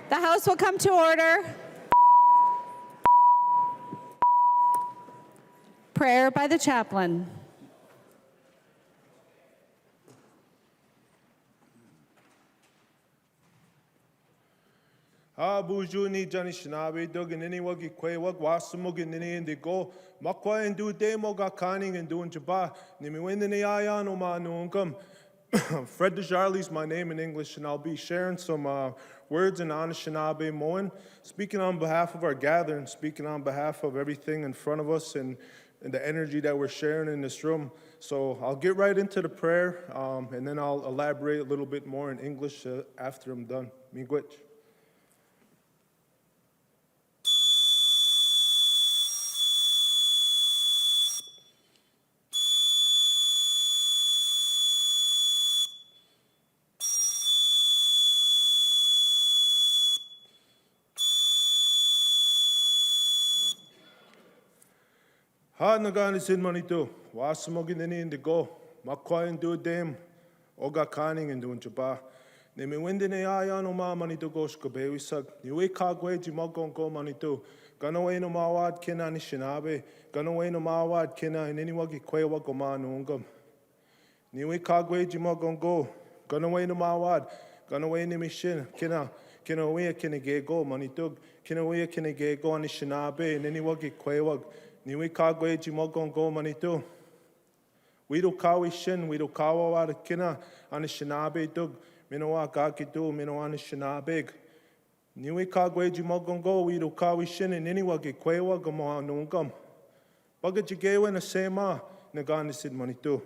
The House will come to order. Prayer by the chaplain. Bujuni Jani Shinabe Duggan anywagi Quawag Wasamugin in the go Makwa and do demo got conning and doing Jaba Nimi win the Ayan Oma Nungum. Fred DeJarley's my name in English, and I'll be sharing some words in Anishinaabe Moan, speaking on behalf of our gathering, speaking on behalf of everything in front of us and the energy that we're sharing in this room. So I'll get right into the prayer, and then I'll elaborate a little bit more in English after I'm done. Miigwech. Ha nagani sin manito, wasamogin in the go, makwa and do dem, oga kaning and doing jaba. Nemi windine ayan oma manito gosh kabewi sag, niwe kagwe jimagon go manito, ganaway no mawad kina ni shinabe, ganaway no mawad kina in any wagi kwewa goma nungum. Niwe kagwe jimagon go, ganaway no mawad, ganaway ni mishin, kina we kina ge go manito, kina we kina ge go ani shinabe, in any wagi kwewag. Niwi kagwe jimogon go manito. We do kawi shin, we do kawa wada kina, ani shinabe dug, minowa gakidu, minowa shinabeg. Niwi kagwe jimogon go, we do kawi shin, and anywa ge kwewa gamo nungum. Bagajigewe na sema, nagani sid manito.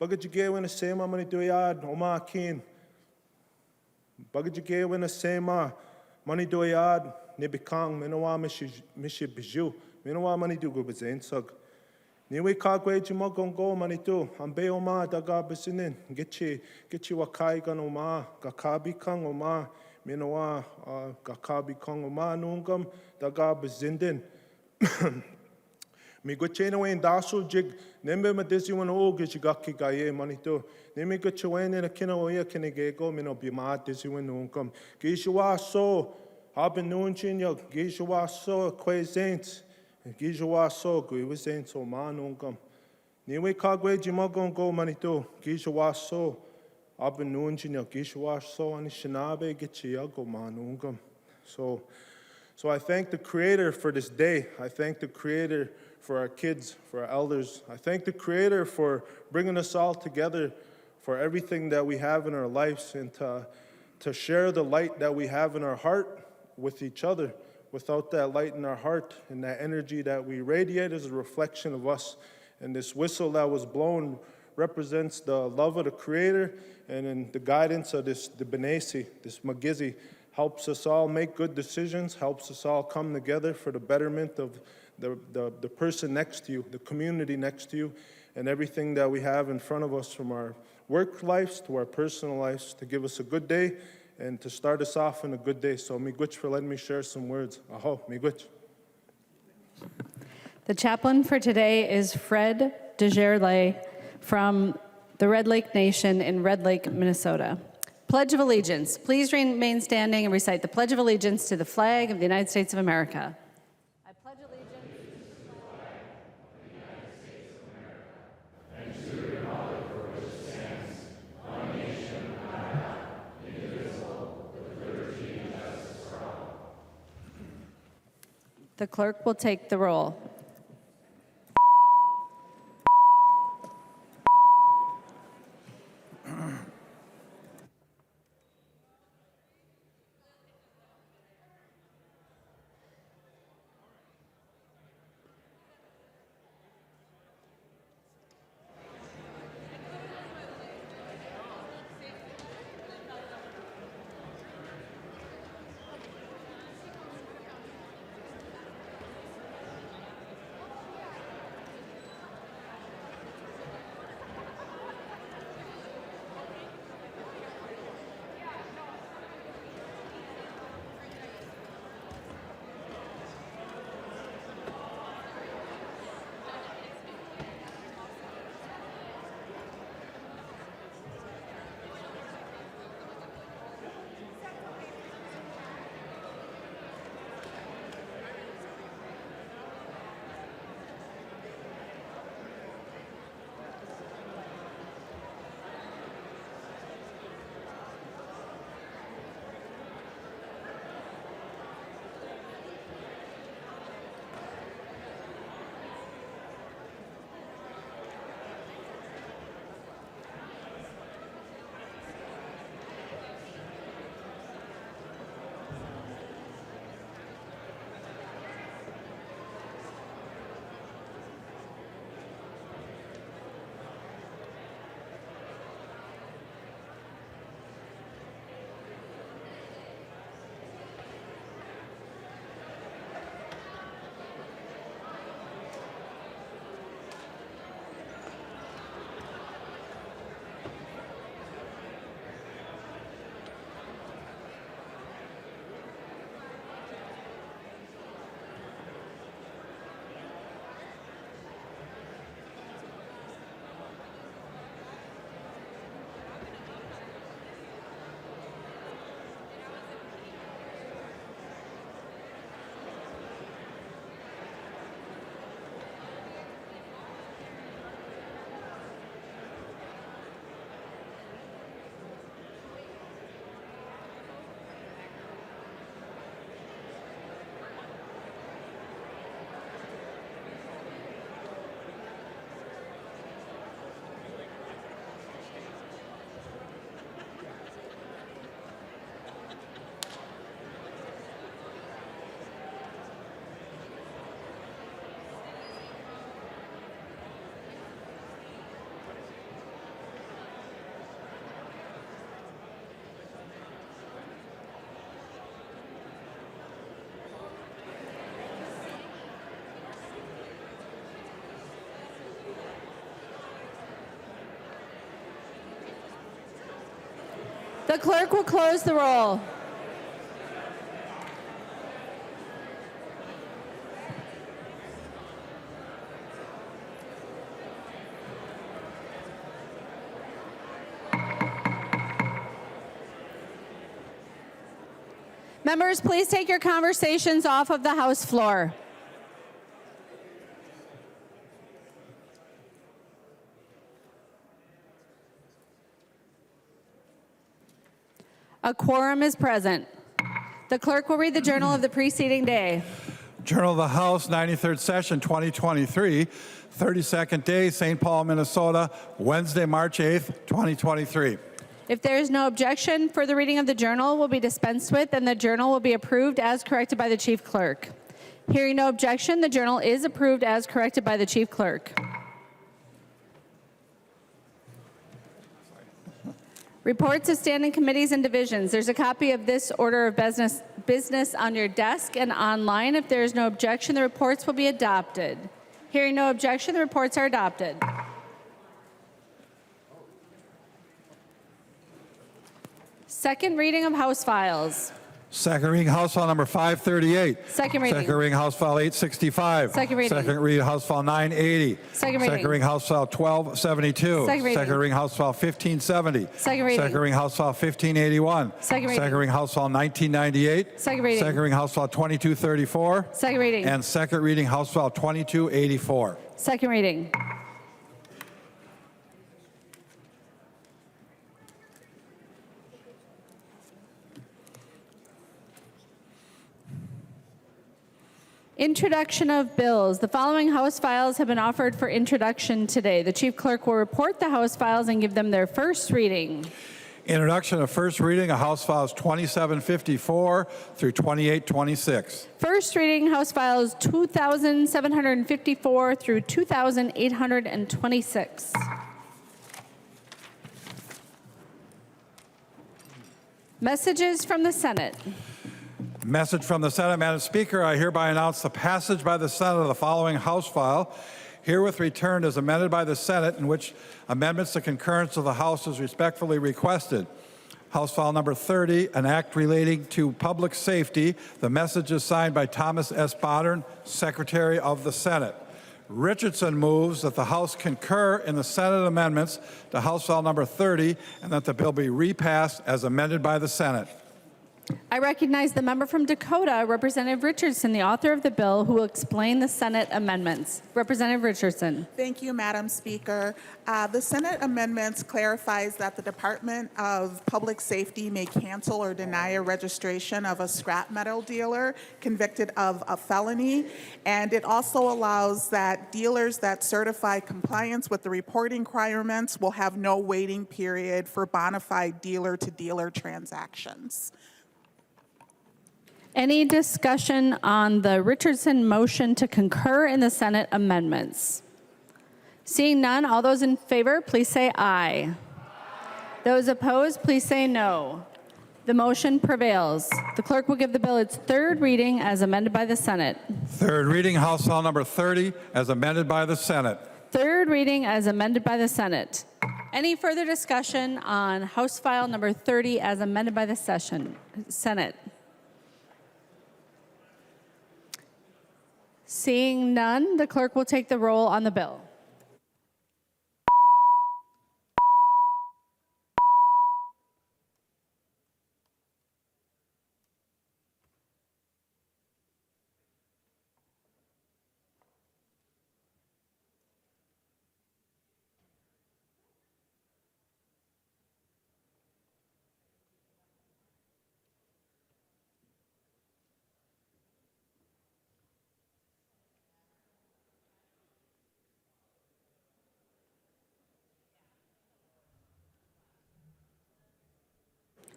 Bagajigewe na sema manito yad, oma kin. Bagajigewe na sema, manito yad, nibikang, minowa mishi biju. Minowa manitu go bezain sug. Niwe kagwe jimogon go manitu. Ambe oma daga besinin. Gichi wakai gan oma. Gakabi kang oma. Minowa gakabi kang oma nungam daga bezindin. Mi go chain in dasul jig. Nembe madisi wan o gishigaki gaye manitu. Nemi go chain in a kinoya kinegego mino bima disi wan nungam. Gishwa so. Haben nunchin yog. Gishwa so kwe zaints. Gijwa so gui was ain't so manungum. Niwe kagwe jimagon go manito, Gijwa so abin nunjin Gijwa so and shinabe gichiago manungum. So I thank the Creator for this day. I thank the Creator for our kids, for our elders. I thank the Creator for bringing us all together, for everything that we have in our lives, and to share the light that we have in our heart with each other. Without that light in our heart and that energy that we radiate is a reflection of us. And this whistle that was blown represents the love of the Creator, and in the guidance of the Benesi, this Magizi, helps us all make good decisions, helps us all come together for the betterment of the person next to you, the community next to you, and everything that we have in front of us, from our work lives to our personal lives, to give us a good day and to start us off in a good day. So miigwech for letting me share some words. Aho, miigwech. The chaplain for today is Fred DeJarley from the Red Lake Nation in Red Lake, Minnesota. Pledge of Allegiance. Please remain standing and recite the Pledge of Allegiance to the flag of the United States of America. I pledge allegiance to the flag of the United States of America and to the republic for which it stands, one nation under God, indivisible, with liberty and justice for all. The clerk will take the roll. The clerk will close the roll. Members, please take your conversations off of the House floor. A quorum is present. The clerk will read the journal of the preceding day. Journal of the House, 93rd Session, 2023, 32nd day, St. Paul, Minnesota, Wednesday, March 8th, 2023. If there is no objection, further reading of the journal will be dispensed with, and the journal will be approved as corrected by the chief clerk. Hearing no objection, the journal is approved as corrected by the chief clerk. Reports of standing committees and divisions. There's a copy of this order of business on your desk and online. If there is no objection, the reports will be adopted. Hearing no objection, the reports are adopted. Second reading of House files. Second reading House File number 538. Second reading. Second reading House File 865. Second reading. Second reading House File 980. Second reading. Second reading House File 1272. Second reading. Second reading House File 1570. Second reading. Second reading House File 1581. Second reading. Second reading House File 1998. Second reading. Second reading House File 2234. Second reading. And second reading House File 2284. Second reading. Introduction of bills. The following House files have been offered for introduction today. The chief clerk will report the House files and give them their first reading. Introduction of first reading of House Files 2754 through 2826. First reading House files 2754 through 2826. Messages from the Senate. Message from the Senate. Madam Speaker, I hereby announce the passage by the Senate of the following House file, herewith returned as amended by the Senate, in which amendments to concurrence of the House is respectfully requested. House File number 30, an act relating to public safety. The message is signed by Thomas S. Bodern, Secretary of the Senate. Richardson moves that the House concur in the Senate amendments to House File number 30 and that the bill be repassed as amended by the Senate. I recognize the member from Dakota, Representative Richardson, the author of the bill, who will explain the Senate amendments. Representative Richardson. Thank you, Madam Speaker. The Senate amendments clarifies that the Department of Public Safety may cancel or deny a registration of a scrap metal dealer convicted of a felony, and it also allows that dealers that certify compliance with the reporting requirements will have no waiting period for bona fide dealer-to-dealer transactions. Any discussion on the Richardson motion to concur in the Senate amendments? Seeing none, all those in favor, please say aye. Those opposed, please say no. The motion prevails. The clerk will give the bill its third reading as amended by the Senate. Third reading, House File number 30, as amended by the Senate. Third reading as amended by the Senate. Any further discussion on House File number 30 as amended by the Senate? Seeing none, the clerk will take the roll on the bill.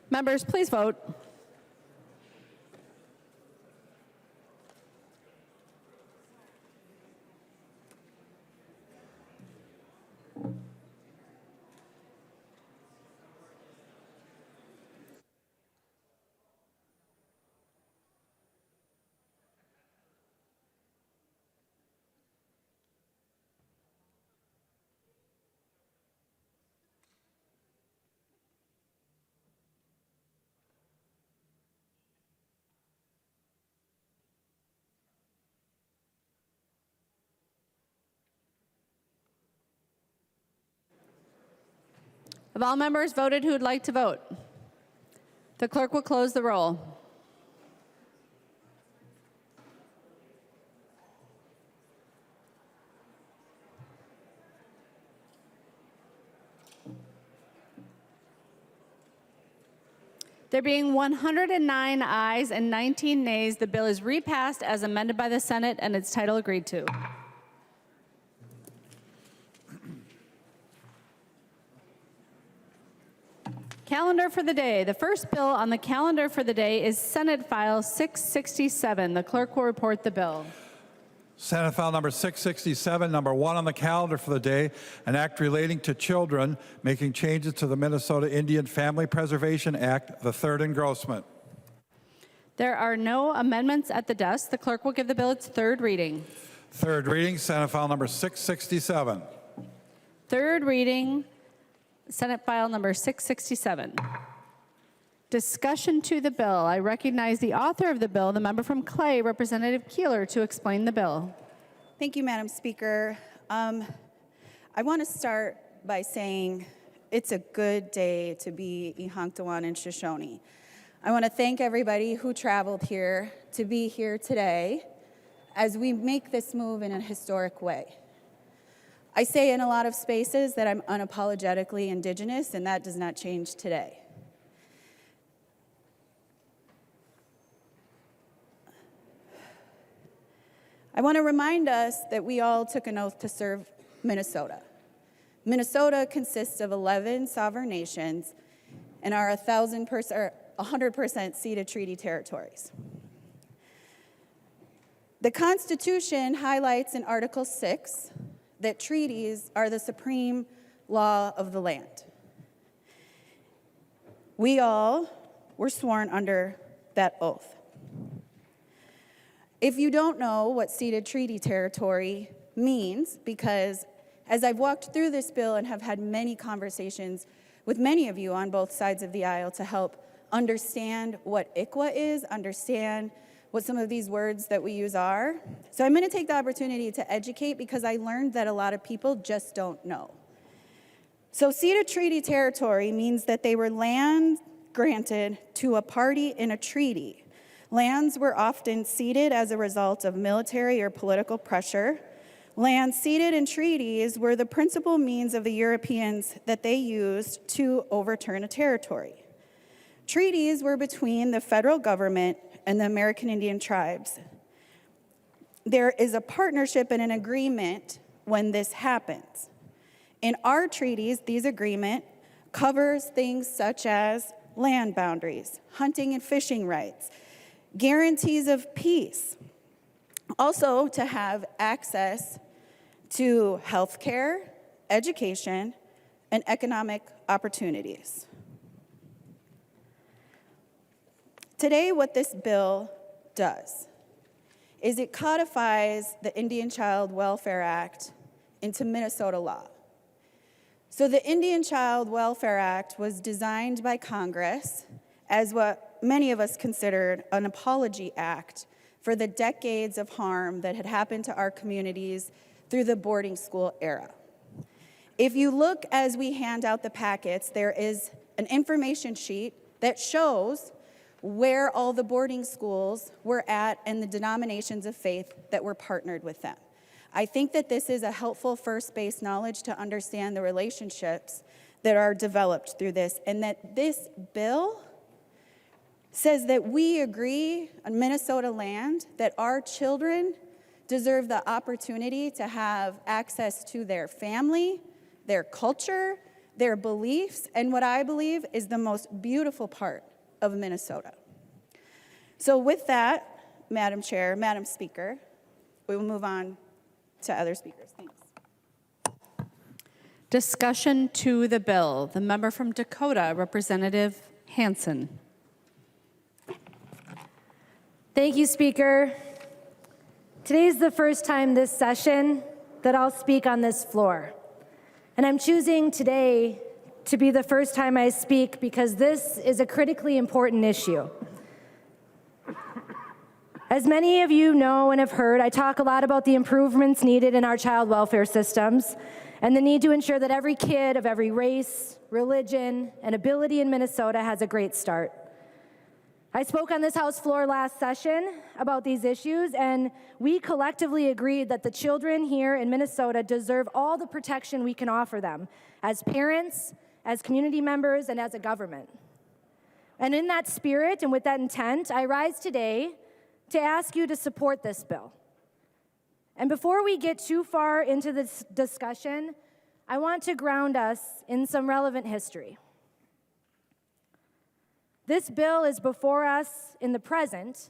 Members, please vote. Have all members voted who would like to vote? The clerk will close the roll. There being 109 ayes and 19 nays, the bill is repassed as amended by the Senate and its title agreed to. Calendar for the day. The first bill on the calendar for the day is Senate File 667. The clerk will report the bill. Senate File number 667, number 1 on the calendar for the day, an act relating to children, making changes to the Minnesota Indian Family Preservation Act, the third engrossment. There are no amendments at the desk. The clerk will give the bill its third reading. Third reading, Senate File number 667. Third reading, Senate File number 667. Discussion to the bill. I recognize the author of the bill, the member from Clay, Representative Keeler, to explain the bill. Thank you, Madam Speaker. I want to start by saying it's a good day to be Ihanktawan and Shoshone. I want to thank everybody who traveled here to be here today as we make this move in a historic way. I say in a lot of spaces that I'm unapologetically Indigenous, and that does not change today. I want to remind us that we all took an oath to serve Minnesota. Minnesota consists of 11 sovereign nations and are 100% ceded treaty territories. The Constitution highlights in Article 6 that treaties are the supreme law of the land. We all were sworn under that oath. If you don't know what ceded treaty territory means, because as I've walked through this bill and have had many conversations with many of you on both sides of the aisle to help understand what ICWA is, understand what some of these words that we use are. So I'm going to take the opportunity to educate because I learned that a lot of people just don't know. So ceded treaty territory means that they were land granted to a party in a treaty. Lands were often ceded as a result of military or political pressure. Lands ceded in treaties were the principal means of the Europeans that they used to overturn a territory. Treaties were between the federal government and the American Indian tribes. There is a partnership and an agreement when this happens. In our treaties, these agreement covers things such as land boundaries, hunting and fishing rights, guarantees of peace, also to have access to health care, education, and economic opportunities. Today, what this bill does is it codifies the Indian Child Welfare Act into Minnesota law. So the Indian Child Welfare Act was designed by Congress as what many of us considered an apology act for the decades of harm that had happened to our communities through the boarding school era. If you look as we hand out the packets, there is an information sheet that shows where all the boarding schools were at and the denominations of faith that were partnered with them. I think that this is a helpful first base knowledge to understand the relationships that are developed through this, and that this bill says that we agree on Minnesota land that our children deserve the opportunity to have access to their family, their culture, their beliefs, and what I believe is the most beautiful part of Minnesota. So with that, Madam Chair, Madam Speaker, we will move on to other speakers. Thanks. Discussion to the bill. The member from Dakota, Representative Hansen. Thank you, Speaker. Today is the first time this session that I'll speak on this floor. And I'm choosing today to be the first time I speak because this is a critically important issue. As many of you know and have heard, I talk a lot about the improvements needed in our child welfare systems and the need to ensure that every kid of every race, religion, and ability in Minnesota has a great start. I spoke on this House floor last session about these issues, and we collectively agreed that the children here in Minnesota deserve all the protection we can offer them as parents, as community members, and as a government. And in that spirit and with that intent, I rise today to ask you to support this bill. And before we get too far into this discussion, I want to ground us in some relevant history. This bill is before us in the present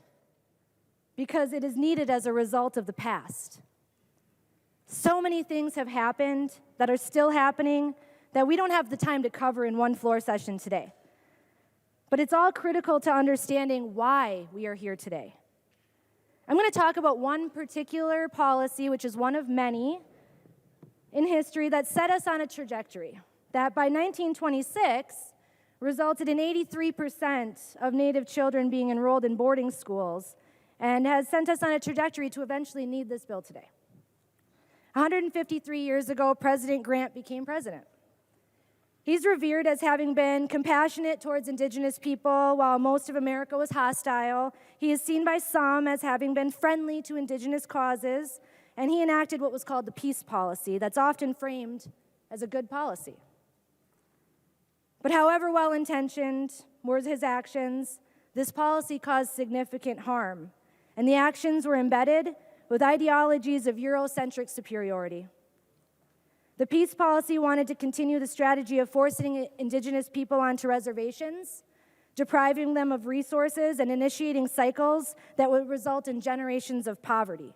because it is needed as a result of the past. So many things have happened that are still happening that we don't have the time to cover in one floor session today. But it's all critical to understanding why we are here today. I'm going to talk about one particular policy, which is one of many in history that set us on a trajectory that by 1926 resulted in 83% of Native children being enrolled in boarding schools and has sent us on a trajectory to eventually need this bill today. 153 years ago, President Grant became president. He's revered as having been compassionate towards Indigenous people while most of America was hostile. He is seen by some as having been friendly to Indigenous causes, and he enacted what was called the peace policy that's often framed as a good policy. But however well-intentioned were his actions, this policy caused significant harm, and the actions were embedded with ideologies of Eurocentric superiority. The peace policy wanted to continue the strategy of forcing Indigenous people onto reservations, depriving them of resources, and initiating cycles that would result in generations of poverty,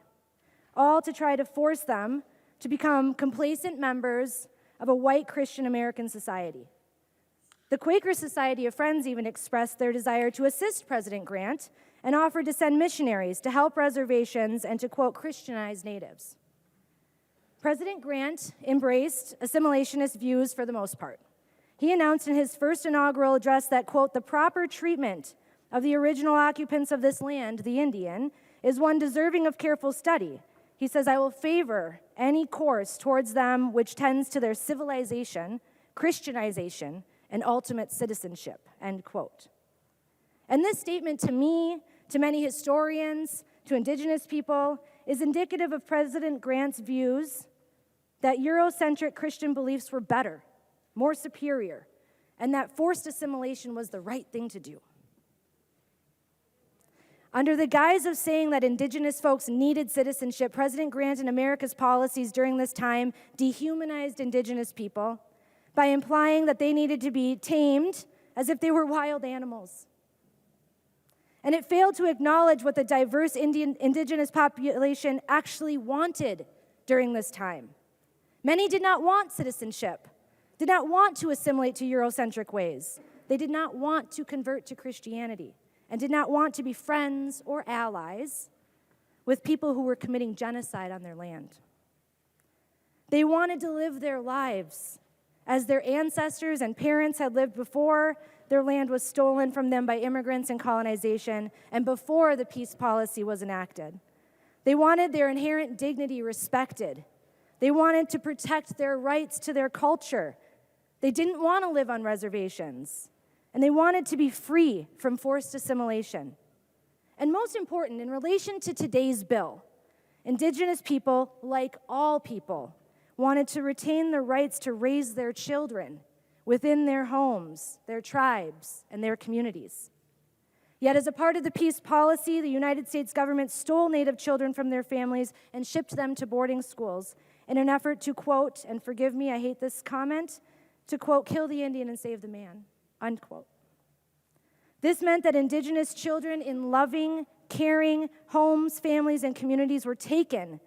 all to try to force them to become complacent members of a white Christian American society. The Quaker Society of Friends even expressed their desire to assist President Grant and offered to send missionaries to help reservations and to, quote, Christianize natives. President Grant embraced assimilationist views for the most part. He announced in his first inaugural address that, quote, the proper treatment of the original occupants of this land, the Indian, is one deserving of careful study. He says, I will favor any course towards them which tends to their civilization, Christianization, and ultimate citizenship, end quote. And this statement to me, to many historians, to Indigenous people, is indicative of President Grant's views that Eurocentric Christian beliefs were better, more superior, and that forced assimilation was the right thing to do. Under the guise of saying that Indigenous folks needed citizenship, President Grant and America's policies during this time dehumanized Indigenous people by implying that they needed to be tamed as if they were wild animals. And it failed to acknowledge what the diverse Indigenous population actually wanted during this time. Many did not want citizenship, did not want to assimilate to Eurocentric ways. They did not want to convert to Christianity and did not want to be friends or allies with people who were committing genocide on their land. They wanted to live their lives as their ancestors and parents had lived before their land was stolen from them by immigrants and colonization and before the peace policy was enacted. They wanted their inherent dignity respected. They wanted to protect their rights to their culture. They didn't want to live on reservations, and they wanted to be free from forced assimilation. And most important, in relation to today's bill, Indigenous people, like all people, wanted to retain the rights to raise their children within their homes, their tribes, and their communities. Yet as a part of the peace policy, the United States government stole Native children from their families and shipped them to boarding schools in an effort to, quote, and forgive me, I hate this comment, to, quote, kill the Indian and save the man, unquote. This meant that Indigenous children in loving, caring homes, families, and communities were taken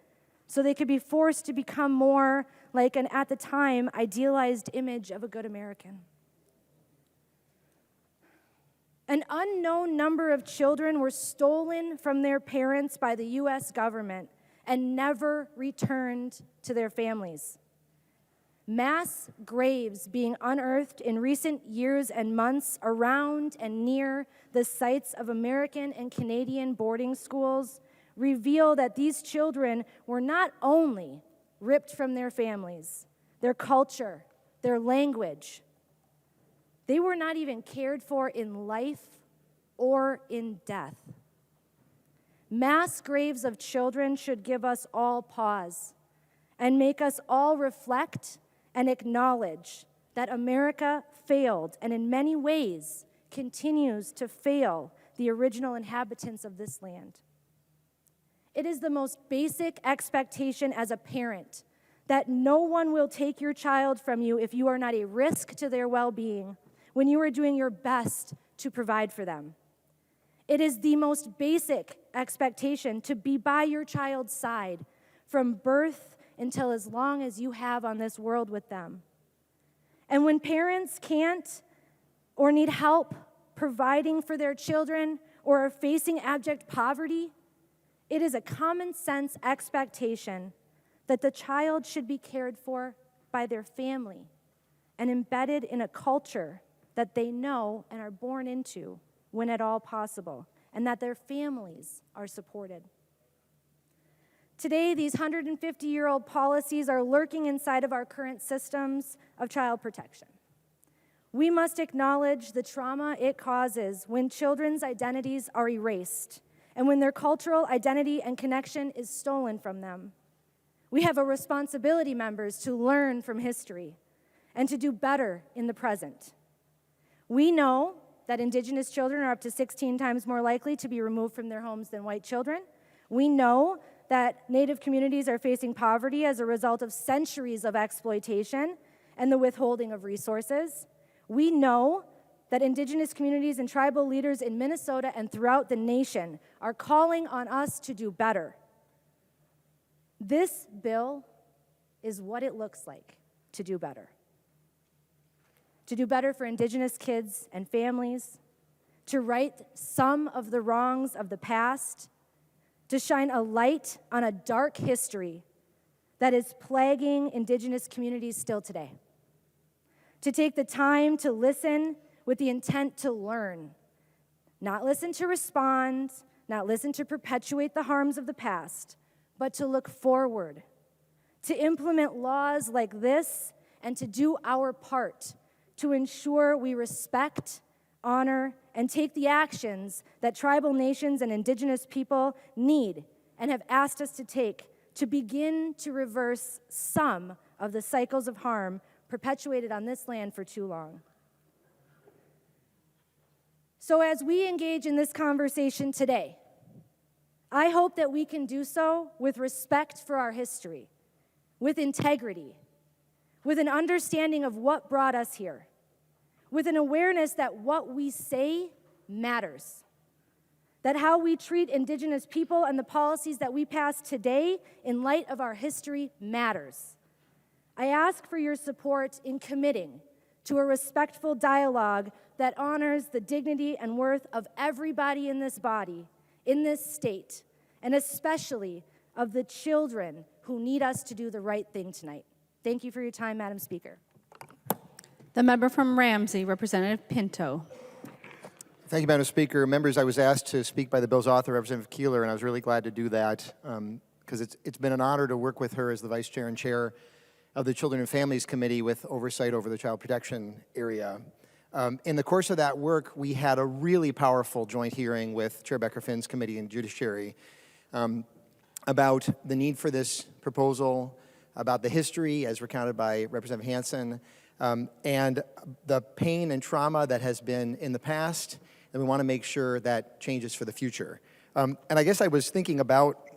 so they could be forced to become more like an, at the time, idealized image of a good American. An unknown number of children were stolen from their parents by the U.S. government and never returned to their families. Mass graves being unearthed in recent years and months around and near the sites of American and Canadian boarding schools reveal that these children were not only ripped from their families, their culture, their language. They were not even cared for in life or in death. Mass graves of children should give us all pause and make us all reflect and acknowledge that America failed and in many ways continues to fail the original inhabitants of this land. It is the most basic expectation as a parent that no one will take your child from you if you are not a risk to their well-being when you are doing your best to provide for them. It is the most basic expectation to be by your child's side from birth until as long as you have on this world with them. And when parents can't or need help providing for their children or are facing abject poverty, it is a common sense expectation that the child should be cared for by their family and embedded in a culture that they know and are born into when at all possible, and that their families are supported. Today, these 150-year-old policies are lurking inside of our current systems of child protection. We must acknowledge the trauma it causes when children's identities are erased and when their cultural identity and connection is stolen from them. We have a responsibility, members, to learn from history and to do better in the present. We know that Indigenous children are up to 16 times more likely to be removed from their homes than white children. We know that Native communities are facing poverty as a result of centuries of exploitation and the withholding of resources. We know that Indigenous communities and tribal leaders in Minnesota and throughout the nation are calling on us to do better. This bill is what it looks like to do better. To do better for Indigenous kids and families, to right some of the wrongs of the past, to shine a light on a dark history that is plaguing Indigenous communities still today. To take the time to listen with the intent to learn, not listen to respond, not listen to perpetuate the harms of the past, but to look forward, to implement laws like this, and to do our part to ensure we respect, honor, and take the actions that tribal nations and Indigenous people need and have asked us to take to begin to reverse some of the cycles of harm perpetuated on this land for too long. So as we engage in this conversation today, I hope that we can do so with respect for our history, with integrity, with an understanding of what brought us here, with an awareness that what we say matters, that how we treat Indigenous people and the policies that we pass today in light of our history matters. I ask for your support in committing to a respectful dialogue that honors the dignity and worth of everybody in this body, in this state, and especially of the children who need us to do the right thing tonight. Thank you for your time, Madam Speaker. The member from Ramsey, Representative Pinto. Thank you, Madam Speaker. Members, I was asked to speak by the bill's author, Representative Keeler, and I was really glad to do that because it's been an honor to work with her as the Vice Chair and Chair of the Children and Families Committee with oversight over the child protection area. In the course of that work, we had a really powerful joint hearing with Chair Becker-Finn's Committee and Judiciary about the need for this proposal, about the history as recounted by Representative Hansen, and the pain and trauma that has been in the past, and we want to make sure that changes for the future. And I guess I was thinking about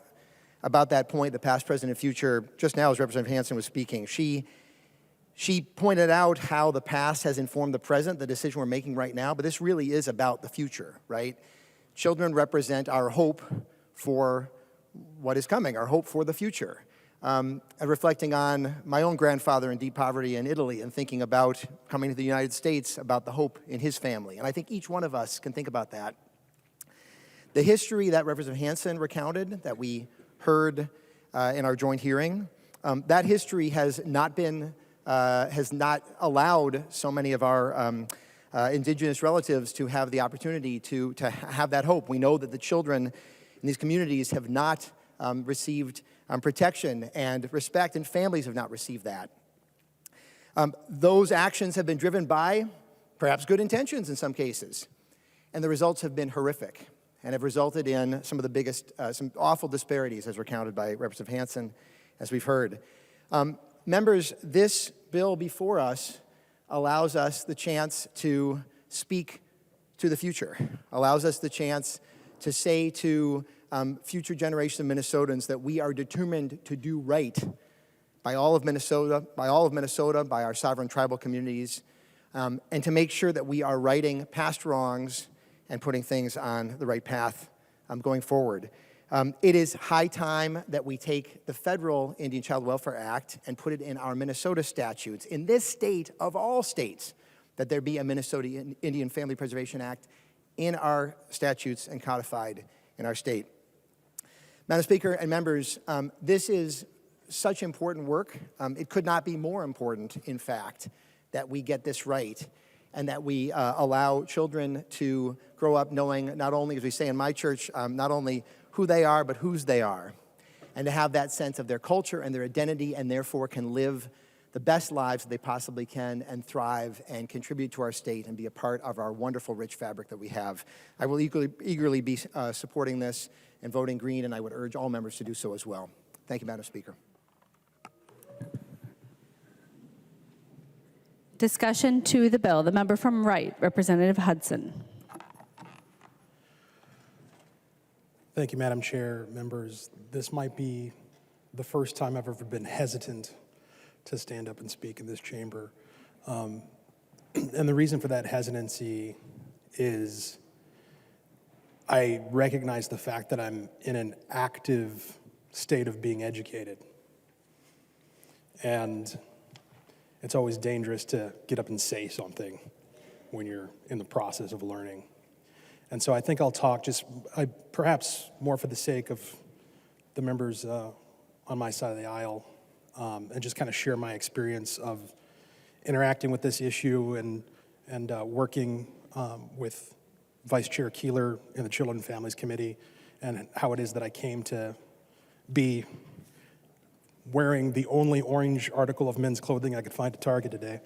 that point, the past, present, and future, just now as Representative Hansen was speaking. She pointed out how the past has informed the present, the decision we're making right now, but this really is about the future, right? Children represent our hope for what is coming, our hope for the future. And reflecting on my own grandfather in deep poverty in Italy and thinking about coming to the United States, about the hope in his family. And I think each one of us can think about that. The history that Representative Hansen recounted, that we heard in our joint hearing, that history has not allowed so many of our Indigenous relatives to have the opportunity to have that hope. We know that the children in these communities have not received protection and respect, and families have not received that. Those actions have been driven by perhaps good intentions in some cases, and the results have been horrific and have resulted in some of the biggest, some awful disparities as recounted by Representative Hansen, as we've heard. Members, this bill before us allows us the chance to speak to the future, allows us the chance to say to future generations of Minnesotans that we are determined to do right by all of Minnesota, by our sovereign tribal communities, and to make sure that we are righting past wrongs and putting things on the right path going forward. It is high time that we take the federal Indian Child Welfare Act and put it in our Minnesota statutes. In this state of all states, that there be a Minnesota Indian Family Preservation Act in our statutes and codified in our state. Madam Speaker and members, this is such important work. It could not be more important, in fact, that we get this right and that we allow children to grow up knowing not only, as we say in my church, not only who they are, but whose they are, and to have that sense of their culture and their identity, and therefore can live the best lives that they possibly can and thrive and contribute to our state and be a part of our wonderful, rich fabric that we have. I will eagerly be supporting this and voting green, and I would urge all members to do so as well. Thank you, Madam Speaker. Discussion to the bill. The member from Wright, Representative Hudson. Thank you, Madam Chair. Members, this might be the first time I've ever been hesitant to stand up and speak in this chamber. And the reason for that hesitancy is I recognize the fact that I'm in an active state of being educated. And it's always dangerous to get up and say something when you're in the process of learning. And so I think I'll talk perhaps more for the sake of the members on my side of the aisle, and just kind of share my experience of interacting with this issue and working with Vice Chair Keeler in the Children and Families Committee, and how it is that I came to be wearing the only orange article of men's clothing I could find at Target today.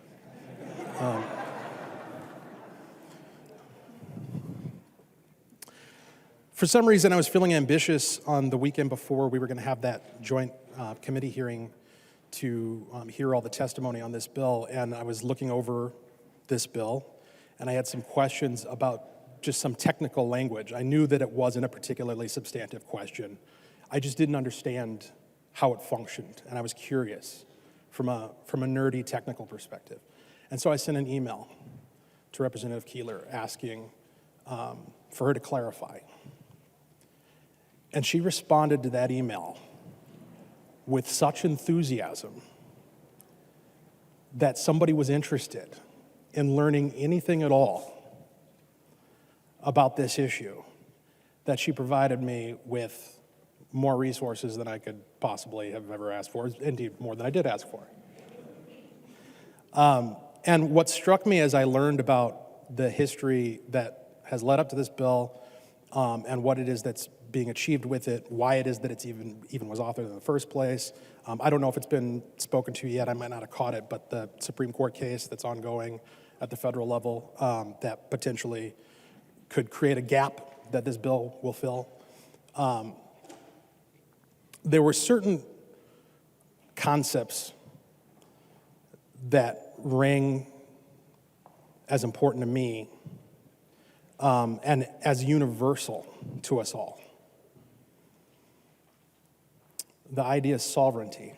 For some reason, I was feeling ambitious on the weekend before we were going to have that joint committee hearing to hear all the testimony on this bill, and I was looking over this bill, and I had some questions about just some technical language. I knew that it wasn't a particularly substantive question. I just didn't understand how it functioned, and I was curious from a nerdy technical perspective. And so I sent an email to Representative Keeler asking for her to clarify. And she responded to that email with such enthusiasm that somebody was interested in learning anything at all about this issue, that she provided me with more resources than I could possibly have ever asked for, indeed more than I did ask for. And what struck me as I learned about the history that has led up to this bill, and what it is that's being achieved with it, why it is that it's even was authored in the first place. I don't know if it's been spoken to yet, I might not have caught it, but the Supreme Court case that's ongoing at the federal level that potentially could create a gap that this bill will fill. There were certain concepts that rang as important to me and as universal to us all. The idea of sovereignty.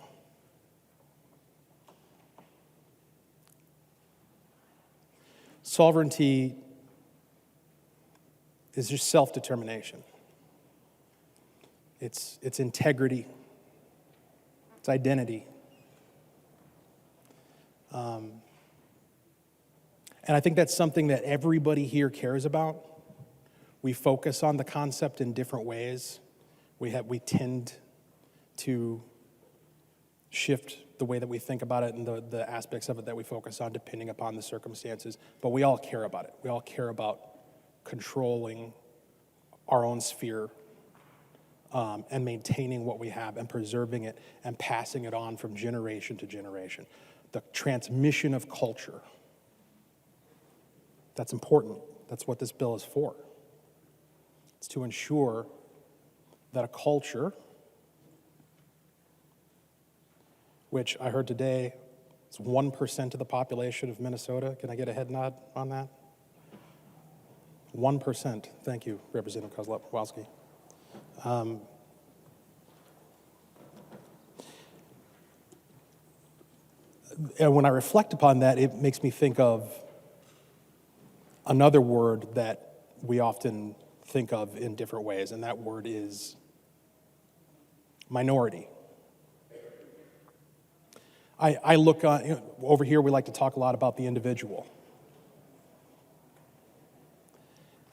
Sovereignty is just self-determination. It's integrity. It's identity. And I think that's something that everybody here cares about. We focus on the concept in different ways. We tend to shift the way that we think about it and the aspects of it that we focus on depending upon the circumstances. But we all care about it. We all care about controlling our own sphere and maintaining what we have and preserving it and passing it on from generation to generation. the transmission of culture. That's important. That's what this bill is for. It's to ensure that a culture, which I heard today is 1% of the population of Minnesota. Can I get a head nod on that? 1%. Thank you, Representative Kozlowski. And when I reflect upon that, it makes me think of another word that we often think of in different ways, and that word is minority. I look over here, we like to talk a lot about the individual.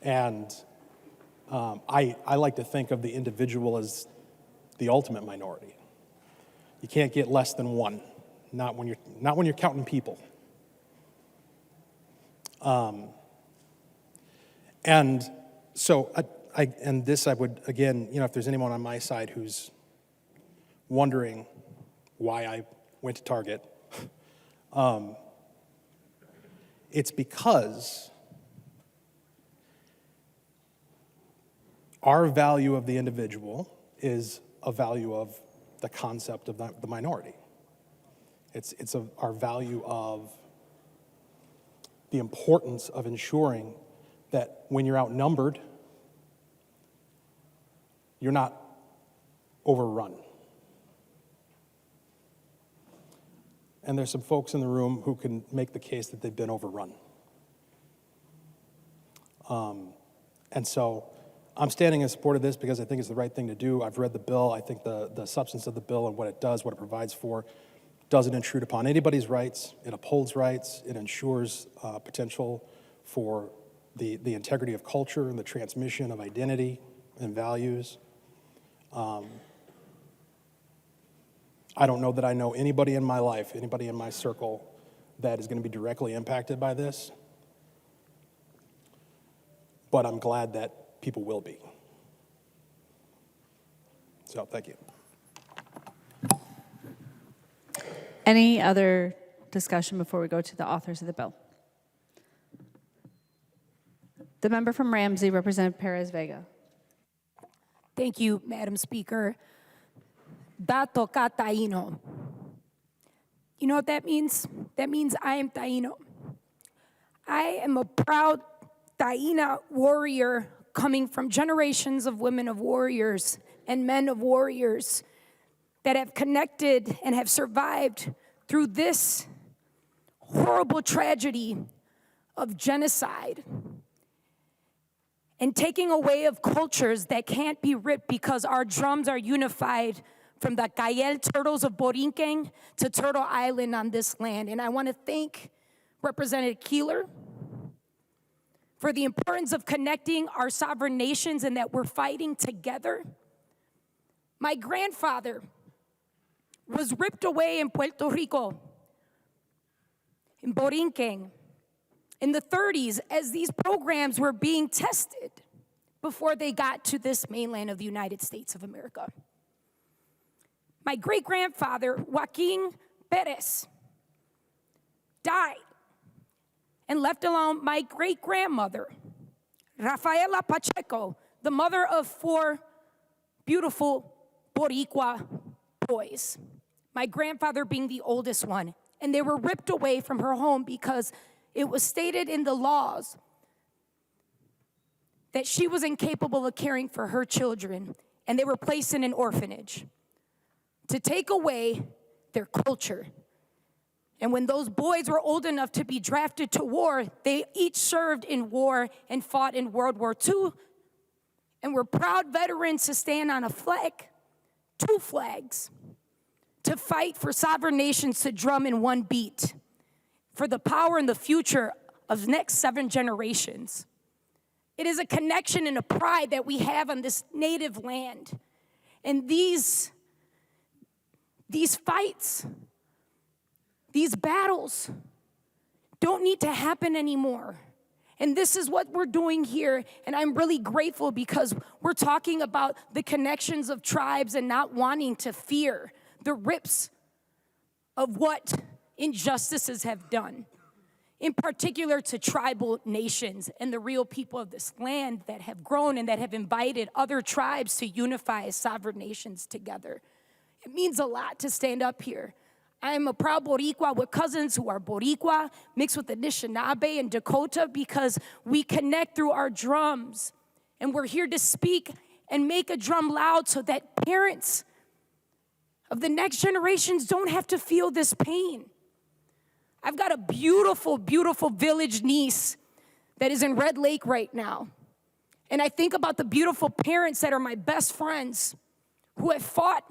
And I like to think of the individual as the ultimate minority. You can't get less than one, not when you're counting people. And so I would, again, if there's anyone on my side who's wondering why I went to Target, it's because our value of the individual is a value of the concept of the minority. It's our value of the importance of ensuring that when you're outnumbered, you're not overrun. And there's some folks in the room who can make the case that they've been overrun. And so I'm standing in support of this because I think it's the right thing to do. I've read the bill. I think the substance of the bill and what it does, what it provides for, doesn't intrude upon anybody's rights. It upholds rights. It ensures potential for the integrity of culture and the transmission of identity and values. I don't know that I know anybody in my life, anybody in my circle that is going to be directly impacted by this, but I'm glad that people will be. So, thank you. Any other discussion before we go to the authors of the bill? The member from Ramsey, Representative Perez-Vega. Thank you, Madam Speaker. Dato ka Taino. You know what that means? That means I am Taino. I am a proud Taina warrior coming from generations of women of warriors and men of warriors that have connected and have survived through this horrible tragedy of genocide and taking away of cultures that can't be ripped because our drums are unified from the Koegel turtles of Borinquen to Turtle Island on this land. And I want to thank Representative Keeler for the importance of connecting our sovereign nations and that we're fighting together. My grandfather was ripped away in Puerto Rico, in Borinquen, in the 30s as these programs were being tested before they got to this mainland of the United States of America. My great-grandfather, Joaquin Perez, died and left alone my great-grandmother, Rafaela Pacheco, the mother of 4 beautiful Boricua boys, my grandfather being the oldest one. And they were ripped away from her home because it was stated in the laws that she was incapable of caring for her children, and they were placed in an orphanage to take away their culture. And when those boys were old enough to be drafted to war, they each served in war and fought in World War II and were proud veterans to stand on a flag, 2 flags, to fight for sovereign nations to drum in one beat for the power and the future of the next 7 generations. It is a connection and a pride that we have on this native land. And these fights, these battles don't need to happen anymore. And this is what we're doing here. And I'm really grateful because we're talking about the connections of tribes and not wanting to fear the rips of what injustices have done, in particular to tribal nations and the real people of this land that have grown and that have invited other tribes to unify as sovereign nations together. It means a lot to stand up here. I am a proud Boricua with cousins who are Boricua, mixed with Anishinaabe and Dakota, because we connect through our drums. And we're here to speak and make a drum loud so that parents of the next generations don't have to feel this pain. I've got a beautiful, beautiful village niece that is in Red Lake right now. And I think about the beautiful parents that are my best friends who have fought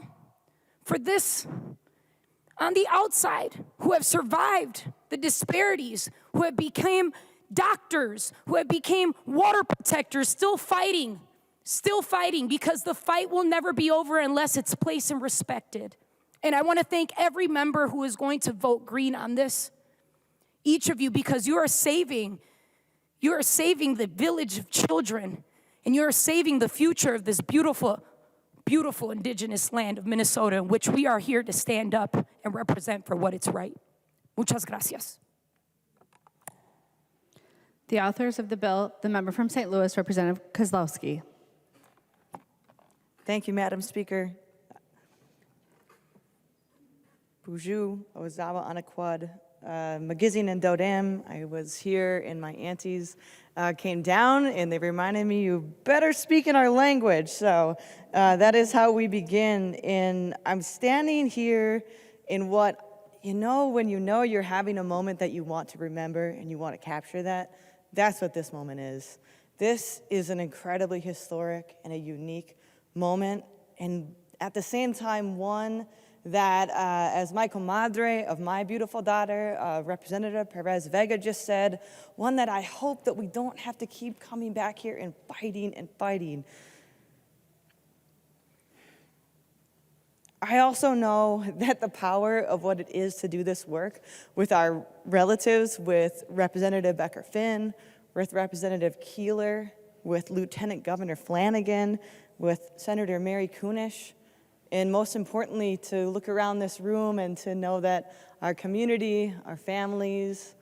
for this on the outside, who have survived the disparities, who have become doctors, who have become water protectors, still fighting because the fight will never be over unless it's placed and respected. And I want to thank every member who is going to vote green on this. Each of you, because you are saving the village of children, and you are saving the future of this beautiful, beautiful indigenous land of Minnesota, in which we are here to stand up and represent for what is right. Muchas gracias. The authors of the bill, the member from St. Louis, Representative Kozlowski. Thank you, Madam Speaker. Buju, Ozawa Anaquad, Magizine and Dodam. I was here and my aunties came down and they reminded me, you better speak in our language. So that is how we begin. And I'm standing here in what, when you know you're having a moment that you want to remember and you want to capture that, that's what this moment is. This is an incredibly historic and a unique moment. And at the same time, one that, as my comadre of my beautiful daughter, Representative Perez Vega just said, one that I hope that we don't have to keep coming back here and fighting and fighting. I also know that the power of what it is to do this work with our relatives, with Representative Becker-Finn, with Representative Keeler, with Lieutenant Governor Flanagan, with Senator Mary Kunesh, and most importantly, to look around this room and to know that our community, our families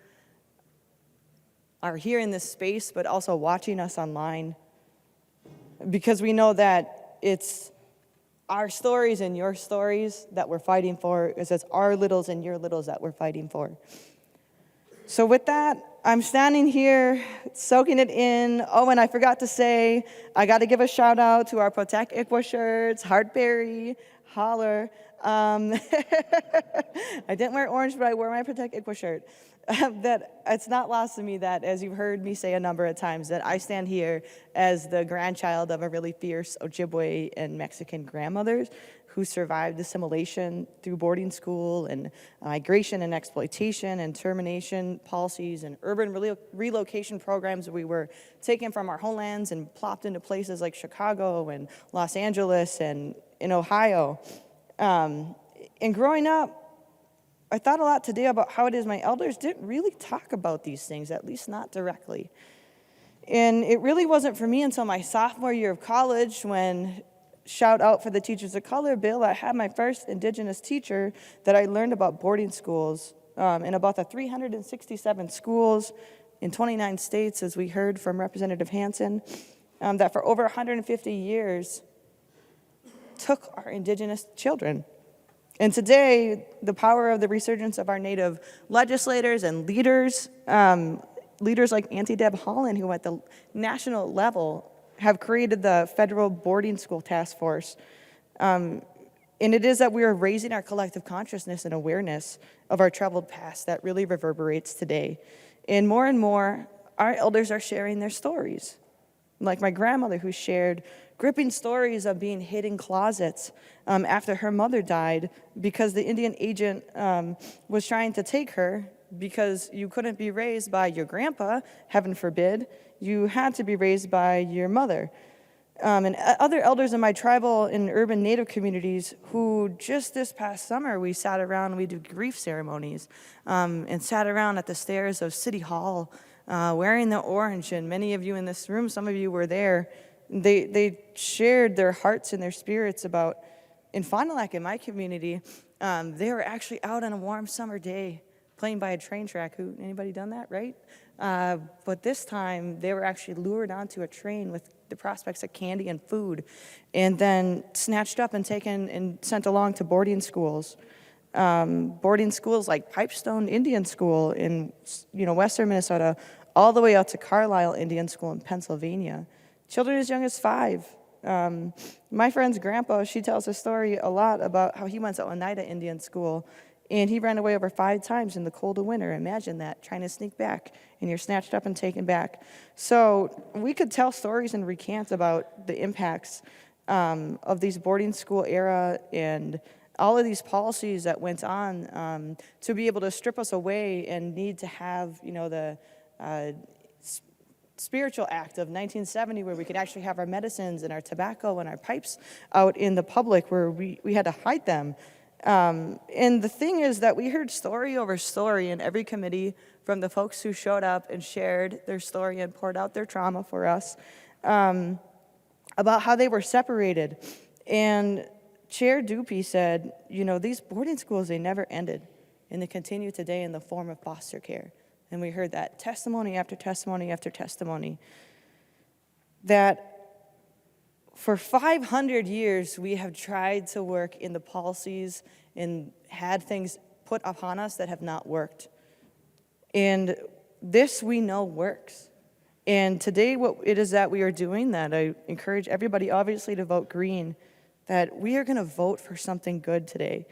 are here in this space, but also watching us online, because we know that it's our stories and your stories that we're fighting for. It's our littles and your littles that we're fighting for. So with that, I'm standing here soaking it in. Oh, and I forgot to say, I got to give a shout out to our Protect Ikwa shirts, Heartberry, Holler. I didn't wear orange, but I wore my Protect Ikwa shirt. That it's not lost to me that, as you've heard me say a number of times, that I stand here as the grandchild of a really fierce Ojibwe and Mexican grandmothers who survived assimilation through boarding school and migration and exploitation and termination policies and urban relocation programs. We were taken from our homelands and plopped into places like Chicago and Los Angeles and in Ohio. And growing up, I thought a lot today about how it is my elders didn't really talk about these things, at least not directly. And it really wasn't for me until my sophomore year of college when, shout out for the Teachers of Color bill, I had my first Indigenous teacher that I learned about boarding schools and about the 367 schools in 29 states, as we heard from Representative Hansen, that for over 150 years took our Indigenous children. And today, the power of the resurgence of our Native legislators and leaders, leaders like Auntie Deb Holland, who at the national level have created the Federal Boarding School Task Force. And it is that we are raising our collective consciousness and awareness of our troubled past that really reverberates today. And more, our elders are sharing their stories. Like my grandmother, who shared gripping stories of being hid in closets after her mother died because the Indian agent was trying to take her, because you couldn't be raised by your grandpa, heaven forbid. You had to be raised by your mother. And other elders in my tribal and urban Native communities who just this past summer, we sat around, we do grief ceremonies, and sat around at the stairs of City Hall wearing the orange. And many of you in this room, some of you were there. They shared their hearts and their spirits about, in Fond du Lac, in my community, they were actually out on a warm summer day playing by a train track. Anybody done that, right? But this time, they were actually lured onto a train with the prospects of candy and food, and then snatched up and taken and sent along to boarding schools. Boarding schools like Pipestone Indian School in western Minnesota, all the way out to Carlisle Indian School in Pennsylvania. Children as young as 5. My friend's grandpa, she tells a story a lot about how he went to Oneida Indian School, and he ran away over 5 times in the cold of winter. Imagine that, trying to sneak back, and you're snatched up and taken back. So we could tell stories and recant about the impacts of these boarding school era and all of these policies that went on to be able to strip us away and need to have, the spiritual act of 1970 where we could actually have our medicines and our tobacco and our pipes out in the public where we had to hide them. And the thing is that we heard story over story in every committee from the folks who showed up and shared their story and poured out their trauma for us about how they were separated. And Chair Dupuy said, these boarding schools, they never ended, and they continue today in the form of foster care. And we heard that testimony after testimony after testimony, that for 500 years we have tried to work in the policies and had things put upon us that have not worked. And this we know works. And today what it is that we are doing, that I encourage everybody obviously to vote green, that we are going to vote for something good today.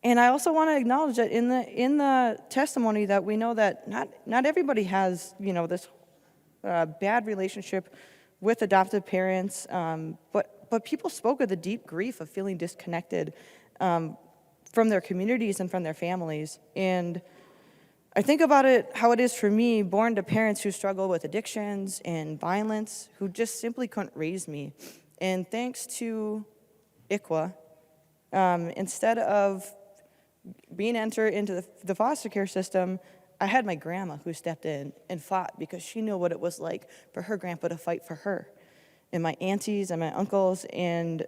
And I also want to acknowledge that in the testimony that we know that not everybody has this bad relationship with adoptive parents, but people spoke of the deep grief of feeling disconnected from their communities and from their families. And I think about it how it is for me, born to parents who struggle with addictions and violence, who just simply couldn't raise me. And thanks to ICWA, instead of being entered into the foster care system, I had my grandma who stepped in and fought because she knew what it was like for her grandpa to fight for her, and my aunties and my uncles. And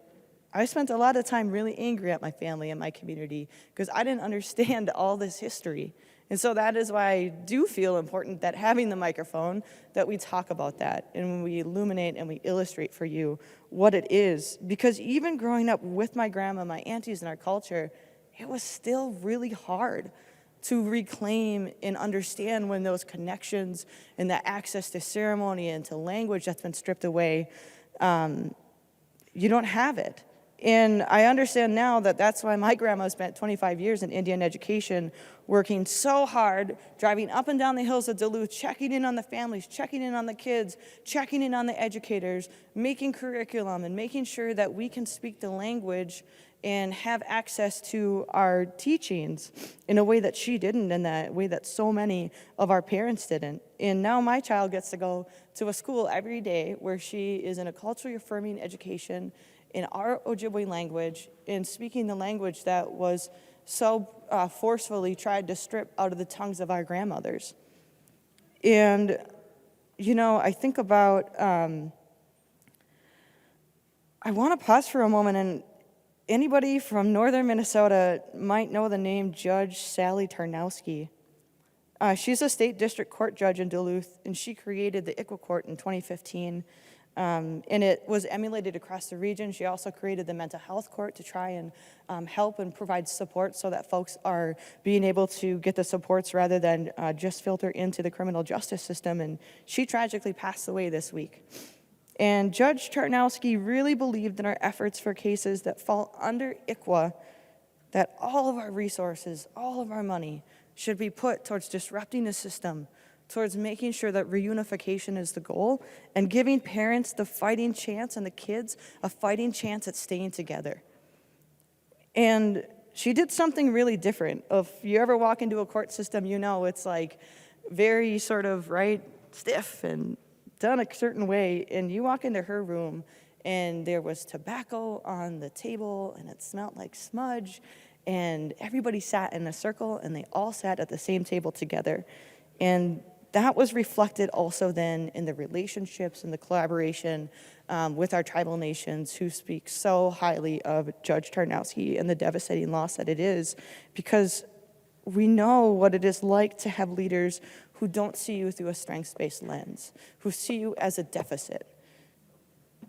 I spent a lot of time really angry at my family and my community because I didn't understand all this history. And so that is why I do feel important that having the microphone, that we talk about that and we illuminate and we illustrate for you what it is. Because even growing up with my grandma, my aunties, and our culture, it was still really hard to reclaim and understand when those connections and that access to ceremony and to language that's been stripped away, you don't have it. And I understand now that that's why my grandma spent 25 years in Indian education, working so hard, driving up and down the hills of Duluth, checking in on the families, checking in on the kids, checking in on the educators, making curriculum, and making sure that we can speak the language and have access to our teachings in a way that she didn't, in that way that so many of our parents didn't. And now my child gets to go to a school every day where she is in a culturally affirming education in our Ojibwe language, in speaking the language that was so forcefully tried to strip out of the tongues of our grandmothers. And, I think about, I want to pause for a moment, and anybody from northern Minnesota might know the name Judge Sally Tarnowski. She's a state district court judge in Duluth, and she created the ICWA Court in 2015. And it was emulated across the region. She also created the mental health court to try and help and provide support so that folks are being able to get the supports rather than just filter into the criminal justice system. And she tragically passed away this week. And Judge Tarnowski really believed in our efforts for cases that fall under ICWA, that all of our resources, all of our money should be put towards disrupting the system, towards making sure that reunification is the goal, and giving parents the fighting chance and the kids a fighting chance at staying together. And she did something really different. If you ever walk into a court system, it's like very sort of, stiff and done a certain way. And you walk into her room, and there was tobacco on the table, and it smelled like smudge, and everybody sat in a circle, and they all sat at the same table together. And that was reflected also then in the relationships and the collaboration with our tribal nations who speak so highly of Judge Tarnowski and the devastating loss that it is. Because We know what it is like to have leaders who don't see you through a strengths-based lens, who see you as a deficit.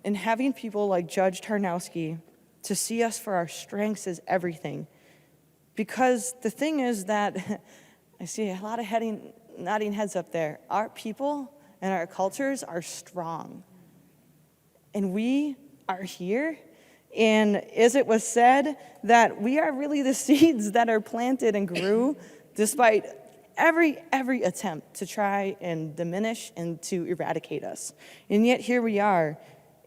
And having people like Judge Tarnowski to see us for our strengths is everything. Because the thing is that, I see a lot of nodding heads up there, our people and our cultures are strong. And we are here, and as it was said, that we are really the seeds that are planted and grew despite every attempt to try and diminish and to eradicate us. And yet here we are.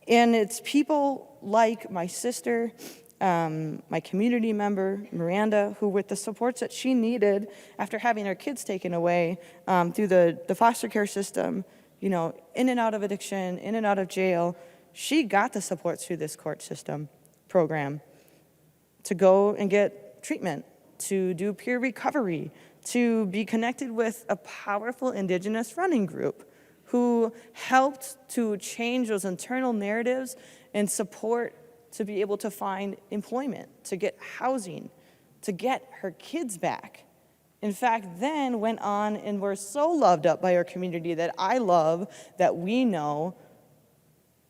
And it's people like my sister, my community member, Miranda, who with the supports that she needed after having her kids taken away through the foster care system, you know, in and out of addiction, in and out of jail, she got the supports through this court system program to go and get treatment, to do peer recovery, to be connected with a powerful Indigenous running group who helped to change those internal narratives and support to be able to find employment, to get housing, to get her kids back. In fact, then went on and were so loved up by our community that I love, that we know,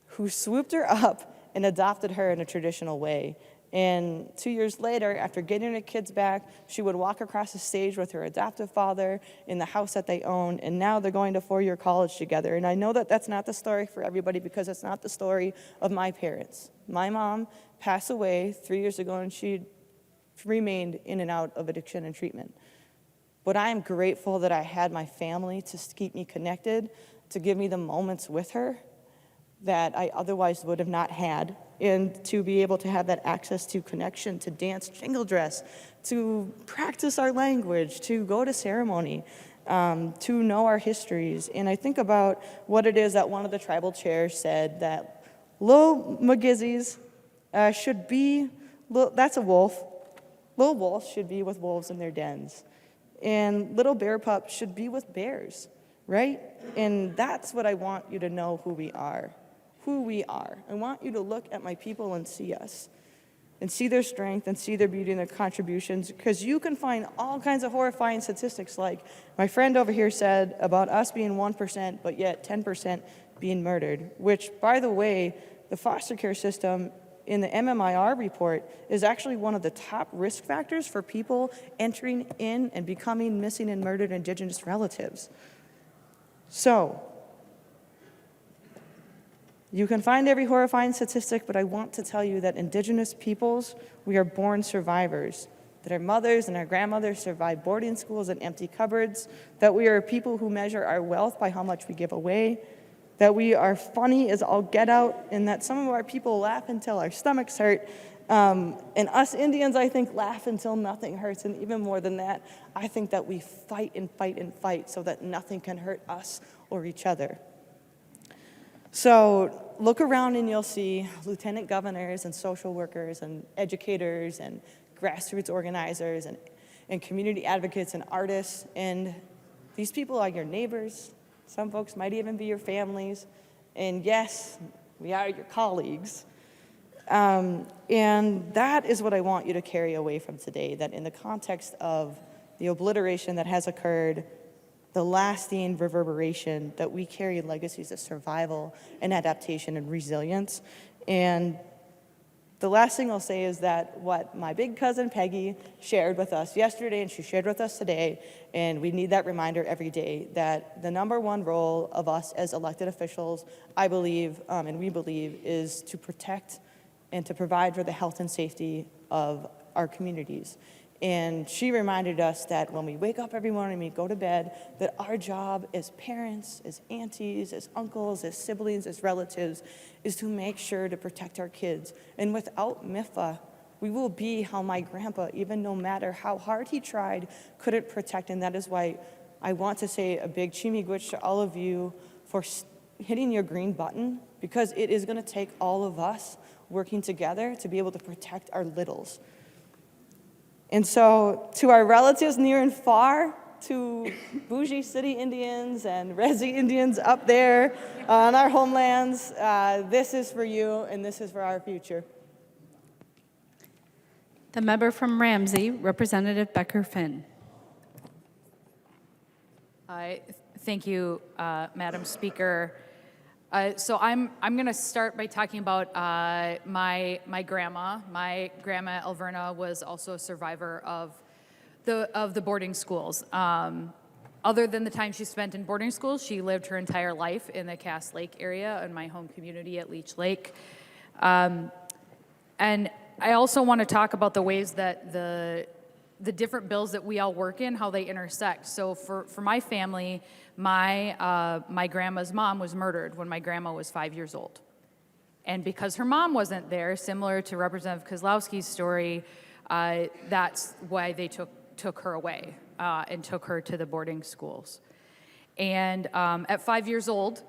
who swooped her up and adopted her in a traditional way. And 2 years later, after getting her kids back, she would walk across the stage with her adoptive father in the house that they own, and now they're going to four-year college together. And I know that that's not the story for everybody, because it's not the story of my parents. My mom passed away 3 years ago, and she remained in and out of addiction and treatment. But I am grateful that I had my family to keep me connected, to give me the moments with her that I otherwise would have not had, and to be able to have that access to connection, to dance jingle dress, to practice our language, to go to ceremony, to know our histories. And I think about what it is that one of the tribal chairs said, that little McGizzies should be, that's a wolf, little wolves should be with wolves in their dens, and little bear pups should be with bears, right? And that's what I want you to know who we are. Who we are. I want you to look at my people and see us, and see their strength and see their beauty and their contributions, because you can find all kinds of horrifying statistics, like my friend over here said about us being 1%, but yet 10% being murdered, which, by the way, the foster care system in the MMIR report is actually one of the top risk factors for people entering in and becoming missing and murdered Indigenous relatives. So, you can find every horrifying statistic, but I want to tell you that Indigenous peoples, we are born survivors, that our mothers and our grandmothers survived boarding schools and empty cupboards, that we are people who measure our wealth by how much we give away, that we are funny as all get out, and that some of our people laugh until our stomachs hurt. And us Indians, I think, laugh until nothing hurts, and even more than that, I think that we fight and fight and fight so that nothing can hurt us or each other. So look around and you'll see lieutenant governors and social workers and educators and grassroots organizers and community advocates and artists. And these people are your neighbors. Some folks might even be your families. And yes, we are your colleagues. And that is what I want you to carry away from today, that in the context of the obliteration that has occurred, the lasting reverberation, that we carry legacies of survival and adaptation and resilience. And the last thing I'll say is that what my big cousin Peggy shared with us yesterday, and she shared with us today, and we need that reminder every day, that the number one role of us as elected officials, I believe, and we believe, is to protect and to provide for the health and safety of our communities. And she reminded us that when we wake up every morning, we go to bed, that our job as parents, as aunties, as uncles, as siblings, as relatives, is to make sure to protect our kids. And without MIFA, we will be how my grandpa, even no matter how hard he tried, couldn't protect. And that is why I want to say a big chimigwich to all of you for hitting your green button, because it is going to take all of us working together to be able to protect our littles. And so, to our relatives near and far, to bougie city Indians and resi Indians up there on our homelands, this is for you and this is for our future. The member from Ramsey, Representative Becker Finn. Thank you, Madam Speaker. So I'm going to start by talking about my grandma. My grandma Alverna was also a survivor of the boarding schools. Other than the time she spent in boarding schools, she lived her entire life in the Cass Lake area in my home community at Leech Lake. And I also want to talk about the ways that the different bills that we all work in, how they intersect. So for my family, my grandma's mom was murdered when my grandma was 5 years old. And because her mom wasn't there, similar to Representative Kozlowski's story, that's why they took her away and took her to the boarding schools. And at 5 years old,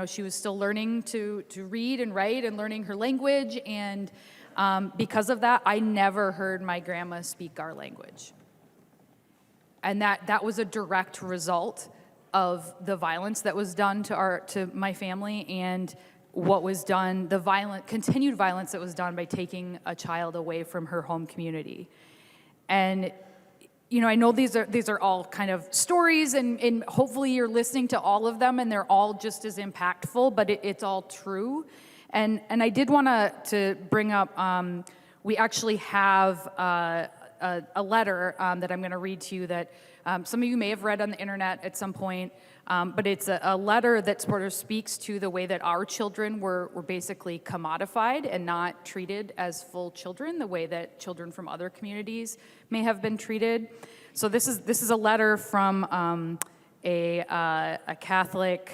she was still learning to read and write and learning her language. And because of that, I never heard my grandma speak our language. And that was a direct result of the violence that was done to my family and what was done, the continued violence that was done by taking a child away from her home community. And I know these are all kind of stories, and hopefully you're listening to all of them, and they're all just as impactful, but it's all true. And I did want to bring up, we actually have a letter that I'm going to read to you that some of you may have read on the internet at some point, but it's a letter that sort of speaks to the way that our children were basically commodified and not treated as full children, the way that children from other communities may have been treated. So this is a letter from a Catholic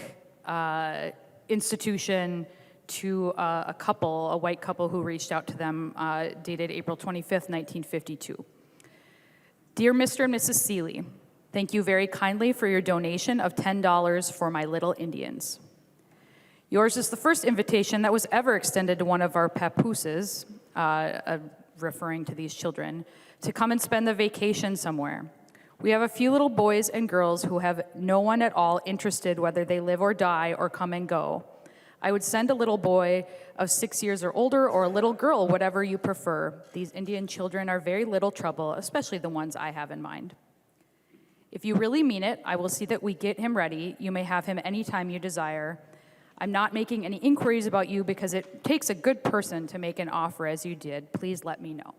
institution to a white couple who reached out to them, dated April 25th, 1952. Dear Mr. and Mrs. Seeley, thank you very kindly for your donation of $10 for my little Indians. Yours is the first invitation that was ever extended to one of our papooses, referring to these children, to come and spend the vacation somewhere. We have a few little boys and girls who have no one at all interested whether they live or die or come and go. I would send a little boy of 6 years or older, or a little girl, whatever you prefer. These Indian children are very little trouble, especially the ones I have in mind. If you really mean it, I will see that we get him ready. You may have him anytime you desire. I'm not making any inquiries about you because it takes a good person to make an offer as you did. Please let me know.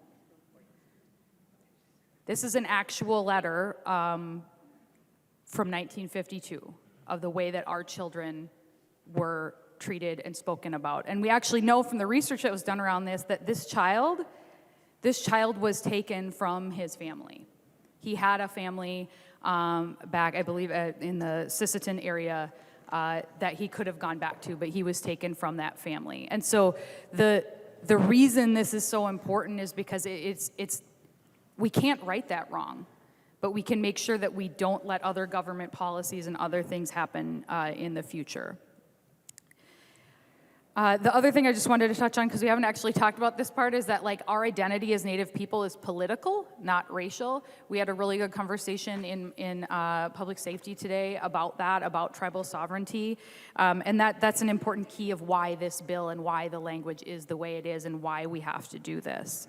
This is an actual letter from 1952 of the way that our children were treated and spoken about. And we actually know from the research that was done around this that this child was taken from his family. He had a family back, I believe, in the Sisseton area that he could have gone back to, but he was taken from that family. And so the reason this is so important is because we can't right that wrong, but we can make sure that we don't let other government policies and other things happen in the future. The other thing I just wanted to touch on, because we haven't actually talked about this part, is that our identity as Native people is political, not racial. We had a really good conversation in public safety today about that, about tribal sovereignty, and that's an important key of why this bill and why the language is the way it is and why we have to do this.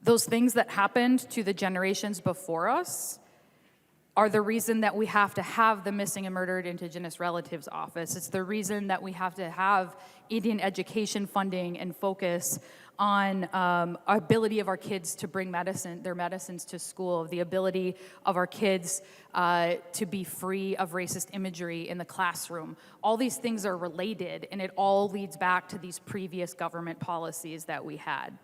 Those things that happened to the generations before us are the reason that we have to have the Missing and Murdered Indigenous Relatives Office. It's the reason that we have to have Indian education funding and focus on our ability of our kids to bring their medicines to school, the ability of our kids to be free of racist imagery in the classroom. All these things are related, and it all leads back to these previous government policies that we had.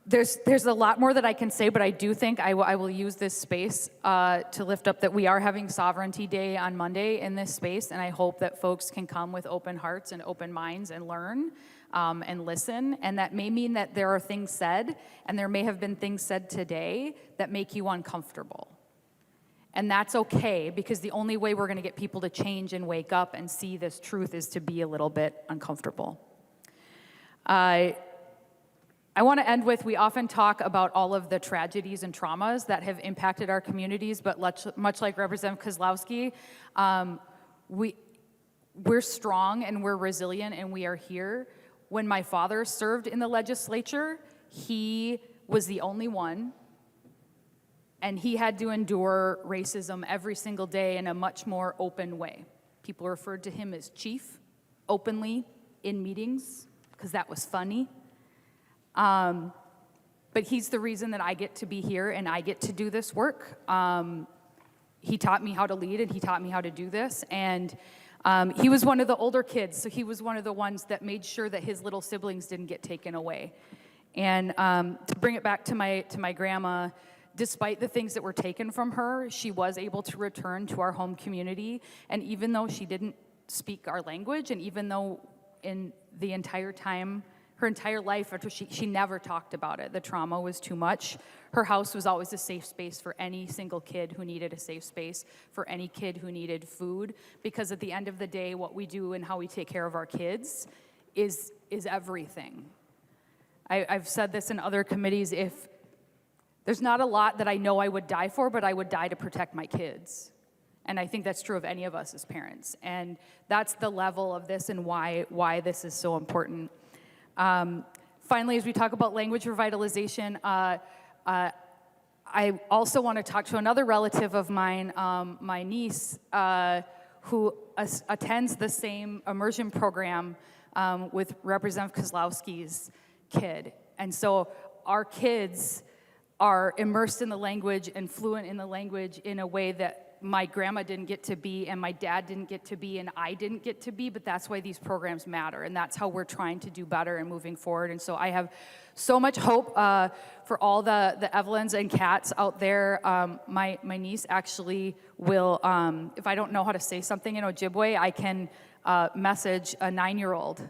There's a lot more that I can say, but I do think I will use this space to lift up that we are having Sovereignty Day on Monday in this space, and I hope that folks can come with open hearts and open minds and learn and listen. And that may mean that there are things said, and there may have been things said today that make you uncomfortable. And that's okay, because the only way we're going to get people to change and wake up and see this truth is to be a little bit uncomfortable. I want to end with, we often talk about all of the tragedies and traumas that have impacted our communities, but much like Representative Kozlowski, we're strong and we're resilient and we are here. When my father served in the legislature, he was the only one And he had to endure racism every single day in a much more open way. People referred to him as chief openly in meetings because that was funny. But he's the reason that I get to be here and I get to do this work. He taught me how to lead and he taught me how to do this. And he was one of the older kids, so he was one of the ones that made sure that his little siblings didn't get taken away. And to bring it back to my grandma, despite the things that were taken from her, she was able to return to our home community. And even though she didn't speak our language, and even though in the entire time, her entire life, she never talked about it. The trauma was too much. Her house was always a safe space for any single kid who needed a safe space, for any kid who needed food, because at the end of the day, what we do and how we take care of our kids is everything. I've said this in other committees, if there's not a lot that I know I would die for, but I would die to protect my kids. And I think that's true of any of us as parents. And that's the level of this and why this is so important. Finally, as we talk about language revitalization, I also want to talk to another relative of mine, my niece, who attends the same immersion program with Representative Kozlowski's kid. And so our kids are immersed in the language and fluent in the language in a way that my grandma didn't get to be, and my dad didn't get to be, and I didn't get to be, but that's why these programs matter, and that's how we're trying to do better and moving forward. And so I have so much hope for all the Evelyns and Kats out there. My niece actually will, if I don't know how to say something in Ojibwe, I can message a 9-year-old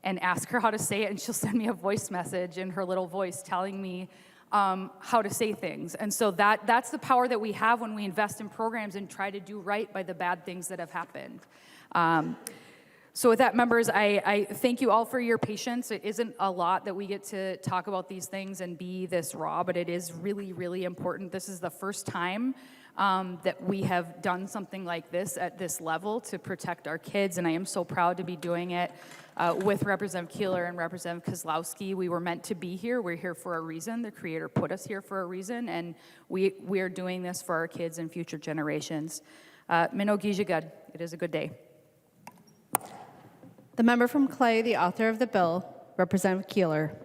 and ask her how to say it, and she'll send me a voice message in her little voice telling me how to say things. And so that's the power that we have when we invest in programs and try to do right by the bad things that have happened. So with that, members, I thank you all for your patience. It isn't a lot that we get to talk about these things and be this raw, but it is really, really important. This is the first time that we have done something like this at this level to protect our kids, and I am so proud to be doing it with Representative Keeler and Representative Kozlowski. We were meant to be here. We're here for a reason. The Creator put us here for a reason, and we are doing this for our kids and future generations. Minno Gijigad, it is a good day. The member from Clay, the author of the bill, Representative Keeler.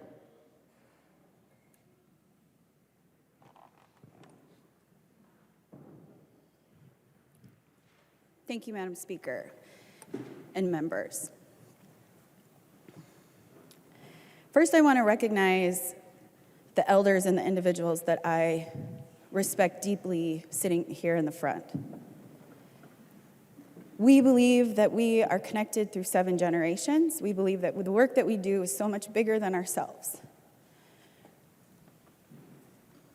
Thank you, Madam Speaker and members. First, I want to recognize the elders and the individuals that I respect deeply sitting here in the front. We believe that we are connected through 7 generations. We believe that the work that we do is so much bigger than ourselves.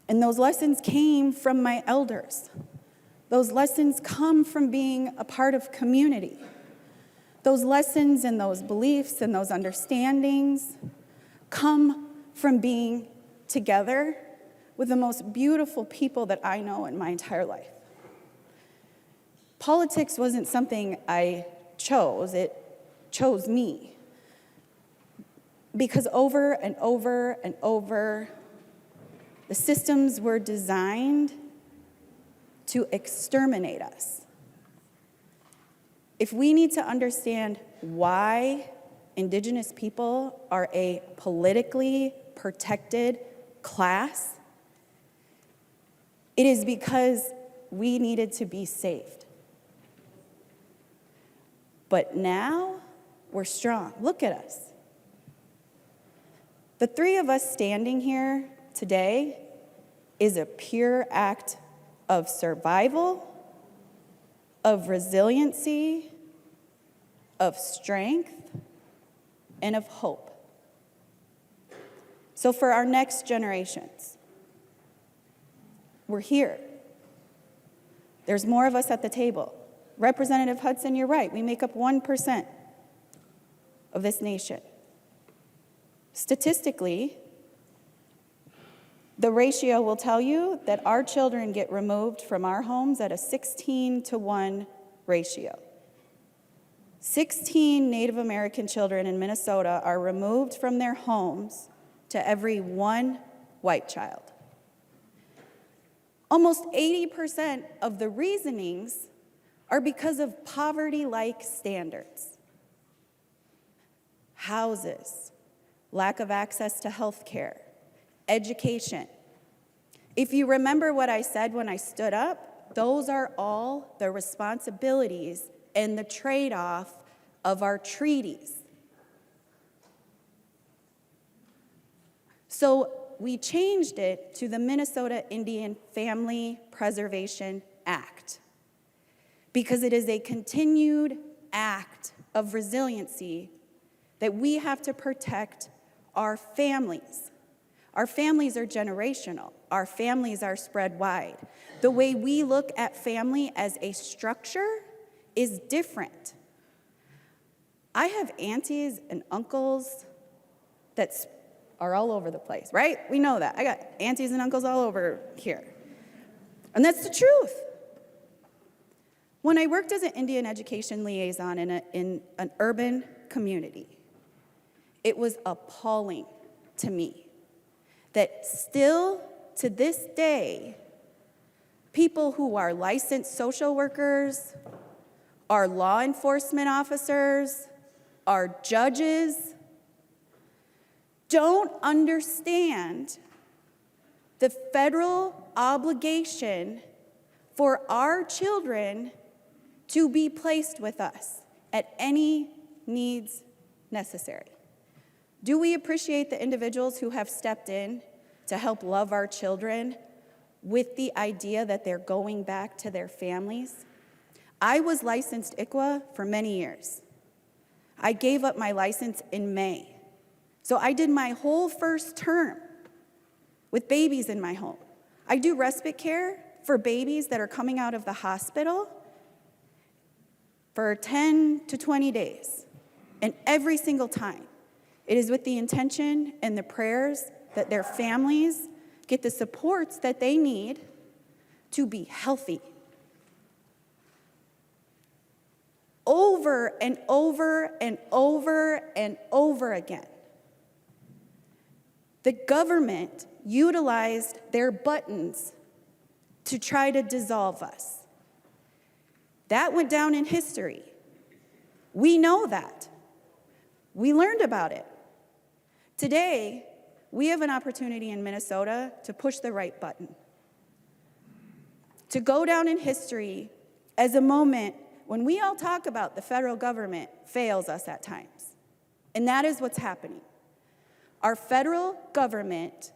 And those lessons came from my elders. Those lessons come from being a part of community. Those lessons and those beliefs and those understandings come from being together with the most beautiful people that I know in my entire life. Politics wasn't something I chose, it chose me. Because over and over and over, the systems were designed to exterminate us. If we need to understand why Indigenous people are a politically protected class, it is because we needed to be saved. But now we're strong. Look at us. The 3 of us standing here today is a pure act of survival, of resiliency, of strength, and of hope. So for our next generations, we're here. There's more of us at the table. Representative Hudson, you're right. We make up 1% of this nation. Statistically, the ratio will tell you that our children get removed from our homes at a 16-to-1 ratio. 16 Native American children in Minnesota are removed from their homes to every 1 white child. Almost 80% of the reasonings are because of poverty-like standards. Houses, lack of access to health care, education. If you remember what I said when I stood up, those are all the responsibilities and the trade-off of our treaties. So we changed it to the Minnesota Indian Family Preservation Act because it is a continued act of resiliency that we have to protect our families. Our families are generational. Our families are spread wide. The way we look at family as a structure is different. I have aunties and uncles that are all over the place, right? We know that. I got aunties and uncles all over here. And that's the truth. When I worked as an Indian education liaison in an urban community, it was appalling to me that still to this day, people who are licensed social workers, our law enforcement officers, our judges, don't understand the federal obligation for our children to be placed with us at any needs necessary. Do we appreciate the individuals who have stepped in to help love our children with the idea that they're going back to their families? I was licensed ICWA for many years. I gave up my license in May. So I did my whole first term with babies in my home. I do respite care for babies that are coming out of the hospital for 10 to 20 days. And every single time, it is with the intention and the prayers that their families get the supports that they need to be healthy. Over and over and over and over again, the government utilized their buttons to try to dissolve us. That went down in history. We know that. We learned about it. Today, we have an opportunity in Minnesota to push the right button, to go down in history as a moment when we all talk about the federal government fails us at times. And that is what's happening. Our federal government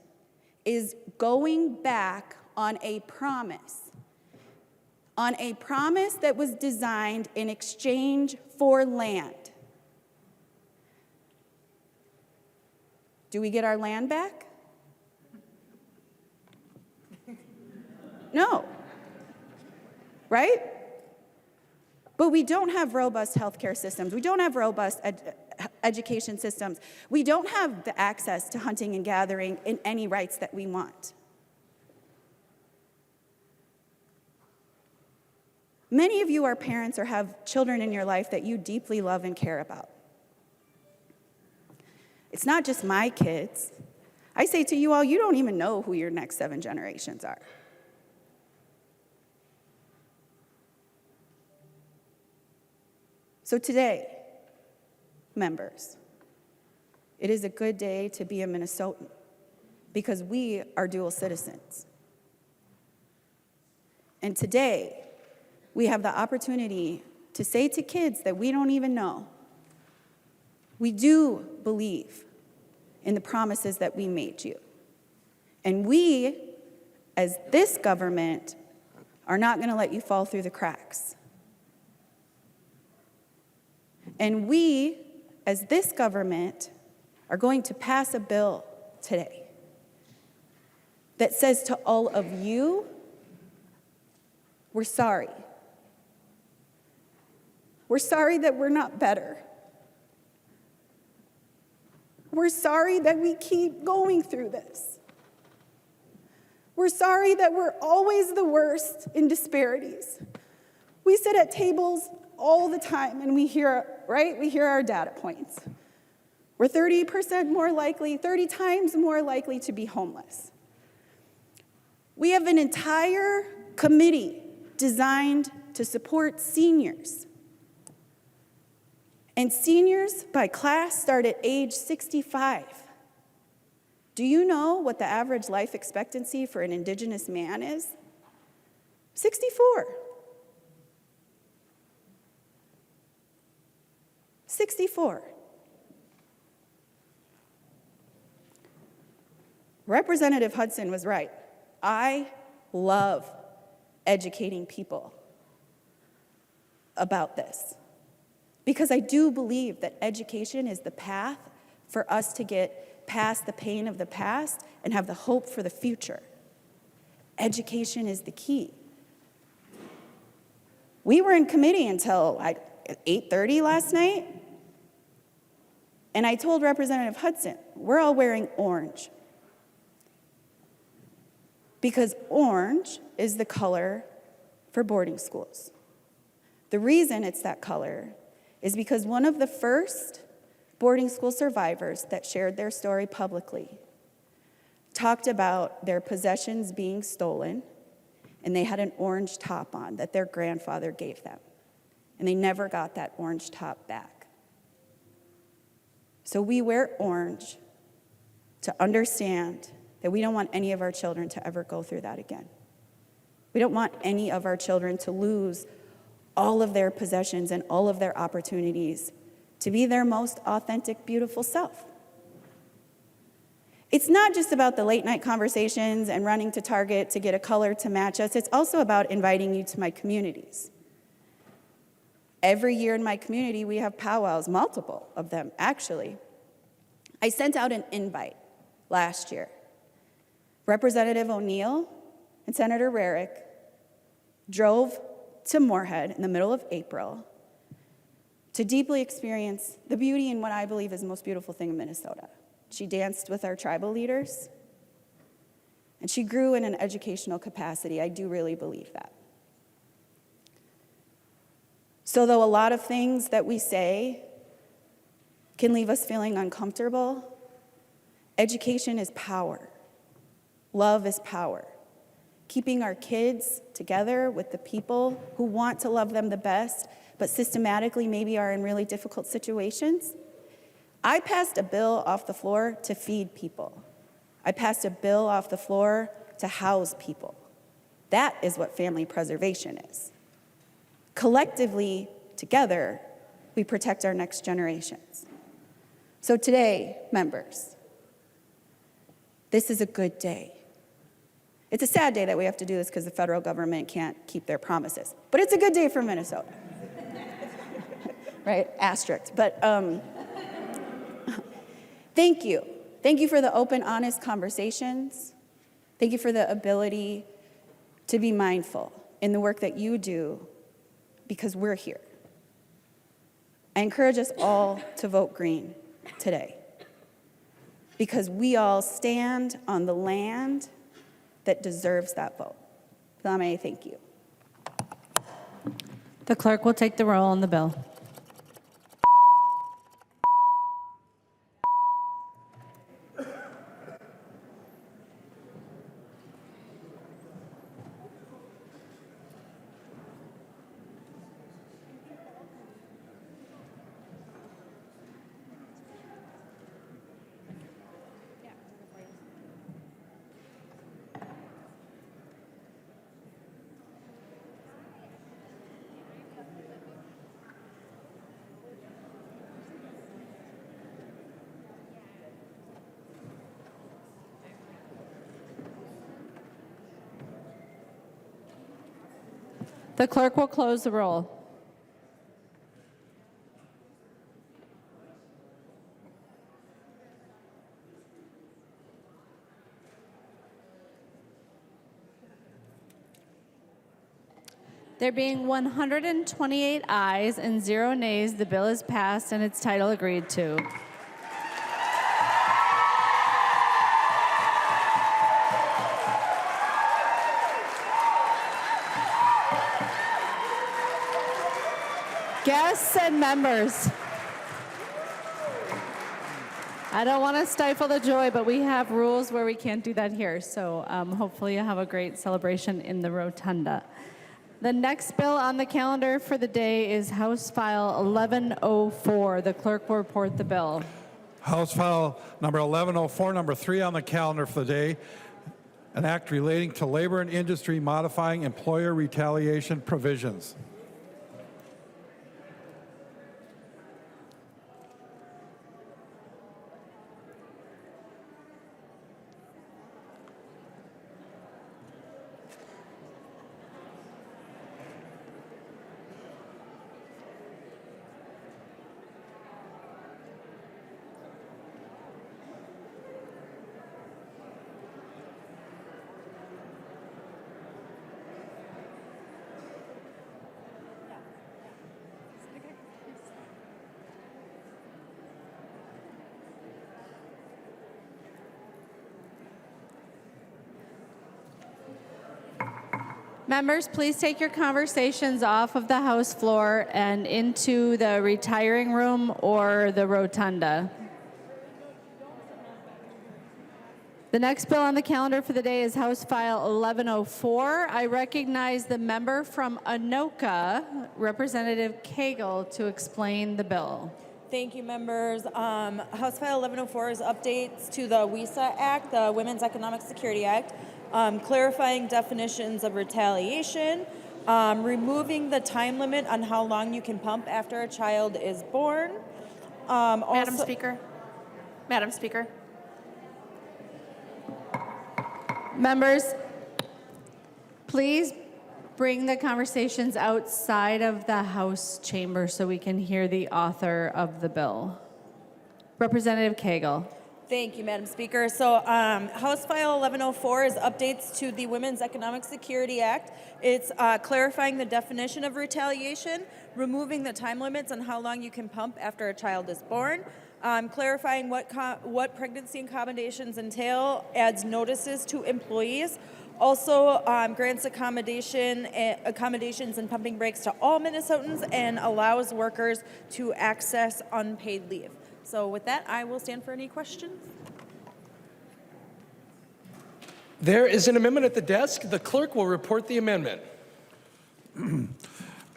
is going back on a promise that was designed in exchange for land. Do we get our land back? No. Right? But we don't have robust healthcare systems. We don't have robust education systems. We don't have the access to hunting and gathering in any rights that we want. Many of you are parents or have children in your life that you deeply love and care about. It's not just my kids. I say to you all, you don't even know who your next 7 generations are. So today, members, it is a good day to be a Minnesotan because we are dual citizens. And today, we have the opportunity to say to kids that we don't even know, we do believe in the promises that we made you. And we, as this government, are not going to let you fall through the cracks. And we, as this government, are going to pass a bill today that says to all of you, we're sorry. We're sorry that we're not better. We're sorry that we keep going through this. We're sorry that we're always the worst in disparities. We sit at tables all the time and we hear, right? We hear our data points. We're 30% more likely, 30 times more likely to be homeless. We have an entire committee designed to support seniors. And seniors by class start at age 65. Do you know what the average life expectancy for an Indigenous man is? 64. 64. Representative Hudson was right. I love educating people about this because I do believe that education is the path for us to get past the pain of the past and have the hope for the future. Education is the key. We were in committee until 8:30 last night, and I told Representative Hudson, we're all wearing orange because orange is the color for boarding schools. The reason it's that color is because one of the first boarding school survivors that shared their story publicly talked about their possessions being stolen, and they had an orange top on that their grandfather gave them, and they never got that orange top back. So we wear orange to understand that we don't want any of our children to ever go through that again. We don't want any of our children to lose all of their possessions and all of their opportunities to be their most authentic, beautiful self. It's not just about the late night conversations and running to Target to get a color to match us. It's also about inviting you to my communities. Every year in my community, we have powwows, multiple of them, actually. I sent out an invite last year. Representative O'Neill and Senator Rarick drove to Moorhead in the middle of April to deeply experience the beauty in what I believe is the most beautiful thing in Minnesota. She danced with our tribal leaders, and she grew in an educational capacity. I do really believe that. So though a lot of things that we say can leave us feeling uncomfortable, education is power. Love is power. Keeping our kids together with the people who want to love them the best, but systematically maybe are in really difficult situations. I passed a bill off the floor to feed people. I passed a bill off the floor to house people. That is what family preservation is. Collectively, together, we protect our next generations. So today, members, this is a good day. It's a sad day that we have to do this because the federal government can't keep their promises. But it's a good day for Minnesota. Right? Asterisk. But thank you. Thank you for the open, honest conversations. Thank you for the ability to be mindful in the work that you do because we're here. I encourage us all to vote green today because we all stand on the land that deserves that vote. Lame, thank you. The clerk will take the roll on the bill. The clerk will close the roll. There being 128 ayes and 0 nays, the bill is passed and its title agreed to. Guests and members, I don't want to stifle the joy, but we have rules where we can't do that here. So hopefully you have a great celebration in the rotunda. The next bill on the calendar for the day is House File 1104. The clerk will report the bill. House File number 1104, number 3 on the calendar for the day, an act relating to labor and industry modifying employer retaliation provisions. Members, please take your conversations off of the House floor and into the retiring room or the rotunda. The next bill on the calendar for the day is House File 1104. I recognize the member from Anoka, Representative Koegel, to explain the bill. Thank you, members. House File 1104 is updates to the WESA Act, the Women's Economic Security Act, clarifying definitions of retaliation, removing the time limit on how long you can pump after a child is born. Madam Speaker. Members, please bring the conversations outside of the House chamber so we can hear the author of the bill. Representative Koegel. Thank you, Madam Speaker. So House File 1104 is updates to the Women's Economic Security Act. It's clarifying the definition of retaliation, removing the time limits on how long you can pump after a child is born, clarifying what pregnancy accommodations entail, adds notices to employees, also grants accommodations and pumping breaks to all Minnesotans, and allows workers to access unpaid leave. So with that, I will stand for any questions. There is an amendment at the desk. The clerk will report the amendment.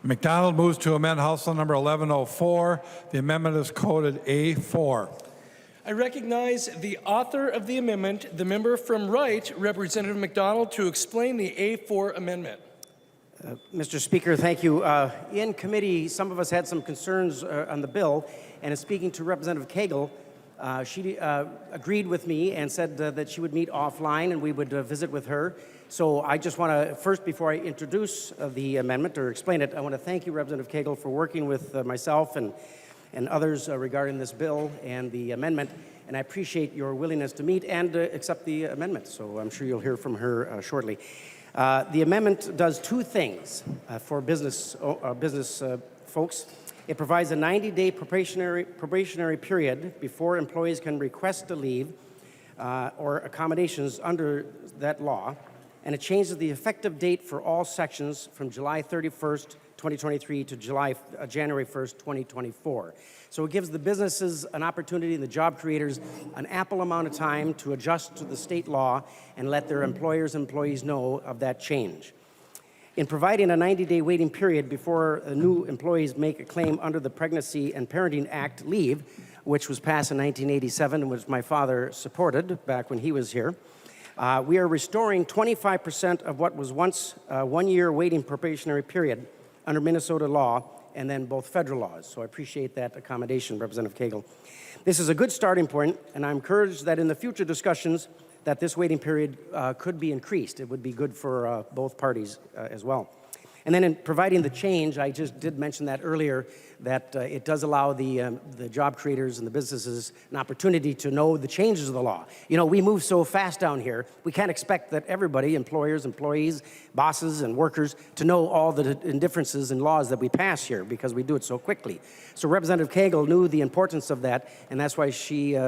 McDonald moves to amend House Bill number 1104. The amendment is coded A4. I recognize the author of the amendment, the member from Wright, Representative McDonald, to explain the A4 amendment. Mr. Speaker, thank you. In committee, some of us had some concerns on the bill, and in speaking to Representative Koegel, she agreed with me and said that she would meet offline and we would visit with her. So I just want to, first, before I introduce the amendment or explain it, I want to thank you, Representative Koegel, for working with myself and others regarding this bill and the amendment, and I appreciate your willingness to meet and accept the amendment. So I'm sure you'll hear from her shortly. The amendment does two things for business folks. It provides a 90-day probationary period before employees can request a leave or accommodations under that law, and it changes the effective date for all sections from July 31st, 2023 to January 1st, 2024. So it gives the businesses an opportunity and the job creators an ample amount of time to adjust to the state law and let their employers and employees know of that change. In providing a 90-day waiting period before new employees make a claim under the Pregnancy and Parenting Act leave, which was passed in 1987 and which my father supported back when he was here, we are restoring 25% of what was once a one-year waiting probationary period under Minnesota law and then both federal laws. So I appreciate that accommodation, Representative Koegel. This is a good starting point, and I'm encouraged that in the future discussions that this waiting period could be increased. It would be good for both parties as well. And then in providing the change, I just did mention that earlier, that it does allow the job creators and the businesses an opportunity to know the changes of the law. You know, we move so fast down here, we can't expect that everybody, employers, employees, bosses, and workers, to know all the differences in laws that we pass here because we do it so quickly. So Representative Koegel knew the importance of that, and that's why she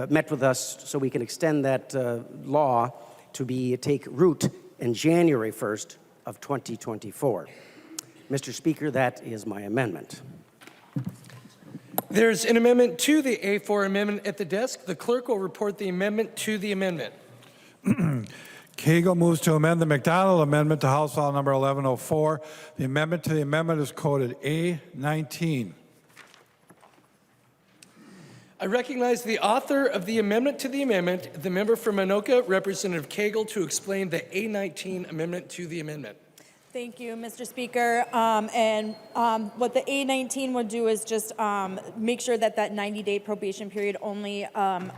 met with us so we can extend that law to take root in January 1st of 2024. Mr. Speaker, that is my amendment. There's an amendment to the A4 amendment at the desk. The clerk will report the amendment to the amendment. Koegel moves to amend the McDonald Amendment to House File Number 1104. The amendment to the amendment is coded A19. I recognize the author of the amendment to the amendment, the member from Anoka, Representative Koegel, to explain the A19 amendment to the amendment. Thank you, Mr. Speaker. What the A19 would do is just make sure that that 90-day probation period only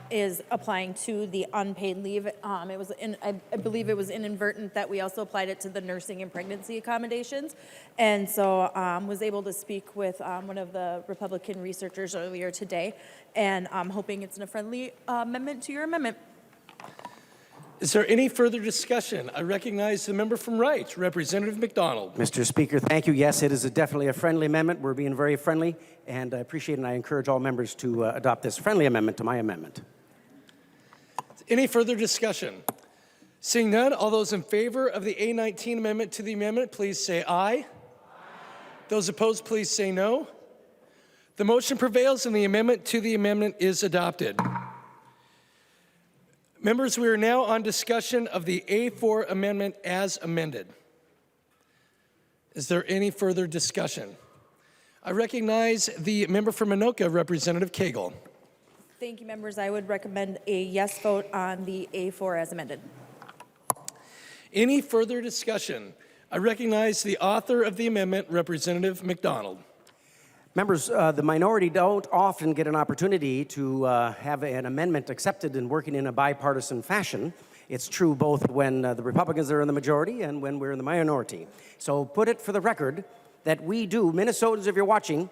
is applying to the unpaid leave. I believe it was inadvertent that we also applied it to the nursing and pregnancy accommodations. And so was able to speak with one of the Republican researchers earlier today, and I'm hoping it's a friendly amendment to your amendment. Is there any further discussion? I recognize the member from Wright, Representative McDonald. Mr. Speaker, thank you. Yes, it is definitely a friendly amendment. We're being very friendly, and I appreciate it, and I encourage all members to adopt this friendly amendment to my amendment. Any further discussion? Seeing none, all those in favor of the A19 amendment to the amendment, please say aye. Those opposed, please say no. The motion prevails and the amendment to the amendment is adopted. Members, we are now on discussion of the A4 amendment as amended. Is there any further discussion? I recognize the member from Anoka, Representative Koegel. Thank you, members. I would recommend a yes vote on the A4 as amended. Any further discussion? I recognize the author of the amendment, Representative McDonald. Members, the minority don't often get an opportunity to have an amendment accepted and working in a bipartisan fashion. It's true both when the Republicans are in the majority and when we're in the minority. So put it for the record that we do, Minnesotans, if you're watching,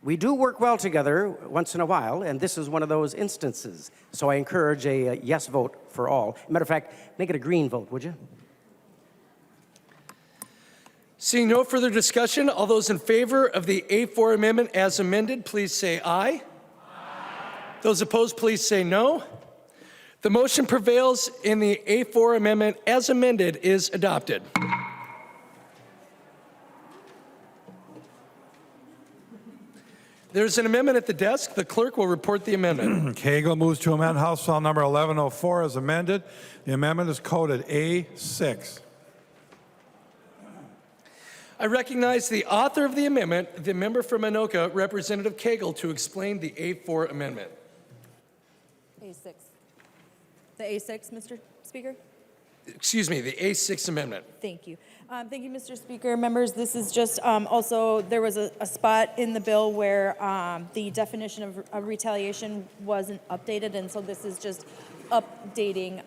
we do work well together once in a while, and this is one of those instances. So I encourage a yes vote for all. Matter of fact, make it a green vote, would you? Seeing no further discussion, all those in favor of the A4 amendment as amended, please say aye. Those opposed, please say no. The motion prevails and the A4 amendment as amended is adopted. There's an amendment at the desk. The clerk will report the amendment. Koegel moves to amend House File Number 1104 as amended. The amendment is coded A6. I recognize the author of the amendment, the member from Anoka, Representative Koegel, to explain the A4 amendment. A6. The A6, Mr. Speaker? Excuse me, the A6 amendment. Thank you. Thank you, Mr. Speaker. Members, this is just also, there was a spot in the bill where the definition of retaliation wasn't updated, and so this is just updating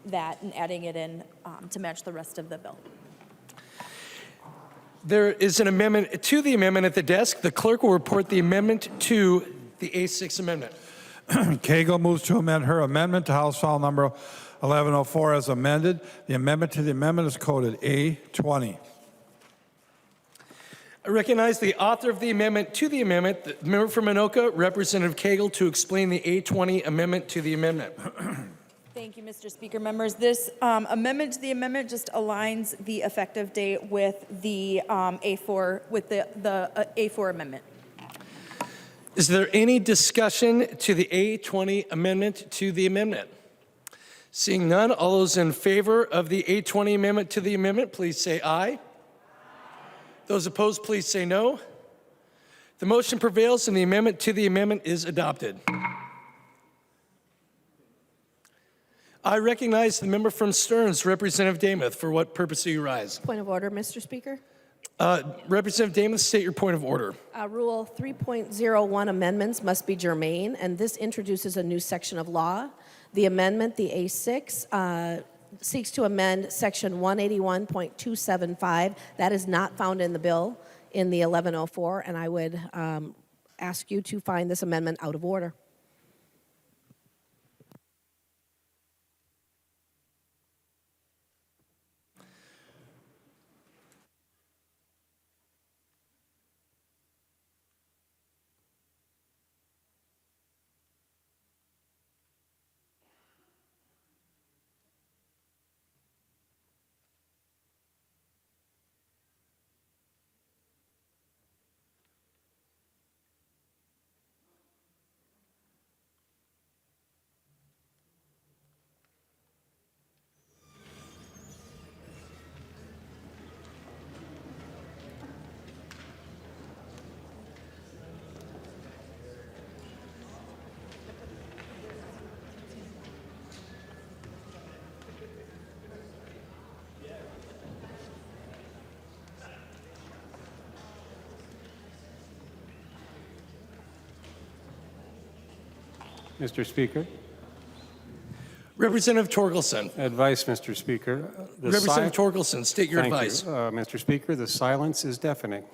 that and adding it in to match the rest of the bill. There is an amendment to the amendment at the desk. The clerk will report the amendment to the A6 amendment. Koegel moves to amend her amendment to House File Number 1104 as amended. The amendment to the amendment is coded A20. I recognize the author of the amendment to the amendment, the member from Anoka, Representative Koegel, to explain the A20 amendment to the amendment. Thank you, Mr. Speaker. Members, this amendment to the amendment just aligns the effective date with the A4, with the A4 amendment. Is there any discussion to the A20 amendment to the amendment? Seeing none, all those in favor of the A20 amendment to the amendment, please say aye. Those opposed, please say no. The motion prevails and the amendment to the amendment is adopted. I recognize the member from Stearns, Representative Damuth. For what purpose do you rise? Point of order, Mr. Speaker. Representative Damuth, state your point of order. Rule 3.01 amendments must be germane, and this introduces a new section of law. The amendment, the A6, seeks to amend Section 181.275. That is not found in the bill in the 1104, and I would ask you to find this amendment out of order. Mr. Speaker. Representative Torkelson. Advice, Mr. Speaker. Representative Torkelson, state your Thank advice. you. Mr. Speaker, the silence is deafening.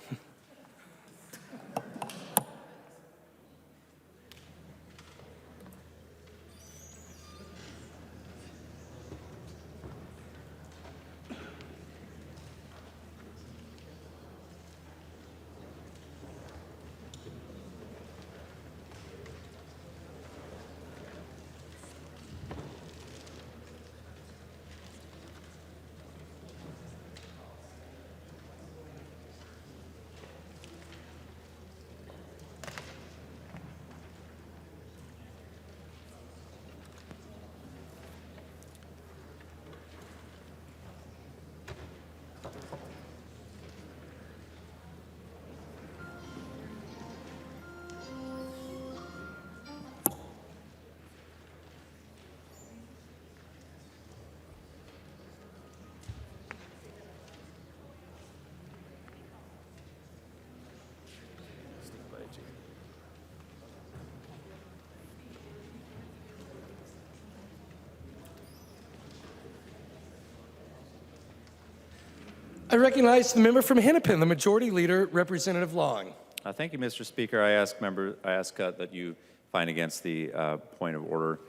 I recognize the member from Hennepin, the Majority Leader, Representative Long. Thank you, Mr. Speaker. I ask that you find against the point of order.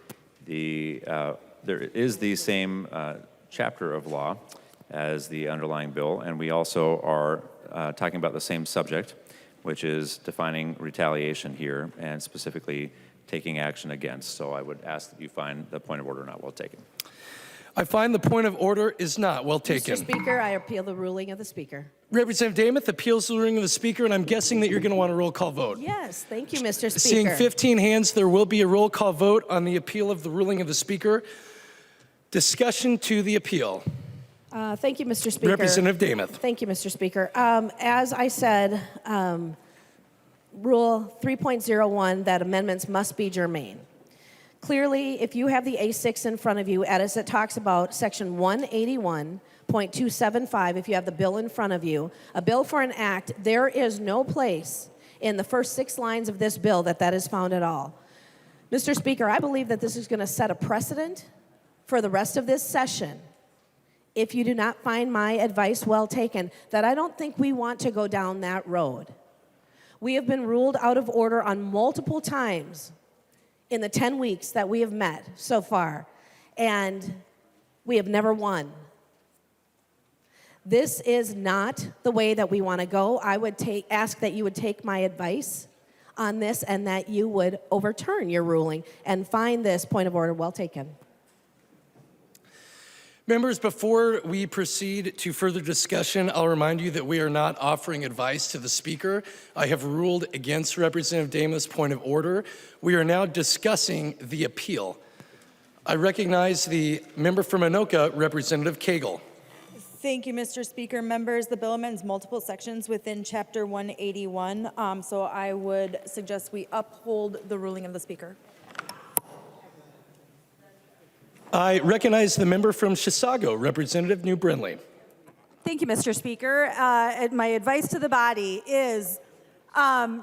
There is the same chapter of law as the underlying bill, and we also are talking about the same subject, which is defining retaliation here and specifically taking action against. So I would ask that you find the point of order not well taken. I find the point of order is not well taken. Mr. Speaker, I appeal the ruling of the Speaker. Representative Dameth appeals the ruling of the Speaker, and I'm guessing that you're going to want a roll call vote. Yes, thank you, Mr. Speaker. Seeing 15 hands, there will be a roll call vote on the appeal of the ruling of the Speaker. Discussion to the appeal. Thank you, Mr. Speaker. Representative Dameth. Thank you, Mr. Speaker. As I said, Rule 3.01, that amendments must be germane. Clearly, if you have the A6 in front of you, as it talks about Section 181.275, if you have the bill in front of you, a bill for an act, there is no place in the first 6 lines of this bill that is found at all. Mr. Speaker, I believe that this is going to set a precedent for the rest of this session. If you do not find my advice well taken, that I don't think we want to go down that road. We have been ruled out of order on multiple times in the 10 weeks that we have met so far, and we have never won. This is not the way that we want to go. I would ask that you would take my advice on this and that you would overturn your ruling and find this point of order well taken. Members, before we proceed to further discussion, I'll remind you that we are not offering advice to the Speaker. I have ruled against Representative Dameth's point of order. We are now discussing the appeal. I recognize the member from Anoka, Representative Koegel. Thank you, Mr. Speaker. Members, the bill amends multiple sections within Chapter 181, so I would suggest we uphold the ruling of the Speaker. I recognize the member from Chisago, Representative New Brindley. Thank you, Mr. Speaker. My advice to the body is, I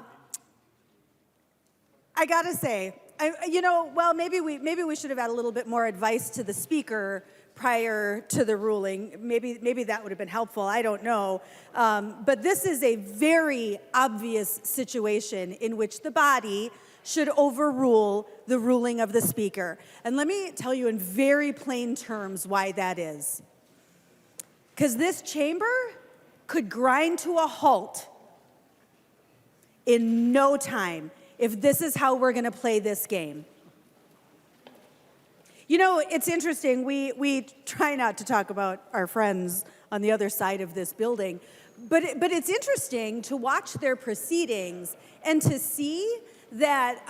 gotta say, maybe we should have had a little bit more advice to the Speaker prior to the ruling. Maybe that would have been helpful. I don't know. But this is a very obvious situation in which the body should overrule the ruling of the Speaker. And let me tell you in very plain terms why that is. Because this chamber could grind to a halt in no time if this is how we're going to play this game. You know, it's interesting. We try not to talk about our friends on the other side of this building, but it's interesting to watch their proceedings and to see that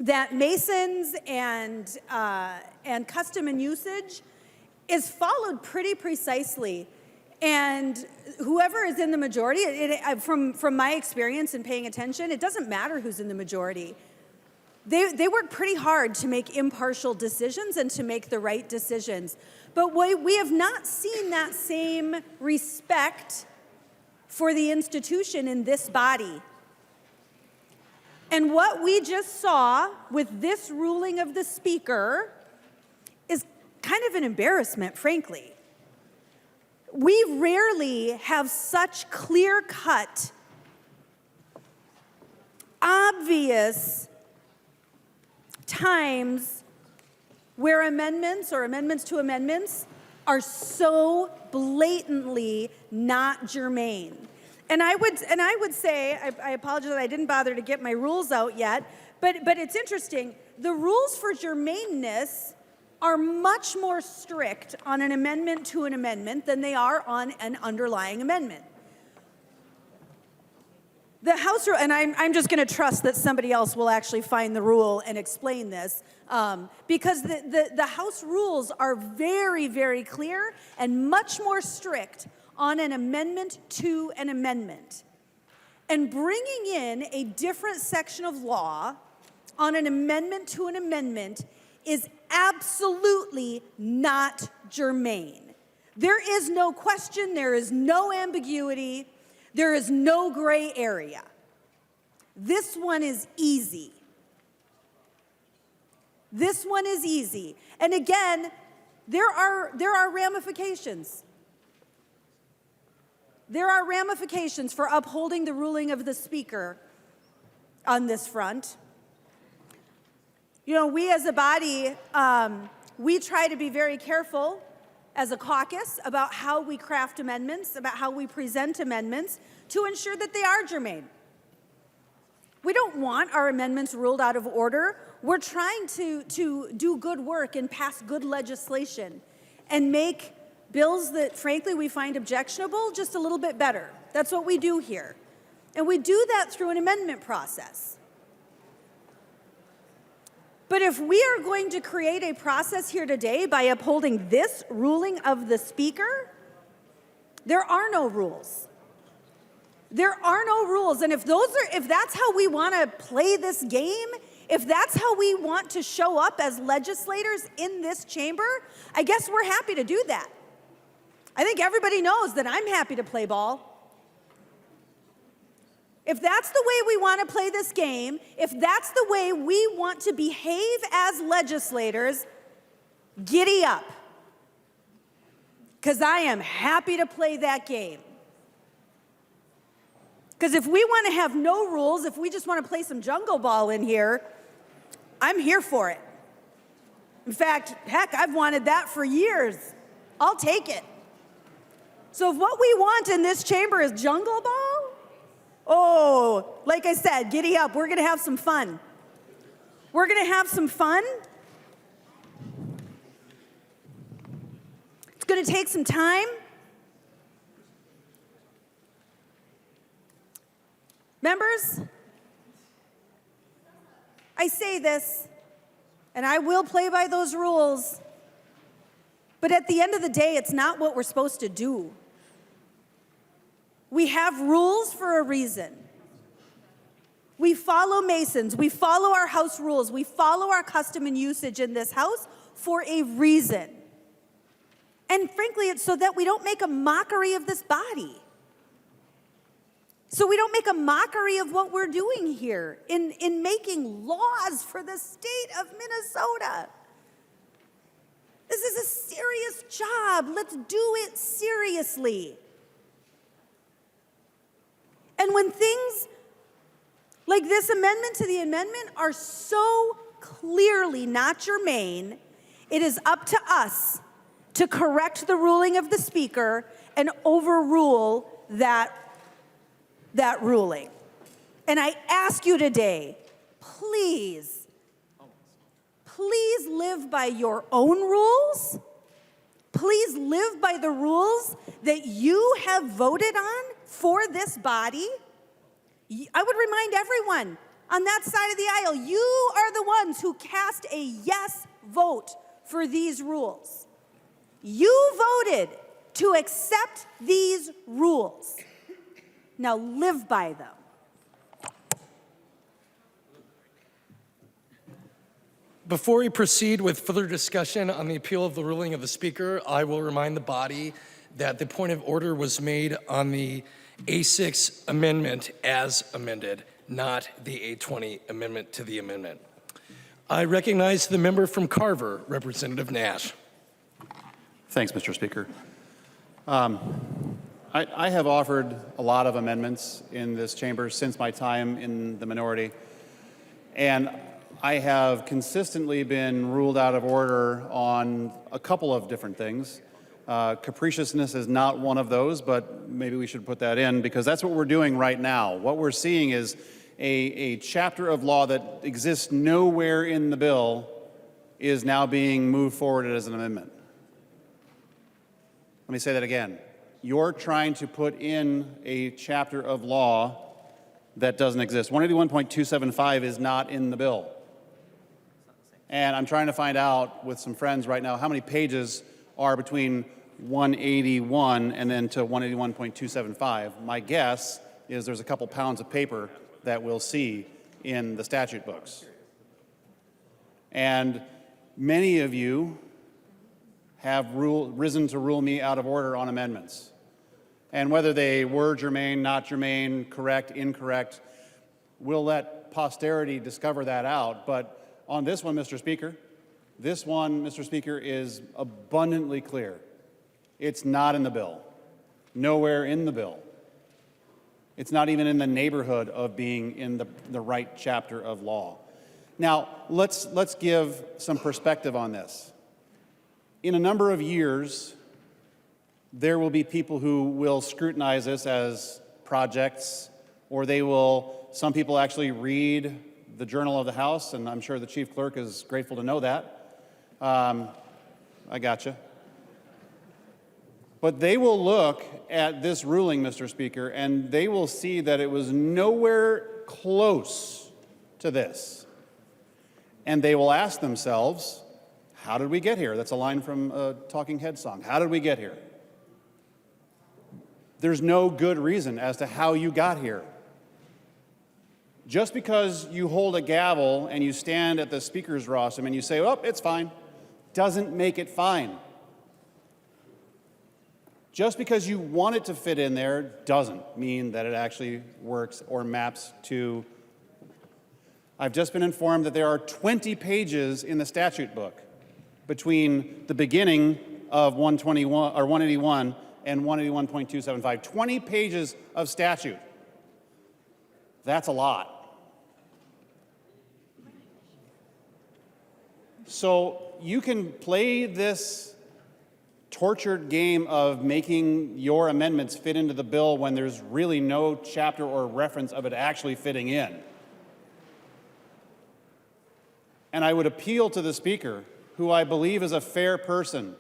that Masons and custom and usage is followed pretty precisely. And whoever is in the majority, from my experience in paying attention, it doesn't matter who's in the majority. They work pretty hard to make impartial decisions and to make the right decisions. But we have not seen that same respect for the institution in this body. And what we just saw with this ruling of the Speaker is kind of an embarrassment, frankly. We rarely have such clear-cut, obvious times where amendments or amendments to amendments are so blatantly not germane. And I would say, I apologize, I didn't bother to get my rules out yet, but it's interesting. The rules for germaneness are much more strict on an amendment to an amendment than they are on an underlying amendment. The House rule, and I'm just going to trust that somebody else will actually find the rule and explain this, because the House rules are very, very clear and much more strict on an amendment to an amendment. And bringing in a different section of law on an amendment to an amendment is absolutely not germane. There is no question, there is no ambiguity, there is no gray area. This one is easy. This one is easy. And again, there are ramifications. There are ramifications for upholding the ruling of the Speaker on this front. You know, we as a body, we try to be very careful as a caucus about how we craft amendments, about how we present amendments to ensure that they are germane. We don't want our amendments ruled out of order. We're trying to do good work and pass good legislation and make bills that, frankly, we find objectionable just a little bit better. That's what we do here. And we do that through an amendment process. But if we are going to create a process here today by upholding this ruling of the Speaker, there are no rules. There are no rules. And if that's how we want to play this game, if that's how we want to show up as legislators in this chamber, I guess we're happy to do that. I think everybody knows that I'm happy to play ball. If that's the way we want to play this game, if that's the way we want to behave as legislators, giddy up. Because I am happy to play that game. Because if we want to have no rules, if we just want to play some jungle ball in here, I'm here for it. In fact, heck, I've wanted that for years. I'll take it. So if what we want in this chamber is jungle ball, oh, like I said, giddy up. We're going to have some fun. We're going to have some fun. It's going to take some time. Members, I say this, and I will play by those rules, but at the end of the day, it's not what we're supposed to do. We have rules for a reason. We follow Masons. We follow our house rules. We follow our custom and usage in this house for a reason. And frankly, it's so that we don't make a mockery of this body. So we don't make a mockery of what we're doing here in making laws for the state of Minnesota. This is a serious job. Let's do it seriously. And when things like this amendment to the amendment are so clearly not germane, it is up to us to correct the ruling of the Speaker and overrule that ruling. And I ask you today, please live by your own rules. Please live by the rules that you have voted on for this body. I would remind everyone on that side of the aisle, you are the ones who cast a yes vote for these rules. You voted to accept these rules. Now live by them. Before we proceed with further discussion on the appeal of the ruling of the Speaker, I will remind the body that the point of order was made on the A6 amendment as amended, not the A20 amendment to the amendment. I recognize the member from Carver, Representative Nash. Thanks, Mr. Speaker. I have offered a lot of amendments in this chamber since my time in the minority, and I have consistently been ruled out of order on a couple of different things. Capriciousness is not one of those, but maybe we should put that in because that's what we're doing right now. What we're seeing is a chapter of law that exists nowhere in the bill is now being moved forward as an amendment. Let me say that again. You're trying to put in a chapter of law that doesn't exist. 181.275 is not in the bill. And I'm trying to find out with some friends right now how many pages are between 181 and then to 181.275. My guess is there's a couple pounds of paper that we'll see in the statute books. And many of you have risen to rule me out of order on amendments. And whether they were germane, not germane, correct, incorrect, we'll let posterity discover that out. But on this one, Mr. Speaker, is abundantly clear. It's not in the bill. Nowhere in the bill. It's not even in the neighborhood of being in the right chapter of law. Now, let's give some perspective on this. In a number of years, there will be people who will scrutinize this as projects, or some people actually read the Journal of the House, and I'm sure the Chief Clerk is grateful to know that. I gotcha. But they will look at this ruling, Mr. Speaker, and they will see that it was nowhere close to this. And they will ask themselves, how did we get here? That's a line from a Talking Heads song. How did we get here? There's no good reason as to how you got here. Just because you hold a gavel and you stand at the speaker's rostrum and you say, oh, it's fine, doesn't make it fine. Just because you want it to fit in there doesn't mean that it actually works or maps to. I've just been informed that there are 20 pages in the statute book between the beginning of 121 or 181 and 181.275. 20 pages of statute. That's a lot. So you can play this tortured game of making your amendments fit into the bill when there's really no chapter or reference of it actually fitting in. And I would appeal to the Speaker, who I believe is a fair person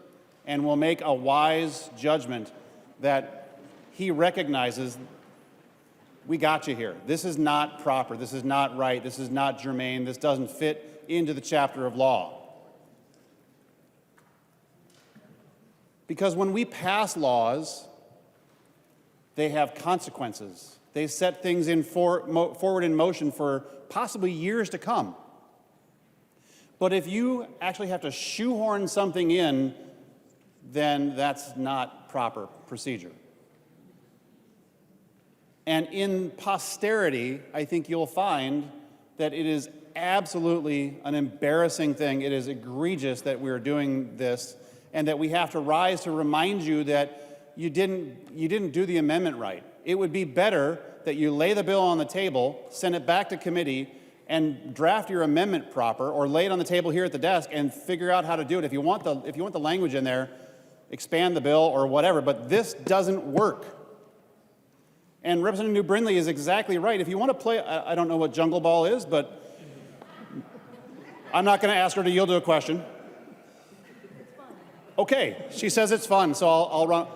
and will make a wise judgment, that he recognizes we got you here. This is not proper. This is not right. This is not germane. This doesn't fit into the chapter of law. Because when we pass laws, they have consequences. They set things forward in motion for possibly years to come. But if you actually have to shoehorn something in, then that's not proper procedure. And in posterity, I think you'll find that it is absolutely an embarrassing thing. It is egregious that we're doing this, and that we have to rise to remind you that you didn't do the amendment right. It would be better that you lay the bill on the table, send it back to committee, and draft your amendment proper, or lay it on the table here at the desk and figure out how to do it. If you want the language in there, expand the bill or whatever, but this doesn't work. And Representative New Brindley is exactly right. If you want to play, I don't know what jungle ball is, but I'm not going to ask her to yield to a question. Okay, she says it's fun, so I'll run.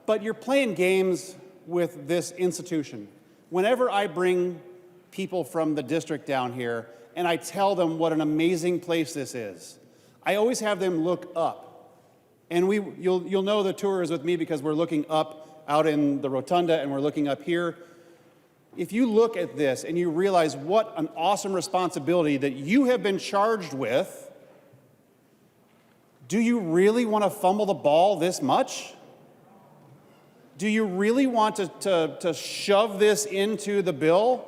But you're playing games with this institution. Whenever I bring people from the district down here and I tell them what an amazing place this is, I always have them look up. And you'll know the tour is with me because we're looking up out in the rotunda and we're looking up here. If you look at this and you realize what an awesome responsibility that you have been charged with, do you really want to fumble the ball this much? Do you really want to shove this into the bill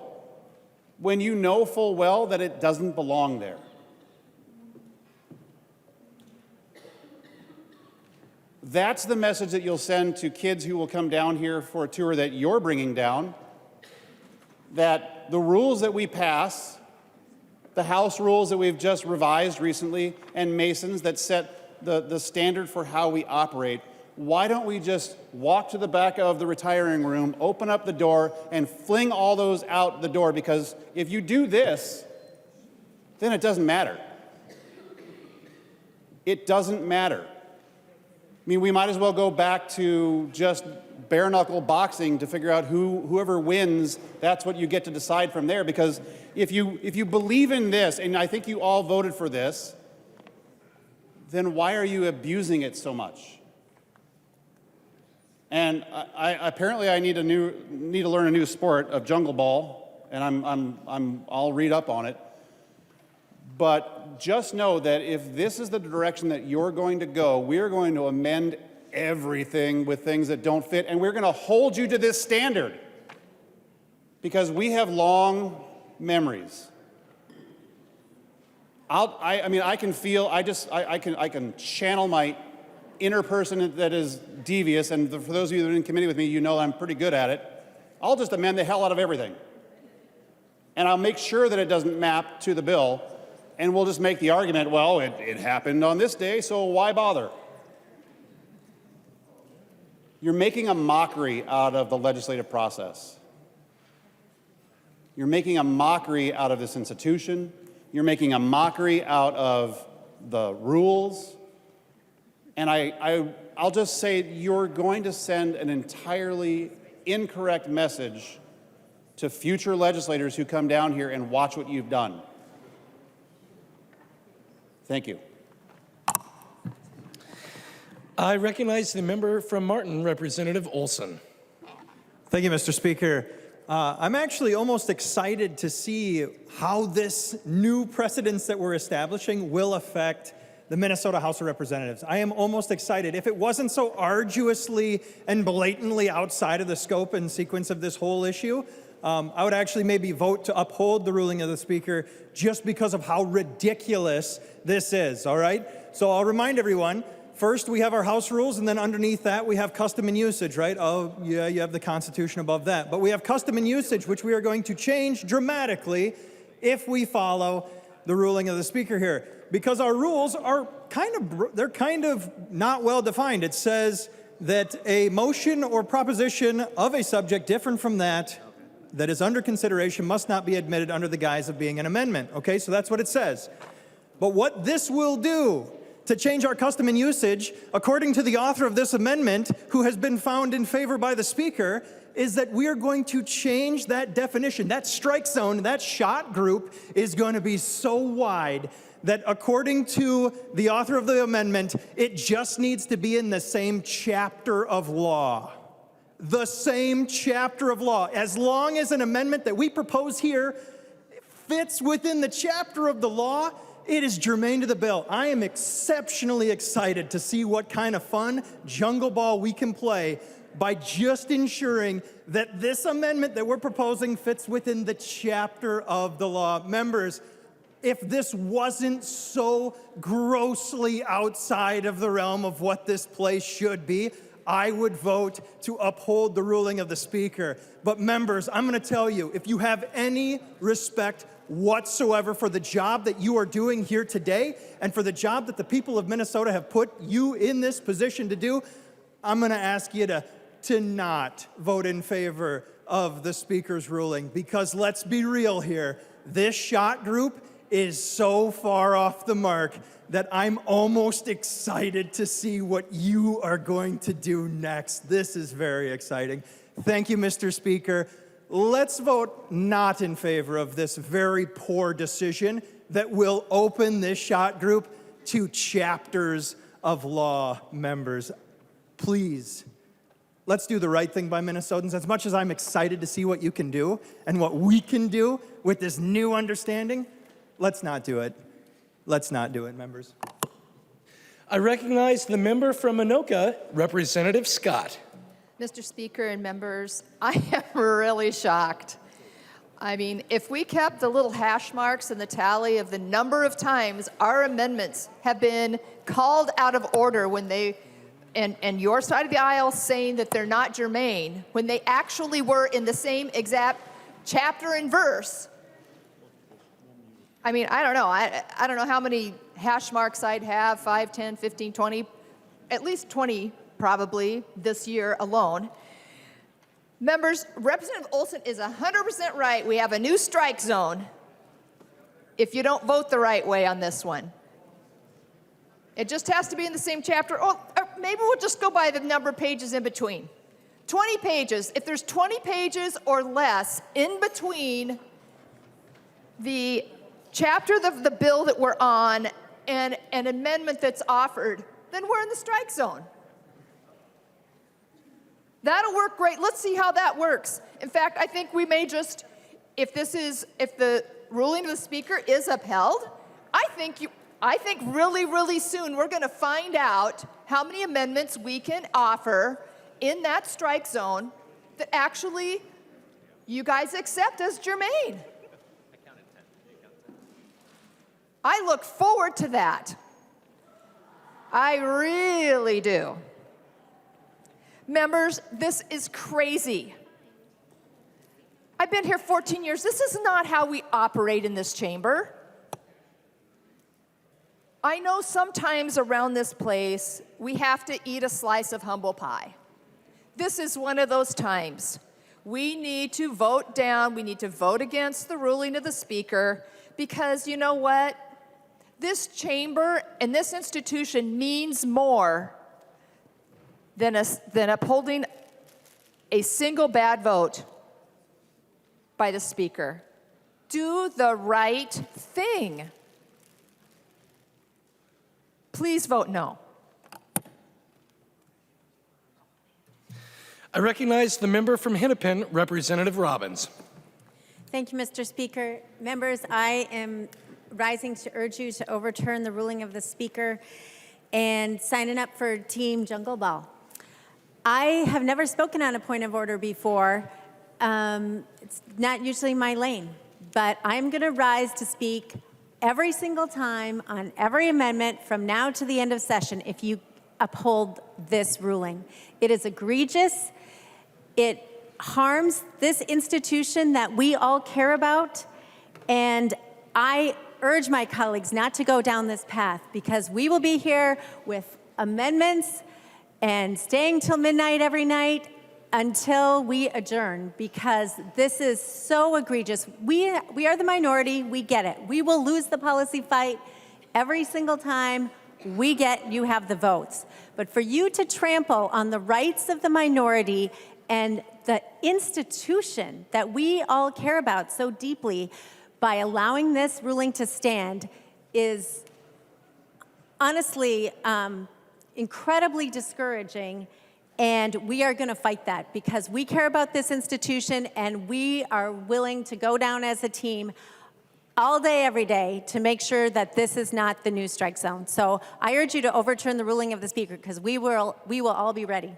when you know full well that it doesn't belong there? That's the message that you'll send to kids who will come down here for a tour that you're bringing down, that the rules that we pass, the House rules that we've just revised recently, and Masons that set the standard for how we operate, why don't we just walk to the back of the retiring room, open up the door, and fling all those out the door? Because if you do this, then it doesn't matter. It doesn't matter. I mean, we might as well go back to just bare knuckle boxing to figure out whoever wins, that's what you get to decide from there. Because if you believe in this, and I think you all voted for this, then why are you abusing it so much? And apparently I need to learn a new sport of jungle ball, and I'll read up on it. But just know that if this is the direction that you're going to go, we're going to amend everything with things that don't fit, and we're going to hold you to this standard because we have long memories. I can channel my inner person that is devious, and for those of you that are in committee with me, you know I'm pretty good at it. I'll just amend the hell out of everything. And I'll make sure that it doesn't map to the bill, and we'll just make the argument, well, it happened on this day, so why bother? You're making a mockery out of the legislative process. You're making a mockery out of this institution. You're making a mockery out of the rules. And I'll just say you're going to send an entirely incorrect message to future legislators who come down here and watch what you've done. Thank you. I recognize the member from Martin, Representative Olson. Thank you, Mr. Speaker. I'm actually almost excited to see how this new precedence that we're establishing will affect the Minnesota House of Representatives. I am almost excited. If it wasn't so arduously and blatantly outside of the scope and sequence of this whole issue, I would actually maybe vote to uphold the ruling of the Speaker just because of how ridiculous this is, all right? So I'll remind everyone, first we have our House rules, and then underneath that we have custom and usage, right? Oh, yeah, you have the Constitution above that. But we have custom and usage, which we are going to change dramatically if we follow the ruling of the Speaker here. Because our rules are they're kind of not well defined. It says that a motion or proposition of a subject different from that is under consideration must not be admitted under the guise of being an amendment. Okay, so that's what it says. But what this will do to change our custom and usage, according to the author of this amendment, who has been found in favor by the Speaker, is that we are going to change that definition. That strike zone, that shot group is going to be so wide that according to the author of the amendment, it just needs to be in the same chapter of law. The same chapter of law. As long as an amendment that we propose here fits within the chapter of the law, it is germane to the bill. I am exceptionally excited to see what kind of fun jungle ball we can play by just ensuring that this amendment that we're proposing fits within the chapter of the law. Members, if this wasn't so grossly outside of the realm of what this place should be, I would vote to uphold the ruling of the Speaker. But members, I'm going to tell you, if you have any respect whatsoever for the job that you are doing here today and for the job that the people of Minnesota have put you in this position to do, I'm going to ask you to not vote in favor of the Speaker's ruling. Because let's be real here, this shot group is so far off the mark that I'm almost excited to see what you are going to do next. This is very exciting. Thank you, Mr. Speaker. Let's vote not in favor of this very poor decision that will open this shot group to chapters of law, members. Please, let's do the right thing by Minnesotans. As much as I'm excited to see what you can do and what we can do with this new understanding, let's not do it. Let's not do it, members. I recognize the member from Anoka, Representative Scott. Mr. Speaker and members, I am really shocked. I mean, if we kept the little hash marks and the tally of the number of times our amendments have been called out of order when they, and your side of the aisle saying that they're not germane, when they actually were in the same exact chapter and verse. I mean, I don't know. I don't know how many hash marks I'd have, 5, 10, 15, 20, at least 20 probably this year alone. Members, Representative Olson is 100% right. We have a new strike zone if you don't vote the right way on this one. It just has to be in the same chapter. Or maybe we'll just go by the number of pages in between. 20 pages. If there's 20 pages or less in between the chapter of the bill that we're on and an amendment that's offered, then we're in the strike zone. That'll work great. Let's see how that works. In fact, I think we may just, if the ruling of the Speaker is upheld, I think really, really soon we're going to find out how many amendments we can offer in that strike zone that actually you guys accept as germane. I look forward to that. I really do. Members, this is crazy. I've been here 14 years. This is not how we operate in this chamber. I know sometimes around this place, we have to eat a slice of humble pie. This is one of those times. We need to vote down, we need to vote against the ruling of the Speaker, because you know what? This chamber and this institution means more than upholding a single bad vote by the Speaker. Do the right thing. Please vote no. I recognize the member from Hennepin, Representative Robbins. Thank you, Mr. Speaker. Members, I am rising to urge you to overturn the ruling of the Speaker and signing up for Team Jungle Ball. I have never spoken on a point of order before. It's not usually my lane, but I'm going to rise to speak every single time on every amendment from now to the end of session if you uphold this ruling. It is egregious. It harms this institution that we all care about, and I urge my colleagues not to go down this path, because we will be here with amendments and staying till midnight every night until we adjourn, because this is so egregious. We are the minority. We get it. We will lose the policy fight every single time. We get you have the votes. But for you to trample on the rights of the minority and the institution that we all care about so deeply by allowing this ruling to stand is honestly incredibly discouraging, and we are going to fight that because we care about this institution and we are willing to go down as a team all day, every day to make sure that this is not the new strike zone. So I urge you to overturn the ruling of the Speaker, because we will all be ready.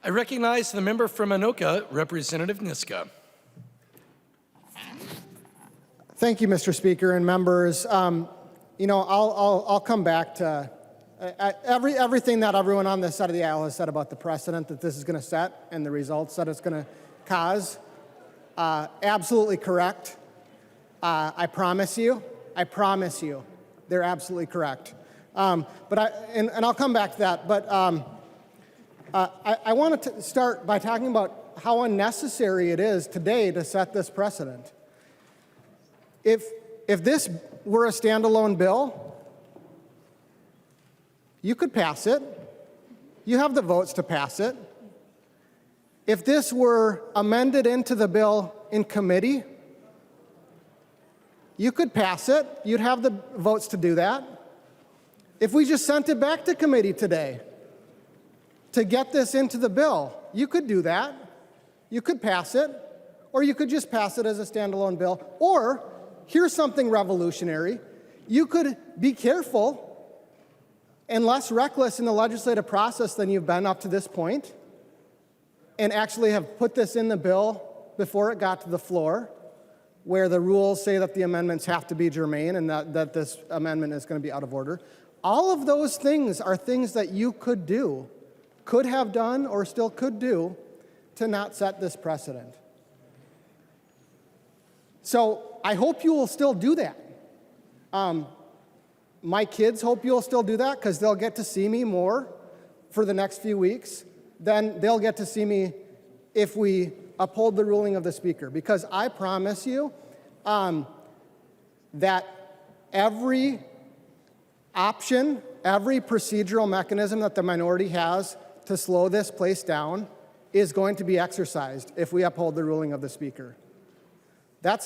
I recognize the member from Anoka, Representative Niska. Thank you, Mr. Speaker and members. You know, I'll come back to everything that everyone on this side of the aisle has said about the precedent that this is going to set and the results that it's going to cause. Absolutely correct. I promise you, they're absolutely correct. And I'll come back to that. But I wanted to start by talking about how unnecessary it is today to set this precedent. If this were a standalone bill, you could pass it. You have the votes to pass it. If this were amended into the bill in committee, you could pass it. You'd have the votes to do that. If we just sent it back to committee today to get this into the bill, you could do that. You could pass it, or you could just pass it as a standalone bill. Or, here's something revolutionary. You could be careful and less reckless in the legislative process than you've been up to this point, and actually have put this in the bill before it got to the floor, where the rules say that the amendments have to be germane and that this amendment is going to be out of order. All of those things are things that you could do, could have done, or still could do to not set this precedent. So I hope you will still do that. My kids hope you'll still do that because they'll get to see me more for the next few weeks than they'll get to see me if we uphold the ruling of the Speaker. Because I promise you that every option, every procedural mechanism that the minority has to slow this place down is going to be exercised if we uphold the ruling of the Speaker. That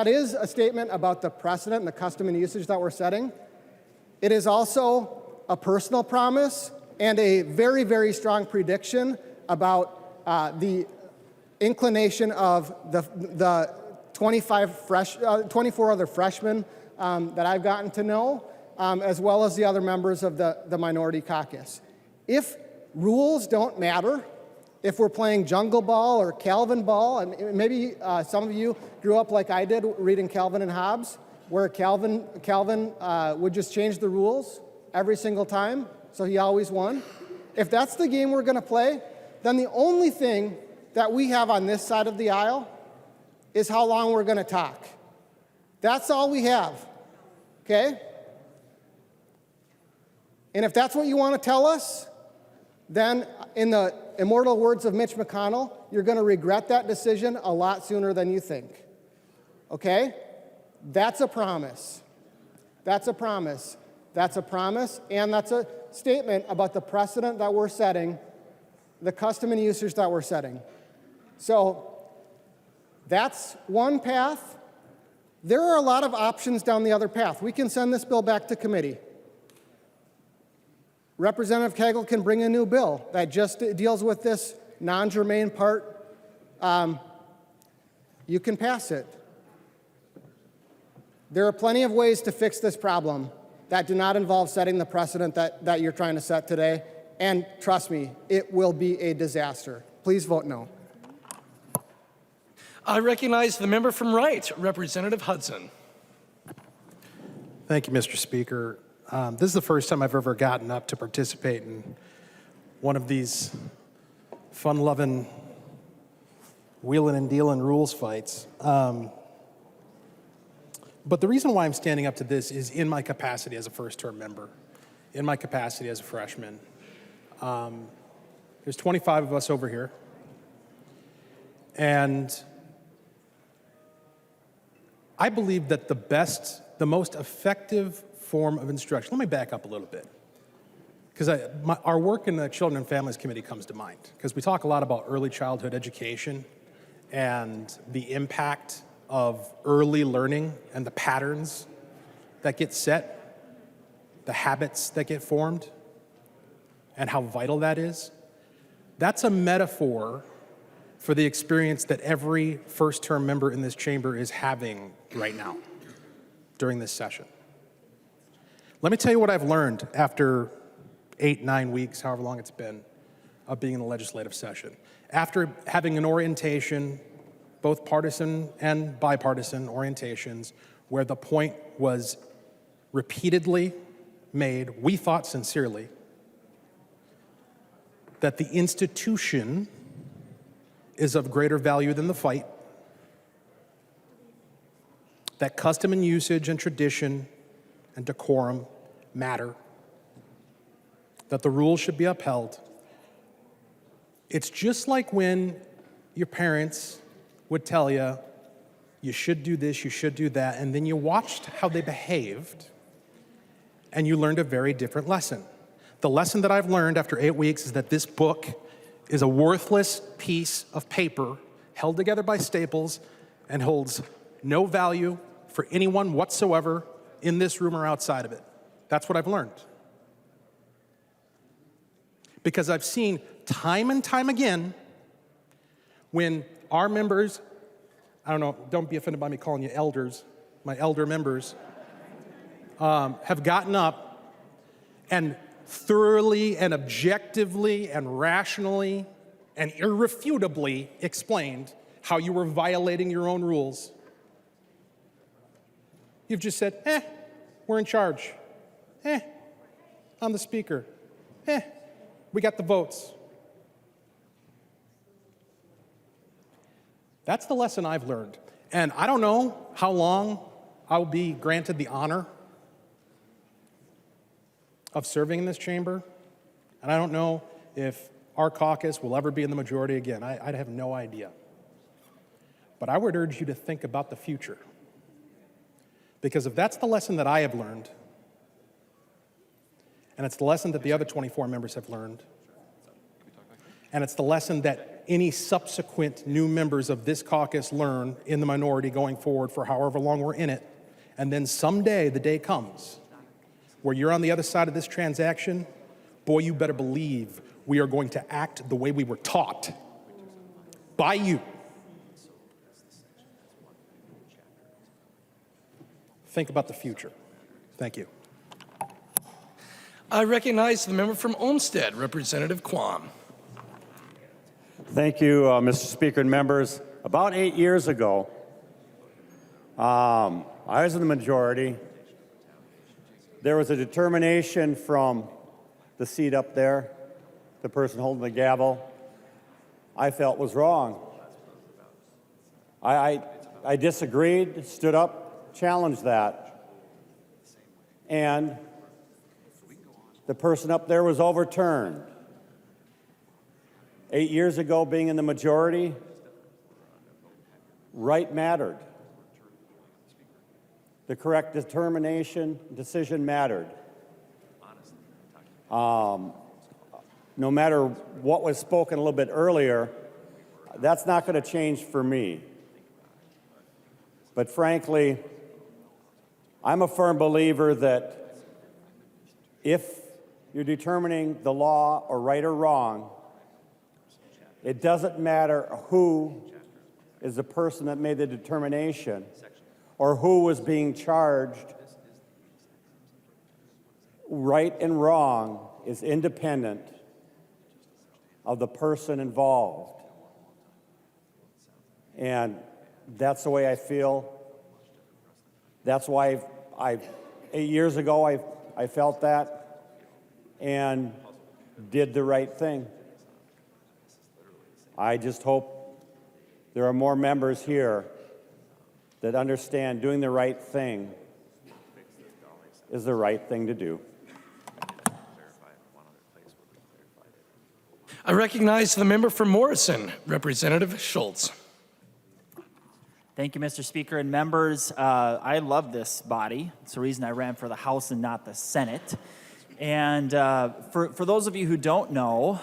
is a statement about the precedent and the custom and usage that we're setting. It is also a personal promise and a very, very strong prediction about the inclination of the 24 other freshmen that I've gotten to know, as well as the other members of the minority caucus. If rules don't matter, if we're playing Jungle Ball or Calvin Ball, and maybe some of you grew up like I did reading Calvin and Hobbes, where Calvin would just change the rules every single time, so he always won. If that's the game we're going to play, then the only thing that we have on this side of the aisle is how long we're going to talk. That's all we have, okay? And if that's what you want to tell us, then in the immortal words of Mitch McConnell, you're going to regret that decision a lot sooner than you think. Okay? That's a promise. That's a promise. That's a promise, and that's a statement about the precedent that we're setting, the custom and usage that we're setting. So that's one path. There are a lot of options down the other path. We can send this bill back to committee. Representative Koegel can bring a new bill that just deals with this non-germane part. You can pass it. There are plenty of ways to fix this problem that do not involve setting the precedent that you're trying to set today. And trust me, it will be a disaster. Please vote no. I recognize the member from Wright, Representative Hudson. Thank you, Mr. Speaker. This is the first time I've ever gotten up to participate in one of these fun-loving wheeling and dealing rules fights. But the reason why I'm standing up to this is in my capacity as a first-term member, in my capacity as a freshman. There's 25 of us over here. And I believe that the most effective form of instruction, let me back up a little bit, because our work in the Children and Families Committee comes to mind, because we talk a lot about early childhood education and the impact of early learning and the patterns that get set, the habits that get formed, and how vital that is. That's a metaphor for the experience that every first-term member in this chamber is having right now during this session. Let me tell you what I've learned after 8, 9 weeks, however long it's been, of being in the legislative session. After having an orientation, both partisan and bipartisan orientations, where the point was repeatedly made, we thought sincerely, that the institution is of greater value than the fight, that custom and usage and tradition and decorum matter, that the rules should be upheld. It's just like when your parents would tell you, you should do this, you should do that, and then you watched how they behaved, and you learned a very different lesson. The lesson that I've learned after 8 weeks is that this book is a worthless piece of paper held together by staples and holds no value for anyone whatsoever in this room or outside of it. That's what I've learned. Because I've seen time and time again when our members, I don't know, don't be offended by me calling you elders, my elder members, have gotten up and thoroughly and objectively and rationally and irrefutably explained how you were violating your own rules. You've just said, we're in charge. I'm the speaker. We got the votes. That's the lesson I've learned. And I don't know how long I'll be granted the honor of serving in this chamber. And I don't know if our caucus will ever be in the majority again. I have no idea. But I would urge you to think about the future. Because if that's the lesson that I have learned, and it's the lesson that the other 24 members have learned, and it's the lesson that any subsequent new members of this caucus learn in the minority going forward for however long we're in it, and then someday the day comes where you're on the other side of this transaction, boy, you better believe we are going to act the way we were taught by you. Think about the future. Thank you. I recognize the member from Olmsted, Representative Quam. Thank you, Mr. Speaker and members. About 8 years ago, I was in the majority. There was a determination from the seat up there, the person holding the gavel, I felt was wrong. I disagreed, stood up, challenged that. And the person up there was overturned. 8 years ago, being in the majority, right mattered. The correct decision mattered. No matter what was spoken a little bit earlier, that's not going to change for me. But frankly, I'm a firm believer that if you're determining the law or right or wrong, it doesn't matter who is the person that made the determination or who was being charged. Right and wrong is independent of the person involved. And that's the way I feel. That's why 8 years ago I felt that and did the right thing. I just hope there are more members here that understand doing the right thing is the right thing to do. I recognize the member from Morrison, Representative Schultz. Thank you, Mr. Speaker and members. I love this body. It's the reason I ran for the House and not the Senate. And for those of you who don't know,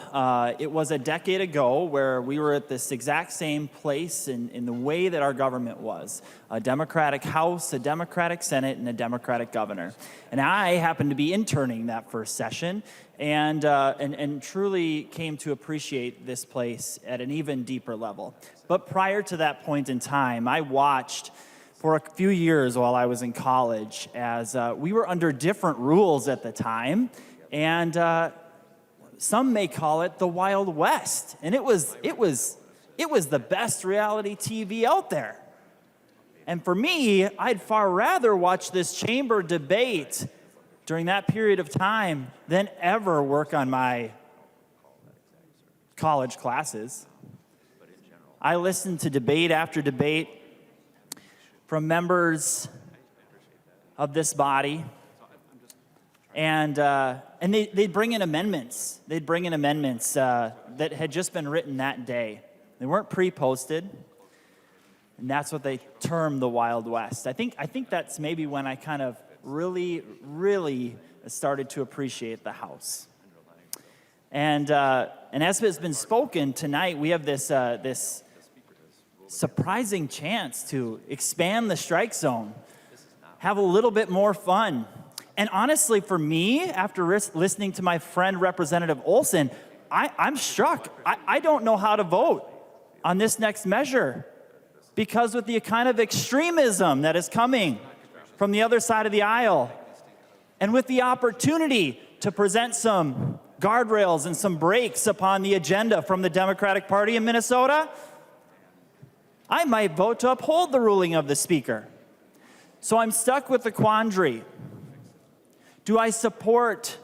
it was a decade ago where we were at this exact same place in the way that our government was. A Democratic House, a Democratic Senate, and a Democratic governor. And I happened to be interning that first session and truly came to appreciate this place at an even deeper level. But prior to that point in time, I watched for a few years while I was in college as we were under different rules at the time, and some may call it the Wild West. And it was the best reality TV out there. And for me, I'd far rather watch this chamber debate during that period of time than ever work on my college classes. I listened to debate after debate from members of this body, and they'd bring in amendments. They'd bring in amendments that had just been written that day. They weren't pre-posted, and that's what they termed the Wild West. I think that's maybe when I kind of really started to appreciate the House. And as has been spoken tonight, we have this surprising chance to expand the strike zone, have a little bit more fun. And honestly, for me, after listening to my friend Representative Olson, I'm struck. I don't know how to vote on this next measure because with the kind of extremism that is coming from the other side of the aisle and with the opportunity to present some guardrails and some brakes upon the agenda from the Democratic Party in Minnesota, I might vote to uphold the ruling of the Speaker. So I'm stuck with the quandary. Do I support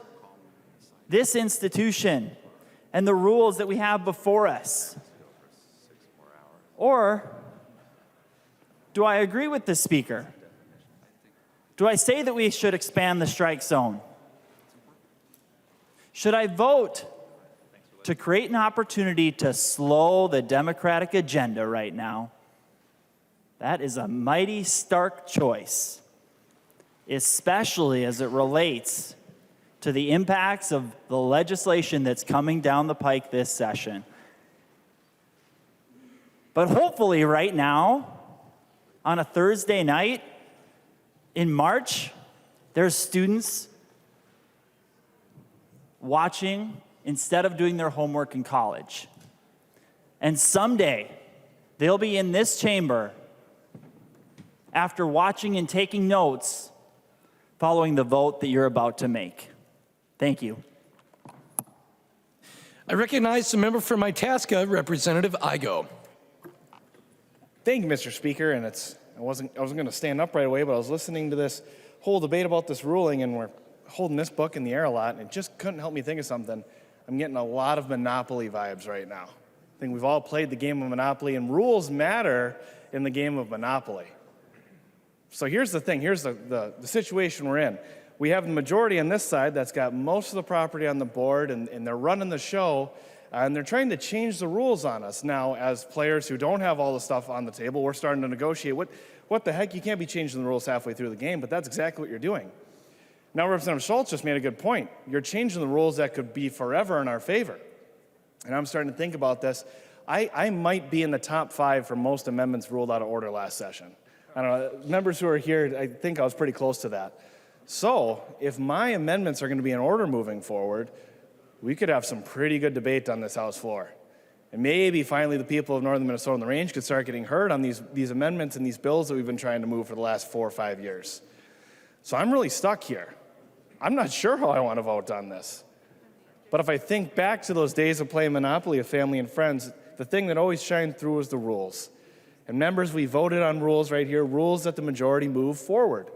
this institution and the rules that we have before us? Or do I agree with the Speaker? Do I say that we should expand the strike zone? Should I vote to create an opportunity to slow the Democratic agenda right now? That is a mighty stark choice, especially as it relates to the impacts of the legislation that's coming down the pike this session. But hopefully right now, on a Thursday night in March, there's students watching instead of doing their homework in college. And someday, they'll be in this chamber after watching and taking notes following the vote that you're about to make. Thank you. I recognize the member from Itasca, Representative Igo. Thank you, Mr. Speaker. And I wasn't going to stand up right away, but I was listening to this whole debate about this ruling, and we're holding this book in the air a lot, and it just couldn't help me think of something. I'm getting a lot of Monopoly vibes right now. I think we've all played the game of Monopoly, and rules matter in the game of Monopoly. So here's the thing. Here's the situation we're in. We have the majority on this side that's got most of the property on the board, and they're running the show, and they're trying to change the rules on us. Now, as players who don't have all the stuff on the table, we're starting to negotiate. What the heck? You can't be changing the rules halfway through the game, but that's exactly what you're doing. Now, Representative Schultz just made a good point. You're changing the rules that could be forever in our favor. And I'm starting to think about this. I might be in the top 5 for most amendments ruled out of order last session. I don't know, members who are here, I think I was pretty close to that. So if my amendments are going to be in order moving forward, we could have some pretty good debate on this House floor. And maybe finally the people of northern Minnesota and the range could start getting heard on these amendments and these bills that we've been trying to move for the last 4 or 5 years. So I'm really stuck here. I'm not sure how I want to vote on this. But if I think back to those days of playing Monopoly with family and friends, the thing that always shined through was the rules. And members, we voted on rules right here, rules that the majority move forward.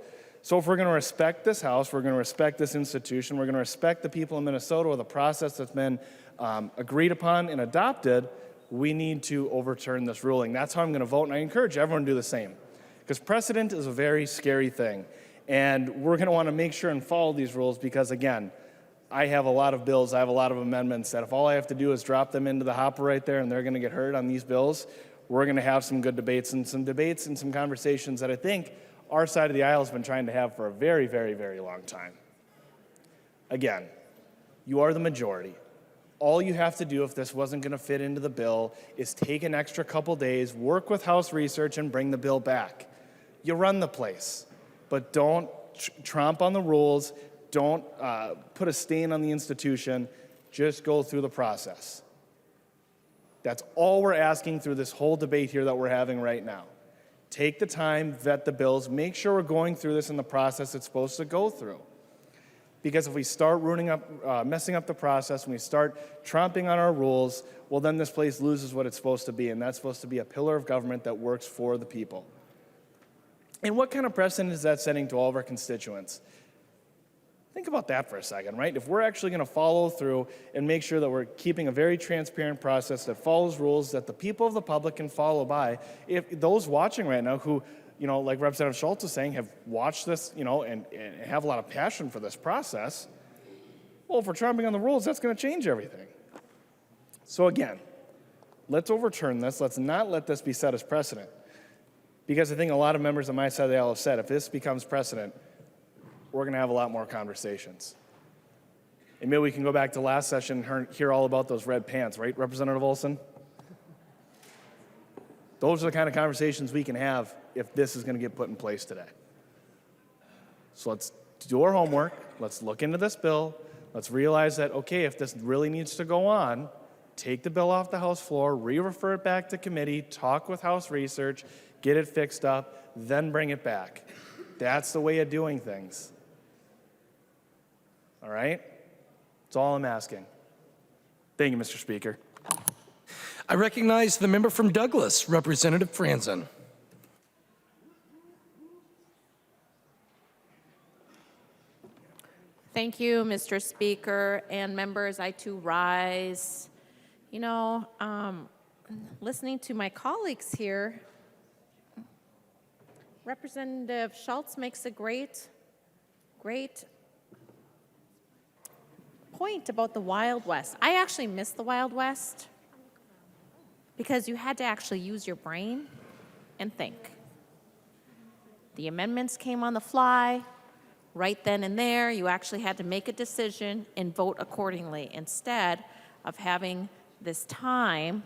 So if we're going to respect this House, we're going to respect this institution, we're going to respect the people in Minnesota or the process that's been agreed upon and adopted, we need to overturn this ruling. That's how I'm going to vote, and I encourage everyone to do the same. Because precedent is a very scary thing. And we're going to want to make sure and follow these rules because, again, I have a lot of bills, I have a lot of amendments that if all I have to do is drop them into the hopper right there and they're going to get heard on these bills, we're going to have some good debates and some conversations that I think our side of the aisle has been trying to have for a very, very, very long time. Again, you are the majority. All you have to do if this wasn't going to fit into the bill is take an extra couple days, work with House research, and bring the bill back. You run the place, but don't tromp on the rules. Don't put a stain on the institution. Just go through the process. That's all we're asking through this whole debate here that we're having right now. Take the time, vet the bills, make sure we're going through this in the process it's supposed to go through. Because if we start messing up the process, and we start tromping on our rules, well, then this place loses what it's supposed to be, and that's supposed to be a pillar of government that works for the people. And what kind of precedent is that setting to all of our constituents? Think about that for a second, right? If we're actually going to follow through and make sure that we're keeping a very transparent process that follows rules that the people of the public can follow by, if those watching right now who, like Representative Schultz is saying, have watched this, and have a lot of passion for this process, well, if we're tromping on the rules, that's going to change everything. So again, let's overturn this. Let's not let this be set as precedent. Because I think a lot of members on my side of the aisle have said, if this becomes precedent, we're going to have a lot more conversations. And maybe we can go back to last session and hear all about those red pants, right, Representative Olson? Those are the kind of conversations we can have if this is going to get put in place today. So let's do our homework. Let's look into this bill. Let's realize that, okay, if this really needs to go on, take the bill off the House floor, re-refer it back to committee, talk with House research, get it fixed up, then bring it back. That's the way of doing things. All right? That's all I'm asking. Thank you, Mr. Speaker. I recognize the member from Douglas, Representative Franzen. Thank you, Mr. Speaker, and members, I too rise. You know, listening to my colleagues here, Representative Schultz makes a great point about the Wild West. I actually miss the Wild West because you had to actually use your brain and think. The amendments came on the fly. Right then and there, you actually had to make a decision and vote accordingly instead of having this time,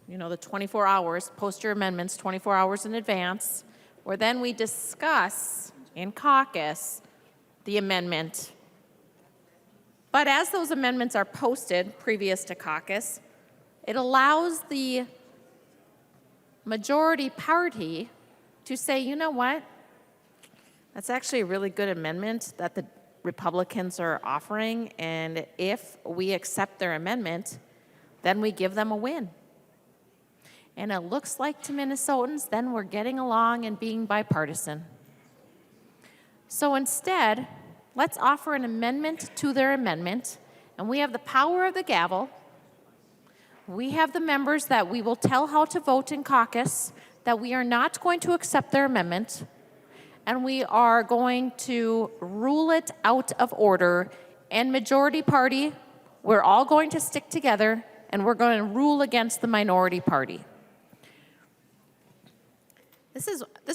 you know, the 24 hours, post your amendments 24 hours in advance, where then we discuss in caucus the amendment. But as those amendments are posted previous to caucus, it allows the majority party to say, you know what? That's actually a really good amendment that the Republicans are offering, and if we accept their amendment, then we give them a win. And it looks like to Minnesotans, then we're getting along and being bipartisan. So instead, let's offer an amendment to their amendment, and we have the power of the gavel. We have the members that we will tell how to vote in caucus, that we are not going to accept their amendment, and we are going to rule it out of order. And majority party, we're all going to stick together, and we're going to rule against the minority party. This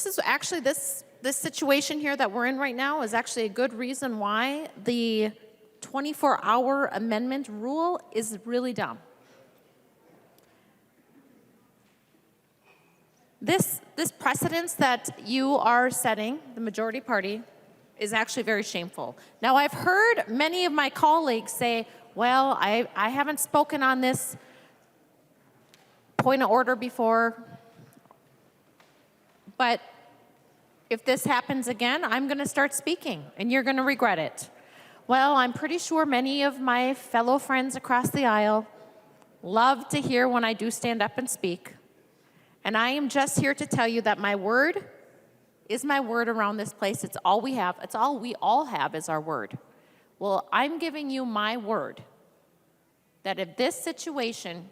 is actually this situation here that we're in right now is actually a good reason why the 24-hour amendment rule is really dumb. This precedence that you are setting, the majority party, is actually very shameful. Now, I've heard many of my colleagues say, well, I haven't spoken on this point of order before, but if this happens again, I'm going to start speaking, and you're going to regret it. Well, I'm pretty sure many of my fellow friends across the aisle love to hear when I do stand up and speak. And I am just here to tell you that my word is my word around this place. It's all we have. It's all we all have is our word. Well, I'm giving you my word that if this situation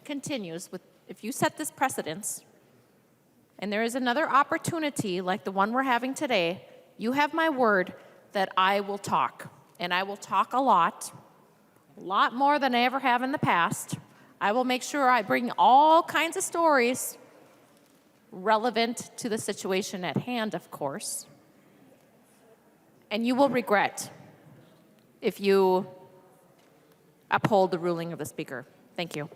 continues, if you set this precedence, and there is another opportunity like the one we're having today, you have my word that I will talk. And I will talk a lot more than I ever have in the past. I will make sure I bring all kinds of stories relevant to the situation at hand, of course. And you will regret if you uphold the ruling of the Speaker. Thank you.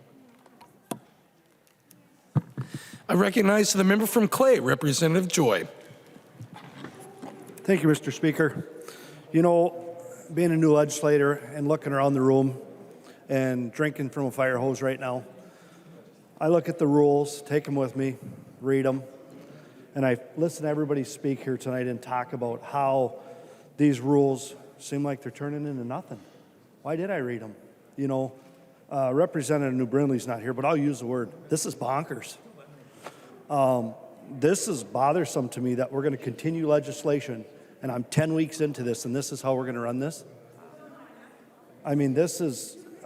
I recognize the member from Clay, Representative Joy. Thank you, Mr. Speaker. You know, being a new legislator and looking around the room and drinking from a fire hose right now, I look at the rules, take them with me, read them, and I listen to everybody speak here tonight and talk about how these rules seem like they're turning into nothing. Why did I read them? You know, Representative New Brindley's not here, but I'll use the word. This is bonkers. This is bothersome to me that we're going to continue legislation, and I'm 10 weeks into this, and this is how we're going to run this. I mean,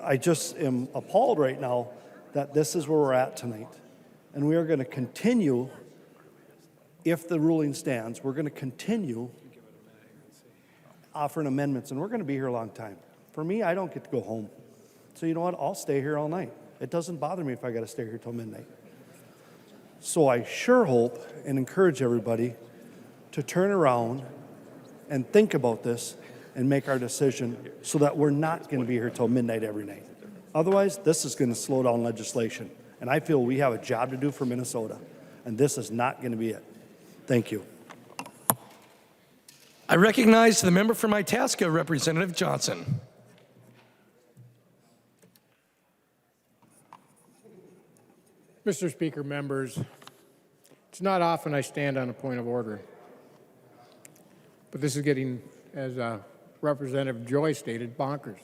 I just am appalled right now that this is where we're at tonight. And we are going to continue, if the ruling stands, we're going to continue offering amendments, and we're going to be here a long time. For me, I don't get to go home. So you know what? I'll stay here all night. It doesn't bother me if I got to stay here till midnight. So I sure hope and encourage everybody to turn around and think about this and make our decision so that we're not going to be here till midnight every night. Otherwise, this is going to slow down legislation. And I feel we have a job to do for Minnesota, and this is not going to be it. Thank you. I recognize the member from Itasca, Representative Johnson. Mr. Speaker, members, it's not often I stand on a point of order, but this is getting, as Representative Joy stated, bonkers.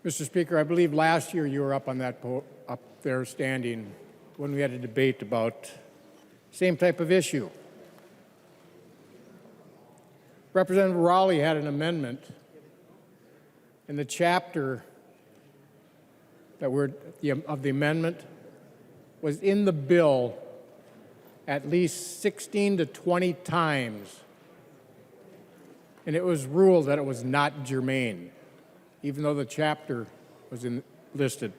Mr. Speaker, I believe last year you were up on that up there standing when we had a debate about same type of issue. Representative Raleigh had an amendment in the chapter that of the amendment was in the bill at least 16 to 20 times, and it was ruled that it was not germane, even though the chapter was listed.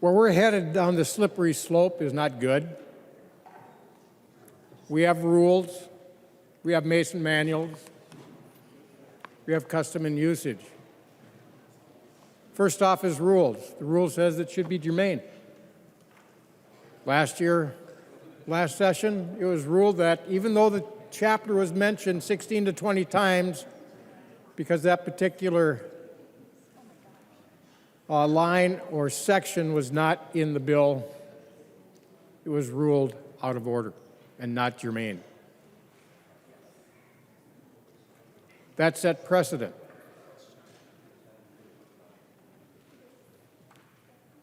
Where we're headed down the slippery slope is not good. We have rules, we have Mason manuals, we have custom and usage. First off is rules. The rule says it should be germane. Last session, it was ruled that even though the chapter was mentioned 16 to 20 times, because that particular line or section was not in the bill, it was ruled out of order and not germane. That set precedent.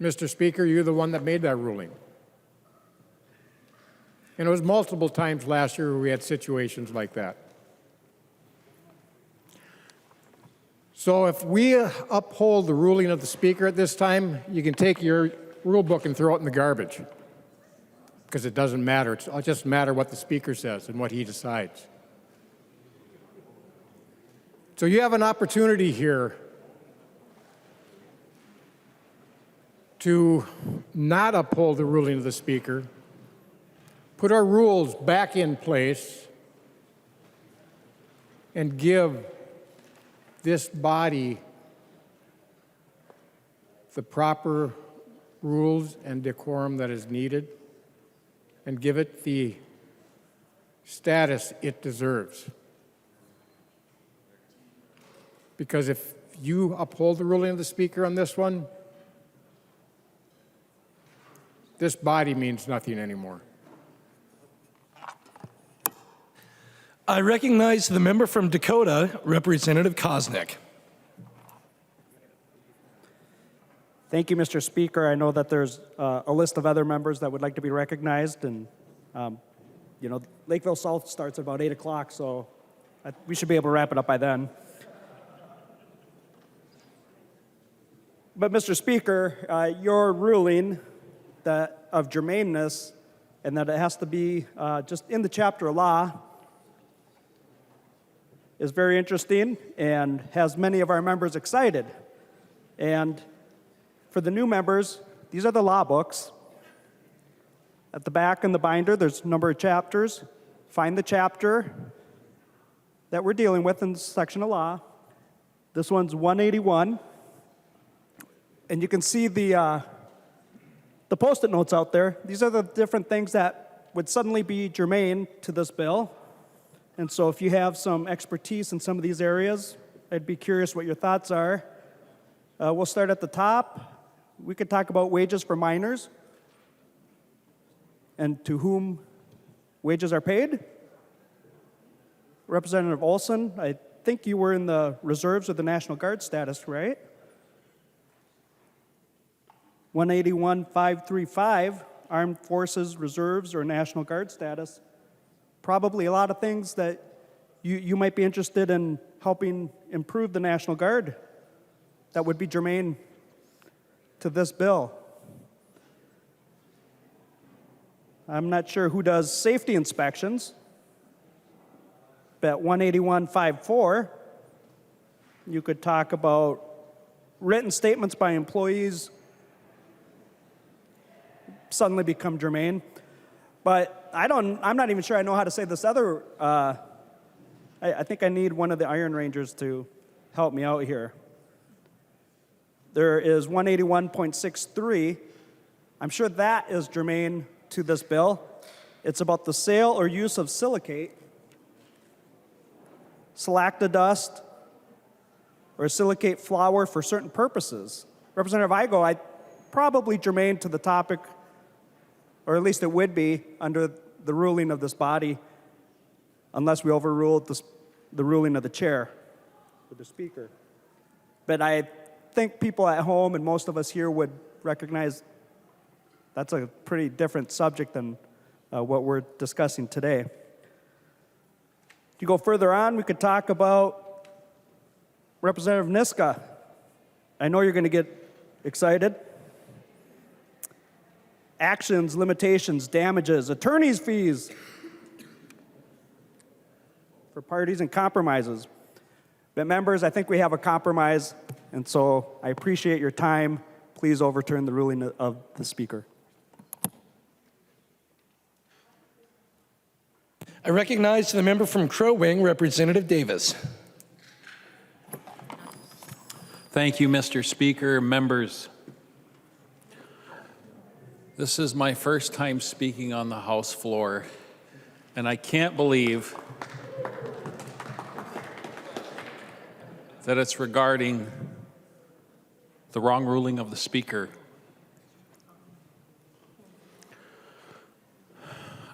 Mr. Speaker, you're the one that made that ruling. And it was multiple times last year where we had situations like that. So if we uphold the ruling of the Speaker at this time, you can take your rule book and throw it in the garbage, because it doesn't matter. It'll just matter what the Speaker says and what he decides. So you have an opportunity here to not uphold the ruling of the Speaker, put our rules back in place, and give this body the proper rules and decorum that is needed, and give it the status it deserves. Because if you uphold the ruling of the Speaker on this one, this body means nothing anymore. I recognize the member from Dakota, Representative Koznick. Thank you, Mr. Speaker. I know that there's a list of other members that would like to be recognized, and Lakeville South starts at about 8 o'clock, so we should be able to wrap it up by then. But, Mr. Speaker, your ruling of germaneness and that it has to be just in the chapter of law is very interesting and has many of our members excited. And for the new members, these are the law books. At the back in the binder, there's a number of chapters. Find the chapter that we're dealing with in the section of law. This one's 181. And you can see the Post-it notes out there. These are the different things that would suddenly be germane to this bill. And so if you have some expertise in some of these areas, I'd be curious what your thoughts are. We'll start at the top. We could talk about wages for minors and to whom wages are paid. Representative Olson, I think you were in the reserves or the National Guard status, right? 181.535, Armed Forces Reserves or National Guard status. Probably a lot of things that you might be interested in helping improve the National Guard that would be germane to this bill. I'm not sure who does safety inspections, but 181.54, you could talk about written statements by employees suddenly become germane. But I'm not even sure I know how to say this other, I think I need one of the Iron Rangers to help me out here. There is 181.63. I'm sure that is germane to this bill. It's about the sale or use of silicate, silactodust, or silicate flour for certain purposes. Representative Igo, probably germane to the topic, or at least it would be under the ruling of this body unless we overrule the ruling of the chair or the speaker. But I think people at home and most of us here would recognize that's a pretty different subject than what we're discussing today. If you go further on, we could talk about Representative Niska. I know you're going to get excited. Actions, limitations, damages, attorney's fees for parties and compromises. But members, I think we have a compromise, and so I appreciate your time. Please overturn the ruling of the speaker. I recognize the member from Crow Wing, Representative Davis. Thank you, Mr. Speaker. Members, this is my first time speaking on the House floor, and I can't believe that it's regarding the wrong ruling of the Speaker.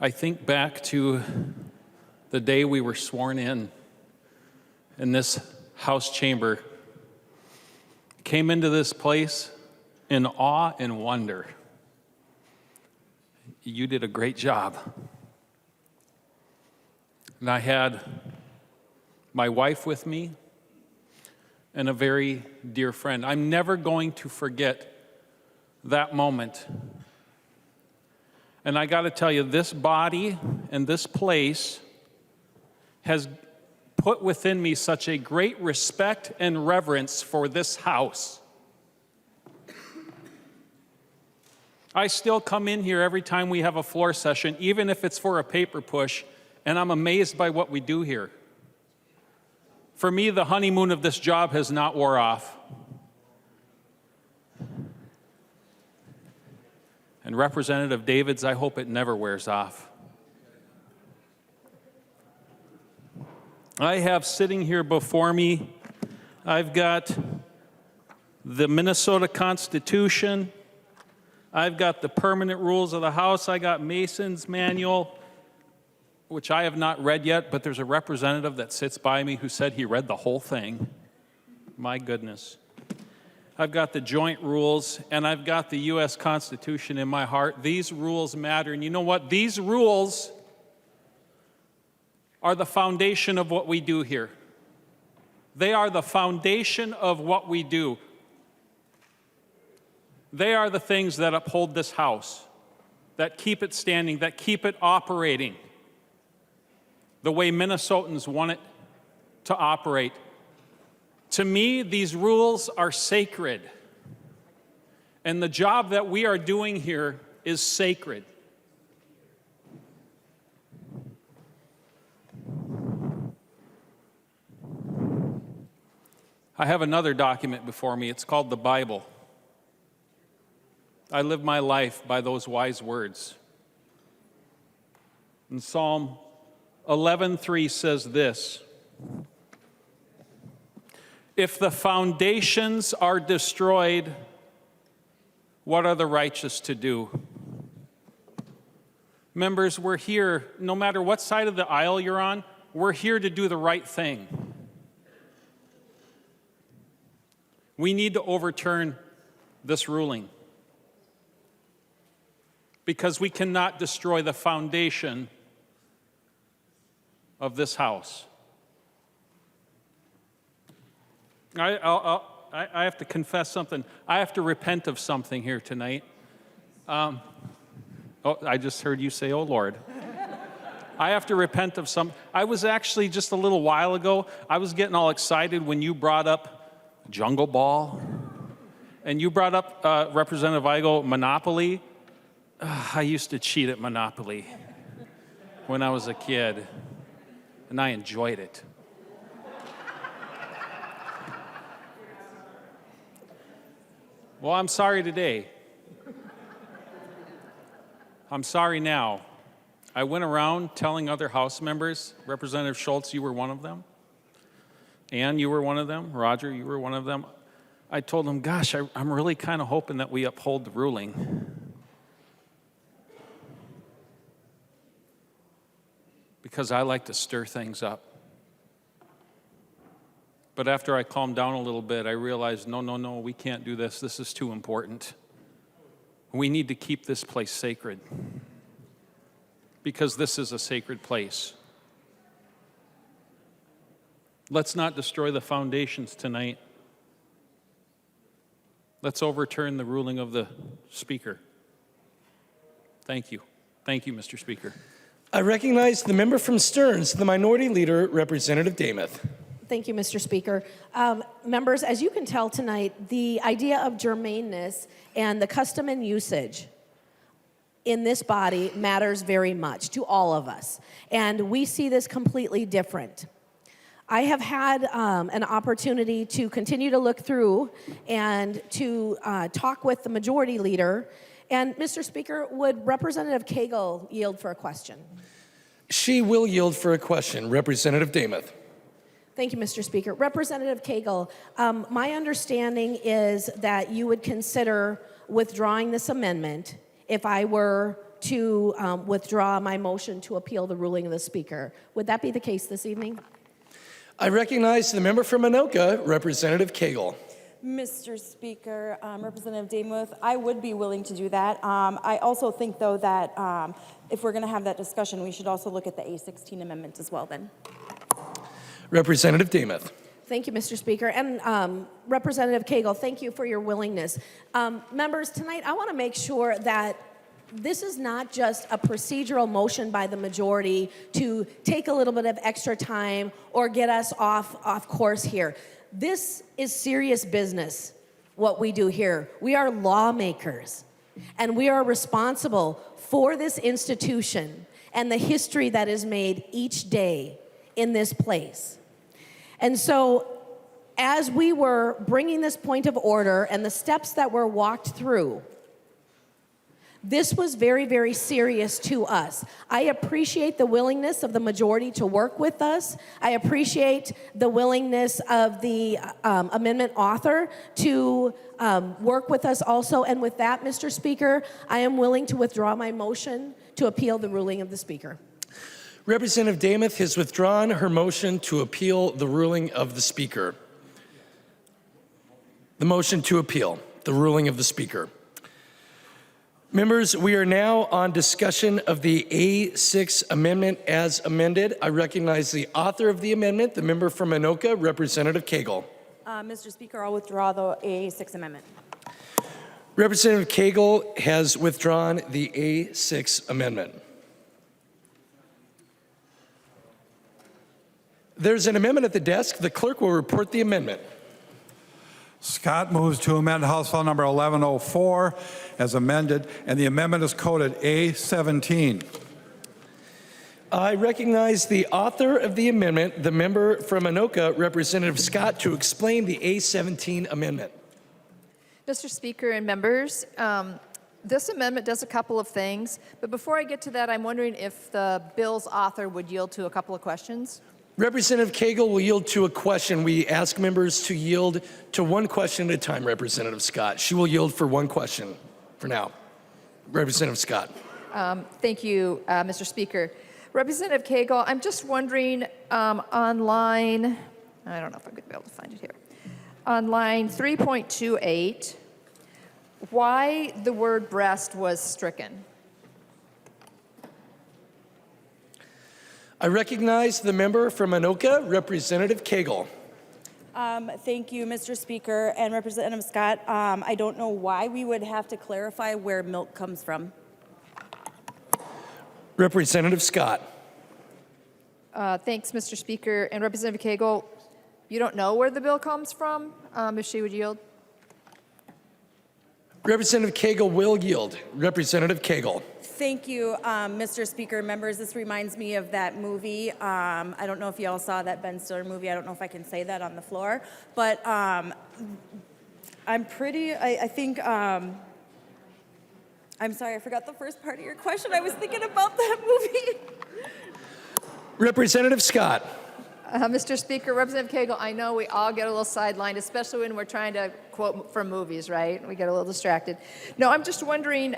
I think back to the day we were sworn in this House chamber. Came into this place in awe and wonder. You did a great job. And I had my wife with me and a very dear friend. I'm never going to forget that moment. And I got to tell you, this body and this place has put within me such a great respect and reverence for this house. I still come in here every time we have a floor session, even if it's for a paper push, and I'm amazed by what we do here. For me, the honeymoon of this job has not wore off. And Representative Davids, I hope it never wears off. I have sitting here before me, I've got the Minnesota Constitution, I've got the permanent rules of the House, I got Mason's manual, which I have not read yet, but there's a representative that sits by me who said he read the whole thing. My goodness. I've got the joint rules, and I've got the U.S. Constitution in my heart. These rules matter, and you know what? These rules are the foundation of what we do here. They are the foundation of what we do. They are the things that uphold this house, that keep it standing, that keep it operating the way Minnesotans want it to operate. To me, these rules are sacred. And the job that we are doing here is sacred. I have another document before me. It's called the Bible. I live my life by those wise words. In Psalm 11:3 says this: if the foundations are destroyed, what are the righteous to do? Members, we're here, no matter what side of the aisle you're on, we're here to do the right thing. We need to overturn this ruling because we cannot destroy the foundation of this house. I have to confess something. I have to repent of something here tonight. I just heard you say, "Oh, Lord." I have to repent of some. I was actually just a little while ago, I was getting all excited when you brought up Jungle Ball, and you brought up, Representative Weigel, Monopoly. I used to cheat at Monopoly when I was a kid, and I enjoyed it. Well, I'm sorry today. I'm sorry now. I went around telling other House members, Representative Schultz, you were one of them. Ann, you were one of them. Roger, you were one of them. I told them, gosh, I'm really kind of hoping that we uphold the ruling. because I like to stir things up. But after I calmed down a little bit, I realized, no, we can't do this. This is too important. We need to keep this place sacred, because this is a sacred place. Let's not destroy the foundations tonight. Let's overturn the ruling of the Speaker. Thank you. Thank you, Mr. Speaker. I recognize the member from Stearns, the Minority Leader, Representative Demuth. Thank you, Mr. Speaker. Members, as you can tell tonight, the idea of germaneness and the custom and usage in this body matters very much to all of us. And we see this completely different. I have had an opportunity to continue to look through and to talk with the Majority Leader. And Mr. Speaker, would Representative Koegel yield for a question? She will yield for a question. Representative Demuth. Thank you, Mr. Speaker. Representative Koegel, my understanding is that you would consider withdrawing this amendment if I were to withdraw my motion to appeal the ruling of the Speaker. Would that be the case this evening? I recognize the member from Anoka, Representative Koegel. Mr. Speaker, Representative Demuth, I would be willing to do that. I also think, though, that if we're going to have that discussion, we should also look at the A16 amendment as well then. Representative Demuth. Thank you, Mr. Speaker. And Representative Koegel, thank you for your willingness. Members, tonight I want to make sure that this is not just a procedural motion by the majority to take a little bit of extra time or get us off course here. This is serious business, what we do here. We are lawmakers, and we are responsible for this institution and the history that is made each day in this place. And so, as we were bringing this point of order and the steps that were walked through, this was very, very serious to us. I appreciate the willingness of the majority to work with us. I appreciate the willingness of the amendment author to work with us also. And with that, Mr. Speaker, I am willing to withdraw my motion to appeal the ruling of the Speaker. Representative Demuth has withdrawn her motion to appeal the ruling of the Speaker. The motion to appeal the ruling of the Speaker. Members, we are now on discussion of the A6 amendment as amended. I recognize the author of the amendment, the member from Anoka, Representative Koegel. Mr. Speaker, I'll withdraw the A6 amendment. Representative Koegel has withdrawn the A6 amendment. There's an amendment at the desk. The clerk will report the amendment. Scott moves to amend House File Number 1104 as amended, and the amendment is coded A17. I recognize the author of the amendment, the member from Anoka, Representative Scott, to explain the A17 amendment. Mr. Speaker and members, this amendment does a couple of things, but before I get to that, I'm wondering if the bill's author would yield to a couple of questions. Representative Koegel will yield to a question. We ask members to yield to one question at a time, Representative Scott. She will yield for one question for now. Representative Scott. Thank you, Mr. Speaker. Representative Koegel, I'm just wondering on line, I don't know if I'm going to be able to find it here, on line 3.28, why the word breast was stricken. I recognize the member from Anoka, Representative Koegel. Thank you, Mr. Speaker and Representative Scott. I don't know why we would have to clarify where milk comes from. Representative Scott. Thanks, Mr. Speaker. And Representative Koegel, you don't know where the bill comes from, if she would yield? Representative Koegel will yield. Representative Koegel. Thank you, Mr. Speaker. Members, this reminds me of that movie. I don't know if you all saw that Ben Stiller movie. I don't know if I can say that on the floor. But I think, I'm sorry, I forgot the first part of your question. I was thinking about that movie. Representative Scott. Mr. Speaker, Representative Koegel, I know we all get a little sidelined, especially when we're trying to quote from movies, right? We get a little distracted. No, I'm just wondering,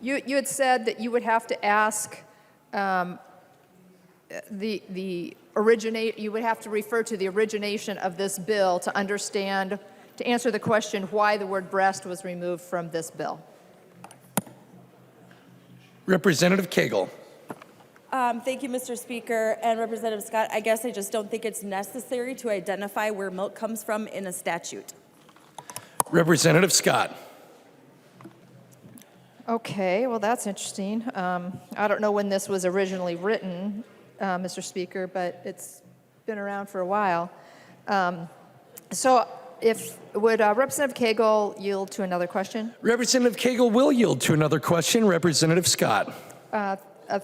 you had said that you would have to ask you would have to refer to the origination of this bill to answer the question why the word breast was removed from this bill. Representative Koegel. Thank you, Mr. Speaker. And Representative Scott, I guess I just don't think it's necessary to identify where milk comes from in a statute. Representative Scott. Okay, well, that's interesting. I don't know when this was originally written, Mr. Speaker, but it's been around for a while. Would Representative Koegel yield to another question? Representative Koegel will yield to another question. Representative Scott.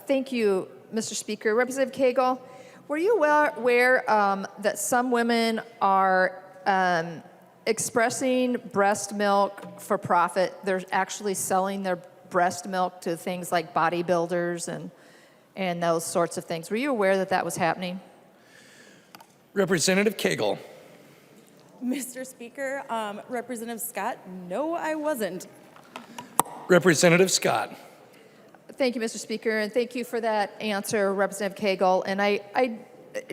Thank you, Mr. Speaker. Representative Koegel, were you aware that some women are expressing breast milk for profit? They're actually selling their breast milk to things like bodybuilders and those sorts of things. Were you aware that that was happening? Representative Koegel. Mr. Speaker, Representative Scott, no, I wasn't. Representative Scott. Thank you, Mr. Speaker, and thank you for that answer, Representative Koegel. And I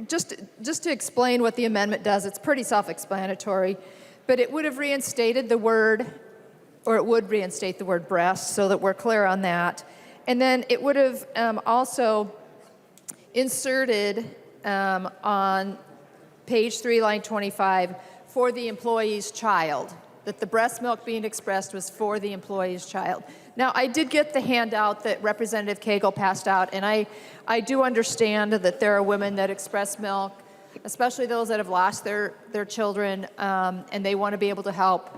just to explain what the amendment does, it's pretty self-explanatory, but it would have reinstated the word, or it would reinstate the word breast, so that we're clear on that. And then it would have also inserted on page 3, line 25, for the employee's child, that the breast milk being expressed was for the employee's child. Now, I did get the handout that Representative Koegel passed out, and I do understand that there are women that express milk, especially those that have lost their children, and they want to be able to help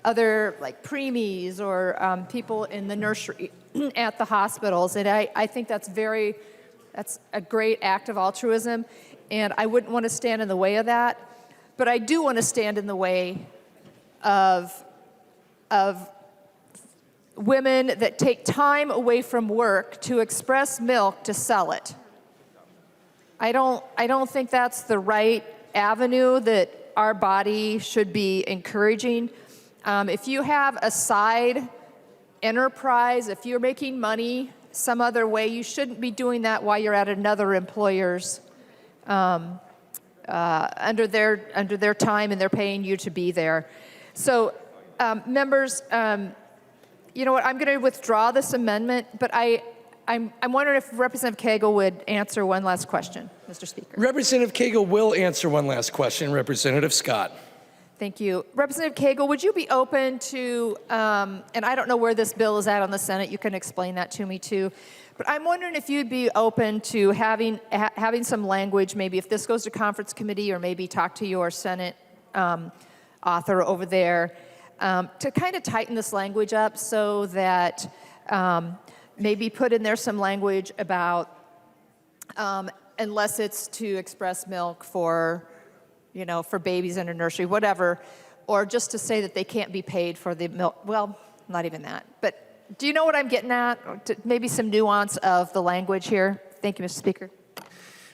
other, like preemies or people in the nursery at the hospitals. And I think that's a great act of altruism, and I wouldn't want to stand in the way of that. But I do want to stand in the way of women that take time away from work to express milk to sell it. I don't think that's the right avenue that our body should be encouraging. If you have a side enterprise, if you're making money some other way, you shouldn't be doing that while you're at another employer's under their time, and they're paying you to be there. So, members, you know what? I'm going to withdraw this amendment, but I'm wondering if Representative Koegel would answer one last question, Mr. Speaker. Representative Koegel will answer one last question. Representative Scott. Thank you. Representative Koegel, would you be open to, and I don't know where this bill is at on the Senate, you can explain that to me too, but I'm wondering if you'd be open to having some language, maybe if this goes to conference committee, or maybe talk to your Senate author over there, to kind of tighten this language up so that maybe put in there some language about unless it's to express milk for, you know, for babies in a nursery, whatever, or just to say that they can't be paid for the milk. Well, not even that. But do you know what I'm getting at? Or maybe some nuance of the language here. Thank you, Mr. Speaker.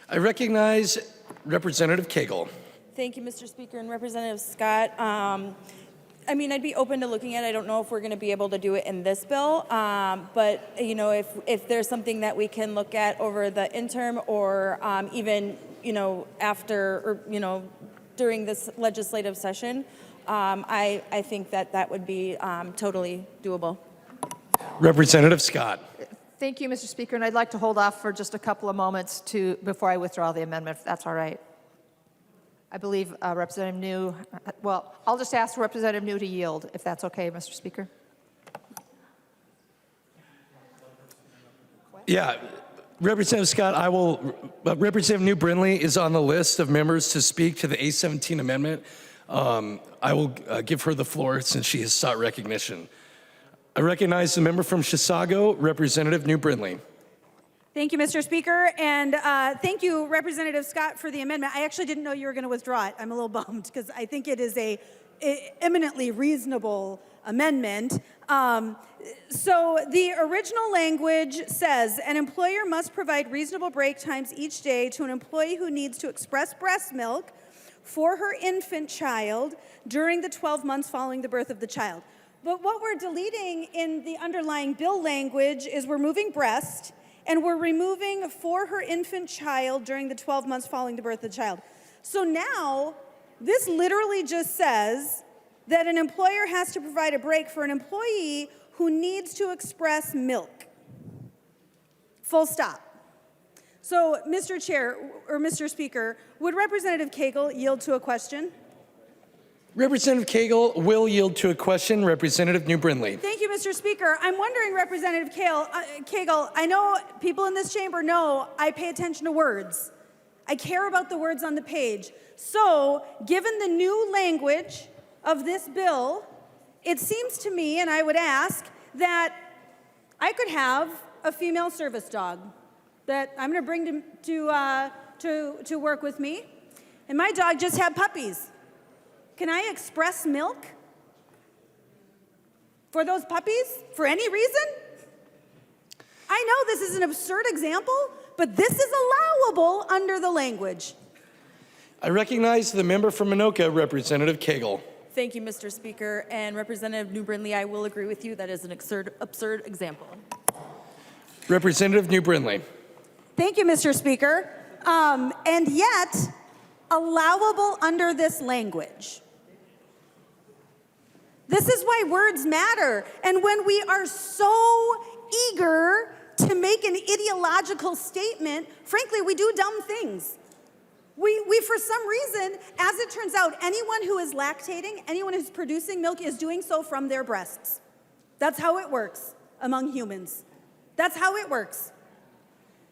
I recognize Representative Koegel. Thank you, Mr. Speaker, and Representative Scott. I mean, I'd be open to looking at it. I don't know if we're going to be able to do it in this bill, but you know, if there's something that we can look at over the interim, or even, you know, after, or you know, during this legislative session, I think that would be totally doable. Representative Scott. Thank you, Mr. Speaker, and I'd like to hold off for just a couple of moments before I withdraw the amendment, if that's all right. I believe Representative New, well, I'll just ask Representative New to yield, if that's okay, Mr. Speaker. Yeah, Representative Scott, Representative New Brindley is on the list of members to speak to the A17 amendment. I will give her the floor since she has sought recognition. I recognize the member from Chisago, Representative New Brindley. Thank you, Mr. Speaker, and thank you, Representative Scott, for the amendment. I actually didn't know you were going to withdraw it. I'm a little bummed because I think it is a eminently reasonable amendment. So the original language says, an employer must provide reasonable break times each day to an employee who needs to express breast milk for her infant child during the 12 months following the birth of the child. But what we're deleting in the underlying bill language is we're moving breast, and we're removing for her infant child during the 12 months following the birth of the child. So now, this literally just says that an employer has to provide a break for an employee who needs to express milk. Full stop. So, Mr. Chair, or Mr. Speaker, would Representative Koegel yield to a question? Representative Koegel will yield to a question. Representative New Brindley. Thank you, Mr. Speaker. I'm wondering, Representative Koegel, I know people in this chamber know I pay attention to words. I care about the words on the page. So, given the new language of this bill, it seems to me, and I would ask, that I could have a female service dog that I'm going to bring to work with me, and my dog just had puppies. Can I express milk for those puppies for any reason? I know this is an absurd example, but this is allowable under the language. I recognize the member from Minoka, Representative Koegel. Thank you, Mr. Speaker. And Representative New Brindley, I will agree with you. That is an absurd example. Representative New Brindley. Thank you, Mr. Speaker. And yet, allowable under this language. This is why words matter. And when we are so eager to make an ideological statement, frankly, we do dumb things. We, for some reason, as it turns out, anyone who is lactating, anyone who's producing milk is doing so from their breasts. That's how it works among humans. That's how it works.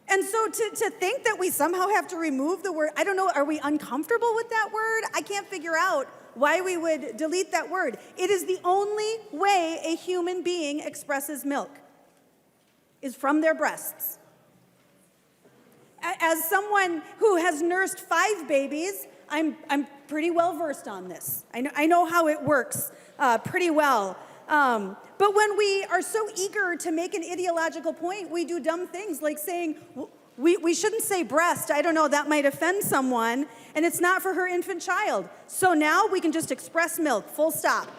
And so to think that we somehow have to remove the word, I don't know, are we uncomfortable with that word? I can't figure out why we would delete that word. It is the only way a human being expresses milk, is from their breasts. As someone who has nursed 5 babies, I'm pretty well versed on this. I know how it works pretty well. But when we are so eager to make an ideological point, we do dumb things like saying, we shouldn't say breast. I don't know, that might offend someone, and it's not for her infant child. So now we can just express milk, full stop.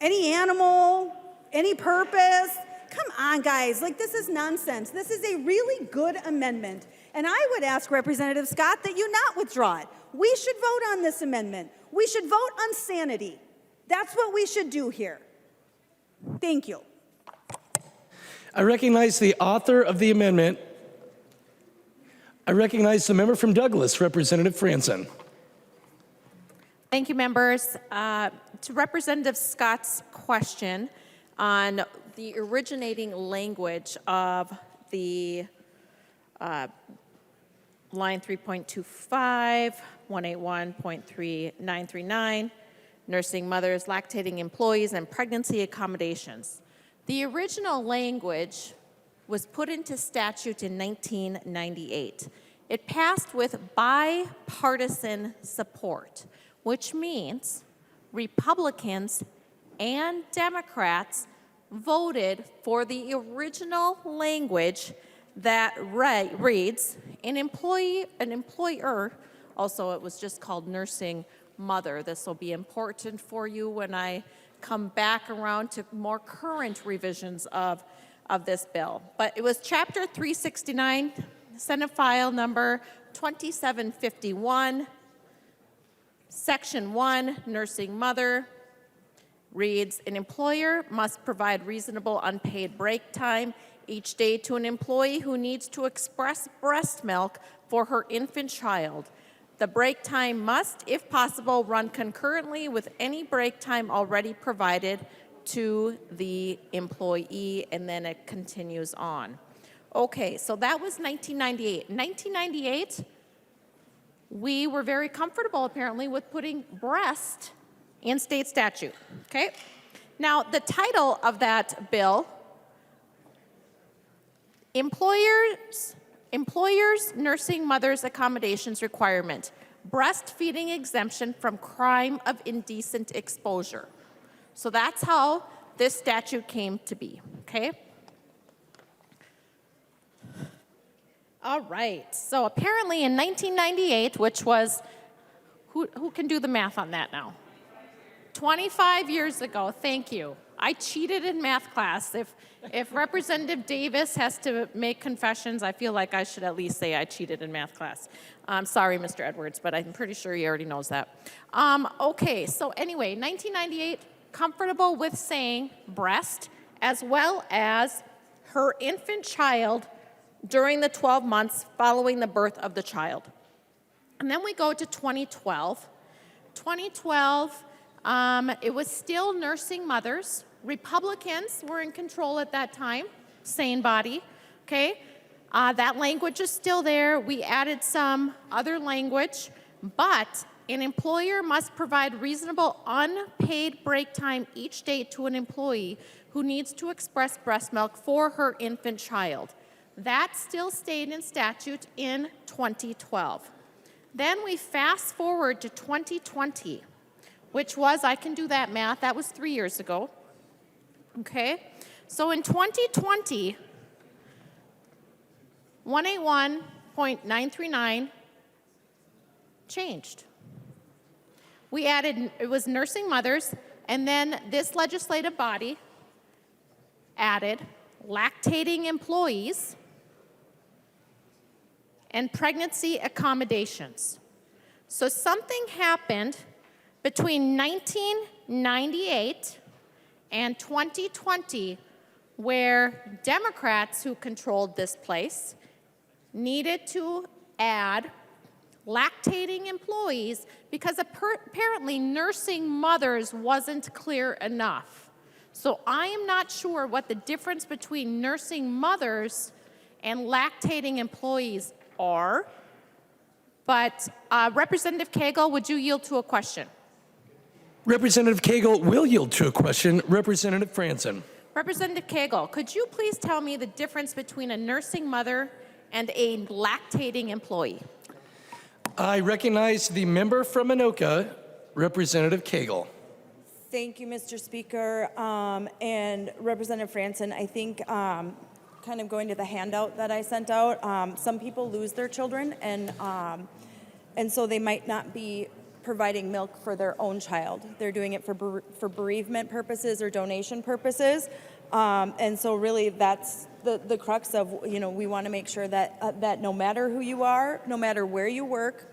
Any animal, any purpose. Come on, guys, like this is nonsense. This is a really good amendment. And I would ask Representative Scott that you not withdraw it. We should vote on this amendment. We should vote on sanity. That's what we should do here. Thank you. I recognize the author of the amendment. I recognize the member from Douglas, Representative Franson. Thank you, members. To Representative Scott's question on the originating language of the line 3.25, 181.3939, nursing mothers, lactating employees, and pregnancy accommodations. The original language was put into statute in 1998. It passed with bipartisan support, which means Republicans and Democrats voted for the original language that reads, an employer, also it was just called nursing mother. This will be important for you when I come back around to more current revisions of this bill. But it was Chapter 369, Senate File number 2751, Section 1, nursing mother, reads, an employer must provide reasonable unpaid break time each day to an employee who needs to express breast milk for her infant child. The break time must, if possible, run concurrently with any break time already provided to the employee, and then it continues on. Okay, so that was 1998. In 1998, we were very comfortable, apparently, with putting breast in state statute, okay? Now, the title of that bill, Employers Nursing Mothers Accommodations Requirement, Breastfeeding Exemption from Crime of Indecent Exposure. So that's how this statute came to be, okay? All right, so apparently in 1998, which was, who can do the math on that now? 25 years ago, thank you. I cheated in math class. If Representative Davis has to make confessions, I feel like I should at least say I cheated in math class. I'm sorry, Mr. Edwards, but I'm pretty sure he already knows that. Okay, so anyway, 1998, comfortable with saying breast as well as her infant child during the 12 months following the birth of the child. And then we go to 2012. 2012, it was still nursing mothers. Republicans were in control at that time, sane body, okay? That language is still there. We added some other language, but an employer must provide reasonable unpaid break time each day to an employee who needs to express breast milk for her infant child. That still stayed in statute in 2012. Then we fast forward to 2020, which was, I can do that math, that was 3 years ago. Okay? So in 2020, 181.939 changed. We added, it was nursing mothers, and then this legislative body added lactating employees and pregnancy accommodations. So something happened between 1998 and 2020 where Democrats who controlled this place needed to add lactating employees because apparently nursing mothers wasn't clear enough. So I am not sure what the difference between nursing mothers and lactating employees are, but Representative Koegel, would you yield to a question? Representative Koegel will yield to a question. Representative Franson. Representative Koegel, could you please tell me the difference between a nursing mother and a lactating employee? I recognize the member from Anoka, Representative Koegel. Thank you, Mr. Speaker. And Representative Franson, I think kind of going to the handout that I sent out, some people lose their children, and so they might not be providing milk for their own child. They're doing it for bereavement purposes or donation purposes. And so really that's the crux of, we want to make sure that, that no matter who you are, no matter where you work,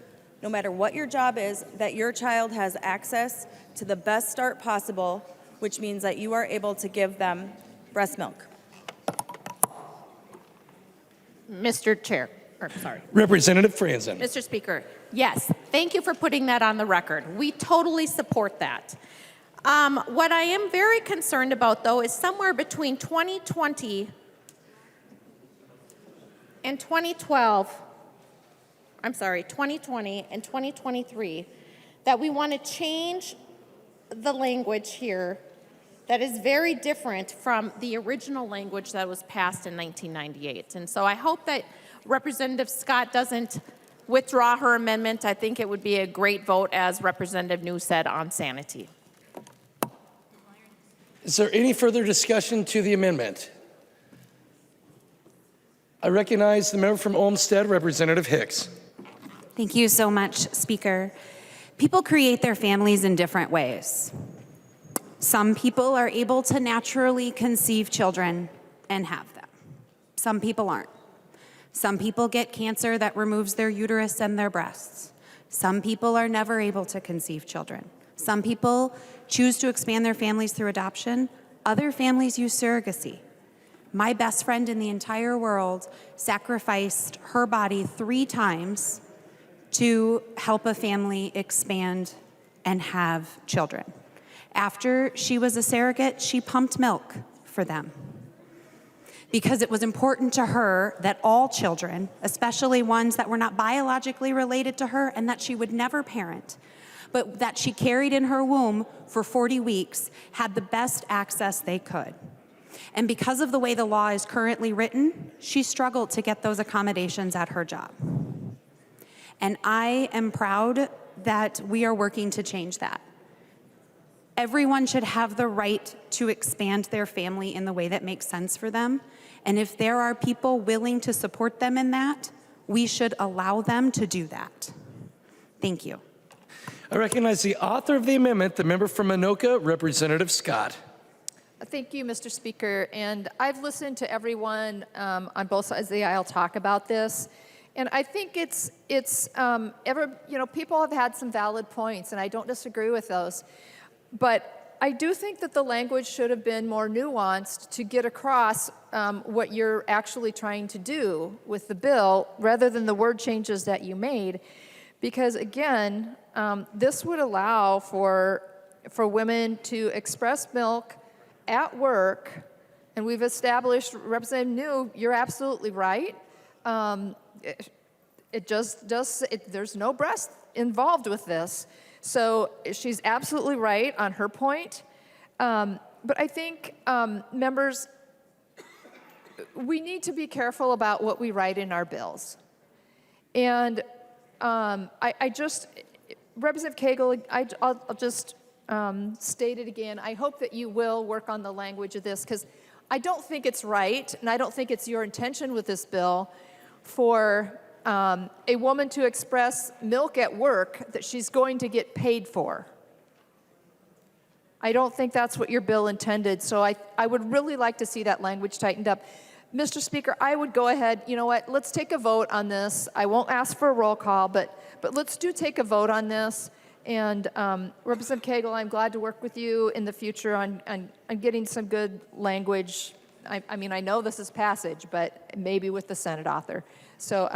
no matter what your job is, that your child has access to the best start possible, which means that you are able to give them breast milk. Mr. Chair, or sorry. Representative Franson. Mr. Speaker, yes, thank you for putting that on the record. We totally support that. What I am very concerned about, though, is somewhere between 2020 and 2020 and 2023, that we want to change the language here that is very different from the original language that was passed in 1998. And so I hope that Representative Scott doesn't withdraw her amendment. I think it would be a great vote, as Representative New said, on sanity. Is there any further discussion to the amendment? I recognize the member from Olmsted, Representative Hicks. Thank you so much, Speaker. People create their families in different ways. Some people are able to naturally conceive children and have them. Some people aren't. Some people get cancer that removes their uterus and their breasts. Some people are never able to conceive children. Some people choose to expand their families through adoption. Other families use surrogacy. My best friend in the entire world sacrificed her body 3 times to help a family expand and have children. After she was a surrogate, she pumped milk for them because it was important to her that all children, especially ones that were not biologically related to her and that she would never parent, but that she carried in her womb for 40 weeks, had the best access they could. And because of the way the law is currently written, she struggled to get those accommodations at her job. And I am proud that we are working to change that. Everyone should have the right to expand their family in the way that makes sense for them. And if there are people willing to support them in that, we should allow them to do that. Thank you. I recognize the author of the amendment, the member from Anoka, Representative Scott. Thank you, Mr. Speaker. And I've listened to everyone on both sides of the aisle talk about this. And I think people have had some valid points, and I don't disagree with those. But I do think that the language should have been more nuanced to get across what you're actually trying to do with the bill, rather than the word changes that you made. Because again, this would allow for women to express milk at work, and we've established, Representative New, you're absolutely right. There's no breast involved with this. So she's absolutely right on her point. But I think, members, we need to be careful about what we write in our bills. And Representative Koegel, I'll just state it again. I hope that you will work on the language of this, because I don't think it's right, and I don't think it's your intention with this bill for a woman to express milk at work that she's going to get paid for. I don't think that's what your bill intended, so I would really like to see that language tightened up. Mr. Speaker, I would go ahead, you know what, let's take a vote on this. I won't ask for a roll call, but let's take a vote on this. And Representative Koegel, I'm glad to work with you in the future on getting some good language. I mean, I know this is passage, but maybe with the Senate author. So,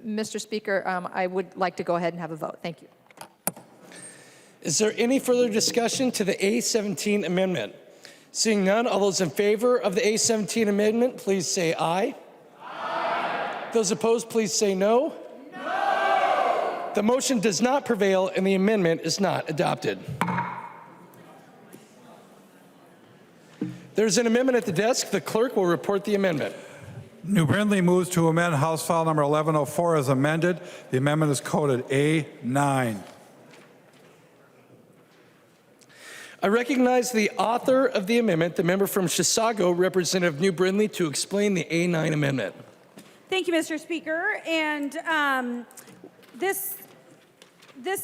Mr. Speaker, I would like to go ahead and have a vote. Thank you. Is there any further discussion to the A17 amendment? Seeing none, all those in favor of the A17 amendment, please say aye. Aye. Those opposed, please say no. No. The motion does not prevail and the amendment is not adopted. There's an amendment at the desk. The clerk will report the amendment. New Brindley moves to amend House File number 1104 as amended. The amendment is coded A9. I recognize the author of the amendment, the member from Chisago, Representative New Brindley, to explain the A9 amendment. Thank you, Mr. Speaker. And this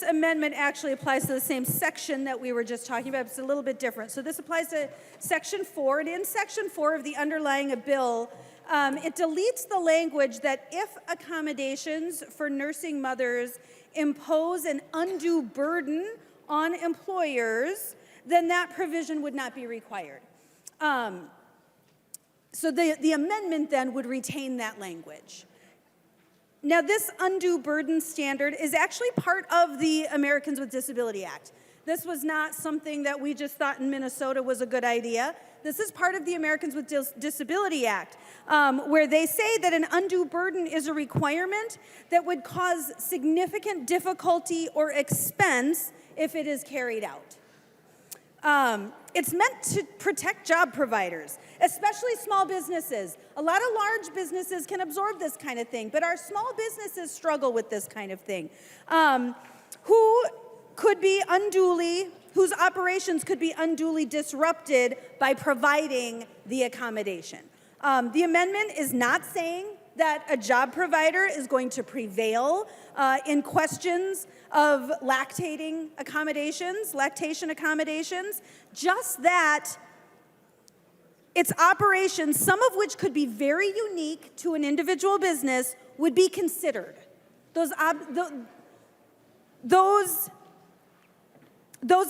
amendment actually applies to the same section that we were just talking about. It's a little bit different. So this applies to Section 4. And in Section 4 of the underlying bill, it deletes the language that if accommodations for nursing mothers impose an undue burden on employers, then that provision would not be required. So the amendment then would retain that language. Now, this undue burden standard is actually part of the Americans with Disability Act. This was not something that we just thought in Minnesota was a good idea. This is part of the Americans with Disability Act, where they say that an undue burden is a requirement that would cause significant difficulty or expense if it is carried out. It's meant to protect job providers, especially small businesses. A lot of large businesses can absorb this kind of thing, but our small businesses struggle with this kind of thing. Whose operations could be unduly disrupted by providing the accommodation. The amendment is not saying that a job provider is going to prevail in questions of lactation accommodations, just that its operations, some of which could be very unique to an individual business, would be considered. Those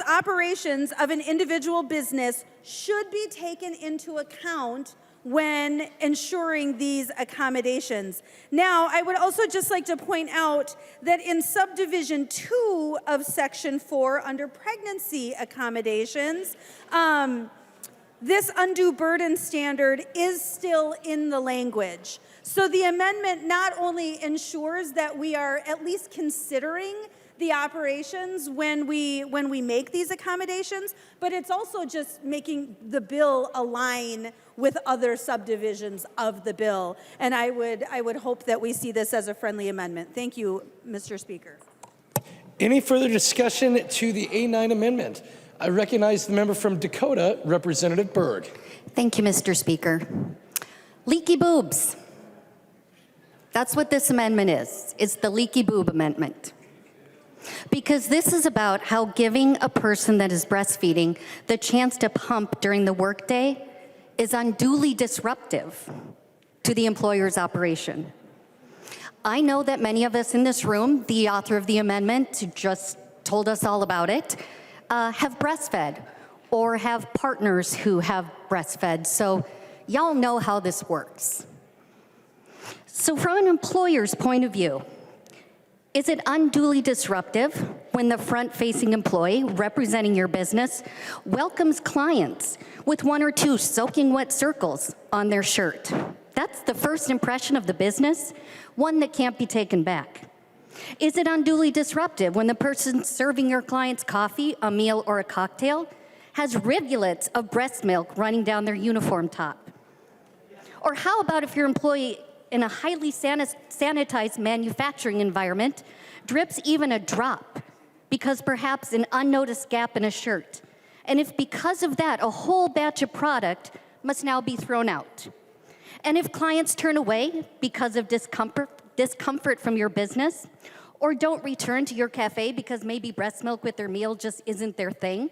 operations of an individual business should be taken into account when ensuring these accommodations. Now, I would also just like to point out that in subdivision 2 of section 4 under pregnancy accommodations, this undue burden standard is still in the language. So the amendment not only ensures that we are at least considering the operations when we make these accommodations, but it's also just making the bill align with other subdivisions of the bill. And I would hope that we see this as a friendly amendment. Thank you, Mr. Speaker. Any further discussion to the A9 amendment? I recognize the member from Dakota, Representative Berg. Thank you, Mr. Speaker. Leaky boobs. That's what this amendment is. It's the leaky boob amendment. Because this is about how giving a person that is breastfeeding the chance to pump during the workday is unduly disruptive to the employer's operation. I know that many of us in this room, the author of the amendment just told us all about it, have breastfed or have partners who have breastfed. So y'all know how this works. So from an employer's point of view, is it unduly disruptive when the front-facing employee representing your business welcomes clients with 1 or 2 soaking wet circles on their shirt? That's the first impression of the business, one that can't be taken back. Is it unduly disruptive when the person serving your clients coffee, a meal, or a cocktail has rivulets of breast milk running down their uniform top? Or how about if your employee in a highly sanitized manufacturing environment drips even a drop because perhaps an unnoticed gap in a shirt? And if because of that, a whole batch of product must now be thrown out? And if clients turn away because of discomfort from your business, or don't return to your cafe because maybe breast milk with their meal just isn't their thing,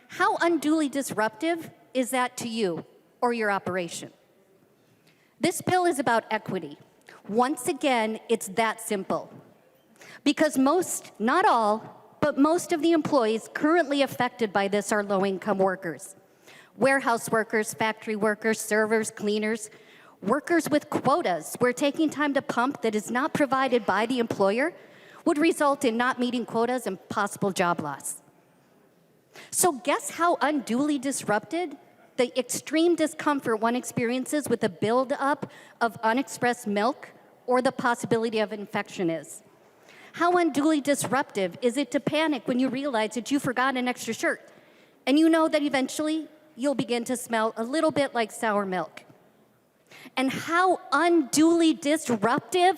how unduly disruptive is that to you or your operation? This bill is about equity. Once again, it's that simple. Because most, not all, but most of the employees currently affected by this are low-income workers. Warehouse workers, factory workers, servers, cleaners, workers with quotas where taking time to pump that is not provided by the employer would result in not meeting quotas and possible job loss. So guess how unduly disrupted the extreme discomfort one experiences with the buildup of unexpressed milk or the possibility of infection is. How unduly disruptive is it to panic when you realize that you forgot an extra shirt and you know that eventually you'll begin to smell a little bit like sour milk? And how unduly disruptive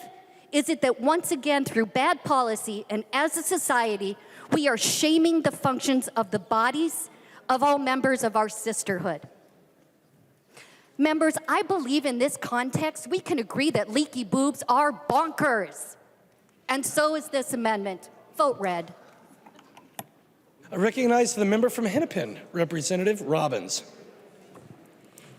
is it that once again, through bad policy and as a society, we are shaming the functions of the bodies of all members of our sisterhood? Members, I believe in this context, we can agree that leaky boobs are bonkers. And so is this amendment. Vote red. I recognize the member from Hennepin, Representative Robbins.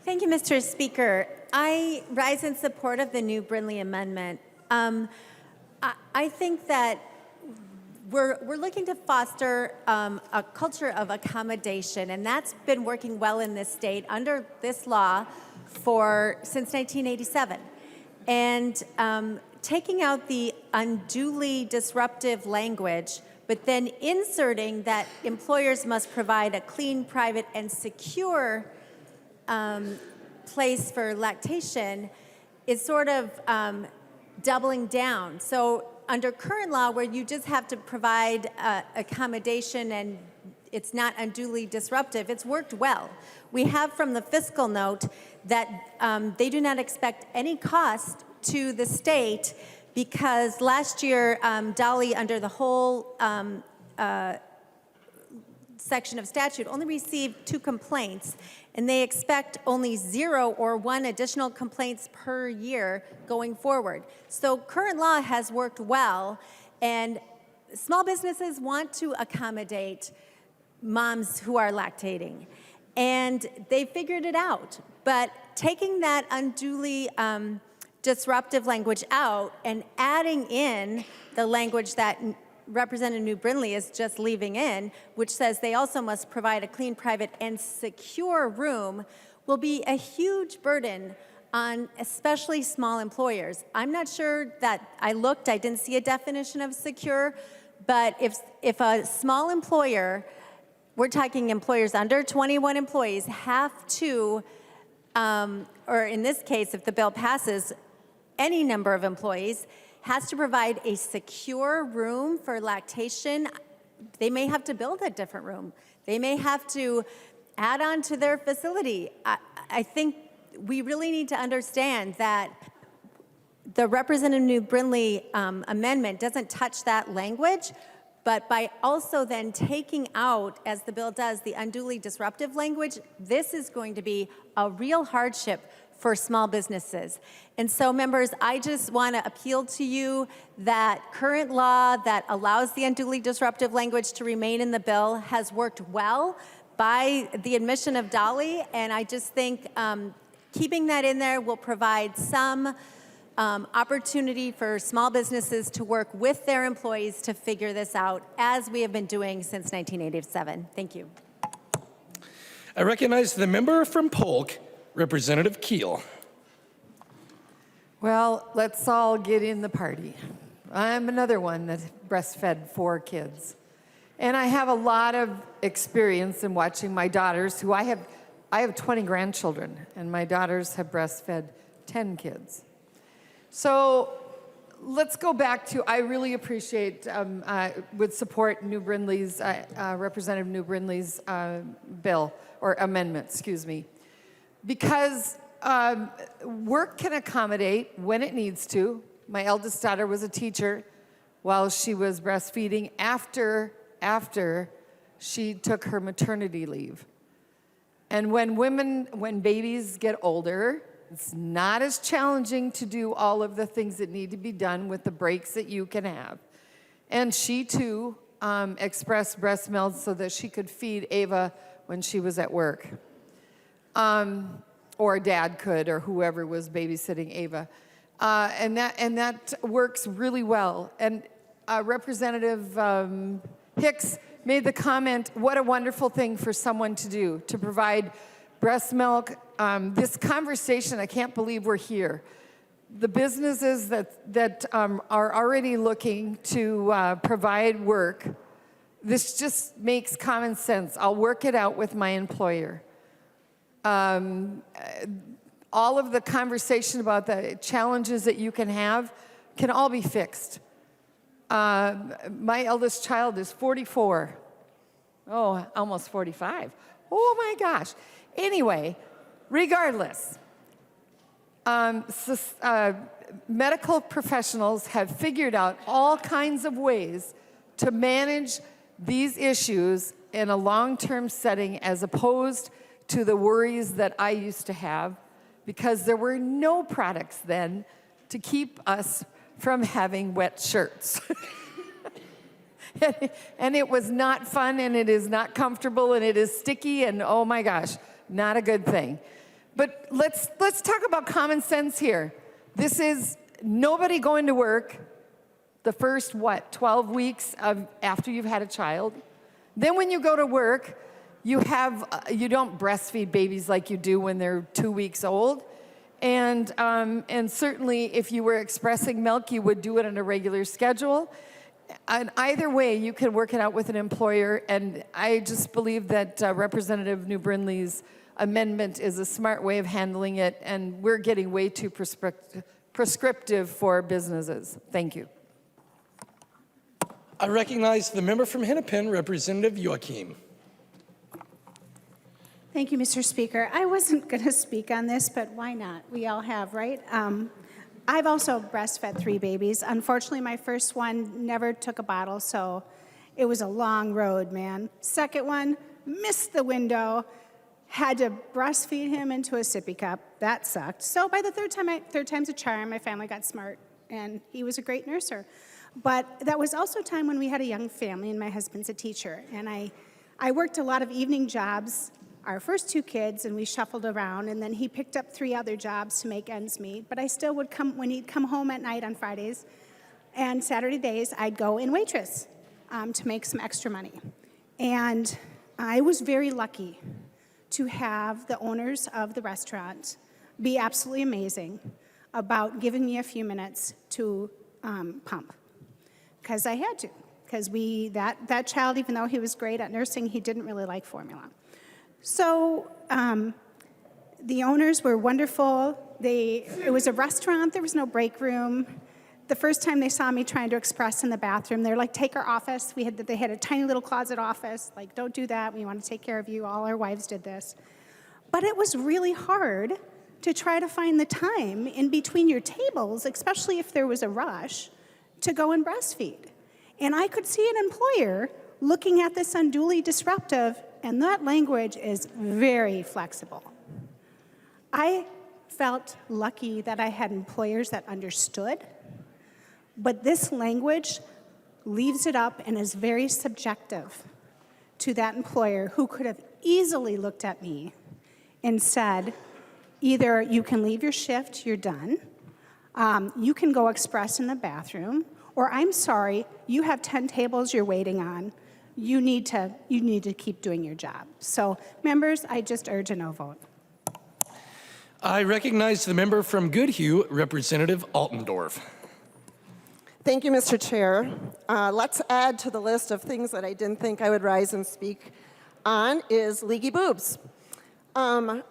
Thank you, Mr. Speaker. I rise in support of the new Brindley amendment. I think that we're looking to foster a culture of accommodation, and that's been working well in this state under this law since 1987. And taking out the unduly disruptive language, but then inserting that employers must provide a clean, private, and secure place for lactation is sort of doubling down. So under current law, where you just have to provide accommodation and it's not unduly disruptive, it's worked well. We have from the fiscal note that they do not expect any cost to the state because last year, Dolly, under the whole section of statute, only received 2 complaints, and they expect only 0 or 1 additional complaints per year going forward. So current law has worked well, and small businesses want to accommodate moms who are lactating, and they figured it out. But taking that unduly disruptive language out and adding in the language that Representative New Brindley is just leaving in, which says they also must provide a clean, private, and secure room, will be a huge burden on especially small employers. I'm not sure that I didn't see a definition of secure, but if a small employer, we're talking employers under 21 employees, have to, or in this case, if the bill passes, any number of employees, has to provide a secure room for lactation, they may have to build a different room. They may have to add on to their facility. I think we really need to understand that the Representative New Brindley amendment doesn't touch that language, but by also then taking out, as the bill does, the unduly disruptive language, this is going to be a real hardship for small businesses. And so, members, I just want to appeal to you that current law that allows the unduly disruptive language to remain in the bill has worked well by the admission of Dolly, and I just think keeping that in there will provide some opportunity for small businesses to work with their employees to figure this out, as we have been doing since 1987. Thank you. I recognize the member from Polk, Representative Keeler. Well, let's all get in the party. I'm another one that breastfed 4 kids. And I have a lot of experience in watching my daughters, who I have 20 grandchildren, and my daughters have breastfed 10 kids. So let's go back to, I really appreciate, would support New Brindley's, Representative New Brindley's bill, or amendment, excuse me. Because work can accommodate when it needs to. My eldest daughter was a teacher while she was breastfeeding after she took her maternity leave. And when babies get older, it's not as challenging to do all of the things that need to be done with the breaks that you can have. And she too expressed breast milk so that she could feed Ava when she was at work. Or dad could, or whoever was babysitting Ava. And that works really well. And Representative Hicks made the comment, what a wonderful thing for someone to do, to provide breast milk. This conversation, I can't believe we're here. The businesses that are already looking to provide work, this just makes common sense. I'll work it out with my employer. All of the conversation about the challenges that you can have can all be fixed. My eldest child is 44. Oh, almost 45. Oh my gosh. Anyway, regardless, medical professionals have figured out all kinds of ways to manage these issues in a long-term setting, as opposed to the worries that I used to have, because there were no products then to keep us from having wet shirts. And it was not fun, and it is not comfortable, and it is sticky, and oh my gosh, not a good thing. But let's talk about common sense here. This is nobody going to work the first, 12 weeks after you've had a child. Then when you go to work, you don't breastfeed babies like you do when they're 2 weeks old. And certainly if you were expressing milk, you would do it on a regular schedule. And either way, you can work it out with an employer. And I just believe that Representative New Brindley's amendment is a smart way of handling it. And we're getting way too prescriptive for businesses. Thank you. I recognize the member from Hennepin, Representative Joachim. Thank you, Mr. Speaker. I wasn't going to speak on this, but why not? We all have, right? I've also breastfed 3 babies. Unfortunately, my first one never took a bottle, so it was a long road, man. Second one, missed the window, had to breastfeed him into a sippy cup. That sucked. So by the third time's a charm, my family got smart, and he was a great nurser. But that was also a time when we had a young family, and my husband's a teacher. And I worked a lot of evening jobs, our first 2 kids, and we shuffled around, and then he picked up 3 other jobs to make ends meet. But I still would come, when he'd come home at night on Fridays and Saturday days, I'd go and waitress to make some extra money. And I was very lucky to have the owners of the restaurant be absolutely amazing about giving me a few minutes to pump, because I had to. Because that child, even though he was great at nursing, he didn't really like formula. So the owners were wonderful. It was a restaurant. There was no break room. The first time they saw me trying to express in the bathroom, they're like, take our office. They had a tiny little closet office. Like, don't do that. We want to take care of you. All our wives did this. But it was really hard to try to find the time in between your tables, especially if there was a rush, to go and breastfeed. And I could see an employer looking at this unduly disruptive, and that language is very flexible. I felt lucky that I had employers that understood, but this language leaves it up and is very subjective to that employer who could have easily looked at me and said, either you can leave your shift, you're done, you can go express in the bathroom, or I'm sorry, you have 10 tables you're waiting on. You need to keep doing your job. So, members, I just urge a no vote. I recognize the member from Goodhue, Representative Altendorf. Thank you, Mr. Chair. Let's add to the list of things that I didn't think I would rise and speak on is leaky boobs.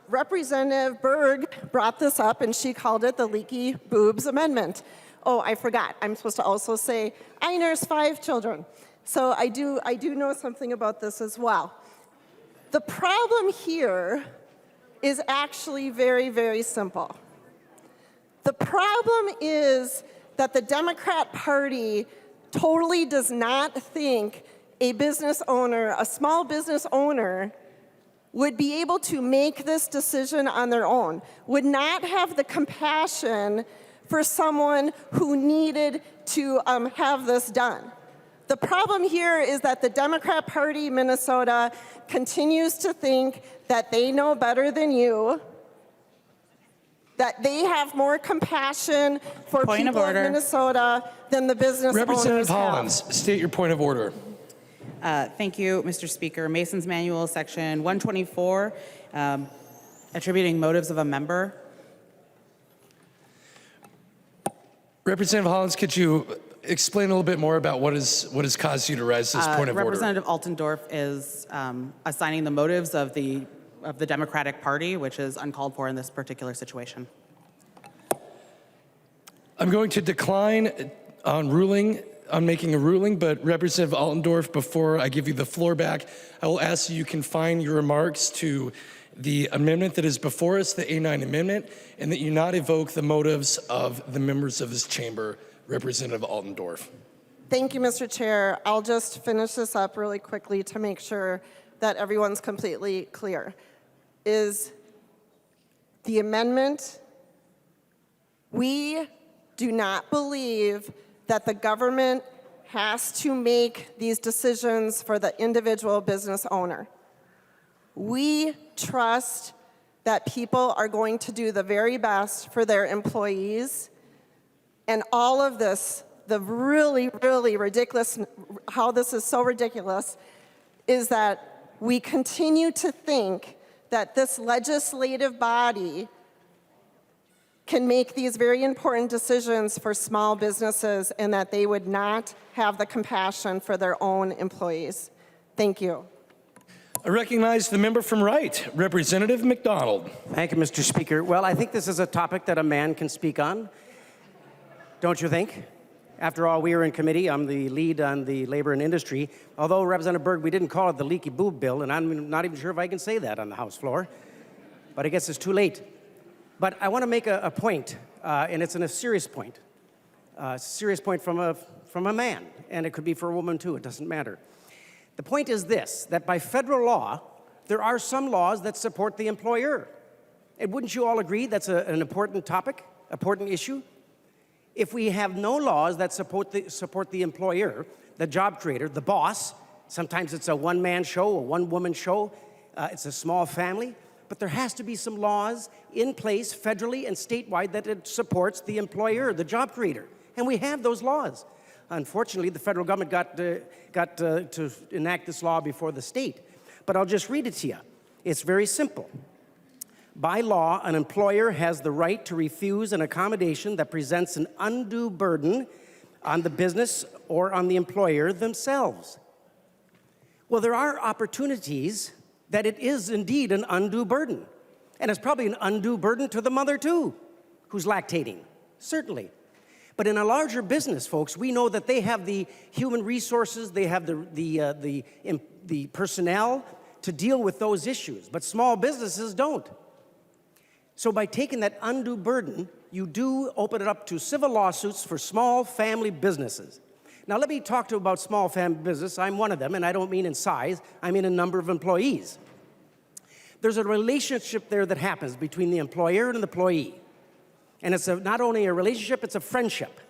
Representative Berg brought this up and she called it the leaky boobs amendment. Oh, I forgot. I'm supposed to also say, I nurse 5 children. So I do know something about this as well. The problem here is actually very, very simple. The problem is that the Democrat Party totally does not think a business owner, a small business owner, would be able to make this decision on their own, would not have the compassion for someone who needed to have this done. The problem here is that the Democrat Party Minnesota continues to think that they know better than you, that they have more compassion for people of Minnesota than the business Representative owners Hollins, have. state your point of order. Thank you, Mr. Speaker. Mason's Manual, Section 124, attributing motives of a member. Representative Hollins, could you explain a little bit more about what has caused you to raise this point of order? Representative Altendorf is assigning the motives of the Democratic Party, which is uncalled for in this particular situation. I'm going to decline on making a ruling, but Representative Altendorf, before I give you the floor back, I will ask you confine your remarks to the amendment that is before us, the A9 amendment, and that you not evoke the motives of the members of this chamber. Representative Altendorf. Thank you, Mr. Chair. I'll just finish this up really quickly to make sure that everyone's completely clear. Is the amendment, we do not believe that the government has to make these decisions for the individual business owner. We trust that people are going to do the very best for their employees. And all of this, the really, really ridiculous, how this is so ridiculous, is that we continue to think that this legislative body can make these very important decisions for small businesses and that they would not have the compassion for their own employees. Thank you. I recognize the member from Wright, Representative McDonald. Thank you, Mr. Speaker. Well, I think this is a topic that a man can speak on. Don't you think? After all, we were in committee. I'm the lead on the labor and industry. Although, Representative Berg, we didn't call it the leaky boob bill, and I'm not even sure if I can say that on the House floor. But I guess it's too late. But I want to make a point, and it's a serious point. It's a serious point from a man, and it could be for a woman too. It doesn't matter. The point is this, that by federal law, there are some laws that support the employer. And wouldn't you all agree that's an important topic, important issue? If we have no laws that support the employer, the job creator, the boss, sometimes it's a one-man show, a one-woman show, it's a small family, but there has to be some laws in place federally and statewide that it supports the employer, the job creator. And we have those laws. Unfortunately, the federal government got to enact this law before the state. But I'll just read it to you. It's very simple. By law, an employer has the right to refuse an accommodation that presents an undue burden on the business or on the employer themselves. Well, there are opportunities that it is indeed an undue burden. And it's probably an undue burden to the mother too, who's lactating, certainly. But in a larger business, folks, we know that they have the human resources, they have the personnel to deal with those issues, but small businesses don't. So by taking that undue burden, you do open it up to civil lawsuits for small family businesses. Now let me talk to you about small family business. I'm one of them, and I don't mean in size, I mean in number of employees. There's a relationship there that happens between the employer and the employee. And it's not only a relationship, it's a friendship.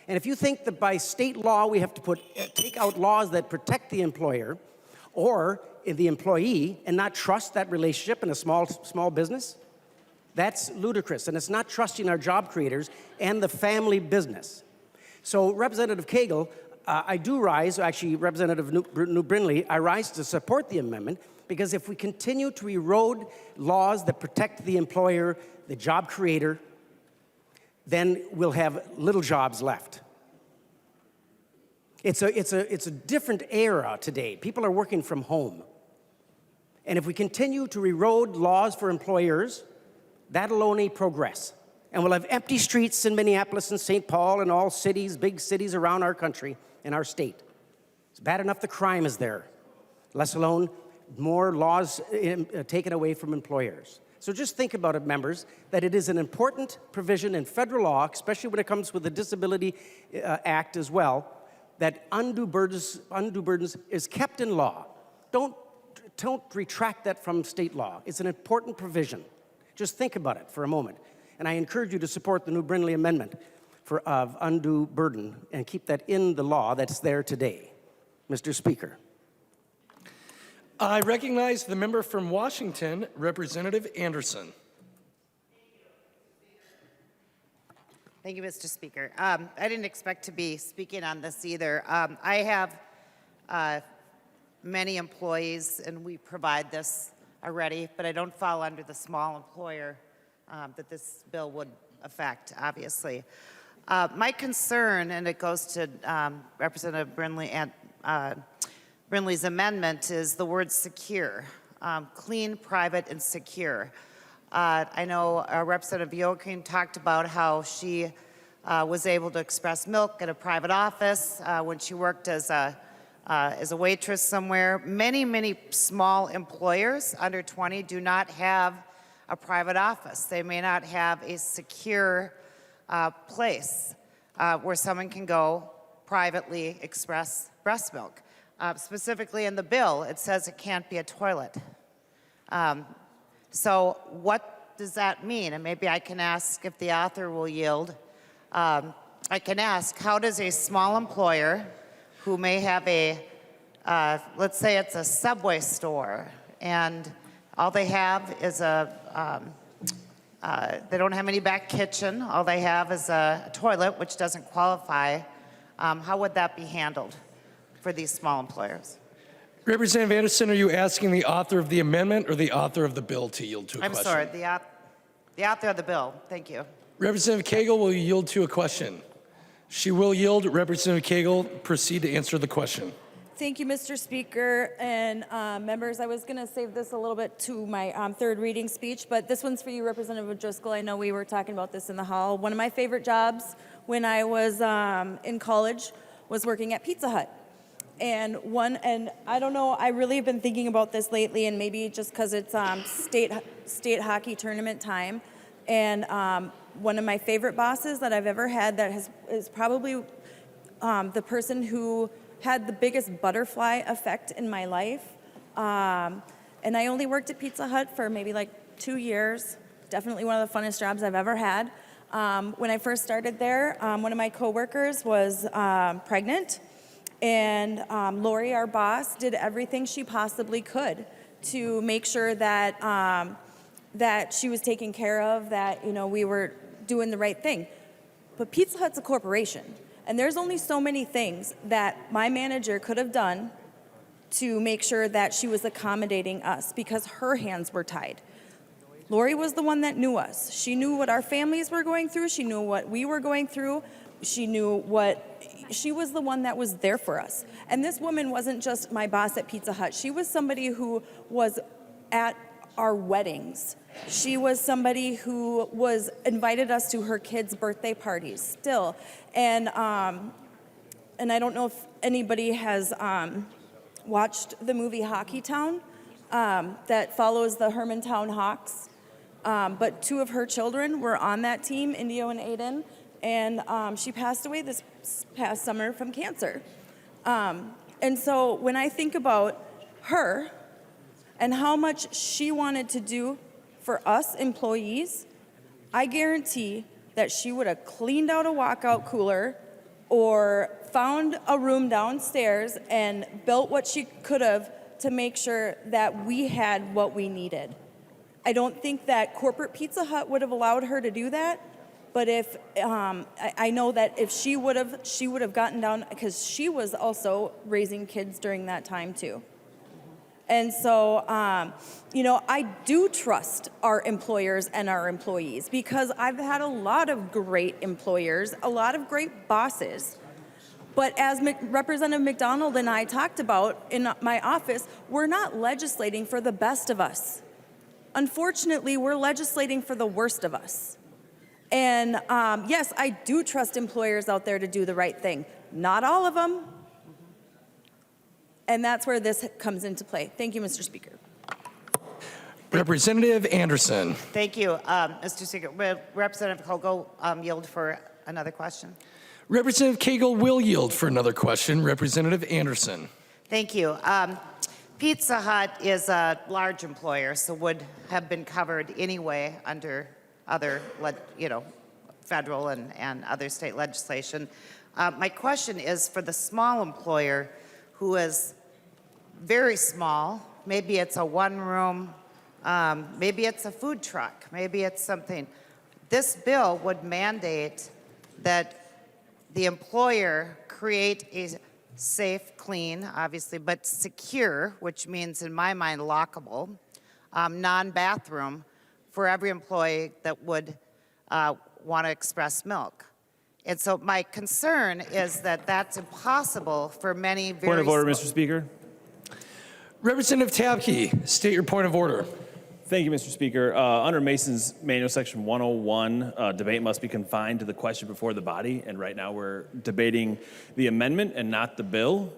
And if you think that by state law we have to take out laws that protect the employer or the employee and not trust that relationship in a small business, that's ludicrous. And it's not trusting our job creators and the family business. So Representative Koegel, I do rise, actually Representative New Brindley, I rise to support the amendment because if we continue to erode laws that protect the employer, the job creator, then we'll have little jobs left. It's a different era today. People are working from home. And if we continue to erode laws for employers, that'll only progress. And we'll have empty streets in Minneapolis and St. Paul and all cities, big cities around our country and our state. It's bad enough the crime is there, less alone more laws taken away from employers. So just think about it, members, that it is an important provision in federal law, especially when it comes with the Disability Act as well, that undue burdens is kept in law. Don't retract that from state law. It's an important provision. Just think about it for a moment. And I encourage you to support the New Brindley Amendment of undue burden and keep that in the law that's there today. Mr. Speaker. I recognize the member from Washington, Representative Anderson. Thank you, Mr. Speaker. I didn't expect to be speaking on this either. I have many employees, and we provide this already, but I don't fall under the small employer that this bill would affect, obviously. My concern, and it goes to Representative Brindley and Brindley's amendment, is the word secure, clean, private, and secure. I know Representative Joachim talked about how she was able to express milk at a private office when she worked as a waitress somewhere. Many, many small employers under 20 do not have a private office. They may not have a secure place where someone can go privately express breast milk. Specifically in the bill, it says it can't be a toilet. So what does that mean? And maybe I can ask if the author will yield. I can ask, how does a small employer who may have a, let's say it's a Subway store, and all they have is they don't have any back kitchen, all they have is a toilet, which doesn't qualify, how would that be handled for these small employers? Representative Anderson, are you asking the author of the amendment or the author of the bill to yield to a question? I'm sorry, the author of the bill. Thank you. Representative Koegel will yield to a question. She will yield. Representative Koegel, proceed to answer the question. Thank you, Mr. Speaker. And members, I was going to save this a little bit to my third reading speech, but this one's for you, Representative O'Driscoll. I know we were talking about this in the hall. One of my favorite jobs when I was in college was working at Pizza Hut. And I don't know, I really have been thinking about this lately, and maybe just because it's state hockey tournament time. And one of my favorite bosses that I've ever had that is probably the person who had the biggest butterfly effect in my life. And I only worked at Pizza Hut for maybe like 2 years. Definitely one of the funnest jobs I've ever had. When I first started there, one of my coworkers was pregnant. And Lori, our boss, did everything she possibly could to make sure that that she was taken care of, that we were doing the right thing. But Pizza Hut's a corporation, and there's only so many things that my manager could have done to make sure that she was accommodating us because her hands were tied. Lori was the one that knew us. She knew what our families were going through. She knew what we were going through. She was the one that was there for us. And this woman wasn't just my boss at Pizza Hut. She was somebody who was at our weddings. She was somebody who invited us to her kids' birthday parties still. And I don't know if anybody has watched the movie Hockey Town that follows the Hermantown Hawks. But 2 of her children were on that team, Indio and Aiden. And she passed away this past summer from cancer. And so when I think about her, and how much she wanted to do for us employees, I guarantee that she would have cleaned out a walkout cooler or found a room downstairs and built what she could have to make sure that we had what we needed. I don't think that corporate Pizza Hut would have allowed her to do that, but if I know that if she would have gotten down, because she was also raising kids during that time too. And so, I do trust our employers and our employees because I've had a lot of great employers, a lot of great bosses. But as Representative McDonald and I talked about in my office, we're not legislating for the best of us. Unfortunately, we're legislating for the worst of us. And yes, I do trust employers out there to do the right thing. Not all of them. And that's where this comes into play. Thank you, Mr. Speaker. Representative Anderson. Thank you, Mr. Speaker. Will Representative Koegel yield for another question? Representative Koegel will yield for another question. Representative Anderson. Thank you. Pizza Hut is a large employer, so would have been covered anyway under other, federal and other state legislation. My question is for the small employer who is very small, maybe it's a one-room, maybe it's a food truck, maybe it's something. This bill would mandate that the employer create a safe, clean, obviously, but secure, which means in my mind lockable, non-bathroom for every employee that would want to express milk. And so my concern is that that's impossible for many very Point of order, Mr. Speaker. Representative Tabke, state your point of order. Thank you, Mr. Speaker. Under Mason's Manual, Section 101, debate must be confined to the question before the body, and right now we're debating the amendment and not the bill.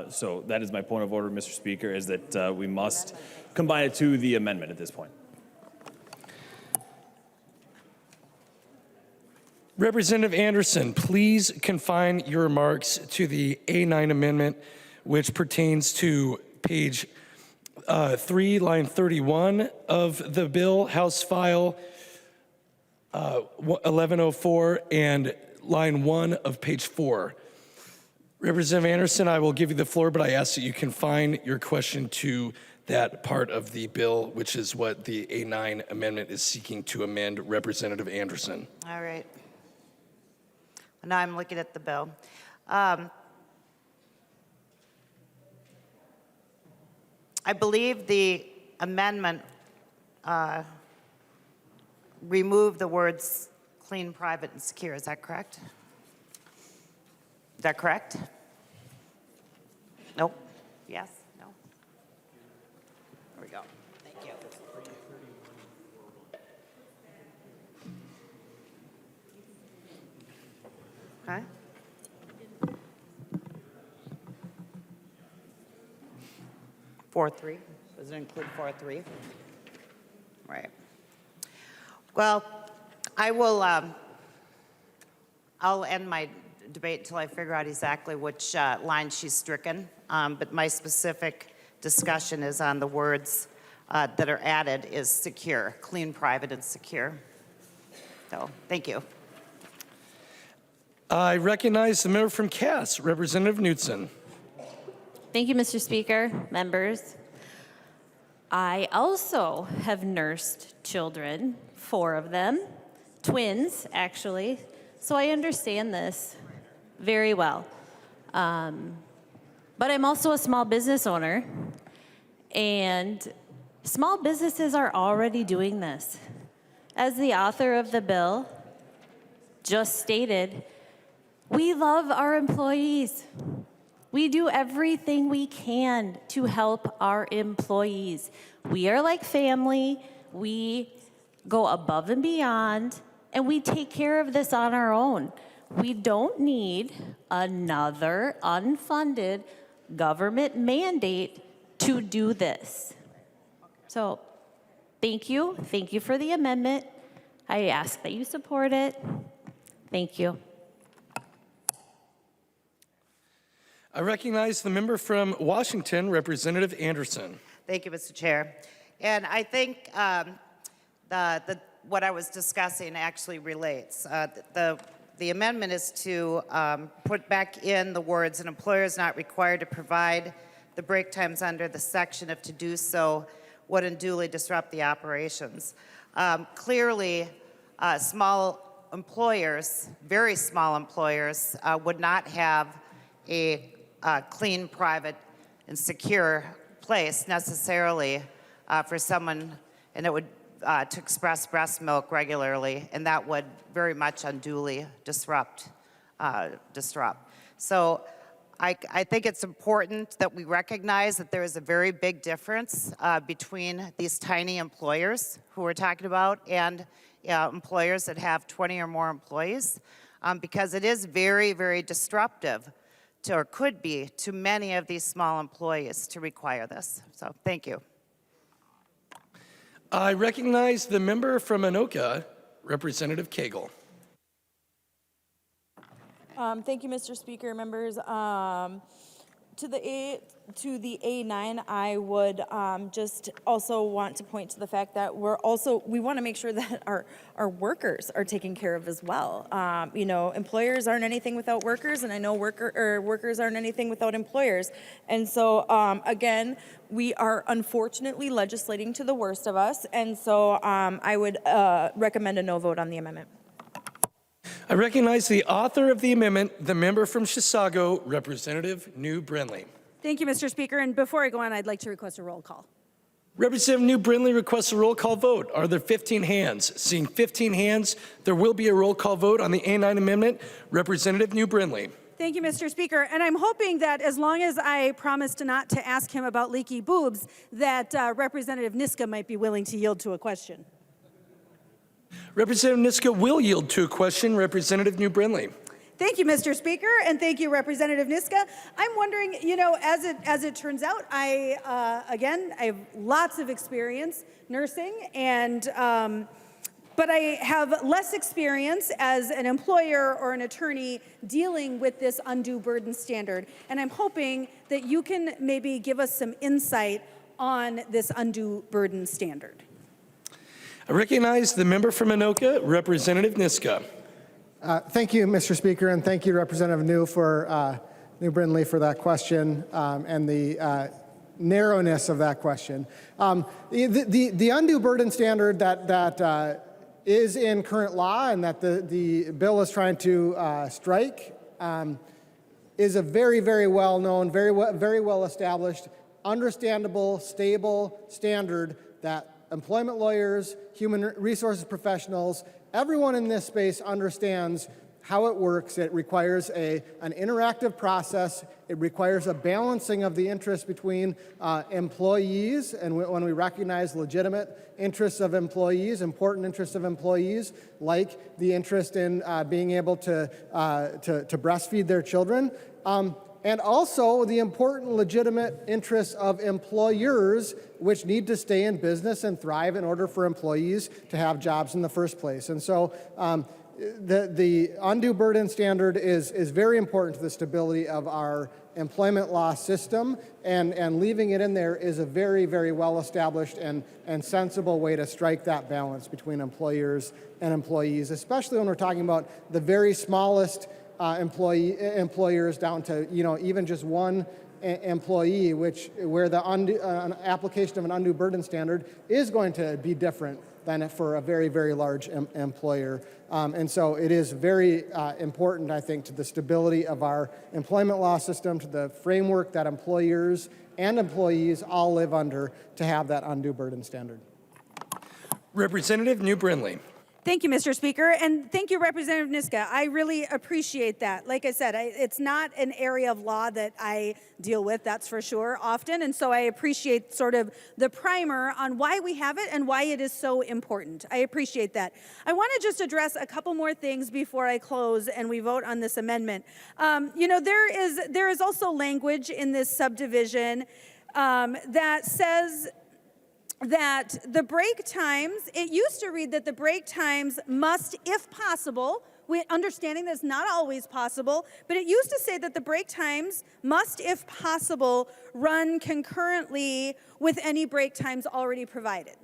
So that is my point of order, Mr. Speaker, is that we must combine it to the amendment at this point. Representative Anderson, please confine your remarks to the A9 amendment, which pertains to page 3, line 31 of the bill, House File 1104, and line 1 of page 4. Representative Anderson, I will give you the floor, but I ask that you confine your question to that part of the bill, which is what the A9 amendment is seeking to amend. Representative Anderson. All right. Now I'm looking at the bill. I believe the amendment removed the words clean, private, and secure. Is that correct? Is that correct? Nope. Yes? No? There we go. Thank you. Okay. Four three. Does it include 4.3? Right. Well, I will. I'll end my debate until I figure out exactly which line she's stricken. But my specific discussion is on the words that are added is secure, clean, private, and secure. So, thank you. I recognize the member from Cass, Representative Knudsen. Thank you, Mr. Speaker, members. I also have nursed children, 4 of them, twins, actually, so I understand this very well. But I'm also a small business owner, and small businesses are already doing this. As the author of the bill just stated, we love our employees. We do everything we can to help our employees. We are like family. We go above and beyond, and we take care of this on our own. We don't need another unfunded government mandate to do this. So, thank you. Thank you for the amendment. I ask that you support it. Thank you. I recognize the member from Washington, Representative Anderson. Thank you, Mr. Chair. And I think what I was discussing actually relates. The amendment is to put back in the words, an employer is not required to provide the break times under the section if to do so would unduly disrupt the operations. Clearly, small employers, very small employers, would not have a clean, private, and secure place necessarily for someone, and it would to express breast milk regularly, and that would very much unduly disrupt. So I think it's important that we recognize that there is a very big difference between these tiny employers who we're talking about and employers that have 20 or more employees, because it is very, very disruptive to, or could be, to many of these small employees to require this. So thank you. I recognize the member from Anoka, Representative Koegel. Thank you, Mr. Speaker. Members, to the A9, I would just also want to point to the fact that we want to make sure that our workers are taken care of as well. You know, employers aren't anything without workers, and I know workers aren't anything without employers. And so, again, we are unfortunately legislating to the worst of us, and so I would recommend a no vote on the amendment. I recognize the author of the amendment, the member from Chisago, Representative New Brinley. Thank you, Mr. Speaker. And before I go on, I'd like to request a roll call. Representative New Brinley requests a roll call vote. Are there 15 hands? Seeing 15 hands, there will be a roll call vote on the A9 amendment. Representative New Brinley. Thank you, Mr. Speaker. And I'm hoping that as long as I promised not to ask him about leaky boobs, that Representative Niska might be willing to yield to a question. Representative Niska will yield to a question. Representative New Brinley. Thank you, Mr. Speaker, and thank you, Representative Niska. I'm wondering, you know, as it turns out, I have lots of experience nursing, and but I have less experience as an employer or an attorney dealing with this undue burden standard. And I'm hoping that you can maybe give us some insight on this undue burden standard. I recognize the member from Anoka, Representative Niska. Thank you, Mr. Speaker, and thank you, Representative New Brinley, for that question and the narrowness of that question. The undue burden standard that is in current law and that the bill is trying to strike is a very, very well-known, very well established, understandable, stable standard that employment lawyers, human resources professionals, everyone in this space understands how it works. It requires an interactive process. It requires a balancing of the interests between employees, and when we recognize legitimate interests of employees, important interests of employees, like the interest in being able to breastfeed their children, and also the important legitimate interests of employers, which need to stay in business and thrive in order for employees to have jobs in the first place. And so the undue burden standard is very important to the stability of our employment law system, and leaving it in there is a very, very well-established and sensible way to strike that balance between employers and employees, especially when we're talking about the very smallest employers down to, you know, even just one employee, where the application of an undue burden standard is going to be different than for a very, very large employer. And so it is very important, I think, to the stability of our employment law system, to the framework that employers and employees all live under, to have that undue burden standard. Representative New Brinley. Thank you, Mr. Speaker, and thank you, Representative Niska. I really appreciate that. Like I said, it's not an area of law that I deal with, that's for sure, often, and so I appreciate sort of the primer on why we have it and why it is so important. I appreciate that. I want to just address a couple more things before I close and we vote on this amendment. You know, there is also language in this subdivision that says that the break times, it used to read that the break times must, if possible, understanding that's not always possible, but it used to say that the break times must, if possible, run concurrently with any break times already provided.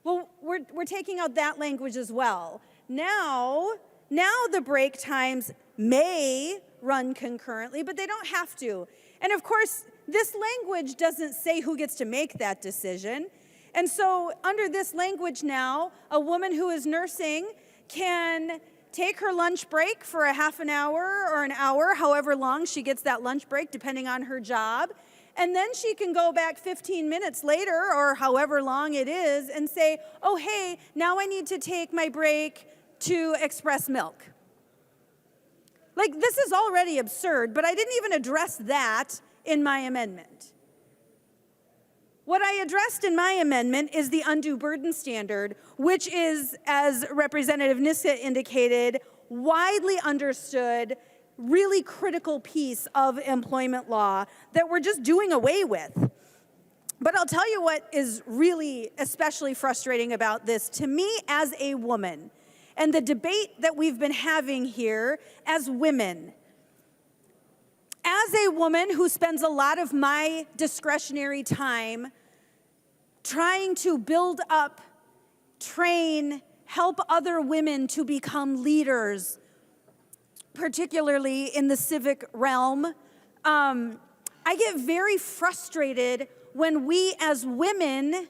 Well, we're taking out that language as well. Now the break times may run concurrently, but they don't have to. And of course, this language doesn't say who gets to make that decision. And so under this language now, a woman who is nursing can take her lunch break for a half an hour or an hour, however long she gets that lunch break, depending on her job. And then she can go back 15 minutes later, or however long it is, and say, oh, hey, now I need to take my break to express milk. Like, this is already absurd, but I didn't even address that in my amendment. What I addressed in my amendment is the undue burden standard, which is, as Representative Niska indicated, widely understood, really critical piece of employment law that we're just doing away with. But I'll tell you what is really especially frustrating about this to me as a woman, and the debate that we've been having here as women. As a woman who spends a lot of my discretionary time trying to build up, train, help other women to become leaders, particularly in the civic realm, I get very frustrated when we as women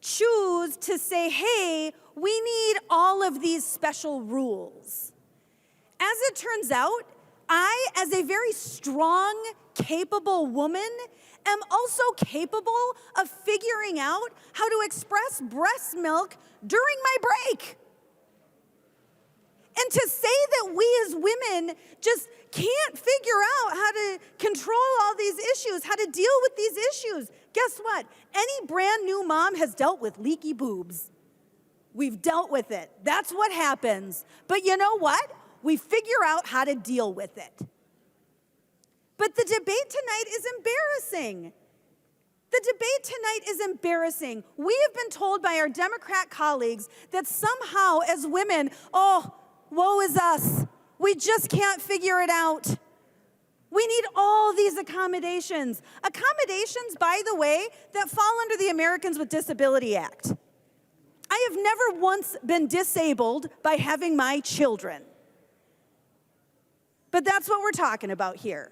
choose to say, hey, we need all of these special rules. As it turns out, I, as a very strong, capable woman, am also capable of figuring out how to express breast milk during my break. And to say that we as women just can't figure out how to control all these issues, how to deal with these issues. Guess what? Any brand new mom has dealt with leaky boobs. We've dealt with it. That's what happens. But you know what? We figure out how to deal with it. But the debate tonight is embarrassing. The debate tonight is embarrassing. We have been told by our Democrat colleagues that somehow as women, oh, woe is us. We just can't figure it out. We need all these accommodations. Accommodations, by the way, that fall under the Americans with Disability Act. I have never once been disabled by having my children. But that's what we're talking about here.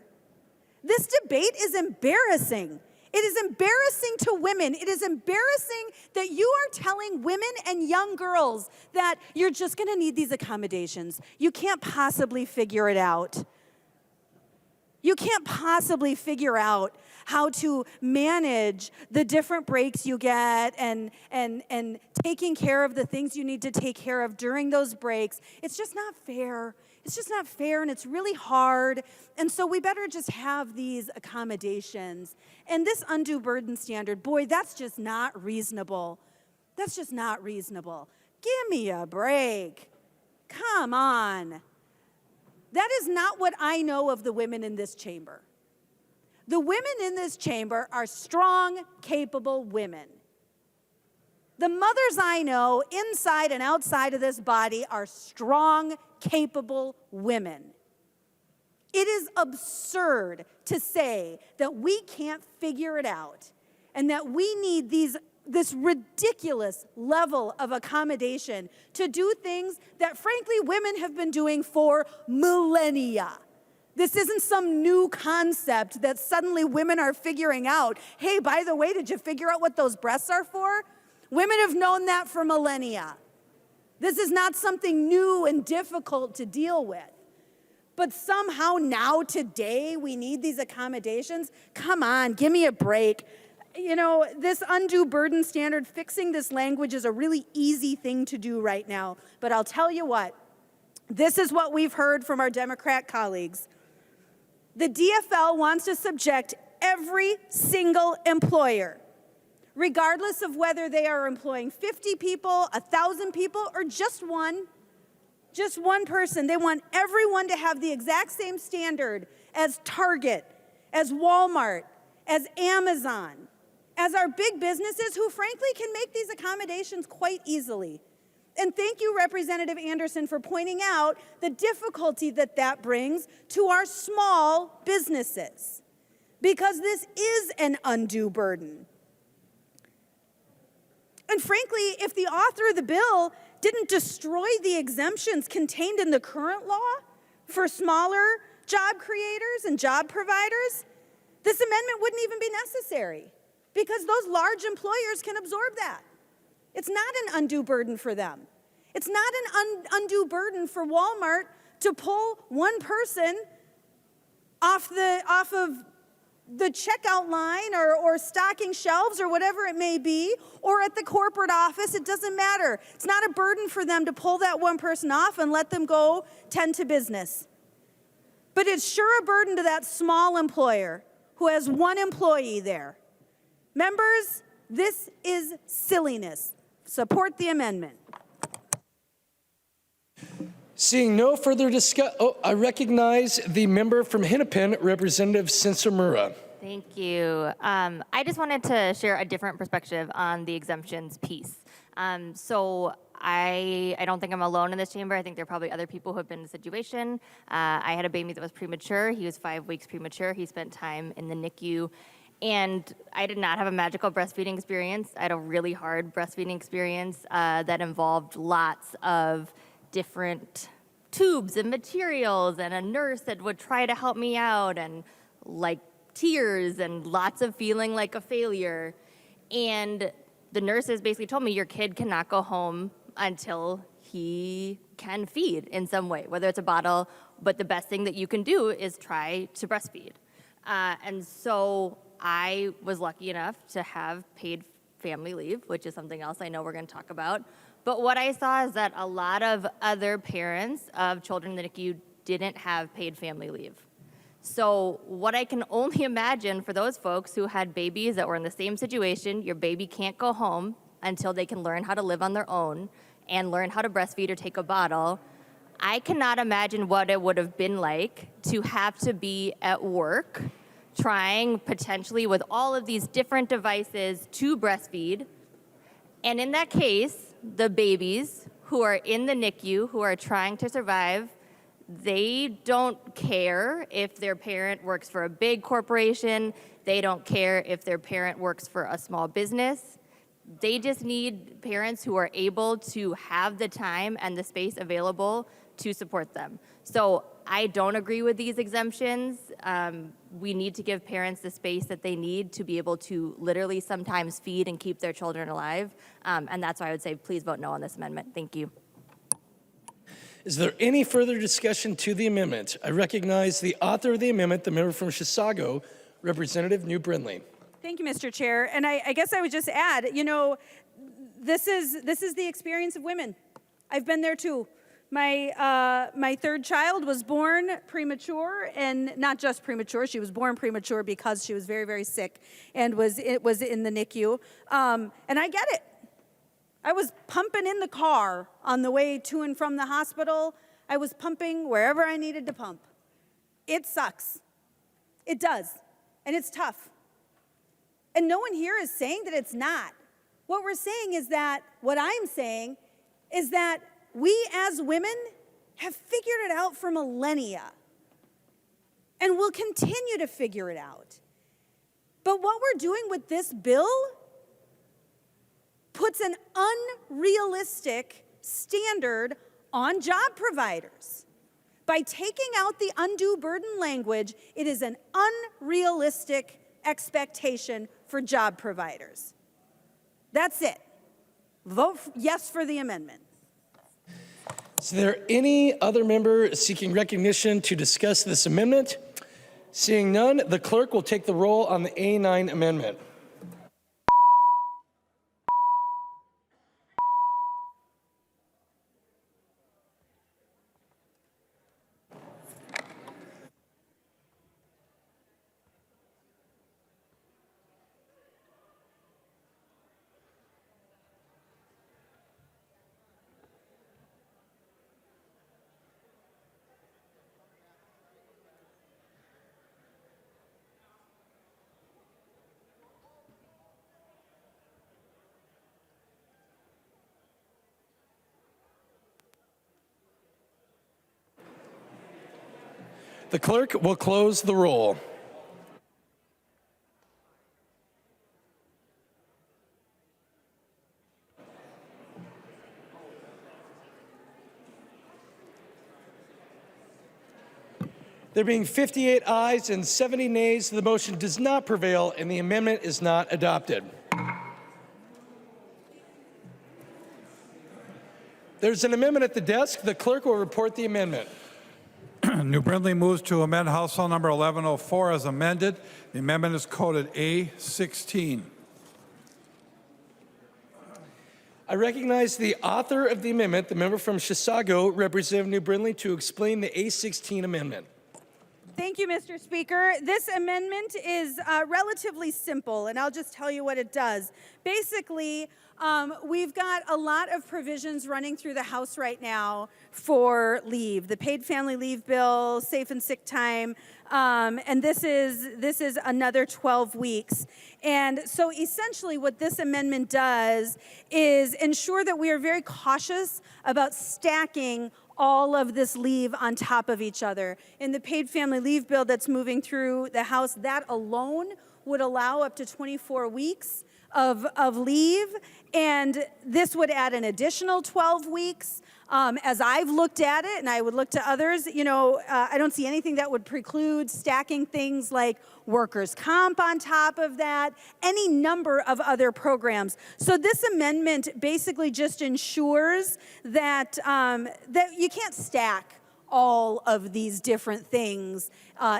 This debate is embarrassing. It is embarrassing to women. It is embarrassing that you are telling women and young girls that you're just going to need these accommodations. You can't possibly figure it out. You can't possibly figure out how to manage the different breaks you get and taking care of the things you need to take care of during those breaks. It's just not fair. It's just not fair, and it's really hard. And so we better just have these accommodations. And this undue burden standard, boy, that's just not reasonable. That's just not reasonable. Give me a break. Come on. That is not what I know of the women in this chamber. The women in this chamber are strong, capable women. The mothers I know inside and outside of this body are strong, capable women. It is absurd to say that we can't figure it out and that we need this ridiculous level of accommodation to do things that, frankly, women have been doing for millennia. This isn't some new concept that suddenly women are figuring out. Hey, by the way, did you figure out what those breasts are for? Women have known that for millennia. This is not something new and difficult to deal with. But somehow now, today, we need these accommodations? Come on, give me a break. You know, this undue burden standard, fixing this language is a really easy thing to do right now. But I'll tell you what, this is what we've heard from our Democrat colleagues. The DFL wants to subject every single employer, regardless of whether they are employing 50 people, 1,000 people, or just one person. They want everyone to have the exact same standard as Target, as Walmart, as Amazon, as our big businesses who frankly can make these accommodations quite easily. And thank you, Representative Anderson, for pointing out the difficulty that that brings to our small businesses, because this is an undue burden. And frankly, if the author of the bill didn't destroy the exemptions contained in the current law for smaller job creators and job providers, this amendment wouldn't even be necessary, because those large employers can absorb that. It's not an undue burden for them. It's not an undue burden for Walmart to pull one person off of the checkout line or stocking shelves or whatever it may be, or at the corporate office. It doesn't matter. It's not a burden for them to pull that one person off and let them go tend to business. But it's sure a burden to that small employer who has one employee there. Members, this is silliness. Support the amendment. Seeing no further discussion, I recognize the member from Hennepin, Representative Sensamura. Thank you. I just wanted to share a different perspective on the exemptions piece. So I don't think I'm alone in this chamber. I think there are probably other people who have been in the situation. I had a baby that was premature. He was 5 weeks premature. He spent time in the NICU. And I did not have a magical breastfeeding experience. I had a really hard breastfeeding experience that involved lots of different tubes and materials and a nurse that would try to help me out, and like tears and lots of feeling like a failure. And the nurses basically told me, your kid cannot go home until he can feed in some way, whether it's a bottle, but the best thing that you can do is try to breastfeed. And so I was lucky enough to have paid family leave, which is something else I know we're going to talk about. But what I saw is that a lot of other parents of children in the NICU didn't have paid family leave. So what I can only imagine for those folks who had babies that were in the same situation, your baby can't go home until they can learn how to live on their own and learn how to breastfeed or take a bottle. I cannot imagine what it would have been like to have to be at work trying potentially with all of these different devices to breastfeed. And in that case, the babies who are in the NICU, who are trying to survive, they don't care if their parent works for a big corporation. They don't care if their parent works for a small business. They just need parents who are able to have the time and the space available to support them. So I don't agree with these exemptions. We need to give parents the space that they need to be able to literally sometimes feed and keep their children alive. And that's why I would say please vote no on this amendment. Thank you. Is there any further discussion to the amendment? I recognize the author of the amendment, the member from Chisago, Representative New Brindley. Thank you, Mr. Chair. And I guess I would just add, this is the experience of women. I've been there too. My third child was born premature, and not just premature. She was born premature because she was very, very sick and was in the NICU. And I get it. I was pumping in the car on the way to and from the hospital. I was pumping wherever I needed to pump. It sucks. It does. And it's tough. And no one here is saying that it's not. What we're saying is that, what I'm saying is that we as women have figured it out for millennia and will continue to figure it out. But what we're doing with this bill puts an unrealistic standard on job providers. By taking out the undue burden language, it is an unrealistic expectation for job providers. That's it. Vote yes for the amendment. Is there any other member seeking recognition to discuss this amendment? Seeing none, the clerk will take the roll on the A9 amendment. The clerk will close the roll. There being 58 ayes and 70 nays, the motion does not prevail and the amendment is not adopted. There's an amendment at the desk. The clerk will report the amendment. New Brindley moves to amend House File Number 1104 as amended. The amendment is coded A16. I recognize the author of the amendment, the member from Chisago, Representative New Brindley, to explain the A16 amendment. Thank you, Mr. Speaker. This amendment is relatively simple, and I'll just tell you what it does. Basically, we've got a lot of provisions running through the House right now for leave, the paid family leave bill, safe and sick time, and this is another 12 weeks. And so essentially what this amendment does is ensure that we are very cautious about stacking all of this leave on top of each other. In the paid family leave bill that's moving through the House, that alone would allow up to 24 weeks of leave, and this would add an additional 12 weeks. As I've looked at it, and I would look to others, I don't see anything that would preclude stacking things like workers' comp on top of that, any number of other programs. So this amendment basically just ensures that, that you can't stack all of these different things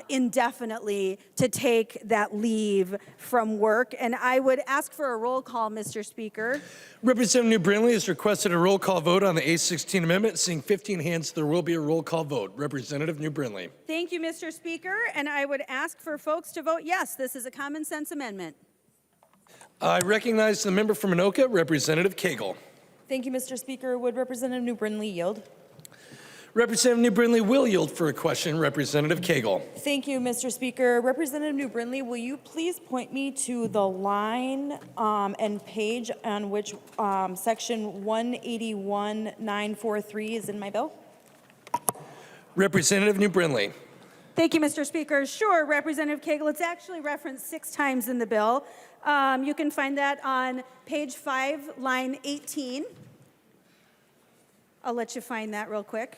indefinitely to take that leave from work. And I would ask for a roll call, Mr. Speaker. Representative New Brindley has requested a roll call vote on the A16 amendment. Seeing 15 hands, there will be a roll call vote. Representative New Brindley. Thank you, Mr. Speaker. And I would ask for folks to vote yes, this is a common sense amendment. I recognize the member from Anoka, Representative Koegel. Thank you, Mr. Speaker. Would Representative New Brindley yield? Representative New Brindley will yield for a question. Representative Koegel. Thank you, Mr. Speaker. Representative New Brindley, will you please point me to the line and page on which section 181.943 is in my bill? Representative New Brindley. Thank you, Mr. Speaker. Sure, Representative Koegel. It's actually referenced 6 times in the bill. You can find that on page 5, line 18. I'll let you find that real quick.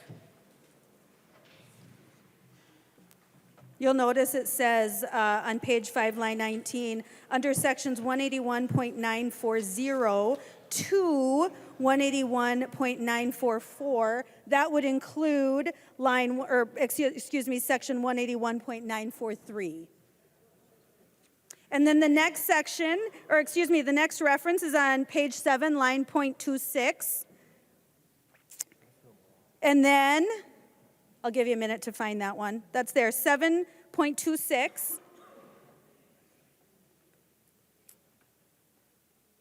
You'll notice it says on page 5, line 19, under sections 181.940 to 181.944, that would include section 181.943. And then the next section, the next reference is on page 7, line .26. And then, I'll give you a minute to find that one. That's there, 7.26.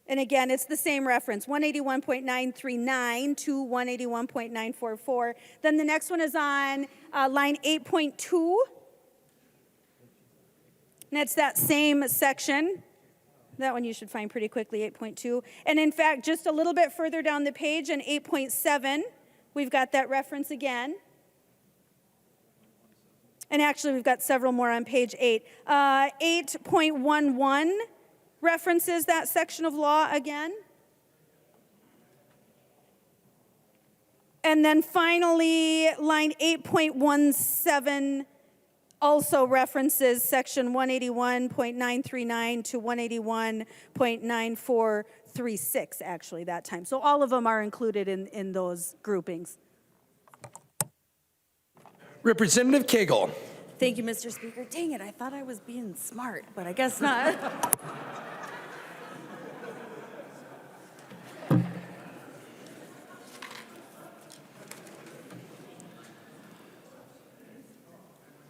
And again, it's the same reference, 181.939 to 181.944. Then the next one is on line 8.2. And it's that same section. That one you should find pretty quickly, 8.2. And in fact, just a little bit further down the page in 8.7, we've got that reference again. And actually, we've got several more on page 8. 8.11 references that section of law again. And then finally, line 8.17 also references section 181.939 to 181.9436, actually, that time. So all of them are included in those groupings. Representative Koegel. Thank you, Mr. Speaker. Dang it, I thought I was being smart, but I guess not.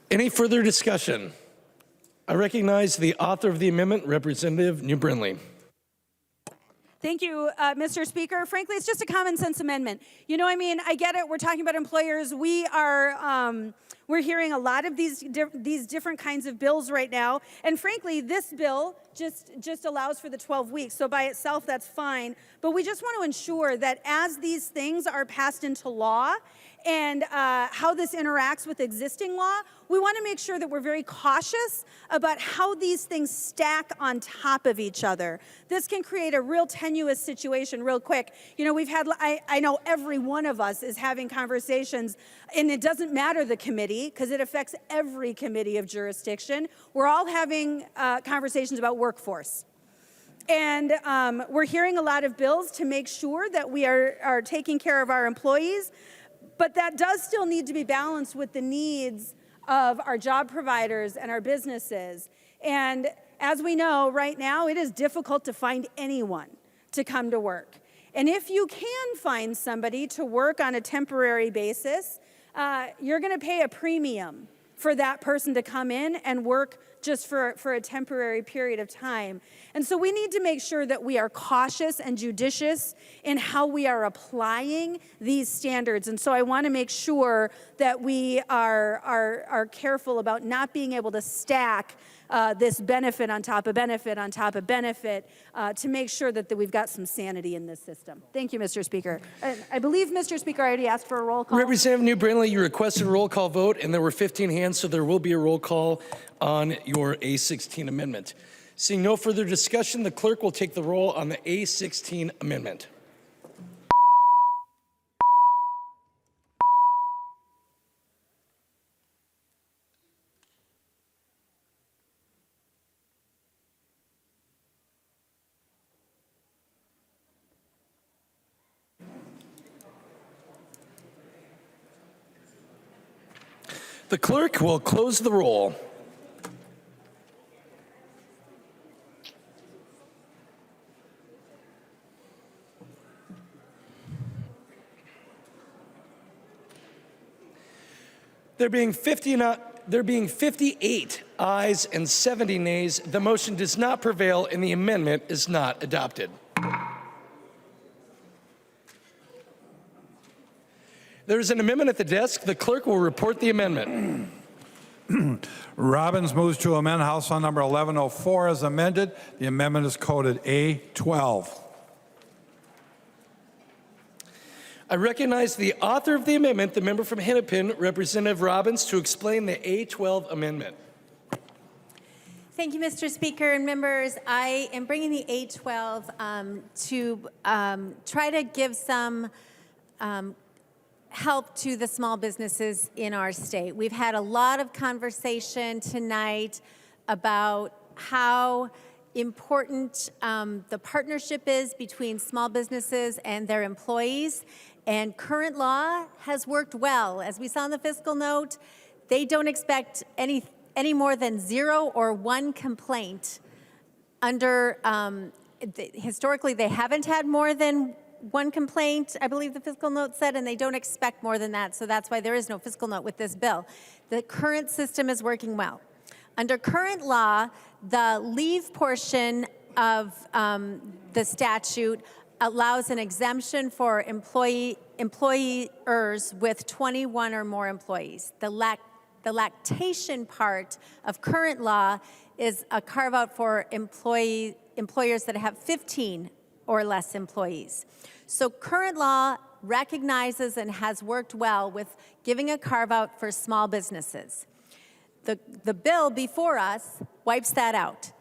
Any further discussion? I recognize the author of the amendment, Representative New Brindley. Thank you, Mr. Speaker. Frankly, it's just a common sense amendment. I get it. We're talking about employers. We're hearing a lot of these different kinds of bills right now. And frankly, this bill just allows for the 12 weeks. So by itself, that's fine. But we just want to ensure that as these things are passed into law and how this interacts with existing law, we want to make sure that we're very cautious about how these things stack on top of each other. This can create a real tenuous situation real quick. You know, we've had, I know every one of us is having conversations, and it doesn't matter the committee, because it affects every committee of jurisdiction. We're all having conversations about workforce. And we're hearing a lot of bills to make sure that we are taking care of our employees, but that does still need to be balanced with the needs of our job providers and our businesses. And as we know, right now, it is difficult to find anyone to come to work. And if you can find somebody to work on a temporary basis, you're going to pay a premium for that person to come in and work just for a temporary period of time. And so we need to make sure that we are cautious and judicious in how we are applying these standards. And so I want to make sure that we are careful about not being able to stack this benefit on top of benefit on top of benefit to make sure that we've got some sanity in this system. Thank you, Mr. Speaker. I believe, Mr. Speaker, I already asked for a roll call. Representative New Brindley, you requested a roll call vote, and there were 15 hands, so there will be a roll call on your A16 amendment. Seeing no further discussion, the clerk will take the roll on the A16 amendment. The clerk will close the roll. There being 58 ayes and 70 nays, the motion does not prevail and the amendment is not adopted. There is an amendment at the desk. The clerk will report the amendment. Robbins moves to amend House File Number 1104 as amended. The amendment is coded A12. I recognize the author of the amendment, the member from Hennepin, Representative Robbins, to explain the A12 amendment. Thank you, Mr. Speaker and members. I am bringing the A12 to try to give some help to the small businesses in our state. We've had a lot of conversation tonight about how important the partnership is between small businesses and their employees. And current law has worked well. As we saw in the fiscal note, they don't expect any more than 0 or 1 complaint. Under, historically, they haven't had more than 1 complaint, I believe the fiscal note said, and they don't expect more than that, so that's why there is no fiscal note with this bill. The current system is working well. Under current law, the leave portion of the statute allows an exemption for employers with 21 or more employees. The lactation part of current law is a carve-out for employers that have 15 or less employees. So current law recognizes and has worked well with giving a carve-out for small businesses. The bill before us wipes that out.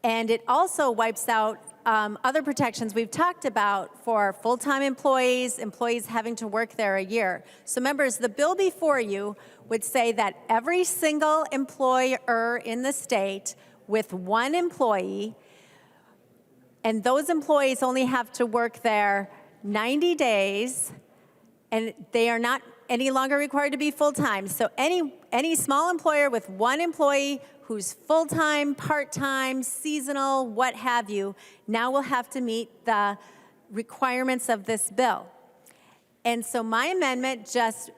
And it also wipes out other protections we've talked about for full-time employees, employees having to work there a year. So members, the bill before you would say that every single employer in the state with 1 employee, and those employees only have to work there 90 days, and they are not any longer required to be full-time. So any small employer with 1 employee who's full-time, part-time, seasonal, what have you, now will have to meet the requirements of this bill. And so my amendment just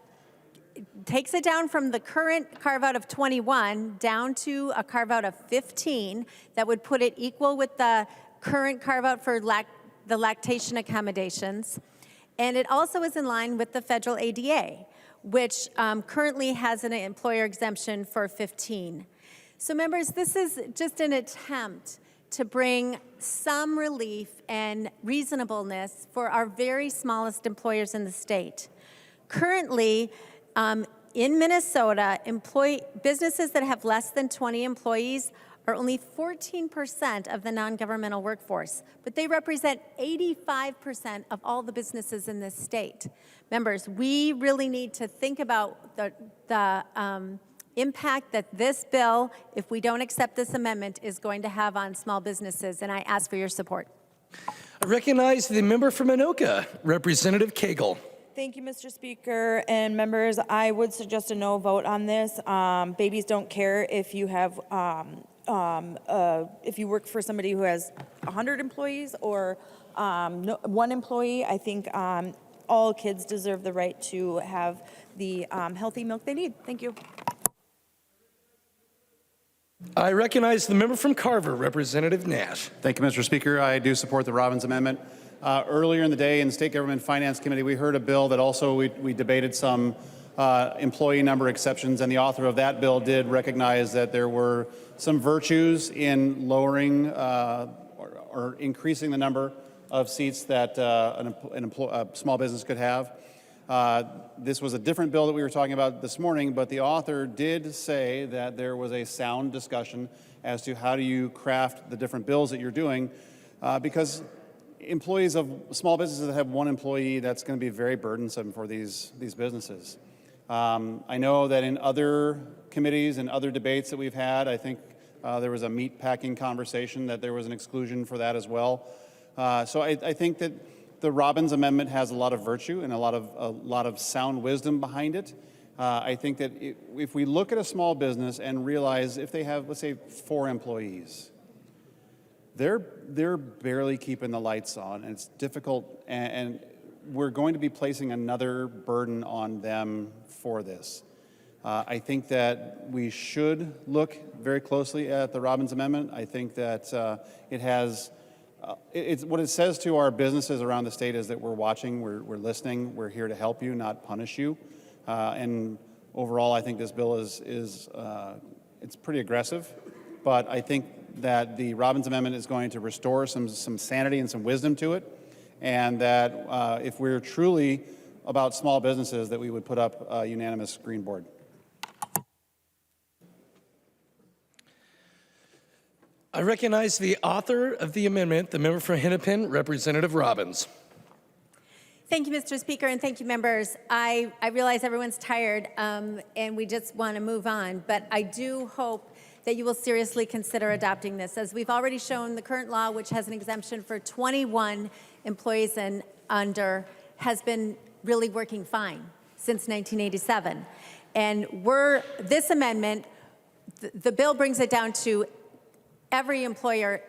takes it down from the current carve-out of 21 down to a carve-out of 15 that would put it equal with the current carve-out for the lactation accommodations. And it also is in line with the federal ADA, which currently has an employer exemption for 15. So members, this is just an attempt to bring some relief and reasonableness for our very smallest employers in the state. Currently, in Minnesota, businesses that have less than 20 employees are only 14% of the non-governmental workforce, but they represent 85% of all the businesses in this state. Members, we really need to think about the impact that this bill, if we don't accept this amendment, is going to have on small businesses, and I ask for your support. I recognize the member from Anoka, Representative Koegel. Thank you, Mr. Speaker and members. I would suggest a no vote on this. Babies don't care if you have, if you work for somebody who has 100 employees or one employee. I think all kids deserve the right to have the healthy milk they need. Thank you. I recognize the member from Carver, Representative Nash. Thank you, Mr. Speaker. I do support the Robbins Amendment. Earlier in the day in State Government Finance Committee, we heard a bill that also we debated some employee number exceptions, and the author of that bill did recognize that there were some virtues in lowering or increasing the number of seats that a small business could have. This was a different bill that we were talking about this morning, but the author did say that there was a sound discussion as to how do you craft the different bills that you're doing, because employees of small businesses that have one employee, that's going to be very burdensome for these businesses. I know that in other committees and other debates that we've had, I think there was a meat packing conversation that there was an exclusion for that as well. So I think that the Robbins Amendment has a lot of virtue and a lot of sound wisdom behind it. I think that if we look at a small business and realize if they have, let's say, 4 employees, they're barely keeping the lights on, and it's difficult, and we're going to be placing another burden on them for this. I think that we should look very closely at the Robbins Amendment. I think that it has. It's what it says to our businesses around the state is that we're watching, we're listening, we're here to help you, not punish you. And overall, I think this bill is it's pretty aggressive, but I think that the Robbins Amendment is going to restore some sanity and some wisdom to it, and that if we're truly about small businesses, that we would put up a unanimous green board. I recognize the author of the amendment, the member from Hennepin, Representative Robbins. Thank you, Mr. Speaker, and thank you, members. I realize everyone's tired, and we just want to move on, but I do hope that you will seriously consider adopting this. As we've already shown, the current law, which has an exemption for 21 employees and under, has been really working fine since 1987. And this amendment, the bill brings it down to every employer,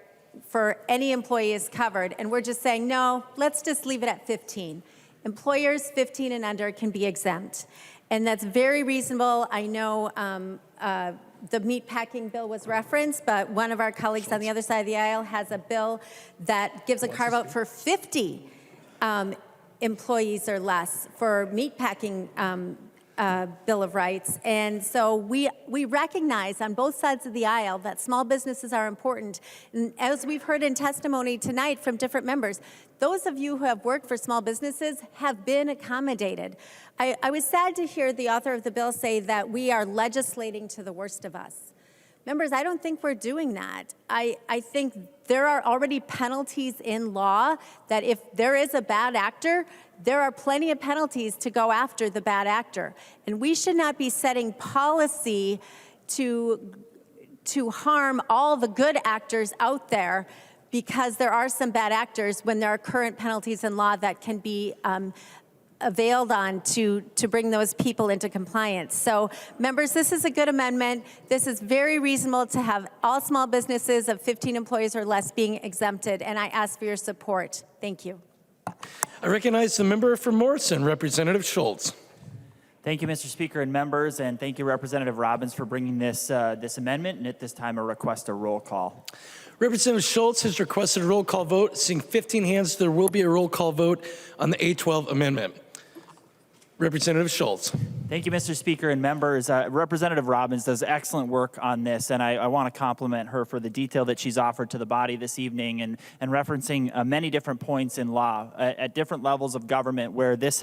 for any employee is covered, and we're just saying, no, let's just leave it at 15. Employers 15 and under can be exempt, and that's very reasonable. I know the meatpacking bill was referenced, but one of our colleagues on the other side of the aisle has a bill that gives a carve-out for 50 employees or less for meatpacking Bill of Rights. And so we recognize on both sides of the aisle that small businesses are important. And as we've heard in testimony tonight from different members, those of you who have worked for small businesses have been accommodated. I was sad to hear the author of the bill say that we are legislating to the worst of us. Members, I don't think we're doing that. I think there are already penalties in law that if there is a bad actor, there are plenty of penalties to go after the bad actor. And we should not be setting policy to harm all the good actors out there because there are some bad actors when there are current penalties in law that can be availed on to bring those people into compliance. So members, this is a good amendment. This is very reasonable to have all small businesses of 15 employees or less being exempted, and I ask for your support. Thank you. I recognize the member from Morrison, Representative Schultz. Thank you, Mr. Speaker and members, and thank you, Representative Robbins, for bringing this amendment, and at this time, I request a roll call. Representative Schultz has requested a roll call vote. Seeing 15 hands, there will be a roll call vote on the A12 amendment. Representative Schultz. Thank you, Mr. Speaker and members. Representative Robbins does excellent work on this, and I want to compliment her for the detail that she's offered to the body this evening and referencing many different points in law at different levels of government where this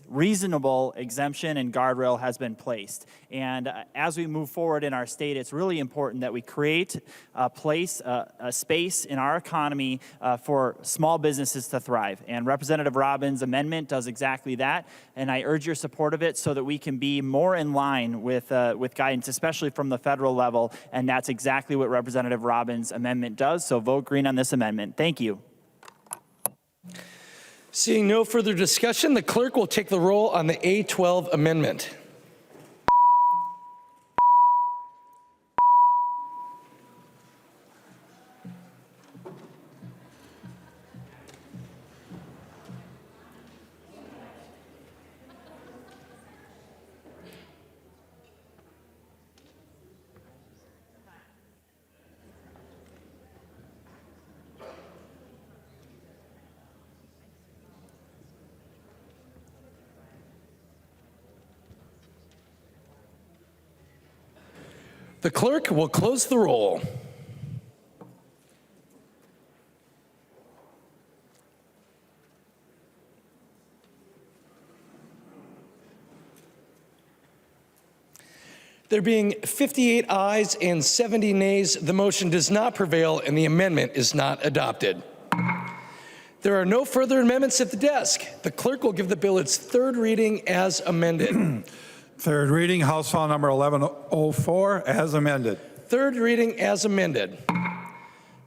reasonable exemption and guardrail has been placed. And as we move forward in our state, it's really important that we create a place, a space in our economy for small businesses to thrive. And Representative Robbins' amendment does exactly that, and I urge your support of it so that we can be more in line with guidance, especially from the federal level, and that's exactly what Representative Robbins' amendment does, so vote green on this amendment. Thank you. Seeing no further discussion, the clerk will take the roll on the A12 amendment. The clerk will close the roll. There being 58 ayes and 70 nays, the motion does not prevail and the amendment is not adopted. There are no further amendments at the desk. The clerk will give the bill its third reading as amended. Third reading, House File Number 1104, as amended. Third reading as amended.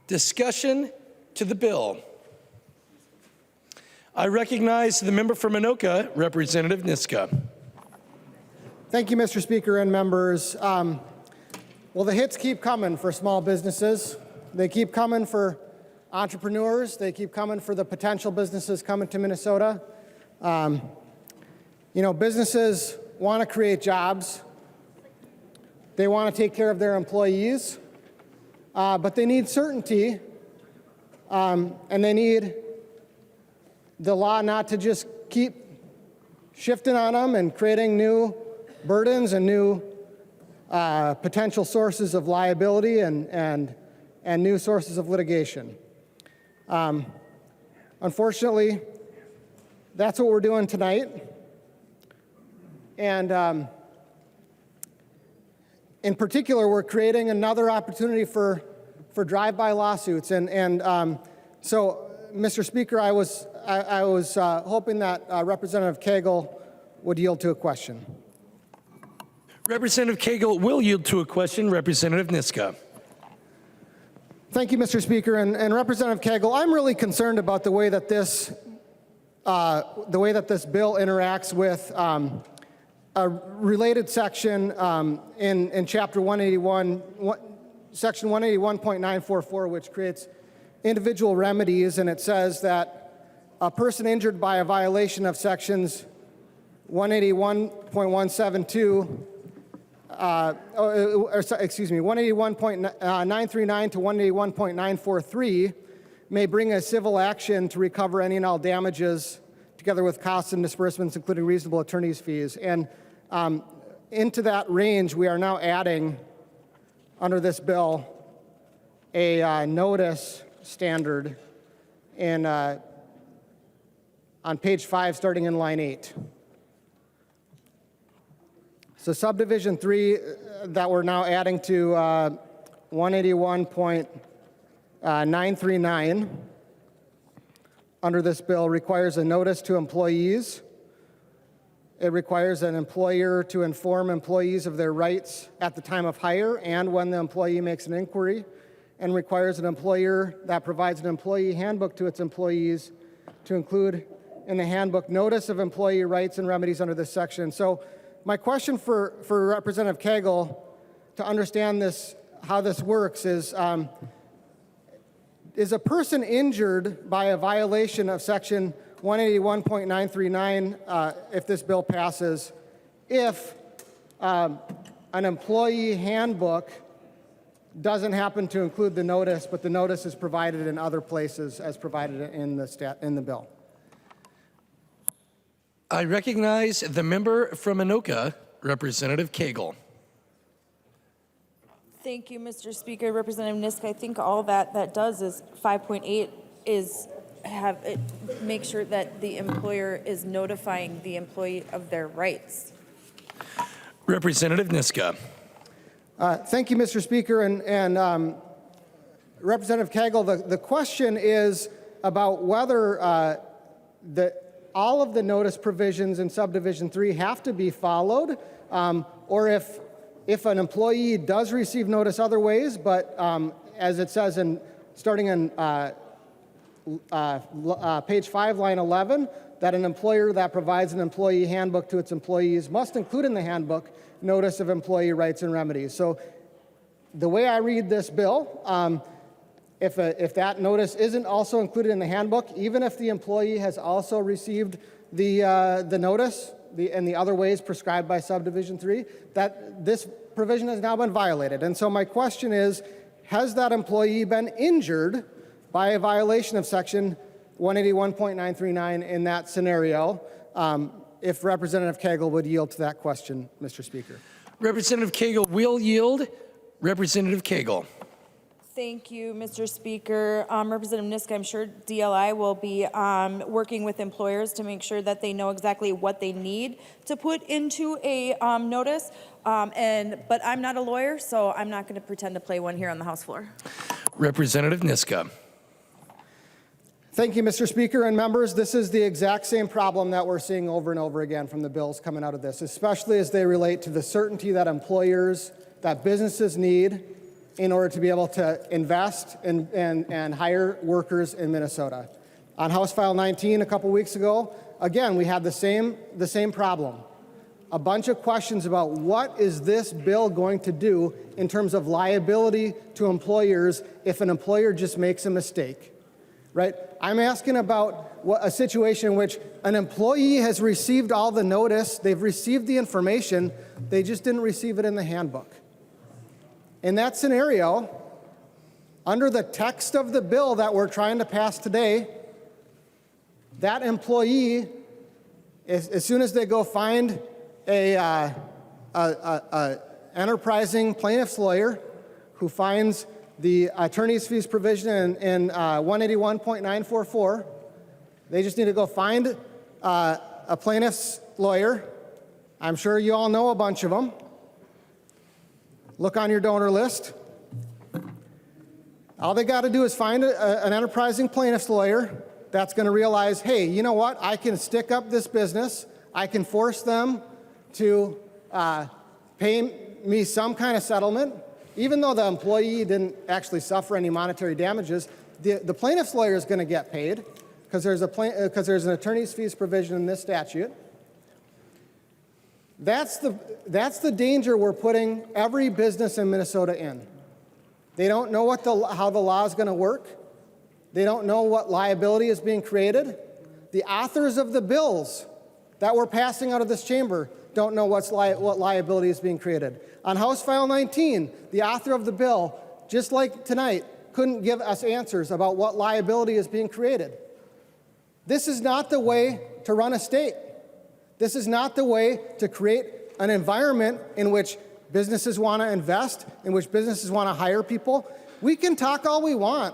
Discussion to the bill. I recognize the member for Minoka, Representative Niska. Thank you, Mr. Speaker and members. Well, the hits keep coming for small businesses. They keep coming for entrepreneurs. They keep coming for the potential businesses coming to Minnesota. Businesses want to create jobs. They want to take care of their employees, but they need certainty, and they need the law not to just keep shifting on them and creating new burdens and new potential sources of liability and new sources of litigation. Unfortunately, that's what we're doing tonight. And in particular, we're creating another opportunity for drive-by lawsuits. And so, Mr. Speaker, I was hoping that Representative Koegel would yield to a question. Representative Koegel will yield to a question. Representative Niska. Thank you, Mr. Speaker. And Representative Koegel, I'm really concerned about the way that this bill interacts with a related section in Chapter 181, Section 181.944, which creates individual remedies, and it says that a person injured by a violation of Sections 181.172, 181.939 to 181.943 may bring a civil action to recover any and all damages together with costs and disbursements, including reasonable attorney's fees. And into that range, we are now adding, under this bill, a notice standard on page 5, starting in line 8. So subdivision 3 that we're now adding to 181.939 under this bill requires a notice to employees. It requires an employer to inform employees of their rights at the time of hire and when the employee makes an inquiry, and requires an employer that provides an employee handbook to its employees to include in the handbook notice of employee rights and remedies under this section. So my question for Representative Koegel to understand this, how this works is a person injured by a violation of Section 181.939, if this bill passes, if an employee handbook doesn't happen to include the notice, but the notice is provided in other places as provided in the bill? I recognize the member from Anoka, Representative Koegel. Thank you, Mr. Speaker. Representative Niska, I think all that does is 5.8 is have it make sure that the employer is notifying the employee of their rights. Representative Niska. Thank you, Mr. Speaker. And Representative Koegel, the question is about whether all of the notice provisions in subdivision 3 have to be followed, or if an employee does receive notice other ways, but as it says starting in page 5, line 11, that an employer that provides an employee handbook to its employees must include in the handbook notice of employee rights and remedies. So the way I read this bill, if that notice isn't also included in the handbook, even if the employee has also received the notice and the other ways prescribed by subdivision 3, that this provision has now been violated. And so my question is, has that employee been injured by a violation of section 181.939 in that scenario? If Representative Koegel would yield to that question, Mr. Speaker. Representative Koegel will yield. Representative Koegel. Thank you, Mr. Speaker. Representative Niska, I'm sure DLI will be working with employers to make sure that they know exactly what they need to put into a notice. But I'm not a lawyer, so I'm not going to pretend to play one here on the House floor. Representative Niska. Thank you, Mr. Speaker and members. This is the exact same problem that we're seeing over and over again from the bills coming out of this, especially as they relate to the certainty that employers, that businesses need in order to be able to invest and hire workers in Minnesota. On House File 19 a couple weeks ago, again, we had the same problem. A bunch of questions about what is this bill going to do in terms of liability to employers if an employer just makes a mistake, right? I'm asking about a situation in which an employee has received all the notice, they've received the information, they just didn't receive it in the handbook. In that scenario, under the text of the bill that we're trying to pass today, that employee, as soon as they go find a enterprising plaintiff's lawyer who finds the attorney's fees provision in 181.944, they just need to go find a plaintiff's lawyer. I'm sure you all know a bunch of them. Look on your donor list. All they got to do is find an enterprising plaintiff's lawyer that's going to realize, hey, you know what? I can stick up this business. I can force them to pay me some kind of settlement. Even though the employee didn't actually suffer any monetary damages, the plaintiff's lawyer is going to get paid because there's an attorney's fees provision in this statute. That's the danger we're putting every business in Minnesota in. They don't know how the law is going to work. They don't know what liability is being created. The authors of the bills that we're passing out of this chamber don't know what liability is being created. On House File 19, the author of the bill, just like tonight, couldn't give us answers about what liability is being created. This is not the way to run a state. This is not the way to create an environment in which businesses want to invest, in which businesses want to hire people. We can talk all we want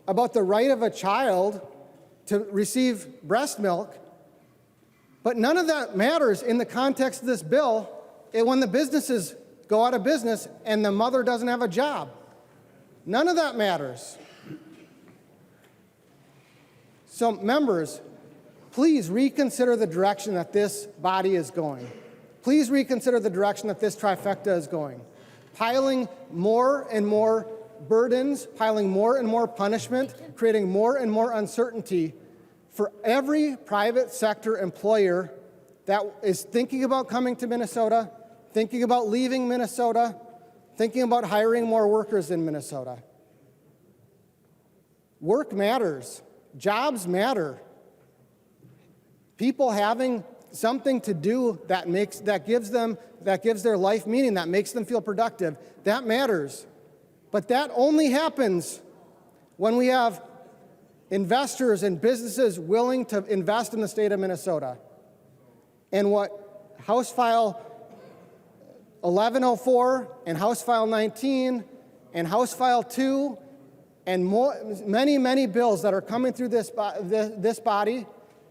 about the right of a child to receive breast milk, but none of that matters in the context of this bill when the businesses go out of business and the mother doesn't have a job. None of that matters. So, members, please reconsider the direction that this body is going. Please reconsider the direction that this trifecta is going. Piling more and more burdens, piling more and more punishment, creating more and more uncertainty for every private sector employer that is thinking about coming to Minnesota, thinking about leaving Minnesota, thinking about hiring more workers in Minnesota. Work matters. Jobs matter. People having something to do that gives their life meaning, that makes them feel productive, that matters. But that only happens when we have investors and businesses willing to invest in the state of Minnesota. And what House File 1104 and House File 19 and House File 2 and many bills that are coming through this body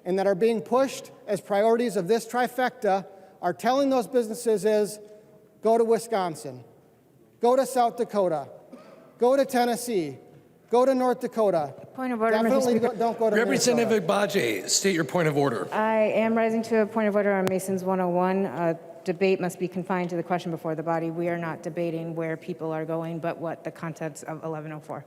and that are being pushed as priorities of this trifecta are telling those businesses is, go to Wisconsin, go to South Dakota, go to Tennessee, go to North Dakota. Point of order, Definitely Mr. Speaker. don't go to Representative Minnesota. Agbaje, state your point of order. I am rising to a point of order on Mason's 101. Debate must be confined to the question before the body. We are not debating where people are going, but what the contents of 1104.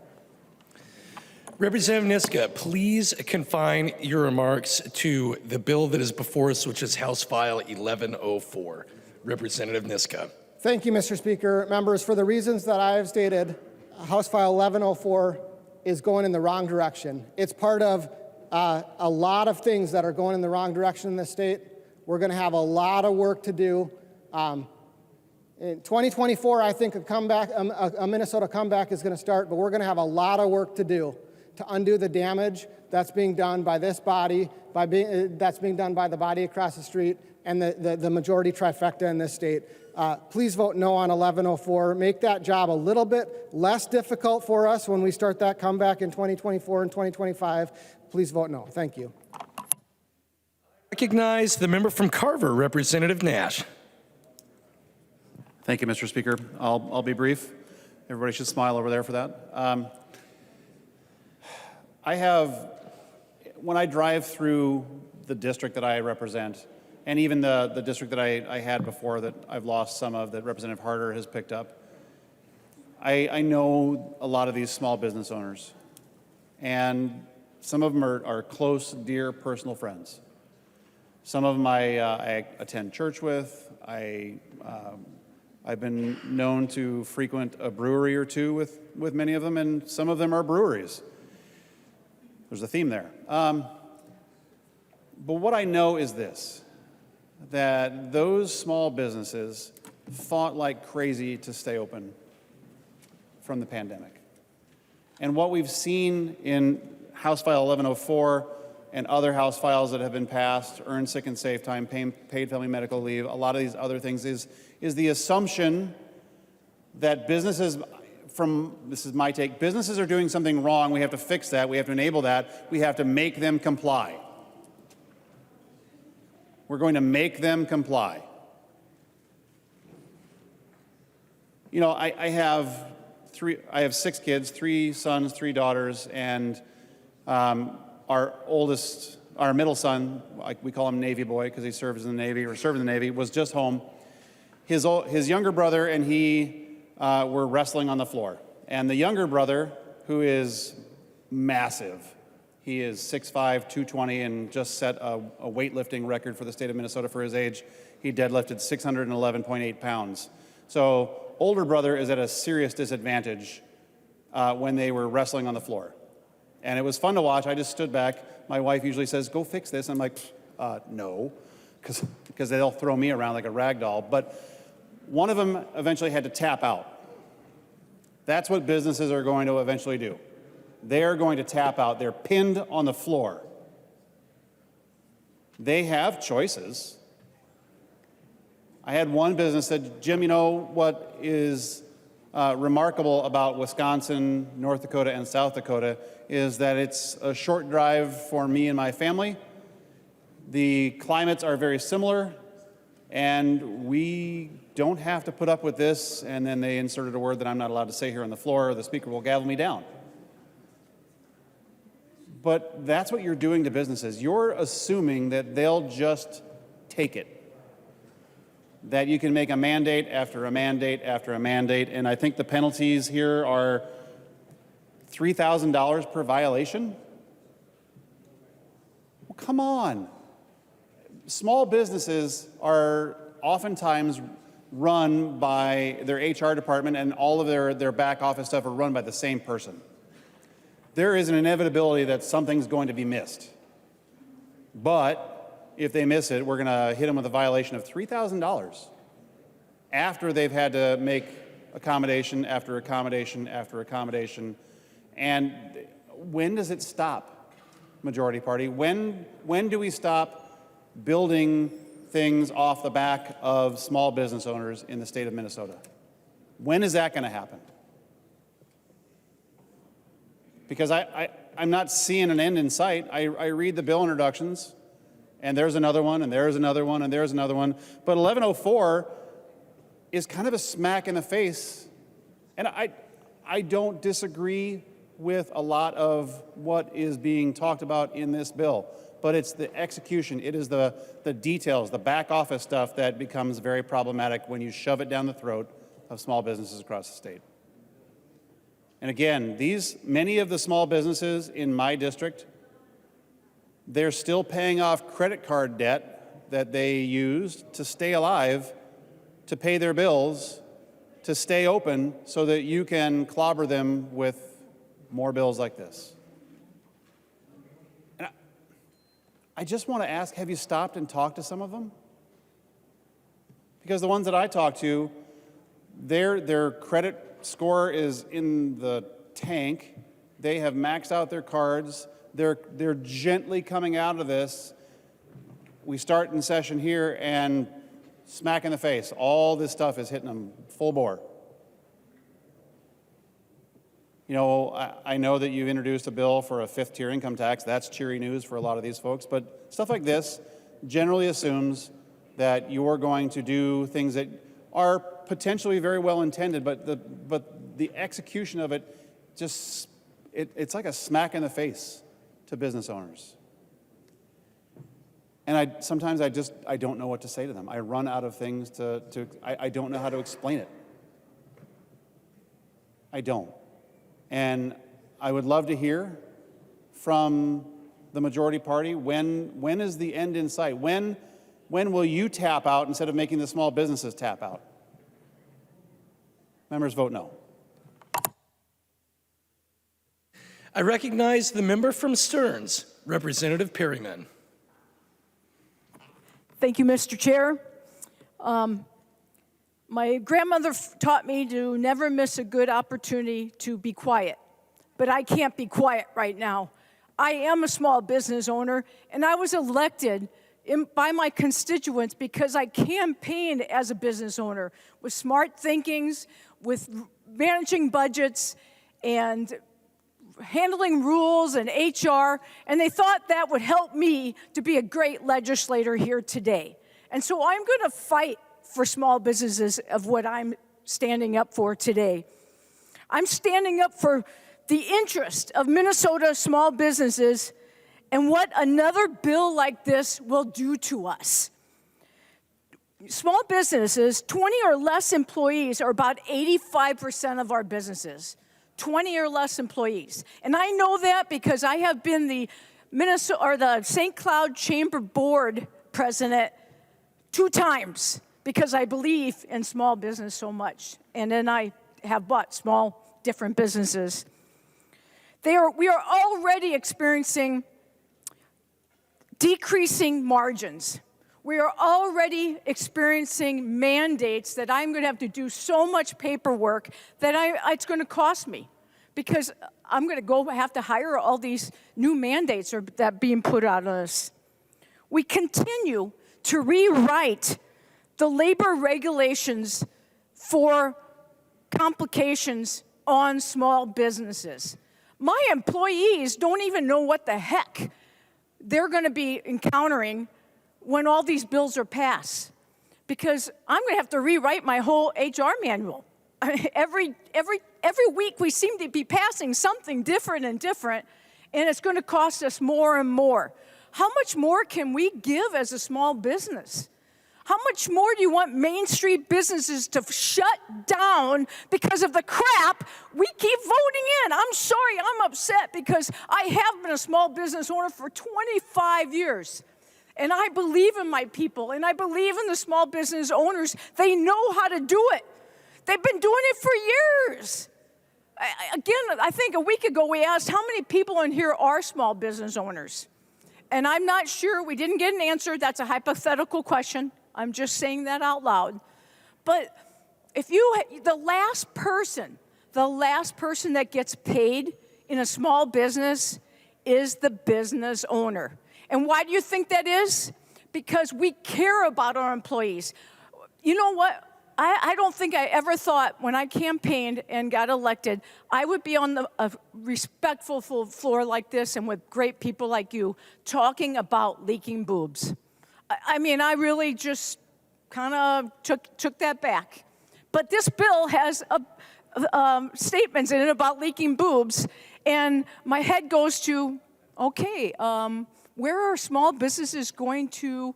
Representative Niska, please confine your remarks to the bill that is before us, which is House File 1104. Representative Niska. Thank you, Mr. Speaker. Members, for the reasons that I have stated, House File 1104 is going in the wrong direction. It's part of a lot of things that are going in the wrong direction in this state. We're going to have a lot of work to do. In 2024, I think a Minnesota comeback is going to start, but we're going to have a lot of work to do to undo the damage that's being done by this body, that's being done by the body across the street, and the majority trifecta in this state. Please vote no on 1104. Make that job a little bit less difficult for us when we start that comeback in 2024 and 2025. Please vote no. Thank you. Recognize the member from Carver, Representative Nash. Thank you, Mr. Speaker. I'll be brief. Everybody should smile over there for that. When I drive through the district that I represent, and even the district that I had before that I've lost some of, that Representative Harder has picked up, I know a lot of these small business owners. And some of them are close, dear, personal friends. Some of them I attend church with. I've been known to frequent a brewery or two with many of them, and some of them are breweries. There's a theme there. But what I know is this, that those small businesses fought like crazy to stay open from the pandemic. And what we've seen in House File 1104 and other House files that have been passed, earned sick and safe time, paid family medical leave, a lot of these other things, is the assumption that businesses, this is my take, businesses are doing something wrong, we have to fix that, we have to enable that, we have to make them comply. We're going to make them comply. You know, I have 6 kids, 3 sons, 3 daughters, and our middle son, we call him Navy Boy because he served in the Navy, was just home. His younger brother and he were wrestling on the floor. And the younger brother, who is massive, he is 6'5", 220, and just set a weightlifting record for the state of Minnesota for his age. He deadlifted 611.8 pounds. So older brother is at a serious disadvantage when they were wrestling on the floor. And it was fun to watch. I just stood back. My wife usually says, go fix this. I'm like, no, because they'll throw me around like a rag doll. But one of them eventually had to tap out. That's what businesses are going to eventually do. They're going to tap out. They're pinned on the floor. They have choices. I had one business said, Jim, you know what is remarkable about Wisconsin, North Dakota, and South Dakota is that it's a short drive for me and my family. The climates are very similar, and we don't have to put up with this. And then they inserted a word that I'm not allowed to say here on the floor, or the speaker will gavel me down. But that's what you're doing to businesses. You're assuming that they'll just take it. That you can make a mandate after a mandate after a mandate, and I think the penalties here are $3,000 per violation. Well, come on. Small businesses are oftentimes run by their HR department, and all of their back office stuff are run by the same person. There is an inevitability that something's going to be missed. But if they miss it, we're going to hit them with a violation of $3,000 after they've had to make accommodation after accommodation after accommodation. And when does it stop, majority party? When do we stop building things off the back of small business owners in the state of Minnesota. When is that going to happen? Because I'm not seeing an end in sight. I read the bill introductions, and there's another one, and there's another one, and there's another one. But 1104 is kind of a smack in the face. And I don't disagree with a lot of what is being talked about in this bill, but it's the execution. It is the details, the back office stuff that becomes very problematic when you shove it down the throat of small businesses across the state. And again, many of the small businesses in my district, they're still paying off credit card debt that they used to stay alive, to pay their bills, to stay open so that you can clobber them with more bills like this. And I just want to ask, have you stopped and talked to some of them? Because the ones that I talked to, their credit score is in the tank. They have maxed out their cards. They're gently coming out of this. We start in session here and smack in the face. All this stuff is hitting them full bore. You know, I know that you've introduced a bill for a fifth-tier income tax. That's cheery news for a lot of these folks. But stuff like this generally assumes that you're going to do things that are potentially very well intended, but the execution of it just, it's like a smack in the face to business owners. And sometimes I don't know what to say to them. I run out of things I don't know how to explain it. I don't. And I would love to hear from the majority party, when is the end in sight? When will you tap out instead of making the small businesses tap out? Members vote no. I recognize the member from Stearns, Representative Perryman. Thank you, Mr. Chair. My grandmother taught me to never miss a good opportunity to be quiet, but I can't be quiet right now. I am a small business owner, and I was elected by my constituents because I campaigned as a business owner with smart thinkings, with managing budgets, and handling rules and HR, and they thought that would help me to be a great legislator here today. And so I'm going to fight for small businesses of what I'm standing up for today. I'm standing up for the interest of Minnesota small businesses and what another bill like this will do to us. Small businesses, 20 or less employees, are about 85% of our businesses. 20 or less employees. And I know that because I have been the St. Cloud Chamber Board president 2 times because I believe in small business so much. And then I have bought small, different businesses. We are already experiencing decreasing margins. We are already experiencing mandates that I'm going to have to do so much paperwork that it's going to cost me because I'm going to have to hire all these new mandates that being put on us. We continue to rewrite the labor regulations for complications on small businesses. My employees don't even know what the heck they're going to be encountering when all these bills are passed, because I'm going to have to rewrite my whole HR manual. Every week we seem to be passing something different, and it's going to cost us more and more. How much more can we give as a small business? How much more do you want Main Street businesses to shut down because of the crap we keep voting in? I'm sorry, I'm upset because I have been a small business owner for 25 years. And I believe in my people, and I believe in the small business owners. They know how to do it. They've been doing it for years. Again, I think a week ago we asked how many people in here are small business owners. And I'm not sure, we didn't get an answer. That's a hypothetical question. I'm just saying that out loud. But if the last person that gets paid in a small business is the business owner. And why do you think that is? because we care about our employees. You know what? I don't think I ever thought when I campaigned and got elected, I would be on a respectful floor like this and with great people like you talking about leaking boobs. I mean, I really just kind of took that back. But this bill has statements in it about leaking boobs, and my head goes to, okay, where are small businesses going to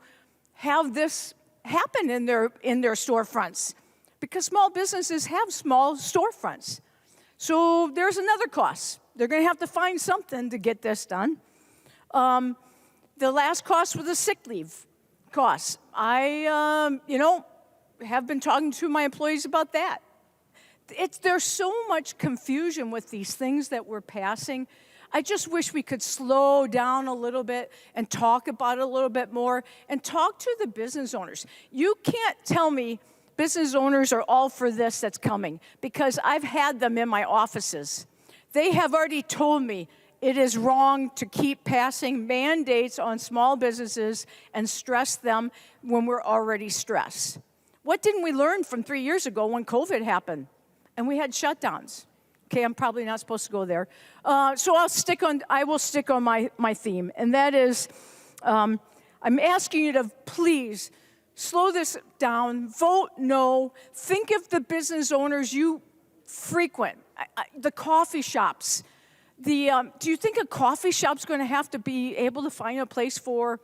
have this happen in their storefronts? Because small businesses have small storefronts. So there's another cost. They're going to have to find something to get this done. The last cost was the sick leave costs. I, have been talking to my employees about that. There's so much confusion with these things that we're passing. I just wish we could slow down a little bit and talk about it a little bit more and talk to the business owners. You can't tell me business owners are all for this that's coming, because I've had them in my offices. They have already told me it is wrong to keep passing mandates on small businesses and stress them when we're already stressed. What didn't we learn from 3 years ago when COVID happened and we had shutdowns? Okay, I'm probably not supposed to go there. So I will stick on my theme, and that is, I'm asking you to please slow this down, vote no, think of the business owners you frequent, the coffee shops. Do you think a coffee shop's going to have to be able to find a place for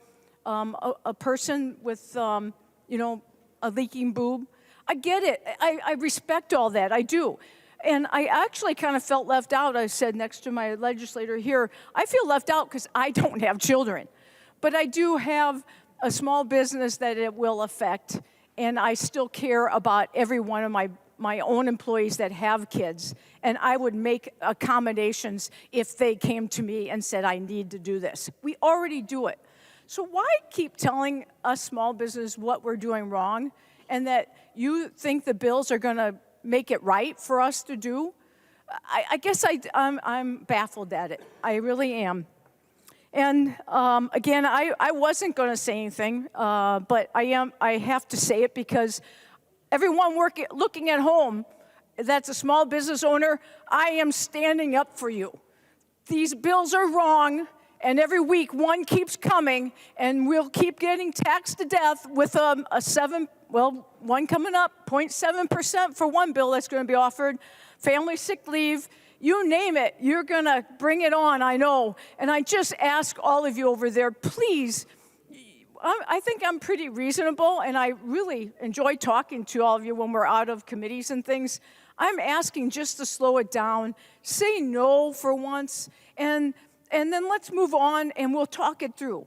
a person with, a leaking boob? I get it. I respect all that. I do. And I actually kind of felt left out. I said next to my legislator here, I feel left out because I don't have children. But I do have a small business that it will affect, and I still care about every one of my own employees that have kids, and I would make accommodations if they came to me and said, I need to do this. We already do it. So why keep telling us small business what we're doing wrong, and that you think the bills are going to make it right for us to do? I guess I'm baffled at it. I really am. And again, I wasn't going to say anything, but I have to say it because everyone looking at home that's a small business owner, I am standing up for you. These bills are wrong, and every week one keeps coming, and we'll keep getting taxed to death with one coming up, 0.7% for one bill that's going to be offered, family sick leave, you name it, you're going to bring it on, I know. And I just ask all of you over there, please, I think I'm pretty reasonable, and I really enjoy talking to all of you when we're out of committees and things. I'm asking just to slow it down, say no for once, and then let's move on and we'll talk it through.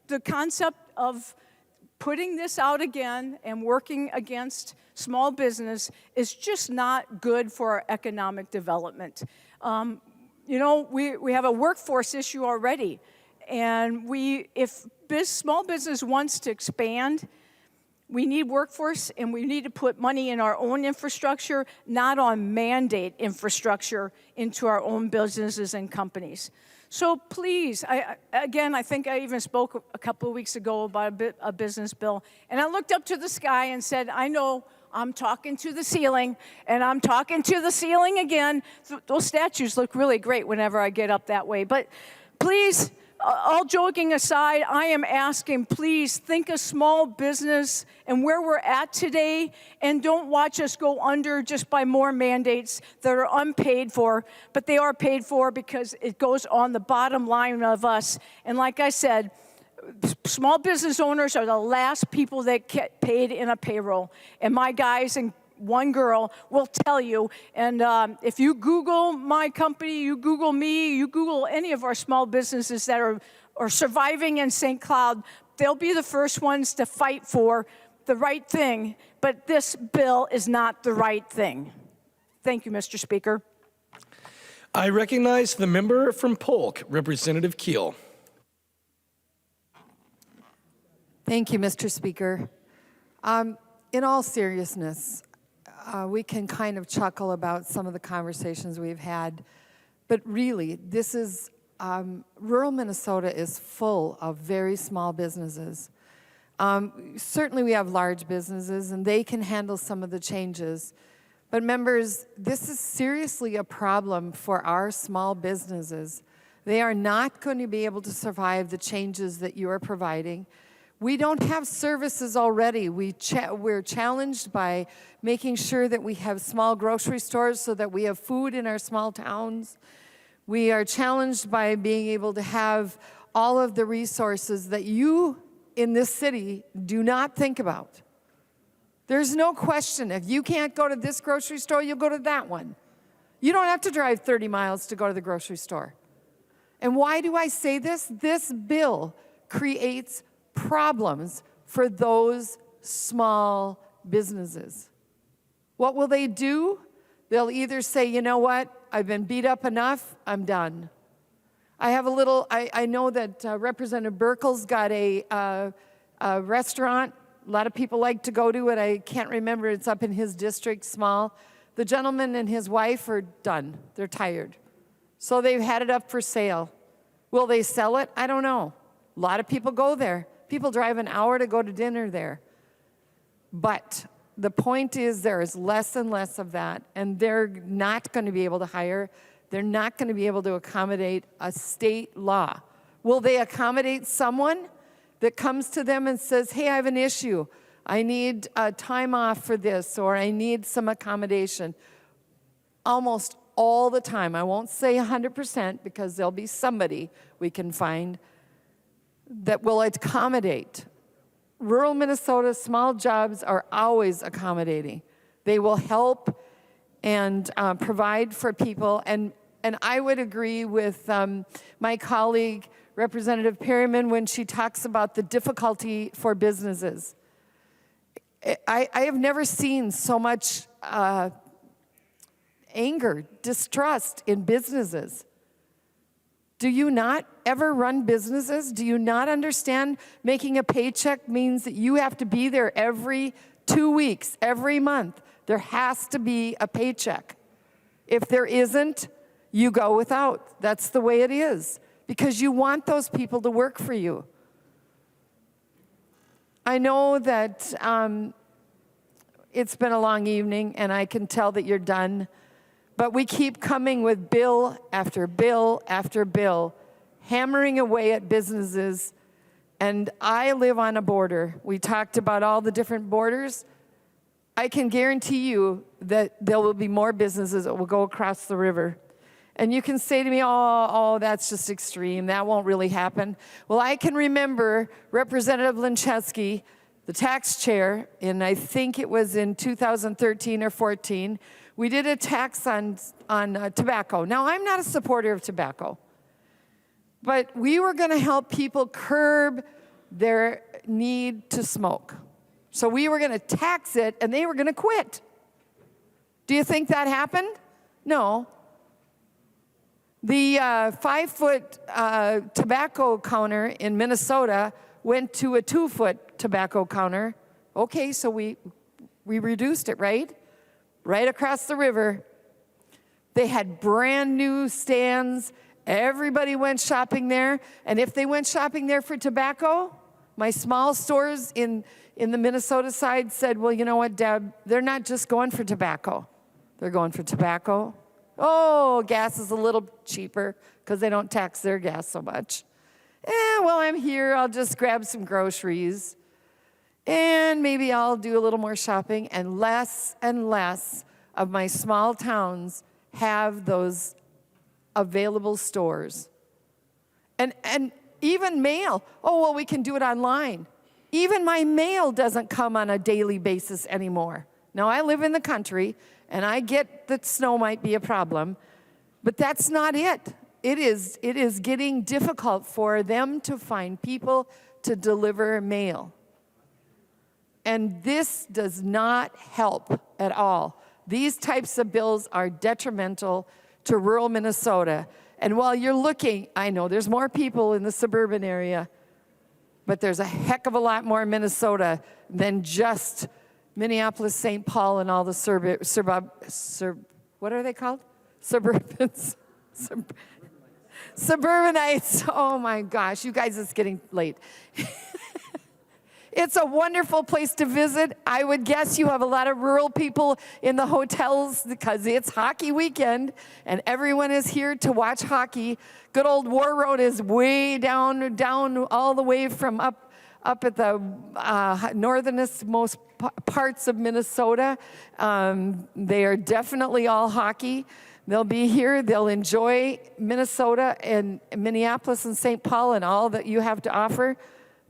The concept of putting this out again and working against small business is just not good for our economic development. We have a workforce issue already, and if small business wants to expand, we need workforce, and we need to put money in our own infrastructure, not on mandate infrastructure into our own businesses and companies. So please, I think I even spoke a couple of weeks ago about a business bill, and I looked up to the sky and said, I know I'm talking to the ceiling, and I'm talking to the ceiling again. Those statues look really great whenever I get up that way. But please, all joking aside, I am asking, please think of small business and where we're at today, and don't watch us go under just by more mandates that are unpaid for, but they are paid for because it goes on the bottom line of us. And like I said, small business owners are the last people that get paid in a payroll. And my guys and one girl will tell you, and if you Google my company, you Google me, you Google any of our small businesses that are surviving in St. Cloud, they'll be the first ones to fight for the right thing, but this bill is not the right thing. Thank you, Mr. Speaker. I recognize the member from Polk, Representative Keeler. Thank you, Mr. Speaker. In all seriousness, we can kind of chuckle about some of the conversations we've had, but really, this is, rural Minnesota is full of very small businesses. Certainly we have large businesses and they can handle some of the changes. But members, this is seriously a problem for our small businesses. They are not going to be able to survive the changes that you are providing. We don't have services already. We're challenged by making sure that we have small grocery stores so that we have food in our small towns. We are challenged by being able to have all of the resources that you in this city do not think about. There's no question. If you can't go to this grocery store, you'll go to that one. You don't have to drive 30 miles to go to the grocery store. And why do I say this? This bill creates problems for those small businesses. What will they do? They'll either say, you know what, I've been beat up enough, I'm done. I know that Representative Burkle's got a restaurant. A lot of people like to go to it. I can't remember, it's up in his district, small. The gentleman and his wife are done. They're tired. So they've had it up for sale. Will they sell it? I don't know. A lot of people go there. People drive an hour to go to dinner there. But the point is there is less and less of that, and they're not going to be able to hire. They're not going to be able to accommodate a state law. Will they accommodate someone that comes to them and says, hey, I have an issue. I need time off for this, or I need some accommodation? Almost all the time. I won't say 100% because there'll be somebody we can find that will accommodate. Rural Minnesota, small jobs are always accommodating. They will help and provide for people. And I would agree with my colleague, Representative Perryman, when she talks about the difficulty for businesses. I have never seen so much anger, distrust in businesses. Do you not ever run businesses? Do you not understand making a paycheck means that you have to be there every 2 weeks, every month? There has to be a paycheck. If there isn't, you go without. That's the way it is, because you want those people to work for you. I know that it's been a long evening, and I can tell that you're done. But we keep coming with bill after bill after bill, hammering away at businesses. And I live on a border. We talked about all the different borders. I can guarantee you that there will be more businesses that will go across the river. And you can say to me, oh, that's just extreme. That won't really happen. Well, I can remember Representative Linchewski, the tax chair, and I think it was in 2013 or 14, we did a tax on tobacco. Now, I'm not a supporter of tobacco, but we were going to help people curb their need to smoke. So we were going to tax it, and they were going to quit. Do you think that happened? No. The 5-foot tobacco counter in Minnesota went to a 2-foot tobacco counter. Okay, so we reduced it, right? Right across the river. They had brand new stands. Everybody went shopping there. And if they went shopping there for tobacco, my small stores in the Minnesota side said, well, you know what, Deb, they're not just going for tobacco. They're going for tobacco. Oh, gas is a little cheaper because they don't tax their gas so much. Well, I'm here. I'll just grab some groceries. And maybe I'll do a little more shopping. And less of my small towns have those available stores. And even mail. Oh, well, we can do it online. Even my mail doesn't come on a daily basis anymore. Now, I live in the country, and I get that snow might be a problem, but that's not it. It is getting difficult for them to find people to deliver mail. And this does not help at all. These types of bills are detrimental to rural Minnesota. And while you're looking, I know there's more people in the suburban area, but there's a heck of a lot more in Minnesota than just Minneapolis, St. Paul, and all the what are they called? Suburbans. Suburbanites. Oh my gosh, you guys, it's getting late. It's a wonderful place to visit. I would guess you have a lot of rural people in the hotels because it's hockey weekend and everyone is here to watch hockey. Good old War Road is way down all the way from up at the northernest most parts of Minnesota. They are definitely all hockey. They'll be here. They'll enjoy Minnesota and Minneapolis and St. Paul and all that you have to offer.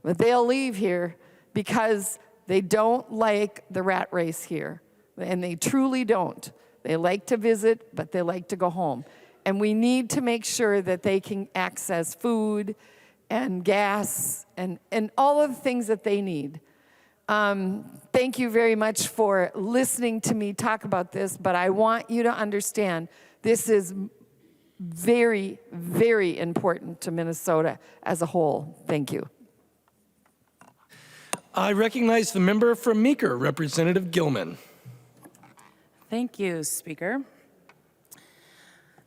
But they'll leave here because they don't like the rat race here. And they truly don't. They like to visit, but they like to go home. And we need to make sure that they can access food and gas and all of the things that they need. Thank you very much for listening to me talk about this, but I want you to understand this is very, very important to Minnesota as a whole. Thank you. I recognize the member from Meeker, Representative Gilman. Thank you, Speaker.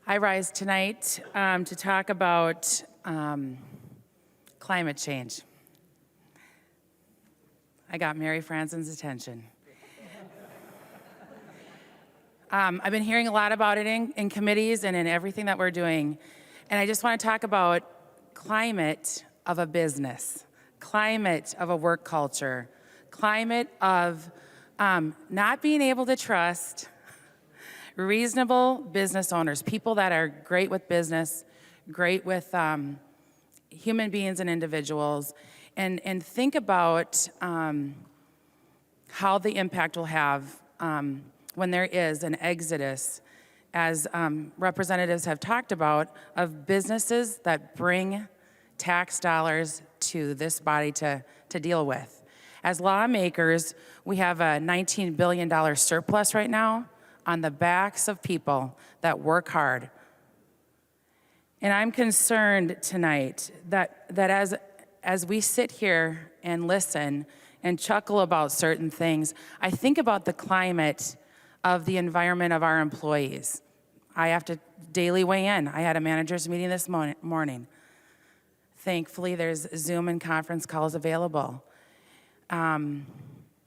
I rise tonight to talk about climate change. I got Mary Fransen's attention. I've been hearing a lot about it in committees and in everything that we're doing. And I just want to talk about climate of a business, climate of a work culture, climate of not being able to trust reasonable business owners, people that are great with business, great with human beings and individuals, and think about how the impact will have when there is an exodus, as representatives have talked about, of businesses that bring tax dollars to this body to deal with. As lawmakers, we have a $19 billion surplus right now on the backs of people that work hard. And I'm concerned tonight that as we sit here and listen and chuckle about certain things, I think about the climate of the environment of our employees. I have to daily weigh in. I had a managers meeting this morning. Thankfully, there's Zoom and conference calls available. And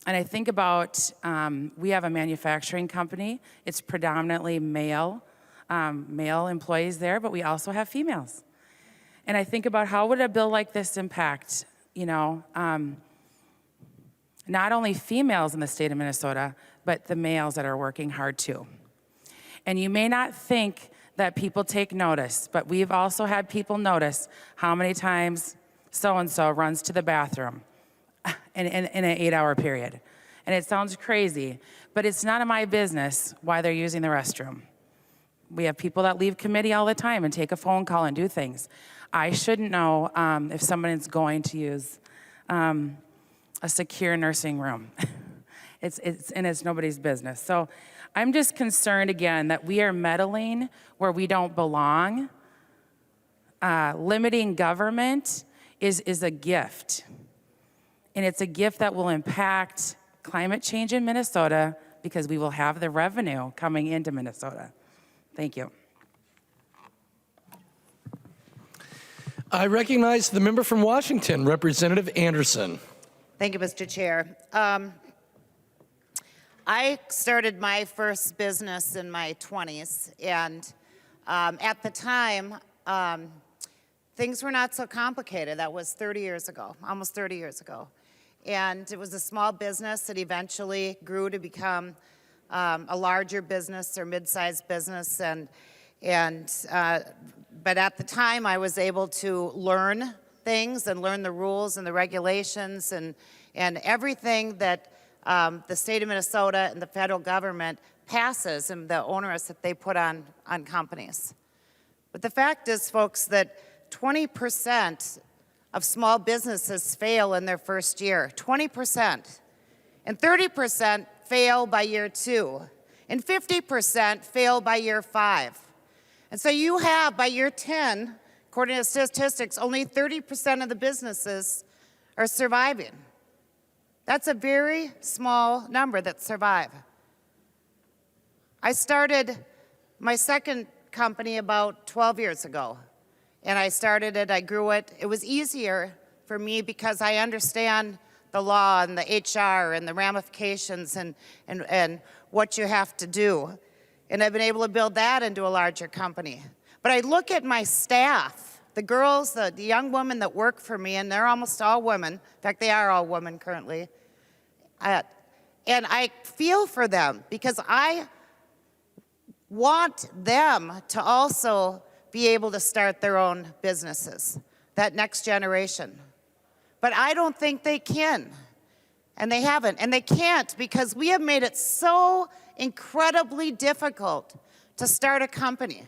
I think about, we have a manufacturing company. It's predominantly male employees there, but we also have females. And I think about how would a bill like this impact, not only females in the state of Minnesota, but the males that are working hard too. And you may not think that people take notice, but we've also had people notice how many times so-and-so runs to the bathroom in an 8-hour period. And it sounds crazy, but it's none of my business why they're using the restroom. We have people that leave committee all the time and take a phone call and do things. I shouldn't know if someone is going to use a secure nursing room. It's nobody's business. So I'm just concerned again that we are meddling where we don't belong. Limiting government is a gift. And it's a gift that will impact climate change in Minnesota because we will have the revenue coming into Minnesota. Thank you. I recognize the member from Washington, Representative Anderson. Thank you, Mr. Chair. I started my first business in my 20s, and at the time, things were not so complicated. That was 30 years ago, almost 30 years ago. And it was a small business that eventually grew to become a larger business or mid-sized business. But at the time, I was able to learn things and learn the rules and the regulations and everything that the state of Minnesota and the federal government passes and the onerous that they put on companies. But the fact is, folks, that 20% of small businesses fail in their first year, 20%. And 30% fail by year 2. And 50% fail by year 5. And so you have, by year 10, according to statistics, only 30% of the businesses are surviving. That's a very small number that survive. I started my second company about 12 years ago. And I started it, I grew it. It was easier for me because I understand the law and the HR and the ramifications and what you have to do. And I've been able to build that into a larger company. But I look at my staff, the girls, the young women that work for me, and they're almost all women. In fact, they are all women currently. And I feel for them because I want them to also be able to start their own businesses, that next generation. But I don't think they can, and they haven't, and they can't because we have made it so incredibly difficult to start a company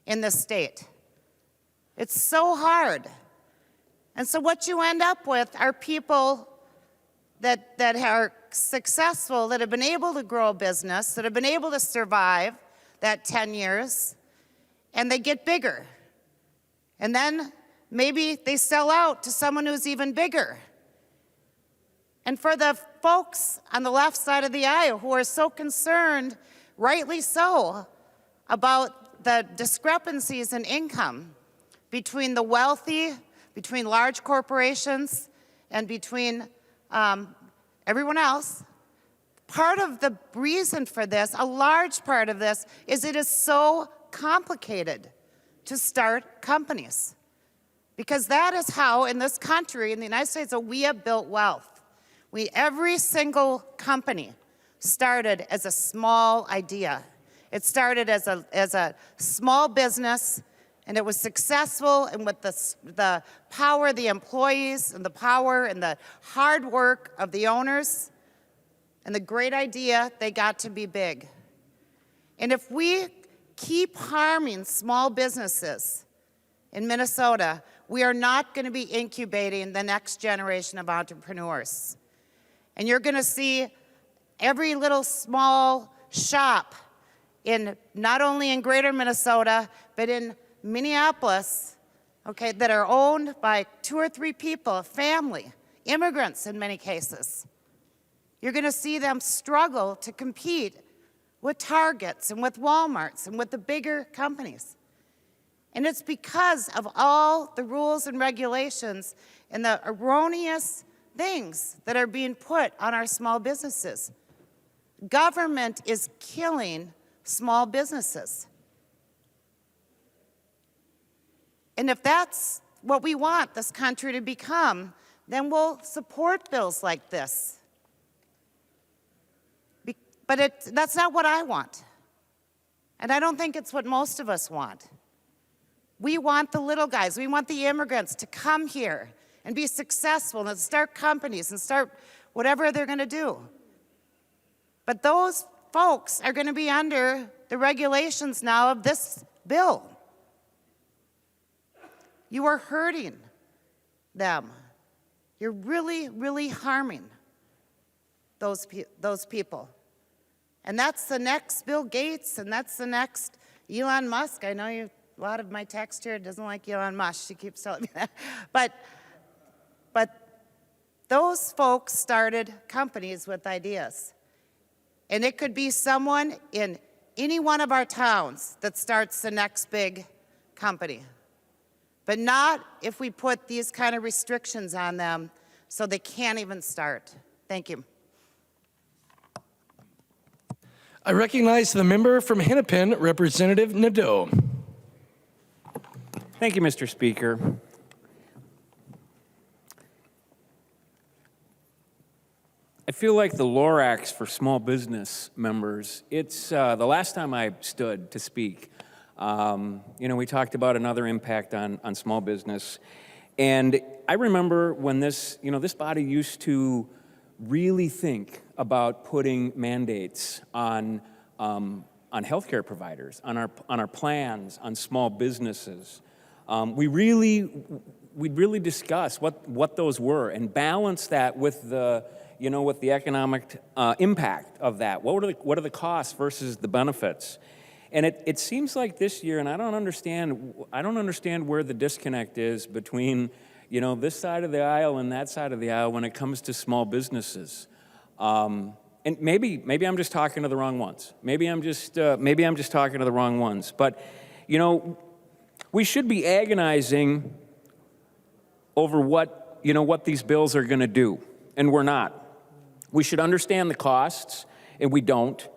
in this state. It's so hard. And so what you end up with are people that are successful, that have been able to grow a business, that have been able to survive that 10 years, and they get bigger. And then maybe they sell out to someone who's even bigger. And for the folks on the left side of the aisle who are so concerned, rightly so, about the discrepancies in income between the wealthy, between large corporations, and between everyone else, part of the reason for this, a large part of this, is it is so complicated to start companies. Because that is how, in this country, in the United States, we have built wealth. Every single company started as a small idea. It started as a small business, and it was successful, and with the power of the employees and the power and the hard work of the owners and the great idea, they got to be big. And if we keep harming small businesses in Minnesota, we are not going to be incubating the next generation of entrepreneurs. And you're going to see every little small shop not only in greater Minnesota, but in Minneapolis, okay, that are owned by 2 or 3 people, a family, immigrants in many cases. You're going to see them struggle to compete with Targets and with Walmarts and with the bigger companies. And it's because of all the rules and regulations and the erroneous things that are being put on our small businesses. Government is killing small businesses. And if that's what we want this country to become, then we'll support bills like this. But that's not what I want. And I don't think it's what most of us want. We want the little guys, we want the immigrants to come here and be successful and start companies and start whatever they're going to do. But those folks are going to be under the regulations now of this bill. You are hurting them. You're really, really harming those people. And that's the next Bill Gates, and that's the next Elon Musk. I know a lot of my text here doesn't like Elon Musk. She keeps telling me that. But those folks started companies with ideas. And it could be someone in any one of our towns that starts the next big company. But not if we put these kind of restrictions on them so they can't even start. Thank you. I recognize the member from Hennepin, Representative Nadeau. Thank you, Mr. Speaker. I feel like the Lorax for small business members, it's the last time I stood to speak. We talked about another impact on small business. And I remember when this body used to really think about putting mandates on healthcare providers, on our plans, on small businesses. We'd really discuss what those were and balance that with the economic impact of that. What are the costs versus the benefits? And it seems like this year, and I don't understand where the disconnect is between this side of the aisle and that side of the aisle when it comes to small businesses. And maybe I'm just talking to the wrong ones. Maybe I'm just talking to the wrong ones. But we should be agonizing over what these bills are going to do. and we're not. We should understand the costs, and we don't.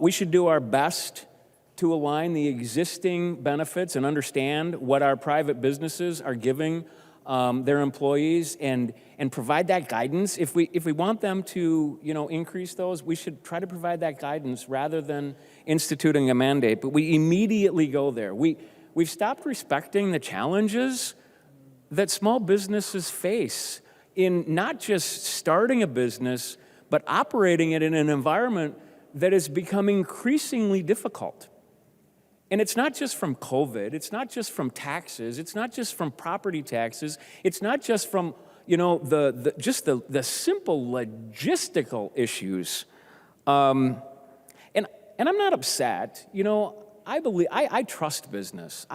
We should do our best to align the existing benefits and understand what our private businesses are giving their employees and provide that guidance. If we want them to, increase those, we should try to provide that guidance rather than instituting a mandate. But we immediately go there. We've stopped respecting the challenges that small businesses face in not just starting a business, but operating it in an environment that has become increasingly difficult. And it's not just from COVID, it's not just from taxes, it's not just from property taxes, it's not just from, the simple logistical issues. And I'm not upset. I trust business.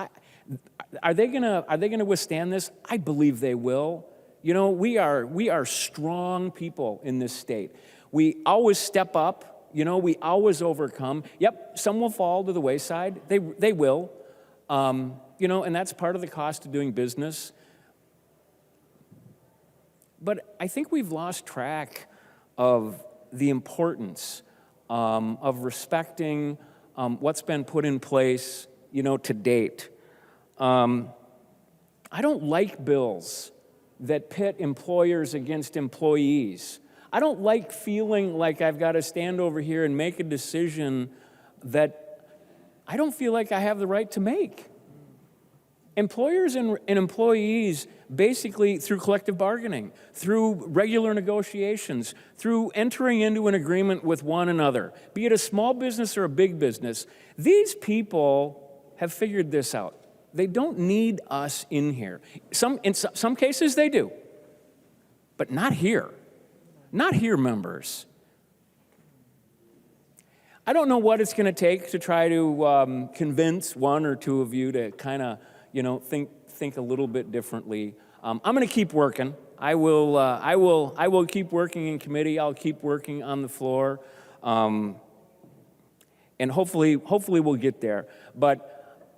Are they gonna withstand this? I believe they will. We are strong people in this state. We always step up. We always overcome. Yep, some will fall to the wayside. They will. And that's part of the cost of doing business. But I think we've lost track of the importance of respecting what's been put in place, to date. I don't like bills that pit employers against employees. I don't like feeling like I've got to stand over here and make a decision that I don't feel like I have the right to make. Employers and employees, basically through collective bargaining, through regular negotiations, through entering into an agreement with one another, be it a small business or a big business, these people have figured this out. They don't need us in here. In some cases they do, but not here. Not here, members. I don't know what it's going to take to try to convince one or two of you to kind of, think a little bit differently. I'm going to keep working. I will keep working in committee. I'll keep working on the floor, and hopefully we'll get there. But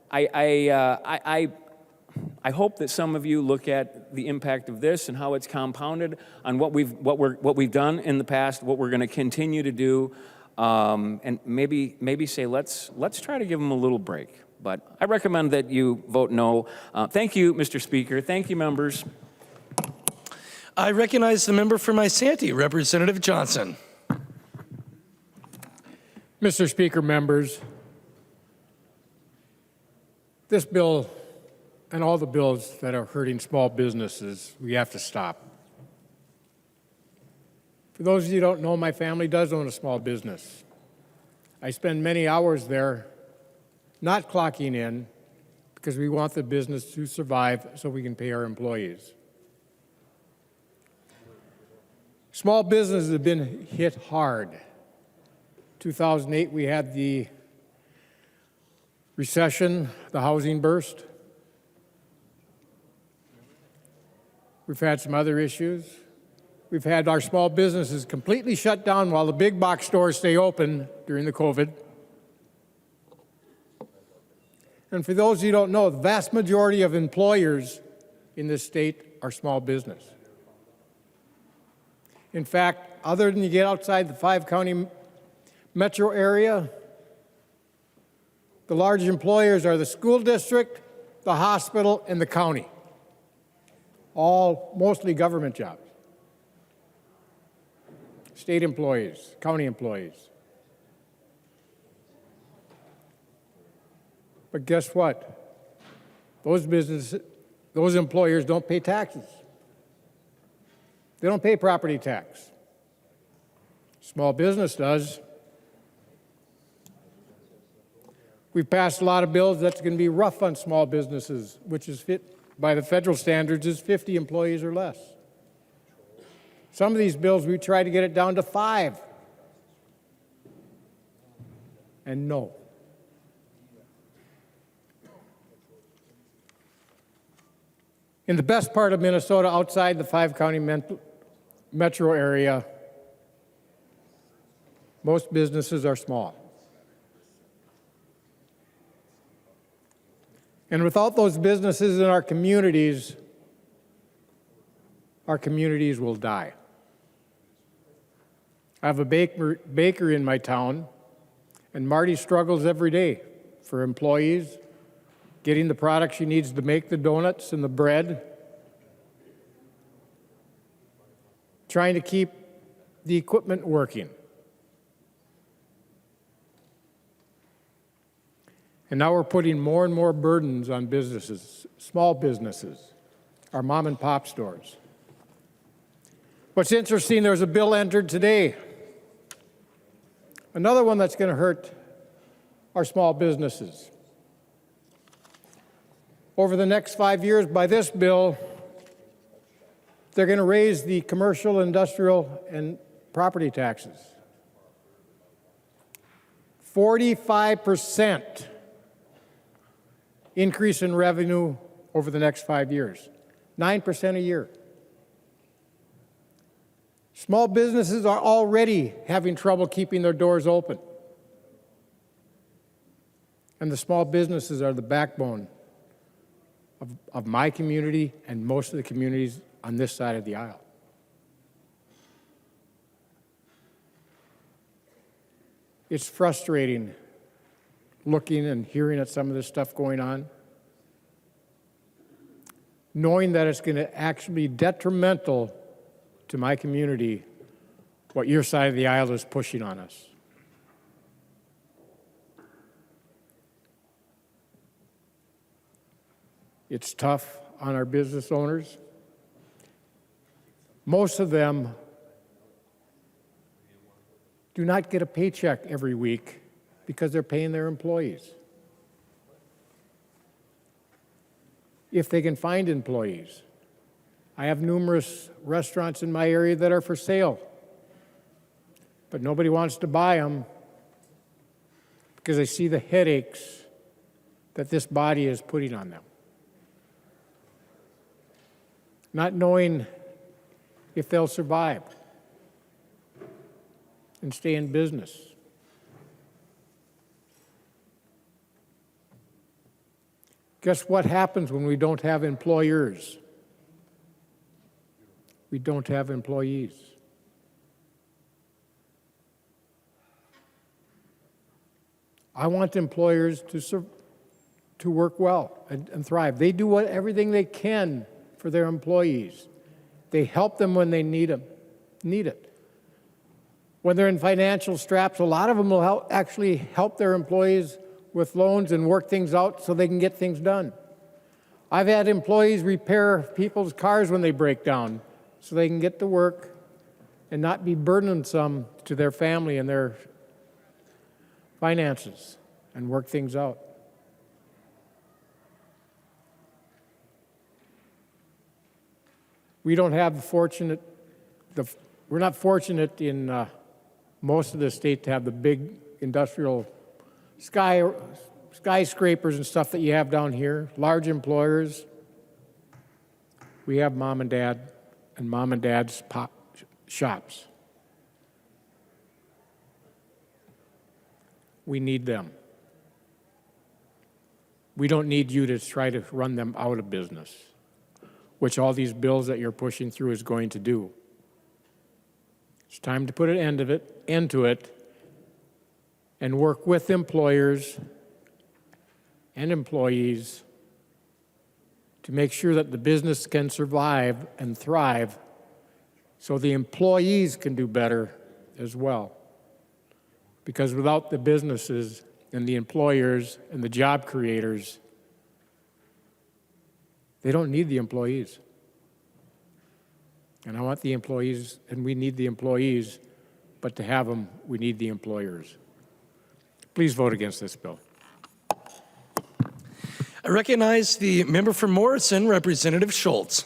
I hope that some of you look at the impact of this and how it's compounded on what we've done in the past, what we're going to continue to do, and maybe say let's try to give them a little break. But I recommend that you vote no. Thank you, Mr. Speaker. Thank you, members. I recognize the member for Mysanti, Representative Johnson. Mr. Speaker, members, this bill and all the bills that are hurting small businesses, we have to stop. For those of you who don't know, my family does own a small business. I spend many hours there not clocking in because we want the business to survive so we can pay our employees. Small businesses have been hit hard. 2008, we had the recession, the housing burst. We've had some other issues. We've had our small businesses completely shut down while the big box stores stay open during the COVID. And for those who don't know, the vast majority of employers in this state are small business. In fact, other than you get outside the 5-county metro area, the large employers are the school district, the hospital, and the county. All mostly government jobs. State employees, county employees. But guess what? Those employers don't pay taxes. They don't pay property tax. Small business does. We've passed a lot of bills that's going to be rough on small businesses, which is fit by the federal standards is 50 employees or less. Some of these bills, we try to get it down to 5. And no. In the best part of Minnesota, outside the 5-county metro area, most businesses are small. And without those businesses in our communities will die. I have a baker in my town, and Marty struggles every day for employees, getting the product she needs to make the donuts and the bread, trying to keep the equipment working. And now we're putting more and more burdens on businesses, small businesses, our mom and pop stores. What's interesting, there's a bill entered today. Another one that's going to hurt our small businesses. Over the next 5 years, by this bill, they're going to raise the commercial, industrial, and property taxes. 45% increase in revenue over the next 5 years, 9% a year. Small businesses are already having trouble keeping their doors open. And the small businesses are the backbone of my community and most of the communities on this side of the aisle. It's frustrating looking and hearing at some of this stuff going on, knowing that it's going to actually be detrimental to my community what your side of the aisle is pushing on us. It's tough on our business owners. Most of them do not get a paycheck every week because they're paying their employees. If they can find employees. I have numerous restaurants in my area that are for sale, but nobody wants to buy them because they see the headaches that this body is putting on them. Not knowing if they'll survive and stay in business. Guess what happens when we don't have employers? We don't have employees. I want employers to work well and thrive. They do everything they can for their employees. They help them when they need it. When they're in financial straps, a lot of them will actually help their employees with loans and work things out so they can get things done. I've had employees repair people's cars when they break down so they can get to work and not be burdensome to their family and their finances and work things out. We don't have we're not fortunate in most of the state to have the big industrial skyscrapers and stuff that you have down here, large employers. We have mom and dad and mom and dad's shops. We need them. We don't need you to try to run them out of business, which all these bills that you're pushing through is going to do. It's time to put an end to it and work with employers and employees to make sure that the business can survive and thrive so the employees can do better as well. Because without the businesses and the employers and the job creators, they don't need the employees. And I want the employees, and we need the employees, but to have them, we need the employers. Please vote against this bill. I recognize the member for Morrison, Representative Schultz.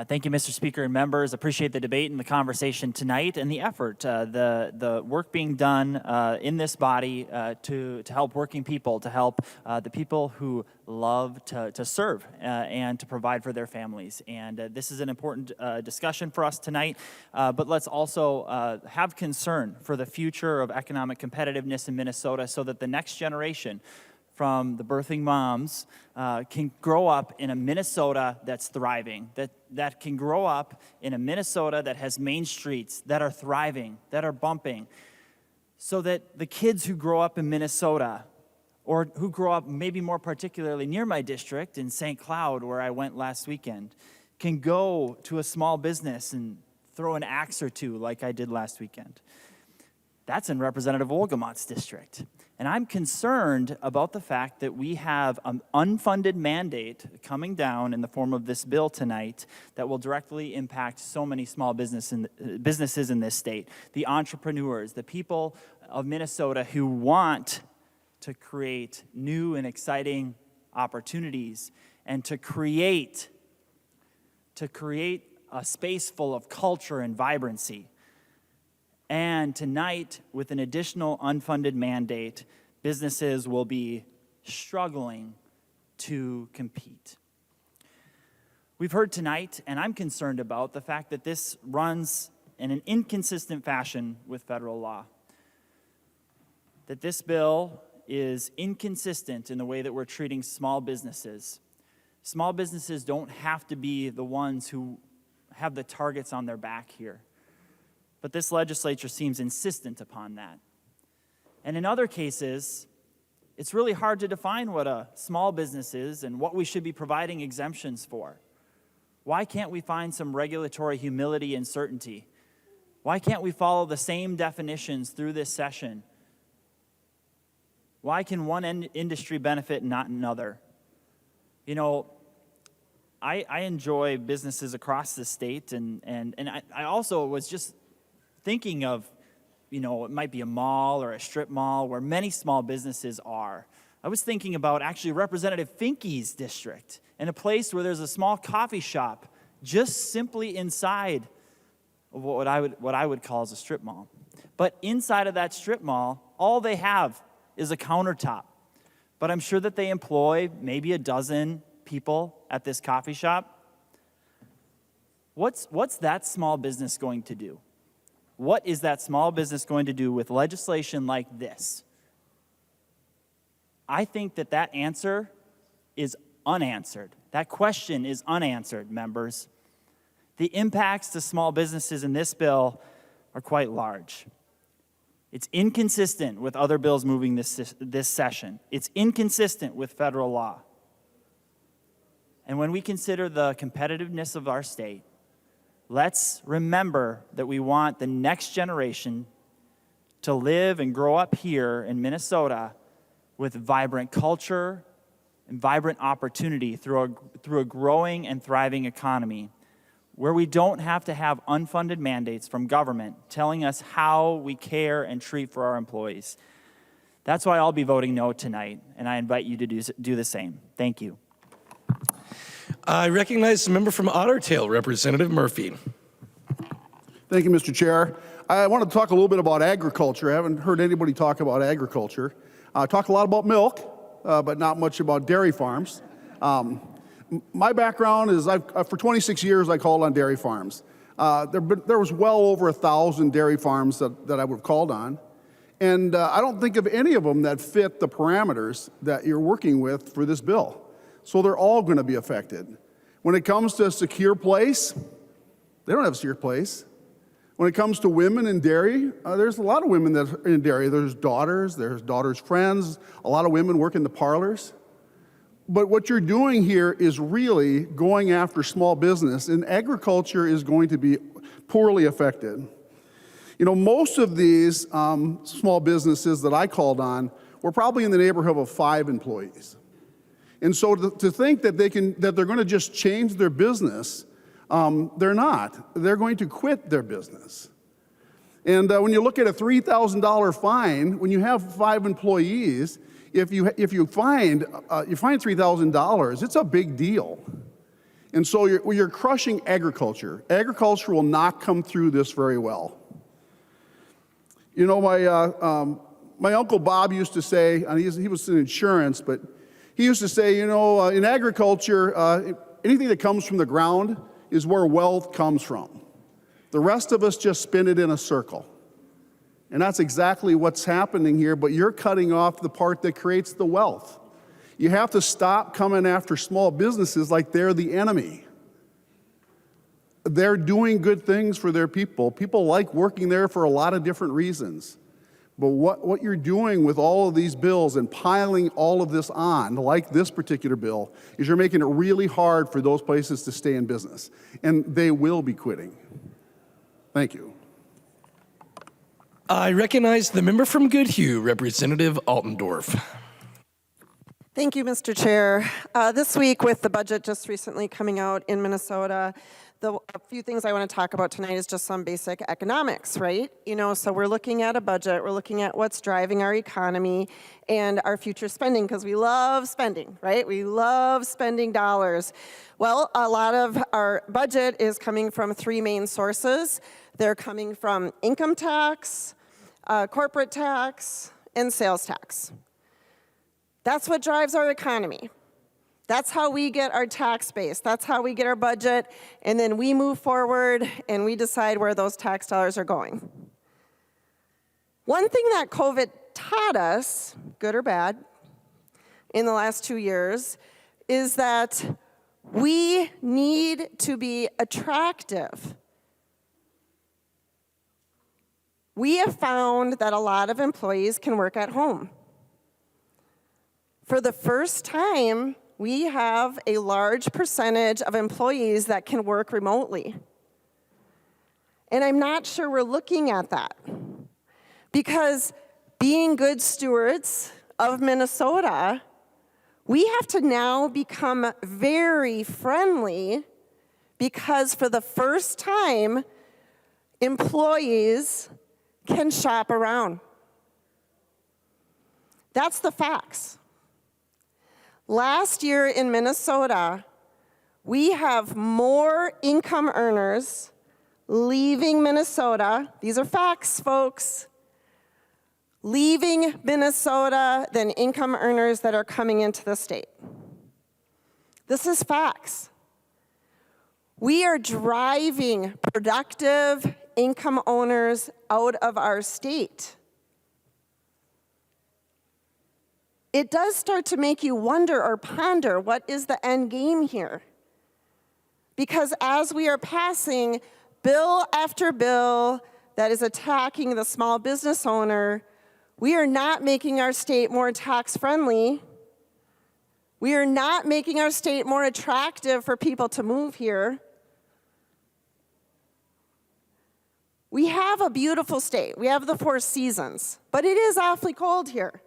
Thank you, Mr. Speaker and members. Appreciate the debate and the conversation tonight and the effort, the work being done in this body to help working people, to help the people who love to serve and to provide for their families. And this is an important discussion for us tonight, but let's also have concern for the future of economic competitiveness in Minnesota so that the next generation from the birthing moms can grow up in a Minnesota that's thriving, that can grow up in a Minnesota that has main streets that are thriving, that are bumping, so that the kids who grow up in Minnesota, or who grow up maybe more particularly near my district in St. Cloud, where I went last weekend, can go to a small business and throw an axe or two like I did last weekend. That's in Representative Wolgamott's district. And I'm concerned about the fact that we have an unfunded mandate coming down in the form of this bill tonight that will directly impact so many small businesses in this state, the entrepreneurs, the people of Minnesota who want to create new and exciting opportunities and to create a space full of culture and vibrancy. And tonight, with an additional unfunded mandate, businesses will be struggling to compete. We've heard tonight, and I'm concerned about the fact that this runs in an inconsistent fashion with federal law. That this bill is inconsistent in the way that we're treating small businesses. Small businesses don't have to be the ones who have the targets on their back here. But this legislature seems insistent upon that. And in other cases, it's really hard to define what a small business is and what we should be providing exemptions for. Why can't we find some regulatory humility and certainty? Why can't we follow the same definitions through this session? Why can one industry benefit and not another? You know, I enjoy businesses across the state, and I also was just thinking of, you know, it might be a mall or a strip mall where many small businesses are. I was thinking about actually Representative Finke's district and a place where there's a small coffee shop just simply inside of what I would call as a strip mall. But inside of that strip mall, all they have is a countertop. But I'm sure that they employ maybe a dozen people at this coffee shop. What's that small business going to do? What is that small business going to do with legislation like this? I think that answer is unanswered. That question is unanswered, members. The impacts to small businesses in this bill are quite large. It's inconsistent with other bills moving this session. It's inconsistent with federal law. And when we consider the competitiveness of our state, let's remember that we want the next generation to live and grow up here in Minnesota with vibrant culture and vibrant opportunity through a growing and thriving economy, where we don't have to have unfunded mandates from government telling us how we care and treat for our employees. That's why I'll be voting no tonight, and I invite you to do the same. Thank you. I recognize the member from Otter Tail, Representative Murphy. Thank you, Mr. Chair. I want to talk a little bit about agriculture. I haven't heard anybody talk about agriculture. I talk a lot about milk, but not much about dairy farms. My background is, for 26 years, I called on dairy farms. There was well over 1,000 dairy farms that I would have called on. And I don't think of any of them that fit the parameters that you're working with for this bill. So they're all going to be affected. When it comes to a secure place, they don't have a secure place. When it comes to women in dairy, there's a lot of women that are in dairy. There's daughters' friends, a lot of women work in the parlors. But what you're doing here is really going after small business, and agriculture is going to be poorly affected. You know, most of these small businesses that I called on were probably in the neighborhood of 5 employees. And so to think that they're going to just change their business, they're not. They're going to quit their business. And when you look at a $3,000 fine, when you have 5 employees, if you find $3,000, it's a big deal. And so you're crushing agriculture. Agriculture will not come through this very well. You know, my Uncle Bob used to say, and he was in insurance, but he used to say, you know, in agriculture, anything that comes from the ground is where wealth comes from. The rest of us just spin it in a circle. And that's exactly what's happening here, but you're cutting off the part that creates the wealth. You have to stop coming after small businesses like they're the enemy. They're doing good things for their people. People like working there for a lot of different reasons. But what you're doing with all of these bills and piling all of this on, like this particular bill, is you're making it really hard for those places to stay in business. And they will be quitting. Thank you. I recognize the member from Goodhue, Representative Altendorf. Thank you, Mr. Chair. This week, with the budget just recently coming out in Minnesota, a few things I want to talk about tonight is just some basic economics, right? So we're looking at a budget, we're looking at what's driving our economy and our future spending, because we love spending, right? We love spending dollars. Well, a lot of our budget is coming from three main sources. They're coming from income tax, corporate tax, and sales tax. That's what drives our economy. That's how we get our tax base. That's how we get our budget. And then we move forward and we decide where those tax dollars are going. One thing that COVID taught us, good or bad, in the last 2 years is that we need to be attractive. We have found that a lot of employees can work at home. For the first time, we have a large percentage of employees that can work remotely. And I'm not sure we're looking at that. Because being good stewards of Minnesota, we have to now become very friendly, because for the first time, employees can shop around. That's the facts. Last year in Minnesota, we have more income earners leaving Minnesota. These are facts, folks. Leaving Minnesota than income earners that are coming into the state. This is facts. We are driving productive income owners out of our state. It does start to make you wonder or ponder, what is the end game here? Because as we are passing bill after bill that is attacking the small business owner, we are not making our state more tax friendly. We are not making our state more attractive for people to move here. We have a beautiful state. We have the 4 seasons, but it is awfully cold here.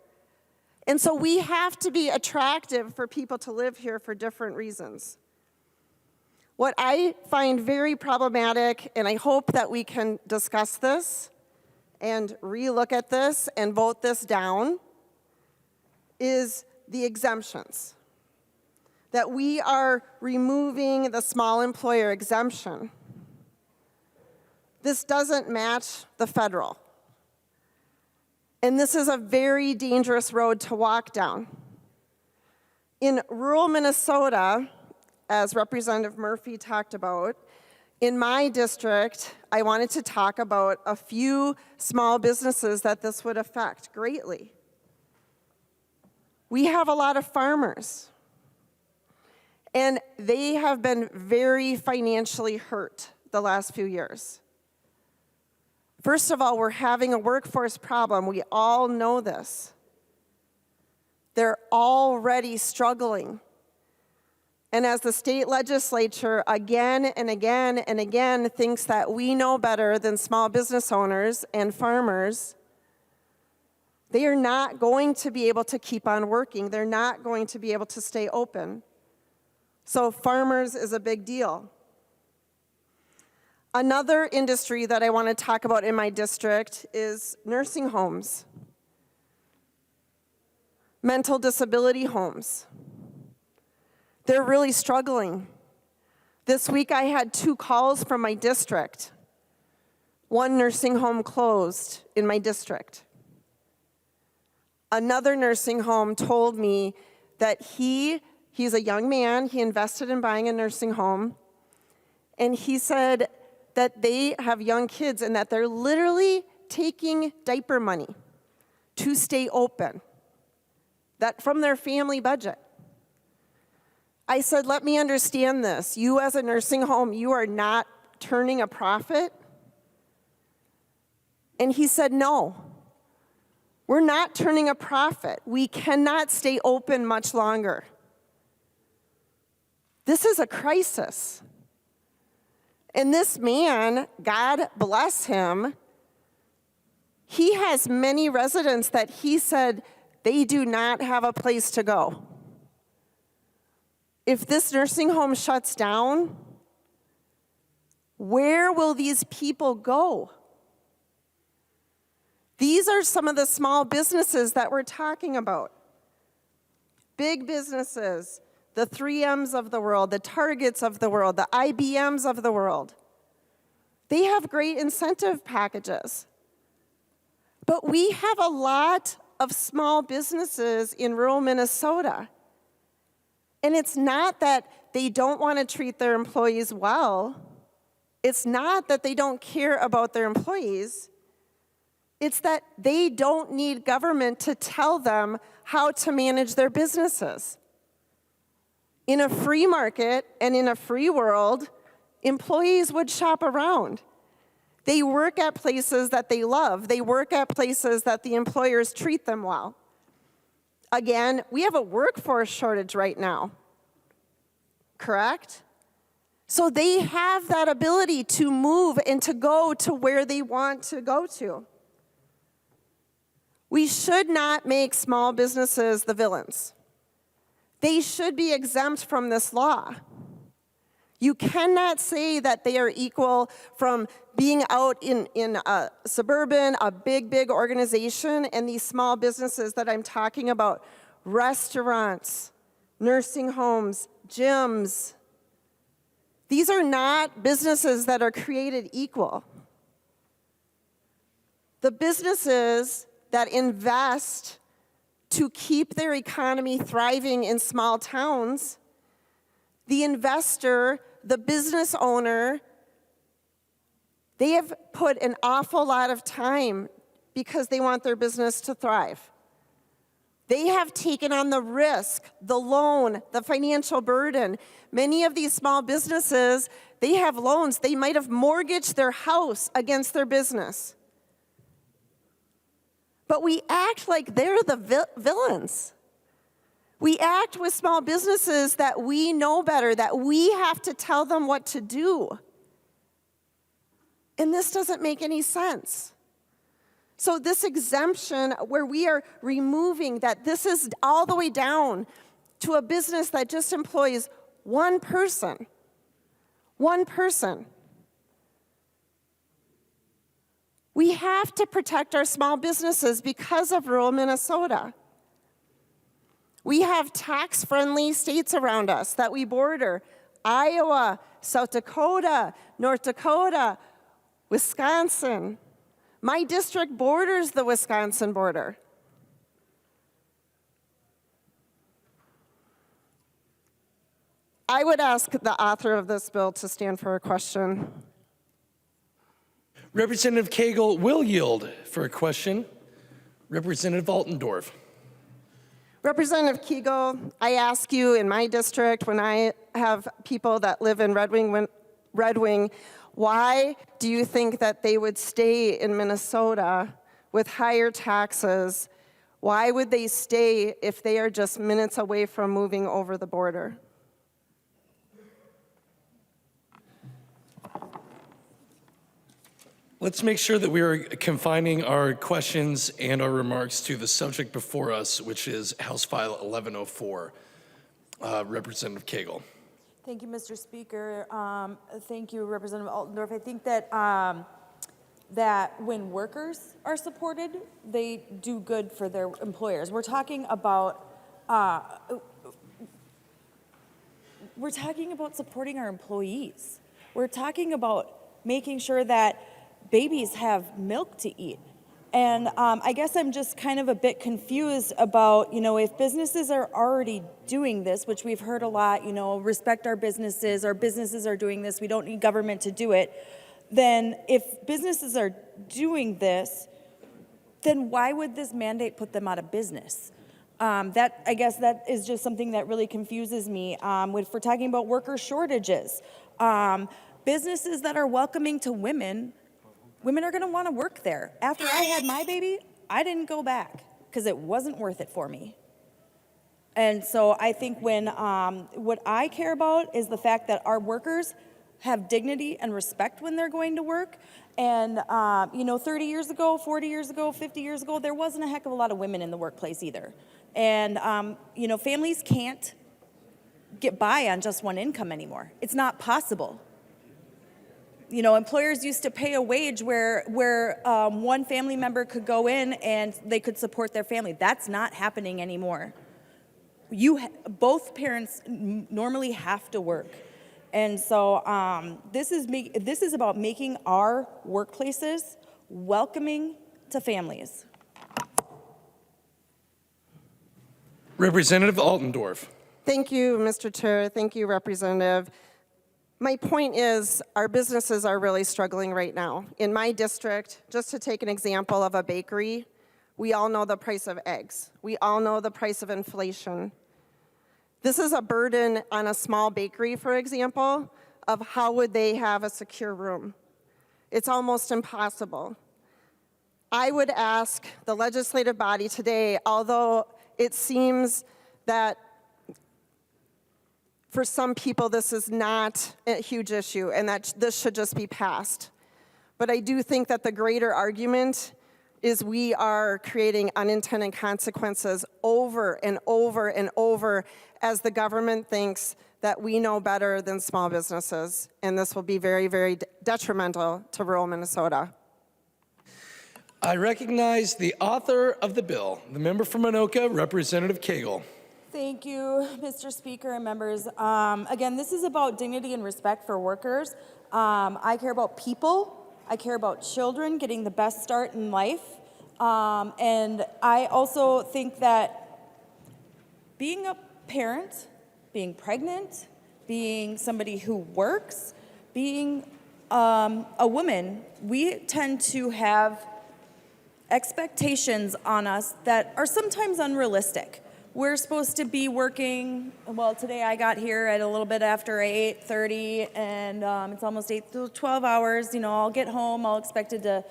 And so we have to be attractive for people to live here for different reasons. What I find very problematic, and I hope that we can discuss this and relook at this and vote this down, is the exemptions. That we are removing the small employer exemption. This doesn't match the federal. And this is a very dangerous road to walk down. In rural Minnesota, as Representative Murphy talked about, in my district, I wanted to talk about a few small businesses that this would affect greatly. We have a lot of farmers, and they have been very financially hurt the last few years. First of all, we're having a workforce problem. We all know this. They're already struggling. And as the state legislature again and again and again thinks that we know better than small business owners and farmers, they are not going to be able to keep on working. They're not going to be able to stay open. So farmers is a big deal. Another industry that I want to talk about in my district is nursing homes, mental disability homes. They're really struggling. This week I had 2 calls from my district. One nursing home closed in my district. Another nursing home told me that he's a young man, he invested in buying a nursing home, and he said that they have young kids and that they're literally taking diaper money to stay open, that from their family budget. I said, let me understand this. You as a nursing home, you are not turning a profit? And he said, no, we're not turning a profit. We cannot stay open much longer. This is a crisis. And this man, God bless him, he has many residents that he said they do not have a place to go. If this nursing home shuts down, where will these people go? These are some of the small businesses that we're talking about. Big businesses, the 3Ms of the world, the Targets of the world, the IBMs of the world. They have great incentive packages. But we have a lot of small businesses in rural Minnesota. And it's not that they don't want to treat their employees well. It's not that they don't care about their employees. It's that they don't need government to tell them how to manage their businesses. In a free market and in a free world, employees would shop around. They work at places that they love. They work at places that the employers treat them well. Again, we have a workforce shortage right now, correct? So they have that ability to move and to go to where they want to go to. We should not make small businesses the villains. They should be exempt from this law. You cannot say that they are equal from being out in a suburban, a big organization, and these small businesses that I'm talking about, restaurants, nursing homes, gyms. These are not businesses that are created equal. The businesses that invest to keep their economy thriving in small towns, the investor, the business owner, they have put an awful lot of time because they want their business to thrive. They have taken on the risk, the loan, the financial burden. Many of these small businesses, they have loans. They might have mortgaged their house against their business. But we act like they're the villains. We act with small businesses that we know better, that we have to tell them what to do. And this doesn't make any sense. So this exemption where we are removing that, this is all the way down to a business that just employs one person. One person. We have to protect our small businesses because of rural Minnesota. We have tax-friendly states around us that we border. Iowa, South Dakota, North Dakota, Wisconsin. My district borders the Wisconsin border. I would ask the author of this bill to stand for a question. Representative Koegel will yield for a question. Representative Altendorf. Representative Keegle, I ask you in my district when I have people that live in Red Wing, why do you think that they would stay in Minnesota with higher taxes? Why would they stay if they are just minutes away from moving over the border? Let's make sure that we are confining our questions and our remarks to the subject before us, which is House File 1104. Representative Koegel. Thank you, Mr. Speaker. Thank you, Representative Altendorf. I think that that when workers are supported, they do good for their employers. We're talking about supporting our employees. We're talking about making sure that babies have milk to eat. And I guess I'm just kind of a bit confused about, if businesses are already doing this, which we've heard a lot, respect our businesses are doing this, we don't need government to do it. Then if businesses are doing this, then why would this mandate put them out of business? I guess that is just something that really confuses me. If we're talking about worker shortages, businesses that are welcoming to women are going to want to work there. After I had my baby, I didn't go back because it wasn't worth it for me. And so I think what I care about is the fact that our workers have dignity and respect when they're going to work. And, 30 years ago, 40 years ago, 50 years ago, there wasn't a heck of a lot of women in the workplace either. And, families can't get by on just one income anymore. It's not possible. Employers used to pay a wage where one family member could go in and they could support their family. That's not happening anymore. Both parents normally have to work. And so this is about making our workplaces welcoming to families. Representative Altendorf. Thank you, Mr. Chair. Thank you, Representative. My point is our businesses are really struggling right now. In my district, just to take an example of a bakery, we all know the price of eggs. We all know the price of inflation. This is a burden on a small bakery, for example, of how would they have a secure room. It's almost impossible. I would ask the legislative body today, although it seems that for some people this is not a huge issue and that this should just be passed. But I do think that the greater argument is we are creating unintended consequences over and over and over as the government thinks that we know better than small businesses. And this will be very, very detrimental to rural Minnesota. I recognize the author of the bill, the member from Anoka, Representative Koegel. Thank you, Mr. Speaker and members. Again, this is about dignity and respect for workers. I care about people. I care about children getting the best start in life. And I also think that being a parent, being pregnant, being somebody who works, being a woman, we tend to have expectations on us that are sometimes unrealistic. We're supposed to be working, well, today I got here at a little bit after 8:30, and it's almost 12 hours. I'll get home, I'll expected to,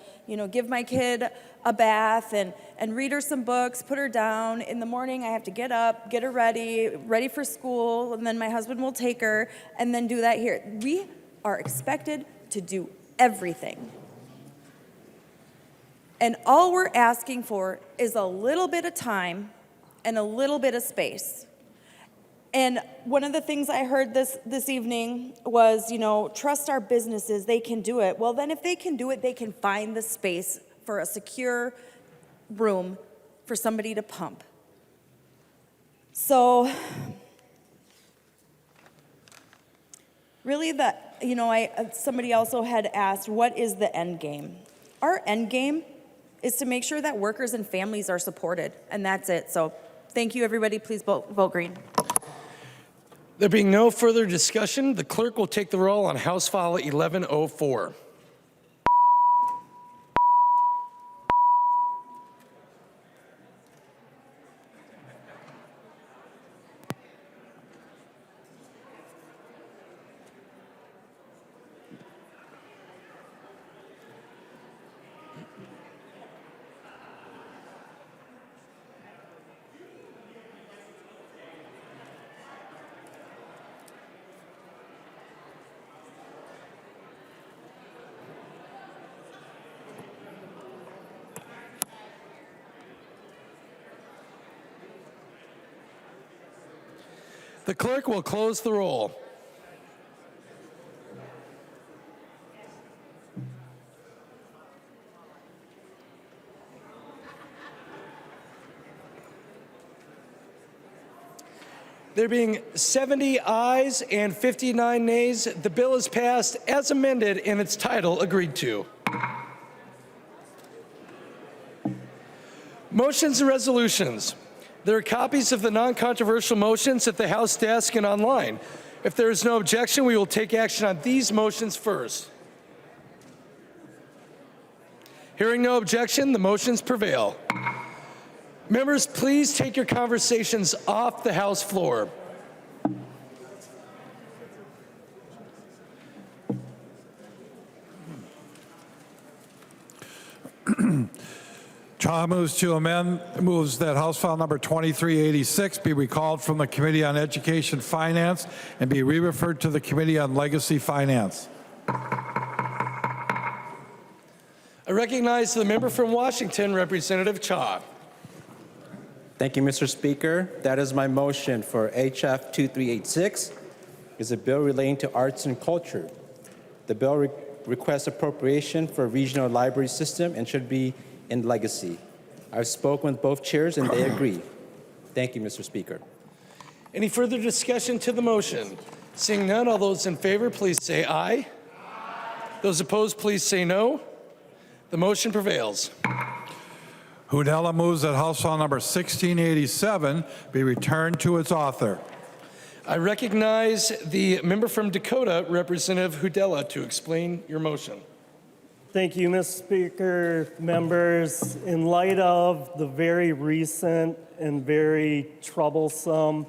give my kid a bath and read her some books, put her down. In the morning, I have to get up, get her ready for school, and then my husband will take her, and then do that here. We are expected to do everything. And all we're asking for is a little bit of time and a little bit of space. And one of the things I heard this evening was, trust our businesses, they can do it. Well, then if they can do it, they can find the space for a secure room for somebody to pump. So really somebody also had asked, what is the end game? Our end game is to make sure that workers and families are supported, and that's it. So thank you, everybody. Please vote green. There being no further discussion, the clerk will take the roll on House File 1104. The clerk will close the roll. There being 70 ayes and 59 nays, the bill is passed as amended and its title agreed to. Motions and resolutions. There are copies of the non-controversial motions at the House desk and online. If there is no objection, we will take action on these motions first. Hearing no objection, the motions prevail. Members, please take your conversations off the House floor. Cha moves that House File number 2386 be recalled from the Committee on Education Finance and be re-referred to the Committee on Legacy Finance. I recognize the member from Washington, Representative Cha. Thank you, Mr. Speaker. That is my motion for HF 2386. It's a bill relating to arts and culture. The bill requests appropriation for a regional library system and should be in legacy. I've spoken with both chairs and they agree. Thank you, Mr. Speaker. Any further discussion to the motion? Seeing none, all those in favor, please say aye. Those opposed, please say no. The motion prevails. Hudella moves that House File number 1687 be returned to its author. I recognize the member from Dakota, Representative Hudella, to explain your motion. Thank you, Mr. Speaker, members. In light of the very recent and very troublesome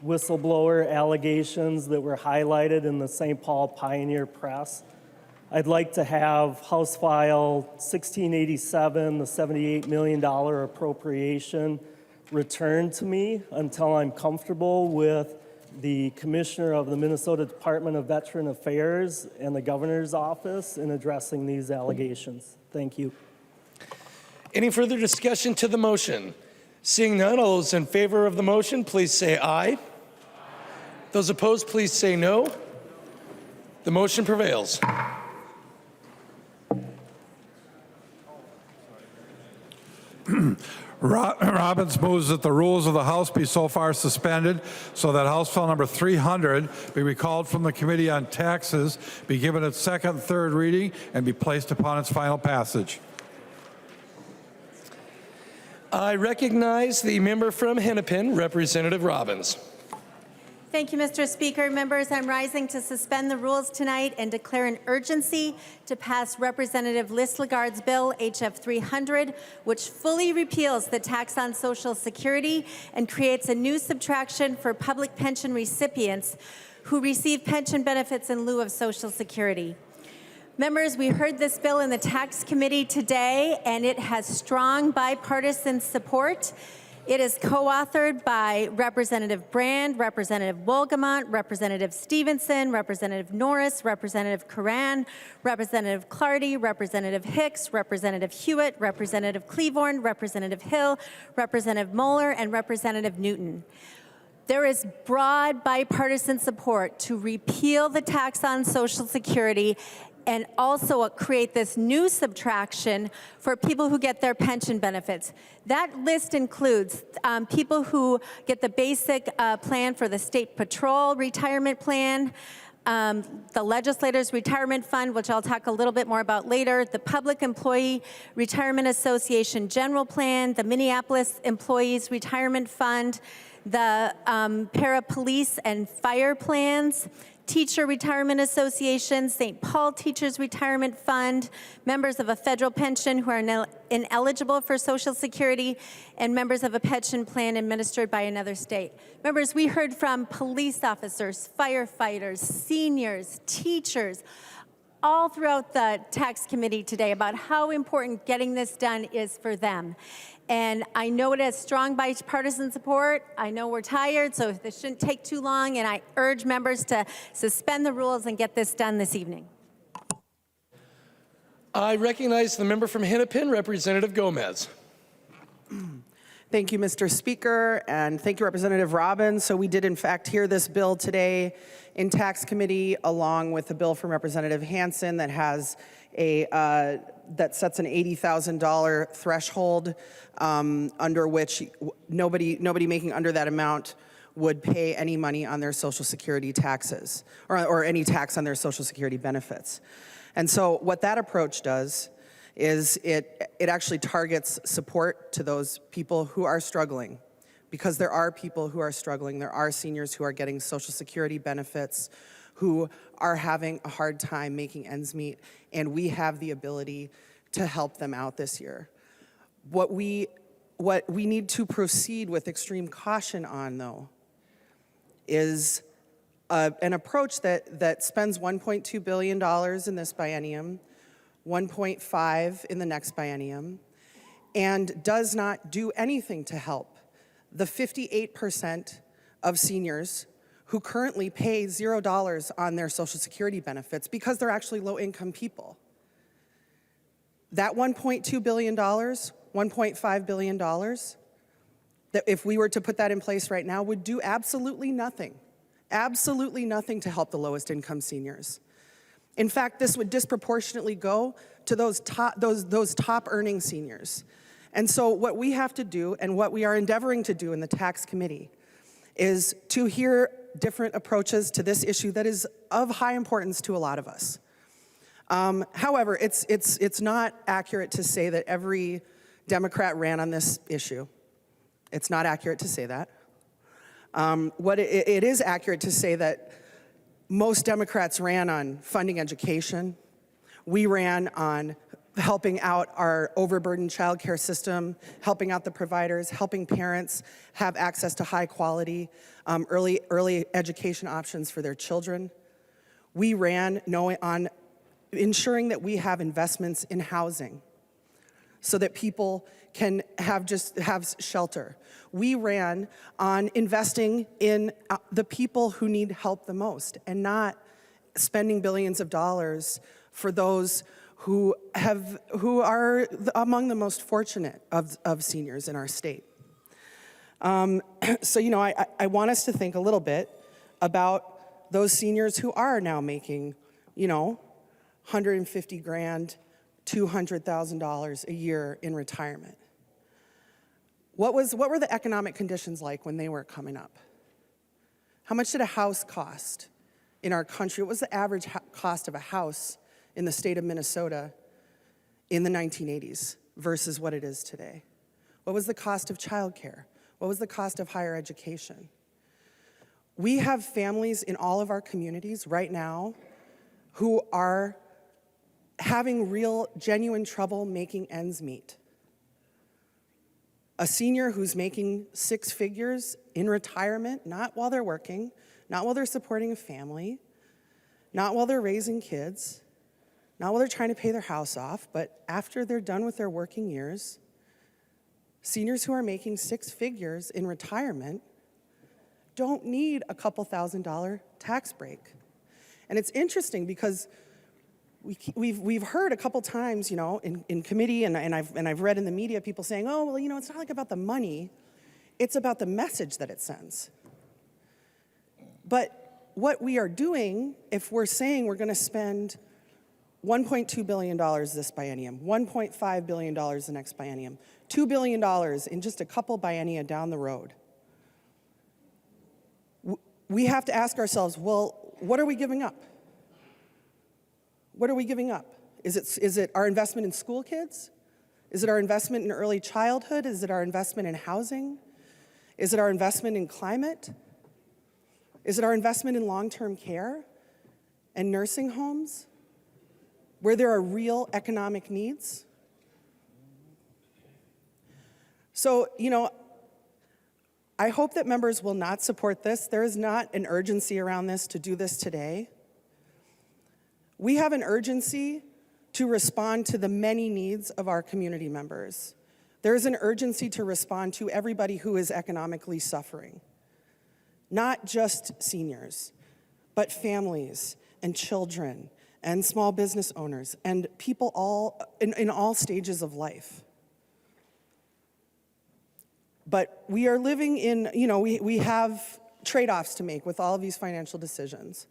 whistleblower allegations that were highlighted in the St. Paul Pioneer Press, I'd like to have House File 1687, the $78 million appropriation, returned to me until I'm comfortable with the Commissioner of the Minnesota Department of Veteran Affairs and the Governor's Office in addressing these allegations. Thank you. Any further discussion to the motion? Seeing none, all those in favor of the motion, please say aye. Those opposed, please say no. The motion prevails. Robbins moves that the rules of the House be so far suspended so that House File number 300 be recalled from the Committee on Taxes, be given its second, third reading, and be placed upon its final passage. I recognize the member from Hennepin, Representative Robbins. Thank you, Mr. Speaker. Members, I'm rising to suspend the rules tonight and declare an urgency to pass Representative Lislegard's bill, HF 300, which fully repeals the tax on Social Security and creates a new subtraction for public pension recipients who receive pension benefits in lieu of Social Security. Members, we heard this bill in the Tax Committee today, and it has strong bipartisan support. It is co-authored by Representative Brand, Representative Wolgamont, Representative Stevenson, Representative Norris, Representative Curran, Representative Clardy, Representative Hicks, Representative Hewitt, Representative Cleavorn, Representative Hill, Representative Moeller, and Representative Newton. There is broad bipartisan support to repeal the tax on Social Security and also create this new subtraction for people who get their pension benefits. That list includes people who get the basic plan for the State Patrol retirement plan, the Legislators' Retirement Fund, which I'll talk a little bit more about later, the Public Employee Retirement Association General Plan, the Minneapolis Employees Retirement Fund, the Para-Police and Fire Plans, Teacher Retirement Association, St. Paul Teachers Retirement Fund, members of a federal pension who are ineligible for Social Security, and members of a pension plan administered by another state. Members, we heard from police officers, firefighters, seniors, teachers, all throughout the tax committee today about how important getting this done is for them. And I know it has strong bipartisan support. I know we're tired, so this shouldn't take too long, and I urge members to suspend the rules and get this done this evening. I recognize the member from Hennepin, Representative Gomez. Thank you, Mr. Speaker, and thank you, Representative Robbins. So we did, in fact, hear this bill today in Tax Committee, along with a bill from Representative Hansen that has that sets an $80,000 threshold under which nobody making under that amount would pay any money on their Social Security taxes or any tax on their Social Security benefits. And so what that approach does is it actually targets support to those people who are struggling, because there are people who are struggling. There are seniors who are getting Social Security benefits who are having a hard time making ends meet, and we have the ability to help them out this year. What we What we need to proceed with extreme caution on, though, is an approach that spends $1.2 billion in this biennium, 1.5 in the next biennium, and does not do anything to help the 58% of seniors who currently pay $0 on their Social Security benefits because they're actually low-income people. That $1.2 billion, $1.5 billion, that if we were to put that in place right now, would do absolutely nothing to help the lowest income seniors. In fact, this would disproportionately go to those top earning seniors. And so what we have to do, and what we are endeavoring to do in the tax committee, is to hear different approaches to this issue that is of high importance to a lot of us. However, it's not accurate to say that every Democrat ran on this issue. It's not accurate to say that. It is accurate to say that most Democrats ran on funding education. We ran on helping out our overburdened childcare system, helping out the providers, helping parents have access to high quality early education options for their children. We ran on ensuring that we have investments in housing so that people can have shelter. We ran on investing in the people who need help the most and not spending billions of dollars for those who are among the most fortunate of seniors in our state. So, I want us to think a little bit about those seniors who are now making, $150,000, $200,000 a year in retirement. What were the economic conditions like when they were coming up? How much did a house cost in our country? What was the average cost of a house in the state of Minnesota in the 1980s versus what it is today? What was the cost of childcare? What was the cost of higher education? We have families in all of our communities right now who are having real, genuine trouble making ends meet. A senior who's making 6 figures in retirement, not while they're working, not while they're supporting a family, not while they're raising kids, not while they're trying to pay their house off, but after they're done with their working years, seniors who are making 6 figures in retirement don't need a couple $1,000 tax break. And it's interesting because we've heard a couple times, in committee and I've read in the media people saying, oh, well, it's not like about the money, it's about the message that it sends. But what we are doing, if we're saying we're going to spend $1.2 billion this biennium, $1.5 billion the next biennium, $2 billion in just a couple biennia down the road, we have to ask ourselves, well, what are we giving up? What are we giving up? Is it our investment in school kids? Is it our investment in early childhood? Is it our investment in housing? Is it our investment in climate? Is it our investment in long-term care and nursing homes where there are real economic needs? So, I hope that members will not support this. There is not an urgency around this to do this today. We have an urgency to respond to the many needs of our community members. There is an urgency to respond to everybody who is economically suffering. Not just seniors, but families and children and small business owners and people in all stages of life. But we are living in, we have trade-offs to make with all of these financial decisions.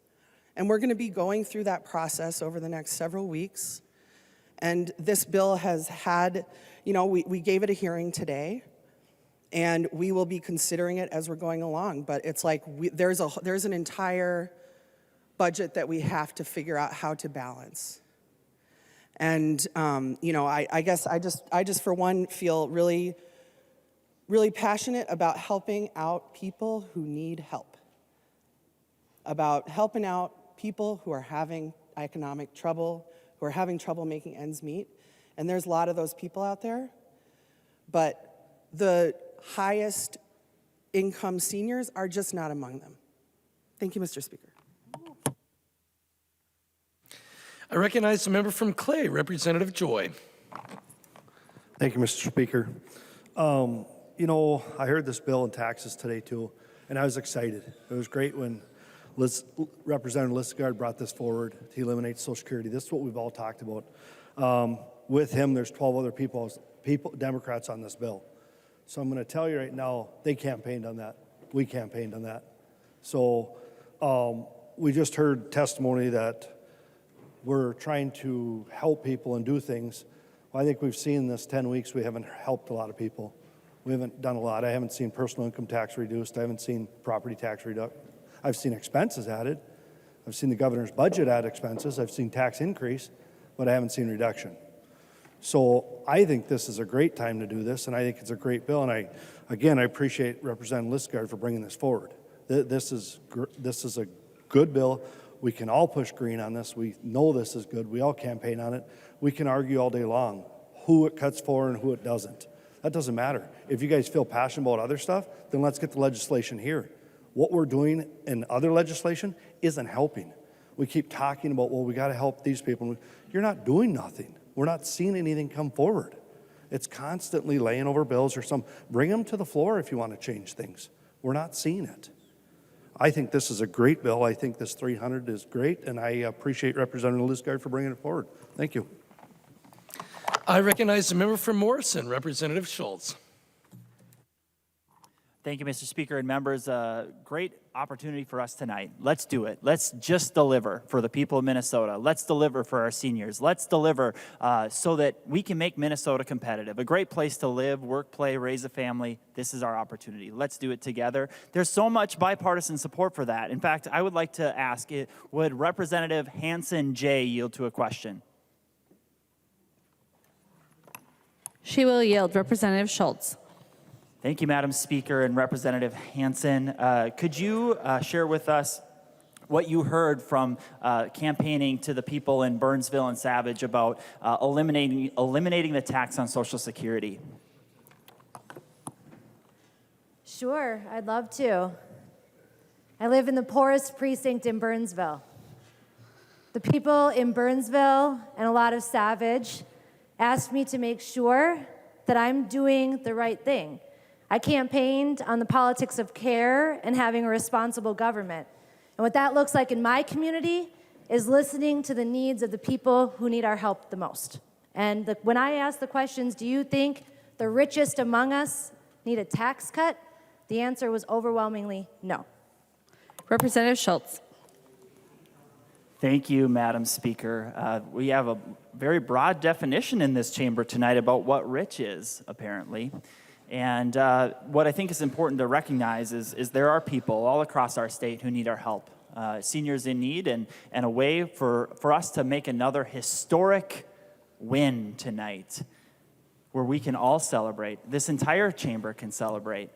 And we're going to be going through that process over the next several weeks. And this bill has had, we gave it a hearing today, and we will be considering it as we're going along. But it's like there's an entire budget that we have to figure out how to balance. And I guess I just for one feel really, really passionate about helping out people who need help, about helping out people who are having economic trouble, who are having trouble making ends meet. And there's a lot of those people out there. But the highest income seniors are just not among them. Thank you, Mr. Speaker. I recognize the member from Clay, Representative Joy. Thank you, Mr. Speaker. You know, I heard this bill in taxes today too, and I was excited. It was great when Representative Lislegard brought this forward to eliminate Social Security. This is what we've all talked about. With him, there's 12 other people, Democrats on this bill. So I'm going to tell you right now, they campaigned on that. We campaigned on that. So we just heard testimony that we're trying to help people and do things. Well, I think we've seen this 10 weeks, we haven't helped a lot of people. We haven't done a lot. I haven't seen personal income tax reduced. I haven't seen property tax reduced. I've seen expenses added. I've seen the governor's budget add expenses. I've seen tax increase, but I haven't seen reduction. So I think this is a great time to do this, and I think it's a great bill. And I appreciate Representative Lislegard for bringing this forward. This is a good bill. We can all push green on this. We know this is good. We all campaign on it. We can argue all day long who it cuts for and who it doesn't. That doesn't matter. If you guys feel passionate about other stuff, then let's get the legislation here. What we're doing in other legislation isn't helping. We keep talking about, well, we got to help these people. You're not doing nothing. We're not seeing anything come forward. It's constantly laying over bills or bring them to the floor if you want to change things. We're not seeing it. I think this is a great bill. I think this 300 is great, and I appreciate Representative Lislegard for bringing it forward. Thank you. I recognize the member from Morrison, Representative Schultz. Thank you, Mr. Speaker and members. Great opportunity for us tonight. Let's do it. Let's just deliver for the people of Minnesota. Let's deliver for our seniors. Let's deliver so that we can make Minnesota competitive. A great place to live, work, play, raise a family. This is our opportunity. Let's do it together. There's so much bipartisan support for that. In fact, I would like to ask, would Representative Hanson J. yield to a question? She will yield. Representative Schultz. Thank you, Madam Speaker and Representative Hanson. Could you share with us what you heard from campaigning to the people in Burnsville and Savage about eliminating the tax on Social Security? Sure, I'd love to. I live in the poorest precinct in Burnsville. The people in Burnsville and a lot of Savage asked me to make sure that I'm doing the right thing. I campaigned on the politics of care and having a responsible government. And what that looks like in my community is listening to the needs of the people who need our help the most. And when I ask the questions, do you think the richest among us need a tax cut? The answer was overwhelmingly no. Representative Schultz. Thank you, Madam Speaker. We have a very broad definition in this chamber tonight about what rich is, apparently. And what I think is important to recognize is there are people all across our state who need our help, seniors in need, and a way for us to make another historic win tonight where we can all celebrate. This entire chamber can celebrate.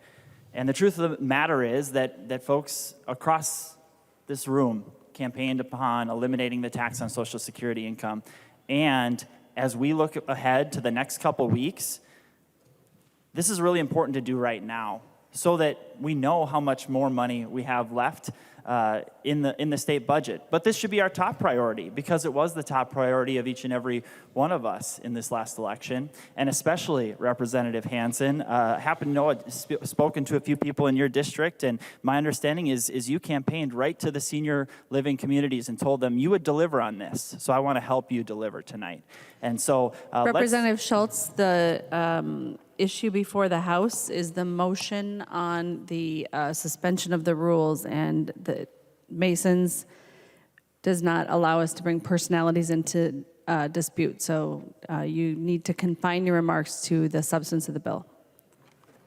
And the truth of the matter is that folks across this room campaigned upon eliminating the tax on Social Security income. And as we look ahead to the next couple weeks, this is really important to do right now so that we know how much more money we have left in the state budget. But this should be our top priority because it was the top priority of each and every one of us in this last election, and especially Representative Hanson. Happen to know I've spoken to a few people in your district, and my understanding is you campaigned right to the senior living communities and told them you would deliver on this. So I want to help you deliver tonight. And so Representative Schultz, the issue before the House is the motion on the suspension of the rules, and the Masons does not allow us to bring personalities into dispute. So you need to confine your remarks to the substance of the bill.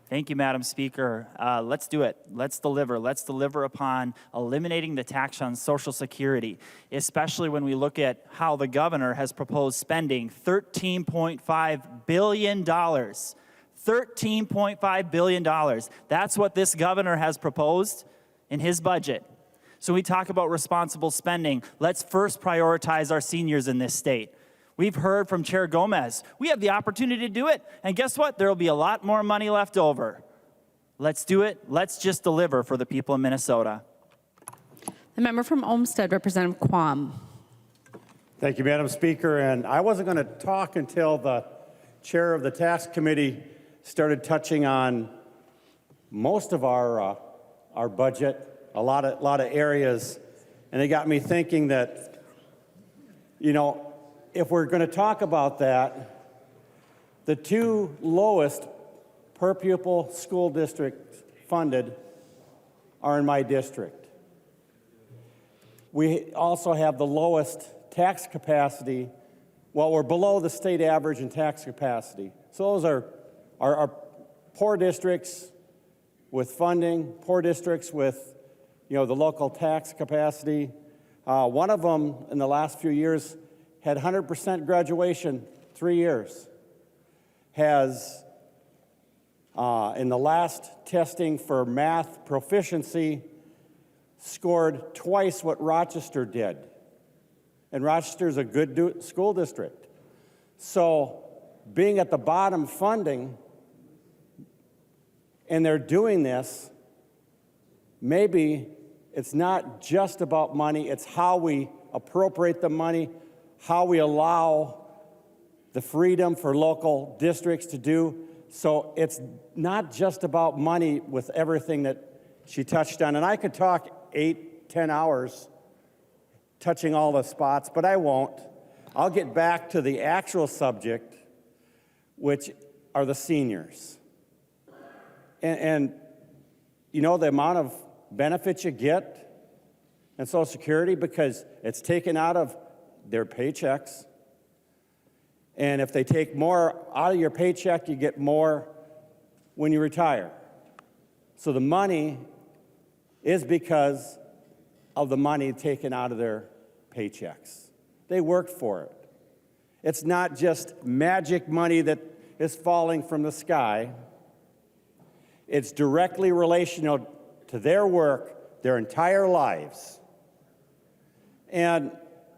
Thank you, Madam Speaker. Let's do it. Let's deliver. Let's deliver upon eliminating the tax on Social Security, especially when we look at how the governor has proposed spending $13.5 billion. $13.5 billion. That's what this governor has proposed in his budget. So we talk about responsible spending. Let's first prioritize our seniors in this state. We've heard from Chair Gomez. We have the opportunity to do it. And guess what? There will be a lot more money left over. Let's do it. Let's just deliver for the people in Minnesota. The member from Olmsted, Representative Quam. Thank you, Madam Speaker. And I wasn't going to talk until the chair of the Tax Committee started touching on most of our budget, a lot of areas, and it got me thinking that, you know, if we're going to talk about that, the two lowest per pupil school districts funded are in my district. We also have the lowest tax capacity. Well, we're below the state average in tax capacity. So those are our poor districts with funding, poor districts with, you know, the local tax capacity. One of them in the last few years had 100% graduation, 3 years. Has, in the last testing for math proficiency, scored twice what Rochester did. And Rochester is a good school district. So being at the bottom funding, and they're doing this, maybe it's not just about money, it's how we appropriate the money, how we allow the freedom for local districts to do. So it's not just about money with everything that she touched on. And I could talk 8-10 hours touching all the spots, but I won't. I'll get back to the actual subject, which are the seniors. And you know the amount of benefits you get in Social Security because it's taken out of their paychecks. And if they take more out of your paycheck, you get more when you retire. So the money is because of the money taken out of their paychecks. They worked for it. It's not just magic money that is falling from the sky. It's directly relational to their work their entire lives. And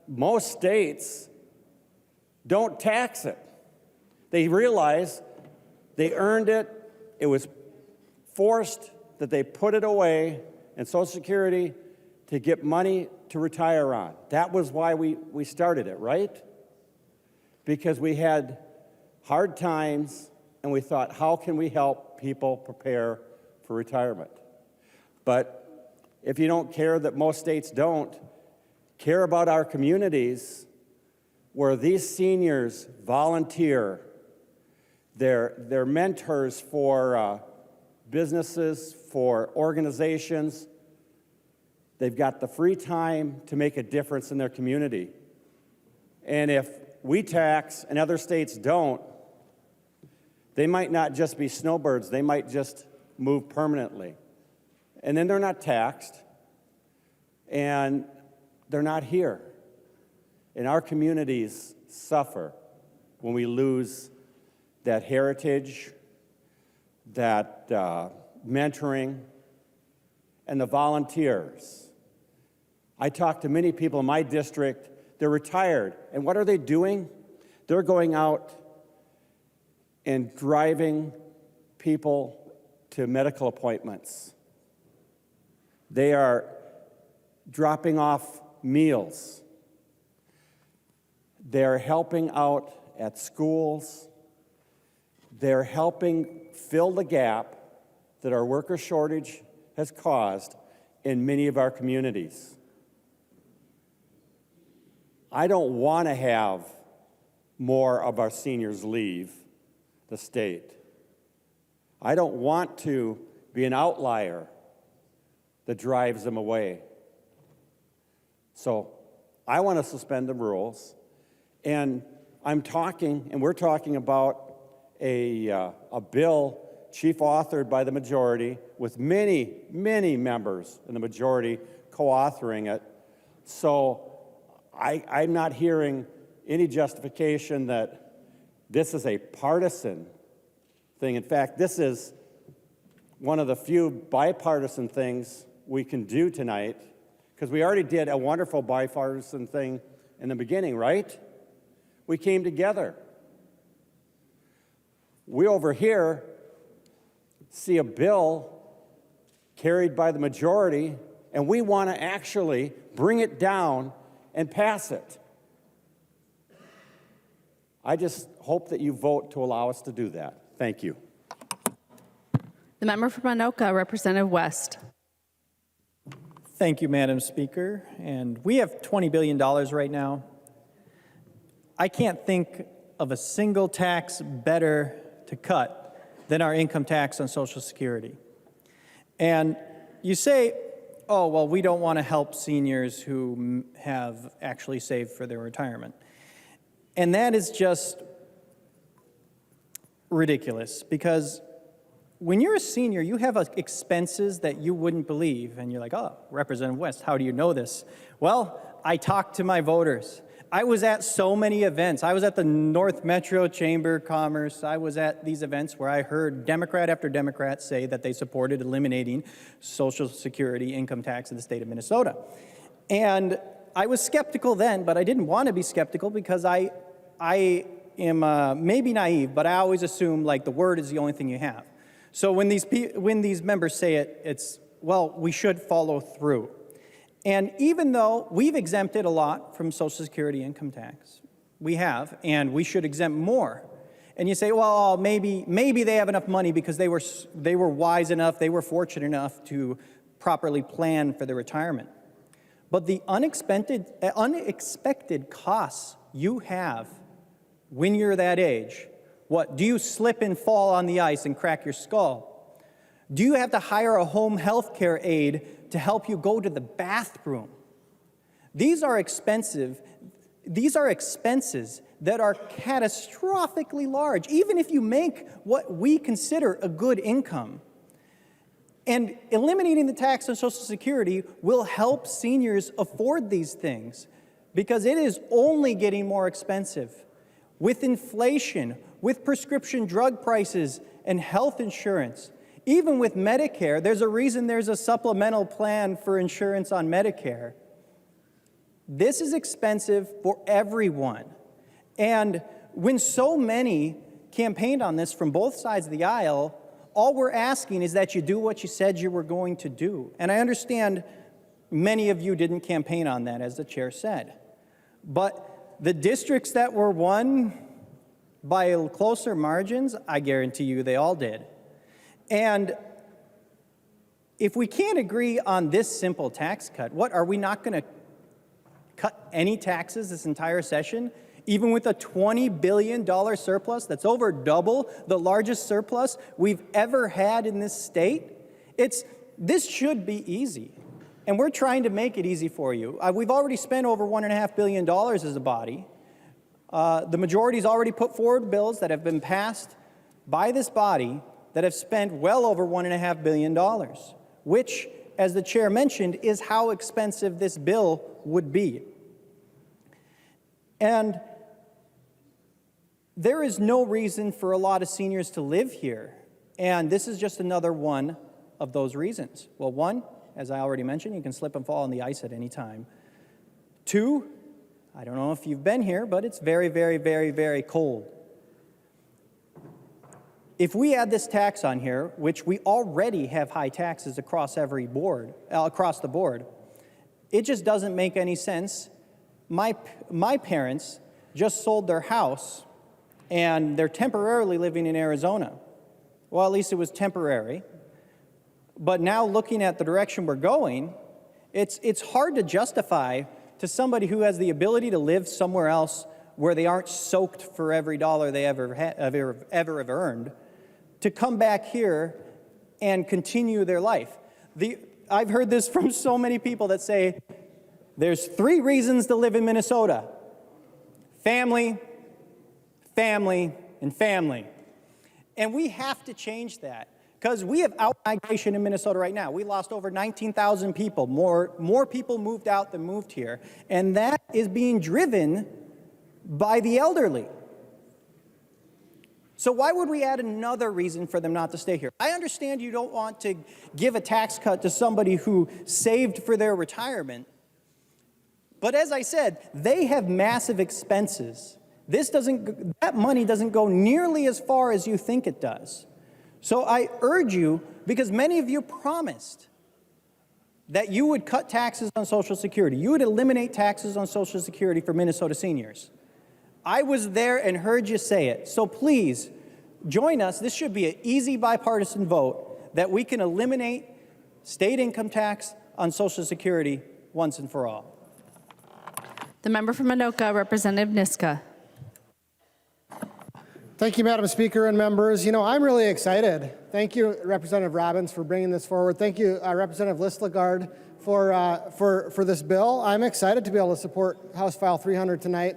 most states don't tax it. They realize they earned it. It was forced that they put it away in Social Security to get money to retire on. That was why we started it, right? Because we had hard times and we thought, how can we help people prepare for retirement? But if you don't care that most states don't, care about our communities where these seniors volunteer, they're mentors for businesses, for organizations. They've got the free time to make a difference in their community. And if we tax and other states don't, they might not just be snowbirds, they might just move permanently. And then they're not taxed, and they're not here. And our communities suffer when we lose that heritage, that mentoring, and the volunteers. I talk to many people in my district, they're retired, and what are they doing? They're going out and driving people to medical appointments. They are dropping off meals. They're helping out at schools. They're helping fill the gap that our worker shortage has caused in many of our communities. I don't want to have more of our seniors leave the state. I don't want to be an outlier that drives them away. So I want to suspend the rules, and we're talking about a bill chief authored by the majority with many, many members in the majority co-authoring it. So I'm not hearing any justification that this is a partisan thing. In fact, this is one of the few bipartisan things we can do tonight, because we already did a wonderful bipartisan thing in the beginning, right? We came together. We over here see a bill carried by the majority, and we want to actually bring it down and pass it. I just hope that you vote to allow us to do that. Thank you. The member for Anoka, Representative West. Thank you, Madam Speaker. And we have $20 billion right now. I can't think of a single tax better to cut than our income tax on Social Security. And you say, oh, well, we don't want to help seniors who have actually saved for their retirement. And that is just ridiculous, because when you're a senior, you have expenses that you wouldn't believe, and you're like, oh, Representative West, how do you know this? Well, I talked to my voters. I was at so many events. I was at the North Metro Chamber of Commerce. I was at these events where I heard Democrat after Democrat say that they supported eliminating Social Security income tax in the state of Minnesota. And I was skeptical then, but I didn't want to be skeptical because I am maybe naive, but I always assume like the word is the only thing you have. So when these members say it, it's, well, we should follow through. And even though we've exempted a lot from Social Security income tax, we have, and we should exempt more. And you say, well, maybe they have enough money because they were wise enough, they were fortunate enough to properly plan for their retirement. But the unexpected costs you have when you're that age, what, do you slip and fall on the ice and crack your skull? Do you have to hire a home health care aide to help you go to the bathroom? These are expensive. These are expenses that are catastrophically large, even if you make what we consider a good income. And eliminating the tax on Social Security will help seniors afford these things because it is only getting more expensive. With inflation, with prescription drug prices and health insurance, even with Medicare, there's a reason there's a supplemental plan for insurance on Medicare. This is expensive for everyone. And when so many campaigned on this from both sides of the aisle, all we're asking is that you do what you said you were going to do. And I understand many of you didn't campaign on that, as the chair said. But the districts that were won by closer margins, I guarantee you they all did. And if we can't agree on this simple tax cut, what, are we not going to cut any taxes this entire session? Even with a $20 billion surplus, that's over double the largest surplus we've ever had in this state. This should be easy. And we're trying to make it easy for you. We've already spent over $1.5 billion as a body. The majority's already put forward bills that have been passed by this body that have spent well over $1.5 billion, which, as the chair mentioned, is how expensive this bill would be. And there is no reason for a lot of seniors to live here. And this is just another one of those reasons. Well, one, as I already mentioned, you can slip and fall on the ice at any time. Two, I don't know if you've been here, but it's very, very, very, very cold. If we add this tax on here, which we already have high taxes across the board, it just doesn't make any sense. My parents just sold their house, and they're temporarily living in Arizona. Well, at least it was temporary. But now looking at the direction we're going, it's hard to justify to somebody who has the ability to live somewhere else where they aren't soaked for every dollar they ever have earned, to come back here and continue their life. I've heard this from so many people that say, there's 3 reasons to live in Minnesota: family, family, and family. And we have to change that, because we have out-migration in Minnesota right now. We lost over 19,000 people. More people moved out than moved here. And that is being driven by the elderly. So why would we add another reason for them not to stay here? I understand you don't want to give a tax cut to somebody who saved for their retirement. But as I said, they have massive expenses That money doesn't go nearly as far as you think it does. So I urge you, because many of you promised that you would cut taxes on Social Security. You would eliminate taxes on Social Security for Minnesota seniors. I was there and heard you say it. So please, join us. This should be an easy bipartisan vote that we can eliminate state income tax on Social Security once and for all. The member from Anoka, Representative Niska. Thank you, Madam Speaker and members. You know, I'm really excited. Thank you, Representative Robbins, for bringing this forward. Thank you, Representative Lislegard, for this bill. I'm excited to be able to support House File 300 tonight.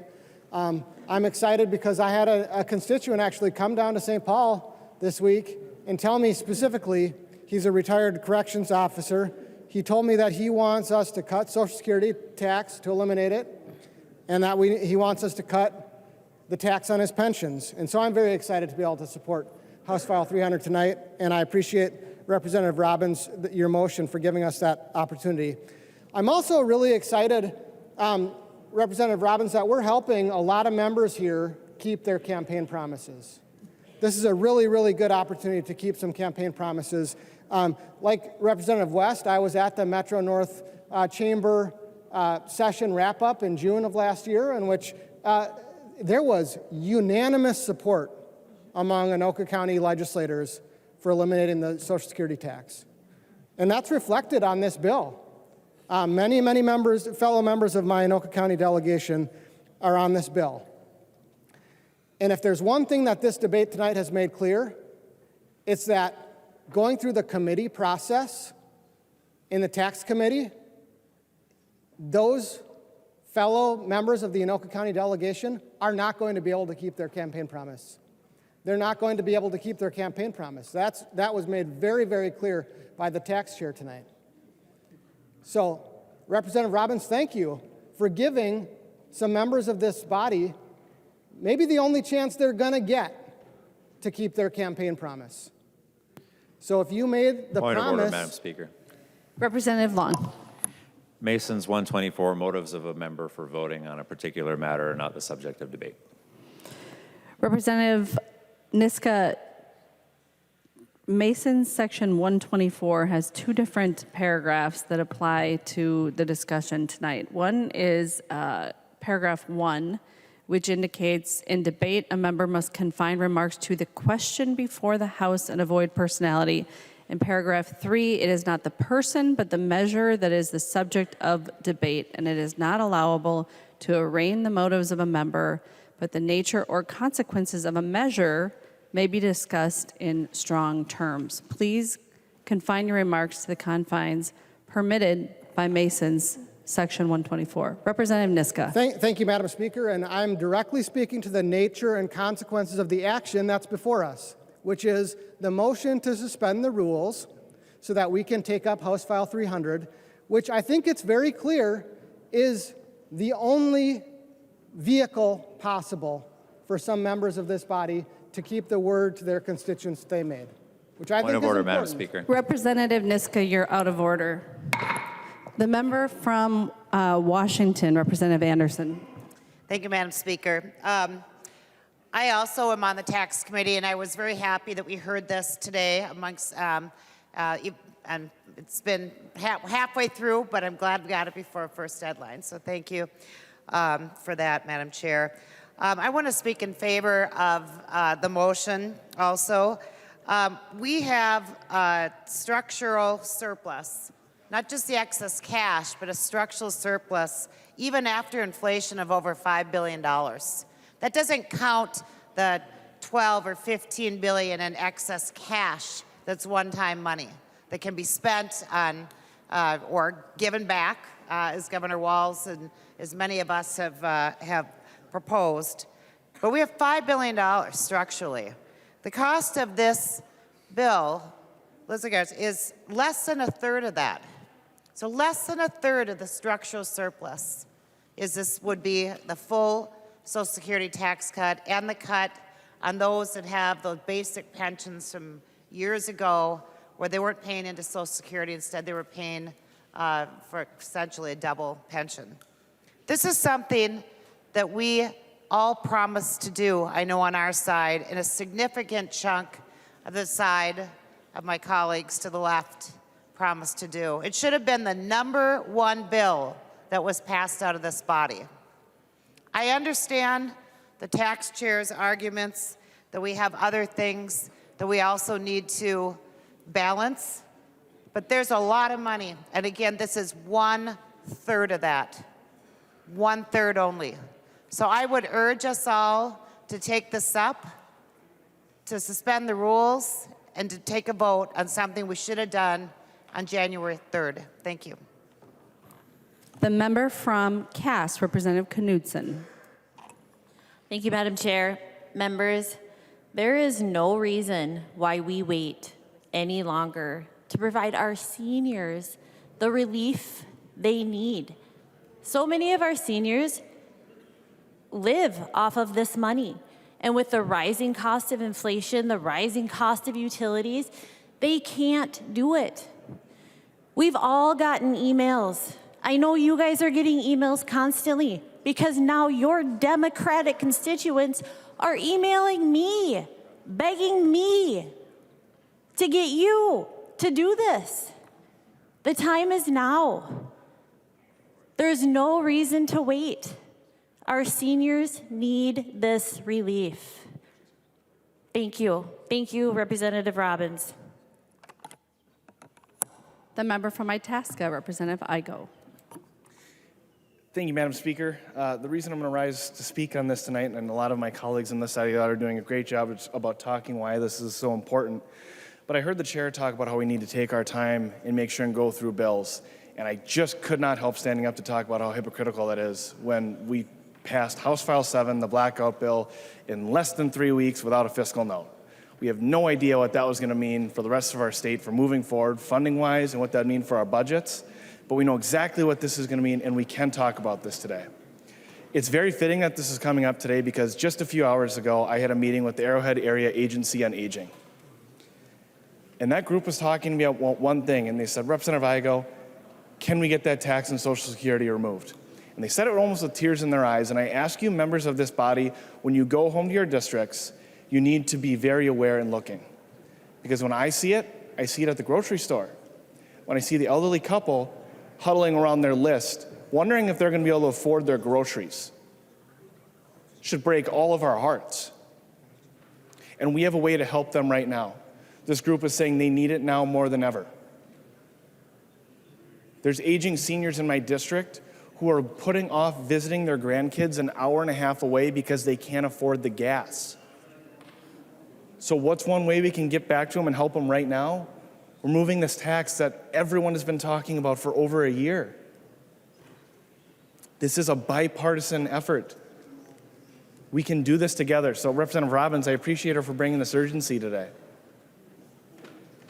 I'm excited because I had a constituent actually come down to St. Paul this week and tell me specifically, he's a retired corrections officer. He told me that he wants us to cut Social Security tax to eliminate it, and that he wants us to cut the tax on his pensions. And so I'm very excited to be able to support House File 300 tonight, and I appreciate Representative Robbins, your motion for giving us that opportunity. I'm also really excited, Representative Robbins, that we're helping a lot of members here keep their campaign promises. This is a really, really good opportunity to keep some campaign promises. Like Representative West, I was at the Metro North Chamber session wrap-up in June of last year, in which there was unanimous support among Anoka County legislators for eliminating the Social Security tax. And that's reflected on this bill. Many members, fellow members of my Anoka County delegation are on this bill. And if there's one thing that this debate tonight has made clear, it's that going through the committee process in the tax committee, those fellow members of the Anoka County delegation are not going to be able to keep their campaign promise. They're not going to be able to keep their campaign promise. That was made very, very clear by the tax chair tonight. So, Representative Robbins, thank you for giving some members of this body maybe the only chance they're going to get to keep their campaign promise. So if you made the Point promise... of order, Madam Speaker. Representative Long. Mason's 124, motives of a member for voting on a particular matter are not the subject of debate. Representative Niska, Mason's section 124 has two different paragraphs that apply to the discussion tonight. One is paragraph 1, which indicates in debate, a member must confine remarks to the question before the House and avoid personality. In paragraph 3, it is not the person, but the measure that is the subject of debate, and it is not allowable to arraign the motives of a member, but the nature or consequences of a measure may be discussed in strong terms. Please confine your remarks to the confines permitted by Mason's section 124. Representative Niska. Thank you, Madam Speaker, and I'm directly speaking to the nature and consequences of the action that's before us, which is the motion to suspend the rules so that we can take up House File 300, which I think it's very clear is the only vehicle possible for some members of this body to keep the word to their constituents they made, which I think is important. Point of order, Madam Speaker. Representative Niska, you're out of order. The member from Washington, Representative Anderson. Thank you, Madam Speaker. I also am on the tax committee, and I was very happy that we heard this today amongst, and it's been halfway through, but I'm glad we got it before first deadline. So thank you for that, Madam Chair. I want to speak in favor of the motion also. We have structural surplus, not just the excess cash, but a structural surplus even after inflation of over $5 billion. That doesn't count the 12 or 15 billion in excess cash that's one-time money that can be spent on or given back, as Governor Walz and as many of us have proposed. But we have $5 billion structurally. The cost of this bill, Lislegard, is less than a third of that. So less than a third of the structural surplus would be the full Social Security tax cut and the cut on those that have those basic pensions from years ago where they weren't paying into Social Security. Instead, they were paying for essentially a double pension. This is something that we all promised to do, I know on our side, and a significant chunk of the side of my colleagues to the left promised to do. It should have been the #1 bill that was passed out of this body. I understand the tax chair's arguments that we have other things that we also need to balance, but there's a lot of money. And again, this is 1/3 of that, 1/3 only. So I would urge us all to take this up, to suspend the rules, and to take a vote on something we should have done on January 3rd. Thank you. The member from Cass, Representative Knudsen. Thank you, Madam Chair. Members, there is no reason why we wait any longer to provide our seniors the relief they need. So many of our seniors live off of this money. And with the rising cost of inflation, the rising cost of utilities, they can't do it. We've all gotten emails. I know you guys are getting emails constantly because now your Democratic constituents are emailing me, begging me to get you to do this. The time is now. There's no reason to wait. Our seniors need this relief. Thank you. Thank you, Representative Robbins. The member from Itasca, Representative Igo. Thank you, Madam Speaker. The reason I'm going to rise to speak on this tonight, and a lot of my colleagues on this side of the aisle are doing a great job about talking why this is so important, but I heard the chair talk about how we need to take our time and make sure and go through bills, and I just could not help standing up to talk about how hypocritical that is when we passed House File 7, the blackout bill, in less than 3 weeks without a fiscal note. We have no idea what that was going to mean for the rest of our state for moving forward, funding-wise, and what that means for our budgets. But we know exactly what this is going to mean, and we can talk about this today. It's very fitting that this is coming up today because just a few hours ago, I had a meeting with the Arrowhead Area Agency on Aging. And that group was talking to me about one thing, and they said, Representative Igo, can we get that tax on Social Security removed? And they said it almost with tears in their eyes, and I ask you, members of this body, when you go home to your districts, you need to be very aware and looking. Because when I see it at the grocery store. When I see the elderly couple huddling around their list, wondering if they're going to be able to afford their groceries. It should break all of our hearts. And we have a way to help them right now. This group is saying they need it now more than ever. There's aging seniors in my district who are putting off visiting their grandkids an hour and a half away because they can't afford the gas. So what's one way we can get back to them and help them right now? Removing this tax that everyone has been talking about for over a year. This is a bipartisan effort. We can do this together. So Representative Robbins, I appreciate her for bringing this urgency today.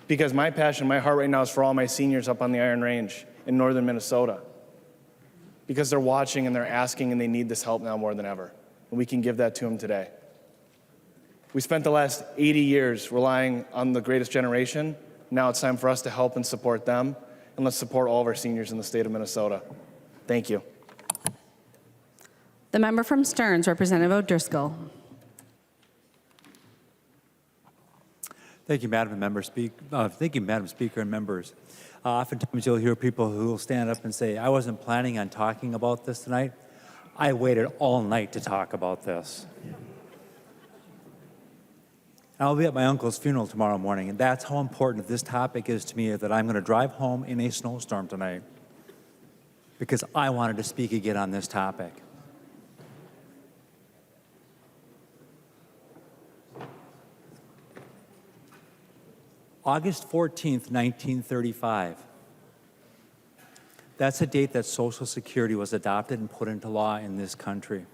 Because my passion, my heart right now is for all my seniors up on the Iron Range in northern Minnesota. Because they're watching and they're asking and they need this help now more than ever. And we can give that to them today. We spent the last 80 years relying on the greatest generation. Now it's time for us to help and support them. And let's support all of our seniors in the state of Minnesota. Thank you. The member from Stearns, Representative O'Driscoll. Thank you, Madam Speaker and members. Oftentimes you'll hear people who will stand up and say, I wasn't planning on talking about this tonight. I waited all night to talk about this. I'll be at my uncle's funeral tomorrow morning, and that's how important this topic is to me, that I'm going to drive home in a snowstorm tonight because I wanted to speak again on this topic. August 14th, 1935. That's a date that Social Security was adopted and put into law in this country.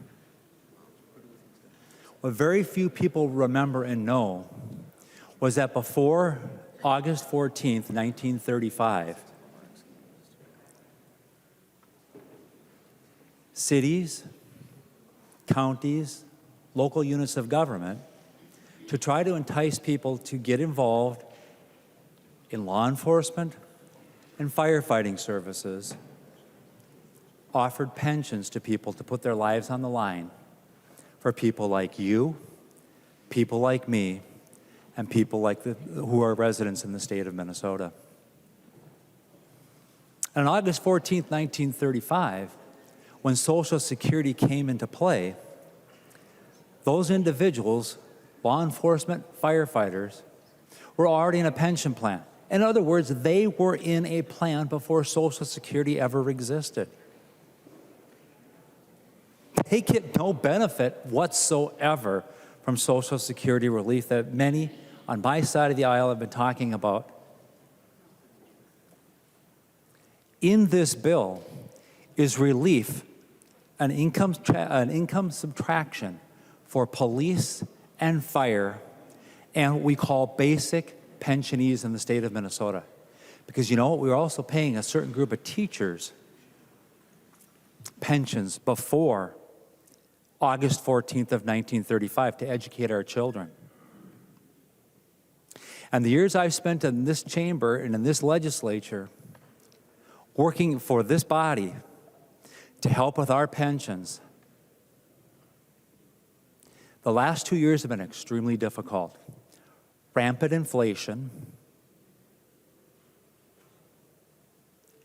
What very few people remember and know was that before August 14th, 1935, cities, counties, local units of government, to try to entice people to get involved in law enforcement and firefighting services, offered pensions to people to put their lives on the line for people like you, people like me, and people like who are residents in the state of Minnesota. On August 14th, 1935, when Social Security came into play, those individuals, law enforcement, firefighters, were already in a pension plan. In other words, they were in a plan before Social Security ever existed. They get no benefit whatsoever from Social Security relief that many on my side of the aisle have been talking about. In this bill is relief, an income subtraction for police and fire, and what we call basic pensionees in the state of Minnesota. Because you know what, we're also paying a certain group of teachers pensions before August 14th of 1935 to educate our children. And the years I've spent in this chamber and in this legislature working for this body to help with our pensions, the last 2 years have been extremely difficult. Rampant inflation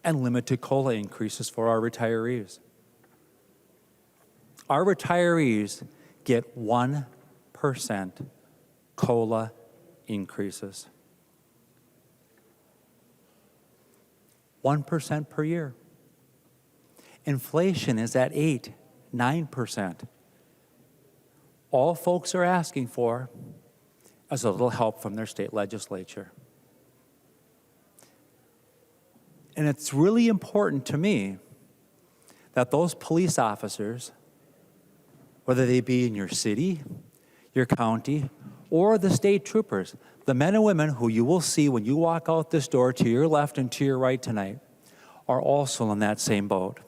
and limited COLA increases for our retirees. Our retirees get 1% COLA increases. 1% per year. Inflation is at 8, 9%. All folks are asking for is a little help from their state legislature. And it's really important to me that those police officers, whether they be in your city, your county, or the state troopers, the men and women who you will see when you walk out this door to your left and to your right tonight, are also in that same boat.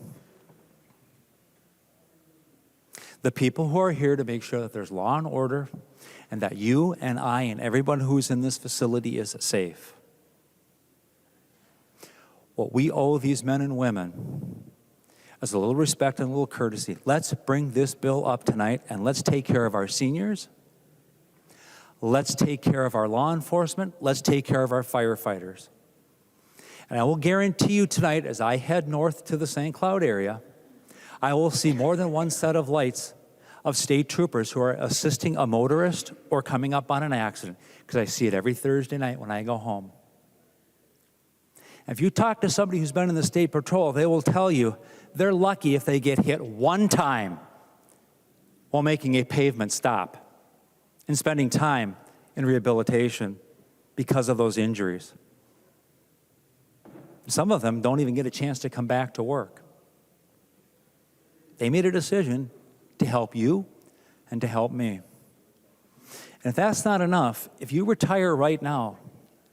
The people who are here to make sure that there's law and order and that you and I and everyone who's in this facility is safe. What we owe these men and women is a little respect and a little courtesy. Let's bring this bill up tonight and let's take care of our seniors. Let's take care of our law enforcement. Let's take care of our firefighters. And I will guarantee you tonight, as I head north to the St. Cloud area, I will see more than one set of lights of state troopers who are assisting a motorist or coming up on an accident, because I see it every Thursday night when I go home. If you talk to somebody who's been in the state patrol, they will tell you they're lucky if they get hit one time while making a pavement stop and spending time in rehabilitation because of those injuries. Some of them don't even get a chance to come back to work. They made a decision to help you and to help me. And if that's not enough, if you retire right now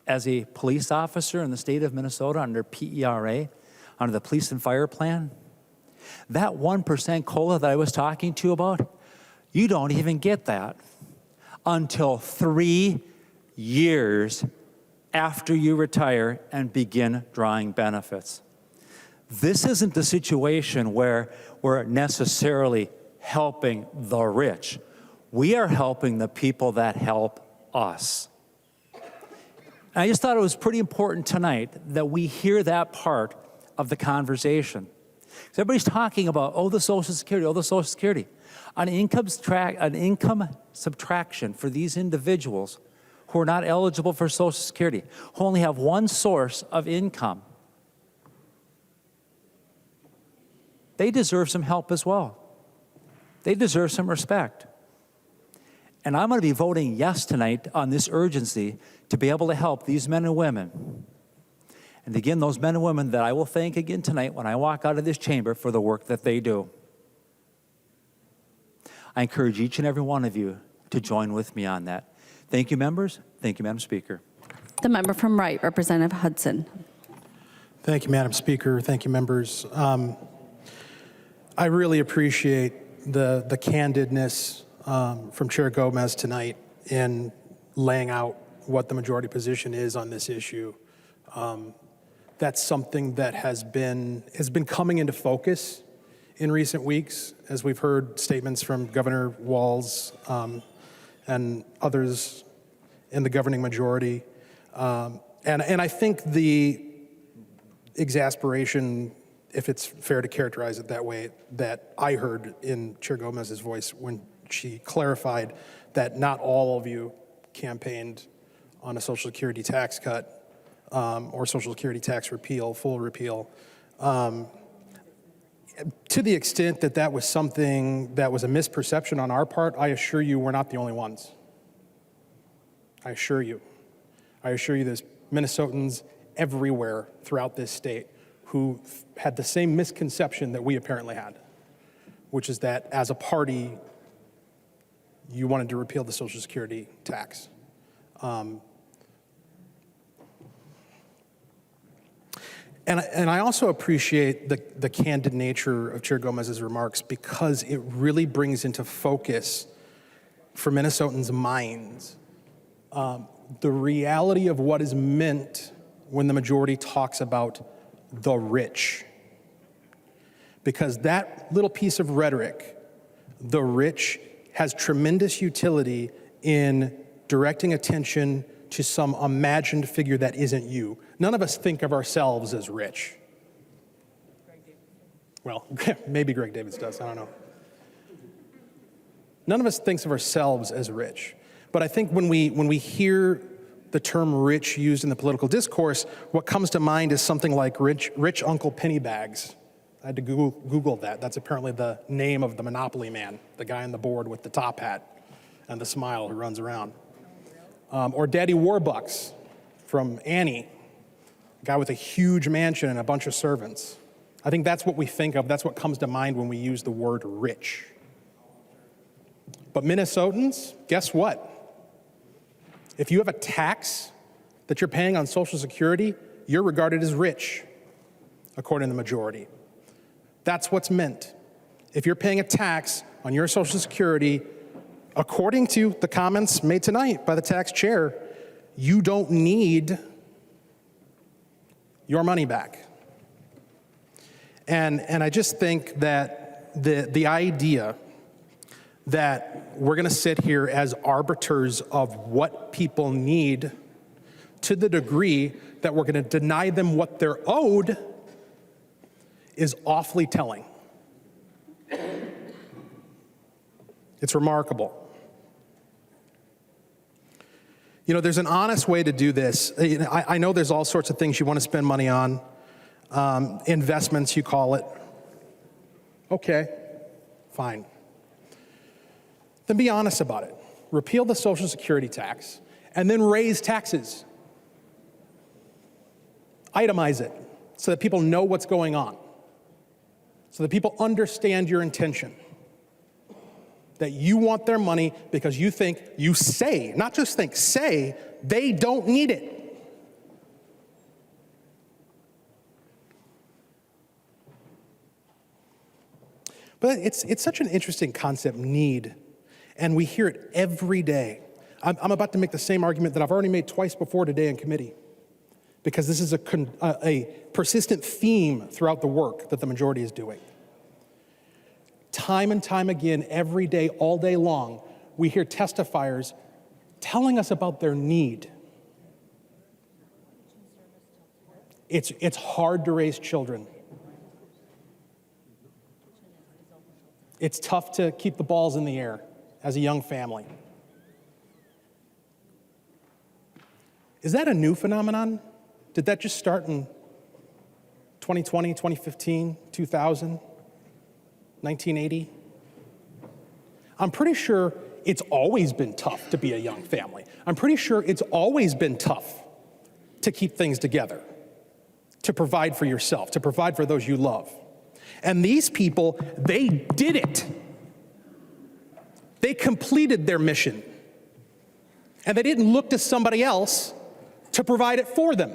as a police officer in the state of Minnesota under PERA, under the police and fire plan, that 1% COLA that I was talking to you about, you don't even get that until 3 years after you retire and begin drawing benefits. This isn't the situation where we're necessarily helping the rich. We are helping the people that help us. And I just thought it was pretty important tonight that we hear that part of the conversation. Because everybody's talking about, oh, the Social Security, oh, the Social Security. An income subtraction for these individuals who are not eligible for Social Security, who only have one source of income. They deserve some help as well. They deserve some respect. And I'm going to be voting yes tonight on this urgency to be able to help these men and women. And again, those men and women that I will thank again tonight when I walk out of this chamber for the work that they do. I encourage each and every one of you to join with me on that. Thank you, members. Thank you, Madam Speaker. The member from Wright, Representative Hudson. Thank you, Madam Speaker. Thank you, members. I really appreciate the candidness from Chair Gomez tonight in laying out what the majority position is on this issue. That's something that has been coming into focus in recent weeks, as we've heard statements from Governor Walz and others in the governing majority. And I think the exasperation, if it's fair to characterize it that way, that I heard in Chair Gomez's voice when she clarified that not all of you campaigned on a Social Security tax cut or Social Security tax repeal, full repeal. To the extent that that was something that was a misperception on our part, I assure you we're not the only ones. I assure you. I assure you there's Minnesotans everywhere throughout this state who had the same misconception that we apparently had, which is that as a party, you wanted to repeal the Social Security tax. And I also appreciate the candid nature of Chair Gomez's remarks because it really brings into focus for Minnesotans' minds the reality of what is meant when the majority talks about the rich. Because that little piece of rhetoric, the rich, has tremendous utility in directing attention to some imagined figure that isn't you. None of us think of ourselves as rich. Well, maybe Greg Davids does, I don't know. None of us thinks of ourselves as rich. But I think when we hear the term rich used in the political discourse, what comes to mind is something like rich Uncle Pennybags. I had to Google that. That's apparently the name of the Monopoly man, the guy on the board with the top hat and the smile who runs around. Or Daddy Warbucks from Annie, a guy with a huge mansion and a bunch of servants. I think that's what we think of. That's what comes to mind when we use the word rich. But Minnesotans, guess what? If you have a tax that you're paying on Social Security, you're regarded as rich, according to the majority. That's what's meant. If you're paying a tax on your Social Security, according to the comments made tonight by the tax chair, you don't need your money back. And I just think that the idea that we're going to sit here as arbiters of what people need to the degree that we're going to deny them what they're owed is awfully telling. It's remarkable. You know, there's an honest way to do this. I know there's all sorts of things you want to spend money on. Investments, you call it. Okay, fine. Then be honest about it. Repeal the Social Security tax and then raise taxes. Itemize it so that people know what's going on, so that people understand your intention. That you want their money because you think, you say, not just think, say they don't need it. But it's such an interesting concept, need, and we hear it every day. I'm about to make the same argument that I've already made twice before today in committee, because this is a persistent theme throughout the work that the majority is doing. Time and time again, every day, all day long, we hear testifiers telling us about their need. It's hard to raise children. It's tough to keep the balls in the air as a young family. Is that a new phenomenon? Did that just start in 2020, 2015, 2000, 1980? I'm pretty sure it's always been tough to be a young family. I'm pretty sure it's always been tough to keep things together, to provide for yourself, to provide for those you love. And these people, they did it. They completed their mission. And they didn't look to somebody else to provide it for them.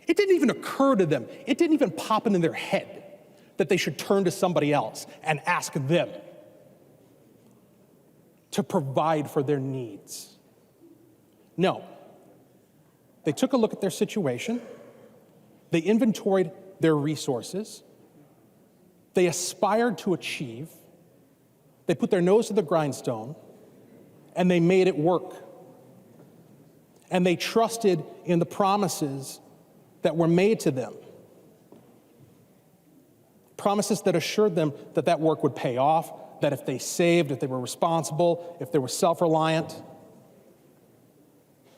It didn't even occur to them. It didn't even pop into their head that they should turn to somebody else and ask them to provide for their needs. No. They took a look at their situation. They inventoried their resources. they aspired to achieve, they put their nose to the grindstone, and they made it work. And they trusted in the promises that were made to them. Promises that assured them that that work would pay off, that if they saved, if they were responsible, if they were self-reliant,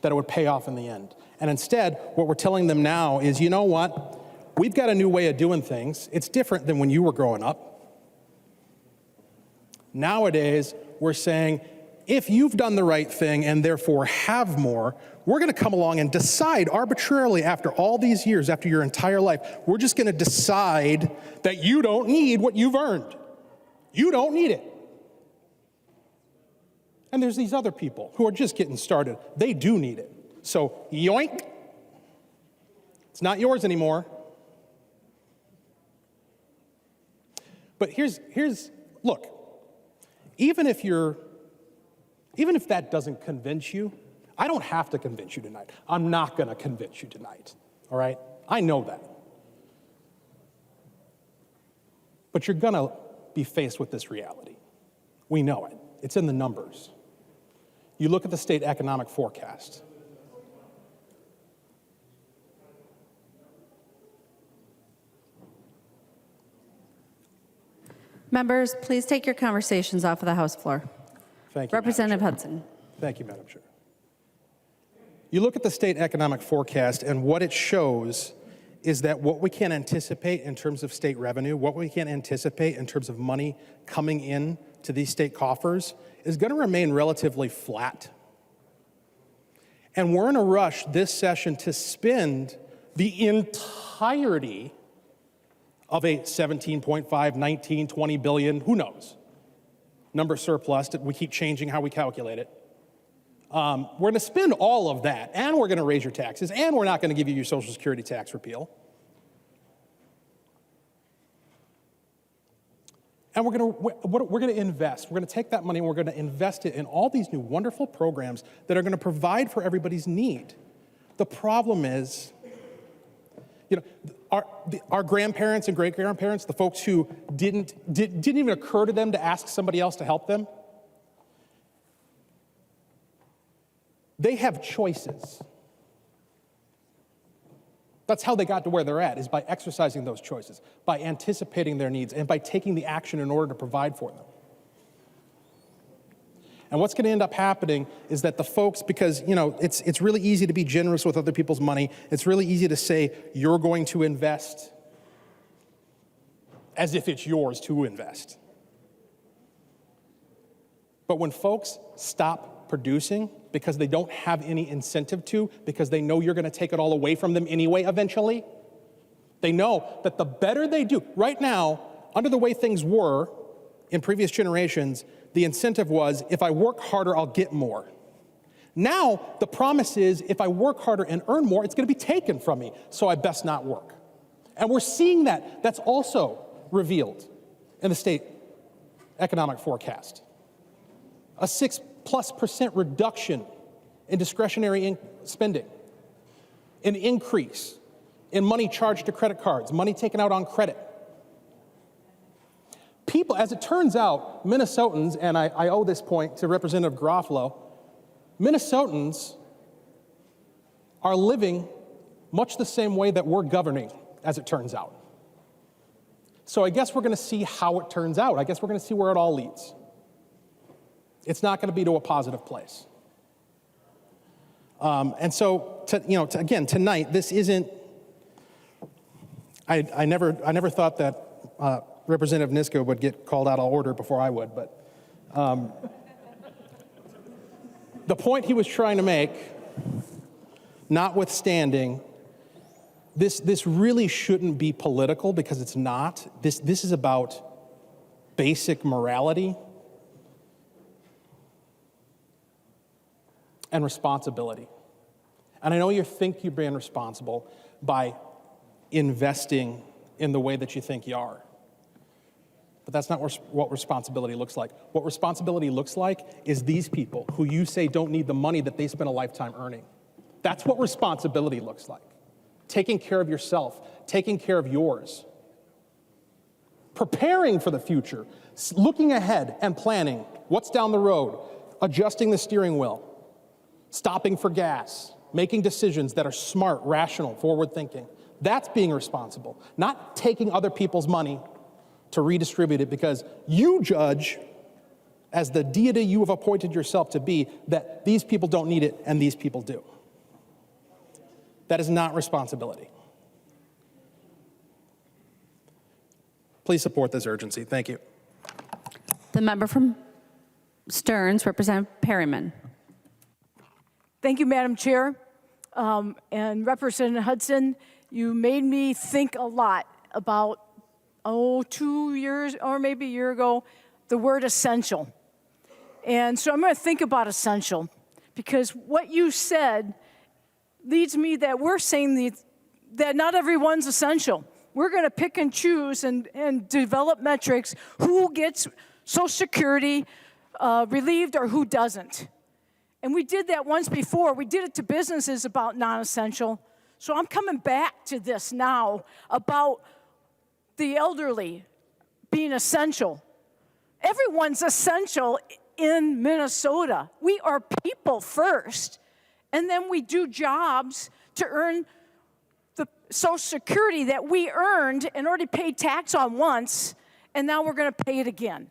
that it would pay off in the end. And instead, what we're telling them now is, you know what? We've got a new way of doing things. It's different than when you were growing up. Nowadays, we're saying, if you've done the right thing and therefore have more, we're going to come along and decide arbitrarily after all these years, after your entire life, we're just going to decide that you don't need what you've earned. You don't need it. And there's these other people who are just getting started. They do need it. So yoink, it's not yours anymore. But here's look, even if that doesn't convince you, I don't have to convince you tonight. I'm not going to convince you tonight, all right? I know that. But you're going to be faced with this reality. We know it. It's in the numbers. You look at the state economic forecast. Members, please take your conversations off of the House floor. Thank you, Representative Hudson. Thank you, Madam Chair. You look at the state economic forecast, and what it shows is that what we can anticipate in terms of state revenue, what we can anticipate in terms of money coming in to these state coffers is going to remain relatively flat. And we're in a rush this session to spend the entirety of a 17.5, 19, 20 billion, who knows, number surplus that we keep changing how we calculate it. We're going to spend all of that, and we're going to raise your taxes, and we're not going to give you your Social Security tax repeal. And we're going to invest. We're going to take that money and we're going to invest it in all these new wonderful programs that are going to provide for everybody's need. The problem is, you know, our grandparents and great-grandparents, the folks who didn't even occur to them to ask somebody else to help them, they have choices. That's how they got to where they're at, is by exercising those choices, by anticipating their needs, and by taking the action in order to provide for them. And what's going to end up happening is that the folks, because, you know, it's really easy to be generous with other people's money. It's really easy to say you're going to invest as if it's yours to invest. But when folks stop producing because they don't have any incentive to, because they know you're going to take it all away from them anyway eventually, they know that the better they do. Right now, under the way things were in previous generations, the incentive was, if I work harder, I'll get more. Now, the promise is, if I work harder and earn more, it's going to be taken from me, so I best not work. And we're seeing that. That's also revealed in the state economic forecast. A 6+% reduction in discretionary spending, an increase in money charged to credit cards, money taken out on credit. People, as it turns out, Minnesotans, and I owe this point to Representative Garofalo, Minnesotans are living much the same way that we're governing, as it turns out. So I guess we're going to see how it turns out. I guess we're going to see where it all leads. It's not going to be to a positive place. And so, again, tonight, this isn't. I never thought that Representative Niska would get called out of order before I would, but the point he was trying to make, notwithstanding, this really shouldn't be political, because it's not. This is about basic morality and responsibility. And I know you think you're being responsible by investing in the way that you think you are. But that's not what responsibility looks like. What responsibility looks like is these people who you say don't need the money that they spent a lifetime earning. That's what responsibility looks like. Taking care of yourself, taking care of yours. preparing for the future, looking ahead and planning what's down the road, adjusting the steering wheel, stopping for gas, making decisions that are smart, rational, forward-thinking. That's being responsible, not taking other people's money to redistribute it because you judge, as the deity you have appointed yourself to be, that these people don't need it and these people do. That is not responsibility. Please support this urgency. Thank you. The member from Stearns, Representative Perryman. Thank you, Madam Chair. And Representative Hudson, you made me think a lot about, 2 years or maybe a year ago, the word essential. And so I'm going to think about essential because what you said leads me that we're saying that not everyone's essential. We're going to pick and choose and develop metrics who gets Social Security relieved or who doesn't. And we did that once before. We did it to businesses about non-essential. So I'm coming back to this now about the elderly being essential. Everyone's essential in Minnesota. We are people first, and then we do jobs to earn the Social Security that we earned and already paid tax on once, and now we're going to pay it again.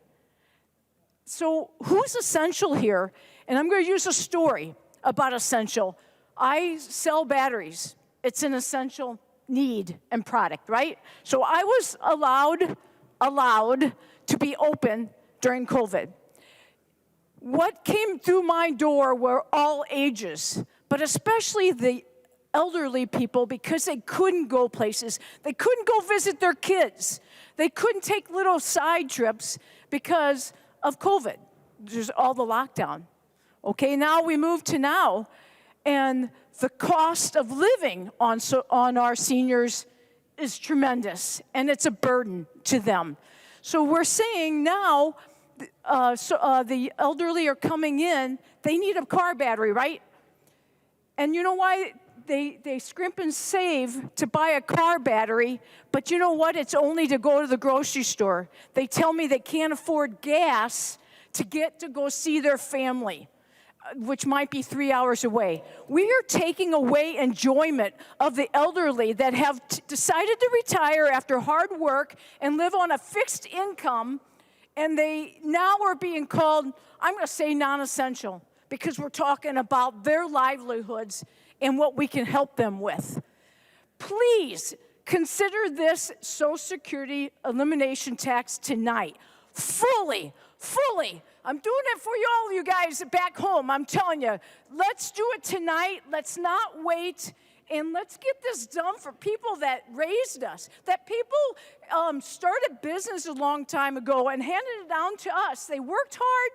So who's essential here? And I'm going to use a story about essential. I sell batteries. It's an essential need and product, right? So I was allowed to be open during COVID. What came through my door were all ages, but especially the elderly people because they couldn't go places. They couldn't go visit their kids. They couldn't take little side trips because of COVID. There's all the lockdown. Okay, now we move to now, and the cost of living on our seniors is tremendous, and it's a burden to them. So we're saying now, the elderly are coming in, they need a car battery, right? And you know why they scrimp and save to buy a car battery, but you know what? It's only to go to the grocery store. They tell me they can't afford gas to get to go see their family, which might be 3 hours away. We are taking away enjoyment of the elderly that have decided to retire after hard work and live on a fixed income, and they now are being called, I'm going to say non-essential, because we're talking about their livelihoods and what we can help them with. Please consider this Social Security elimination tax tonight. Fully. I'm doing it for all of you guys back home. I'm telling you, let's do it tonight. Let's not wait. And let's get this done for people that raised us, that people started business a long time ago and handed it down to us. They worked hard,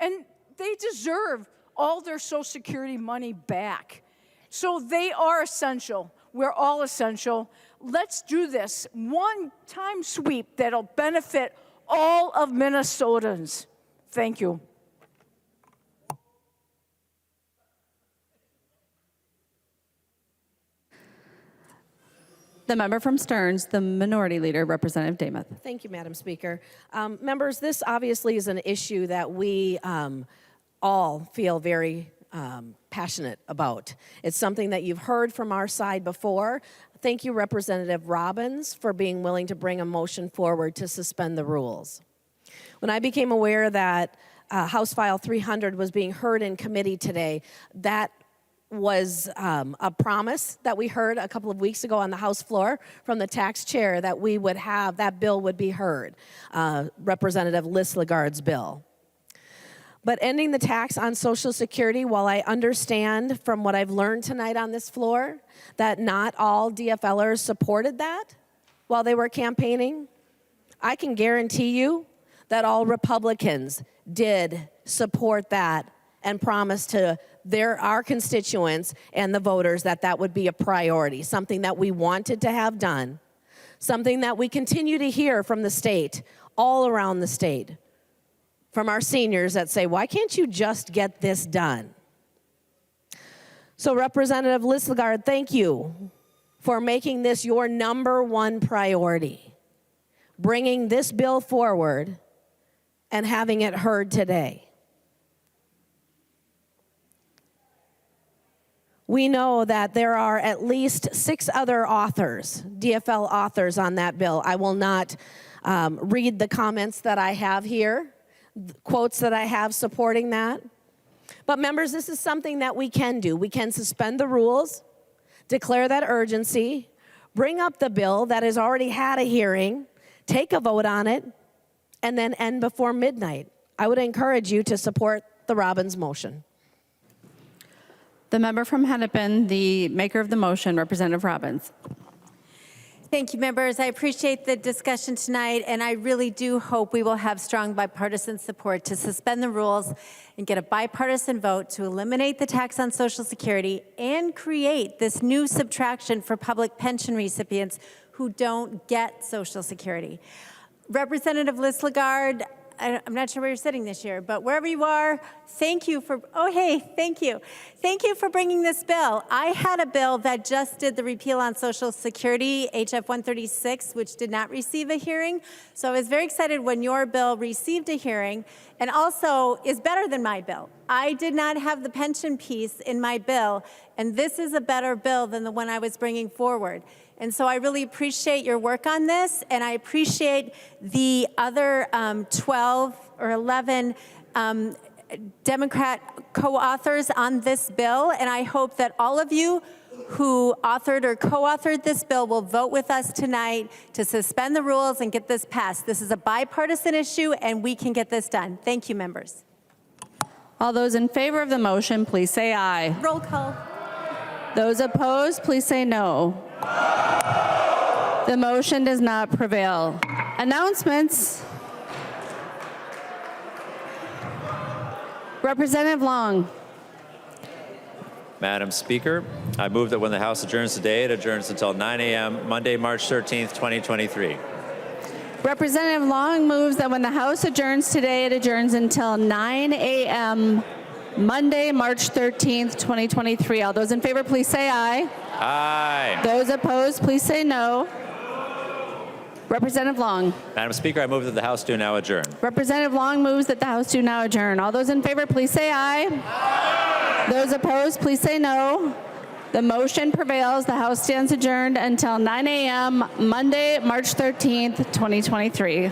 and they deserve all their Social Security money back. So they are essential. We're all essential. Let's do this one-time sweep that'll benefit all of Minnesotans. Thank you. The member from Stearns, the Minority Leader, Representative Demuth. Thank you, Madam Speaker. Members, this obviously is an issue that we all feel very passionate about. It's something that you've heard from our side before. Thank you, Representative Robbins, for being willing to bring a motion forward to suspend the rules. When I became aware that House File 300 was being heard in committee today, that was a promise that we heard a couple of weeks ago on the House floor from the tax chair that we would have, that bill would be heard, Representative Lislegard's bill. But ending the tax on Social Security, while I understand from what I've learned tonight on this floor that not all DFLers supported that while they were campaigning, I can guarantee you that all Republicans did support that and promise to our constituents and the voters that that would be a priority, something that we wanted to have done, something that we continue to hear from the state, all around the state, from our seniors that say, why can't you just get this done? So Representative Lislegard, thank you for making this your #1 priority. bringing this bill forward and having it heard today. We know that there are at least 6 other authors, DFL authors on that bill. I will not read the comments that I have here, quotes that I have supporting that. But members, this is something that we can do. We can suspend the rules, declare that urgency, bring up the bill that has already had a hearing, take a vote on it, and then end before midnight. I would encourage you to support the Robbins motion. The member from Hennepin, the maker of the motion, Representative Robbins. Thank you, members. I appreciate the discussion tonight, and I really do hope we will have strong bipartisan support to suspend the rules and get a bipartisan vote to eliminate the tax on Social Security and create this new subtraction for public pension recipients who don't get Social Security. Representative Lislegard, I'm not sure where you're sitting this year, but wherever you are, thank you for, oh, hey, thank you. Thank you for bringing this bill. I had a bill that just did the repeal on Social Security, HF 136, which did not receive a hearing. So I was very excited when your bill received a hearing and also is better than my bill. I did not have the pension piece in my bill, and this is a better bill than the one I was bringing forward. And so I really appreciate your work on this, and I appreciate the other 12 or 11 Democrat co-authors on this bill, and I hope that all of you who authored or co-authored this bill will vote with us tonight to suspend the rules and get this passed. This is a bipartisan issue, and we can get this done. Thank you, members. All those in favor of the motion, please say aye. Roll call. Those opposed, please say no. The motion does not prevail. Announcements. Representative Long. Madam Speaker, I move that when the House adjourns today, it adjourns until 9 a.m. Monday, March 13th, 2023. Representative Long moves that when the House adjourns today, it adjourns until 9 a.m. Monday, March 13th, 2023. All those in favor, please say aye. Aye. Those opposed, please say no. Representative Long. Madam Speaker, I move that the House do now adjourn. Representative Long moves that the House do now adjourn. All those in favor, please say aye. Aye. Those opposed, please say no. The motion prevails. The House stands adjourned until 9 a.m. Monday, March 13th, 2023.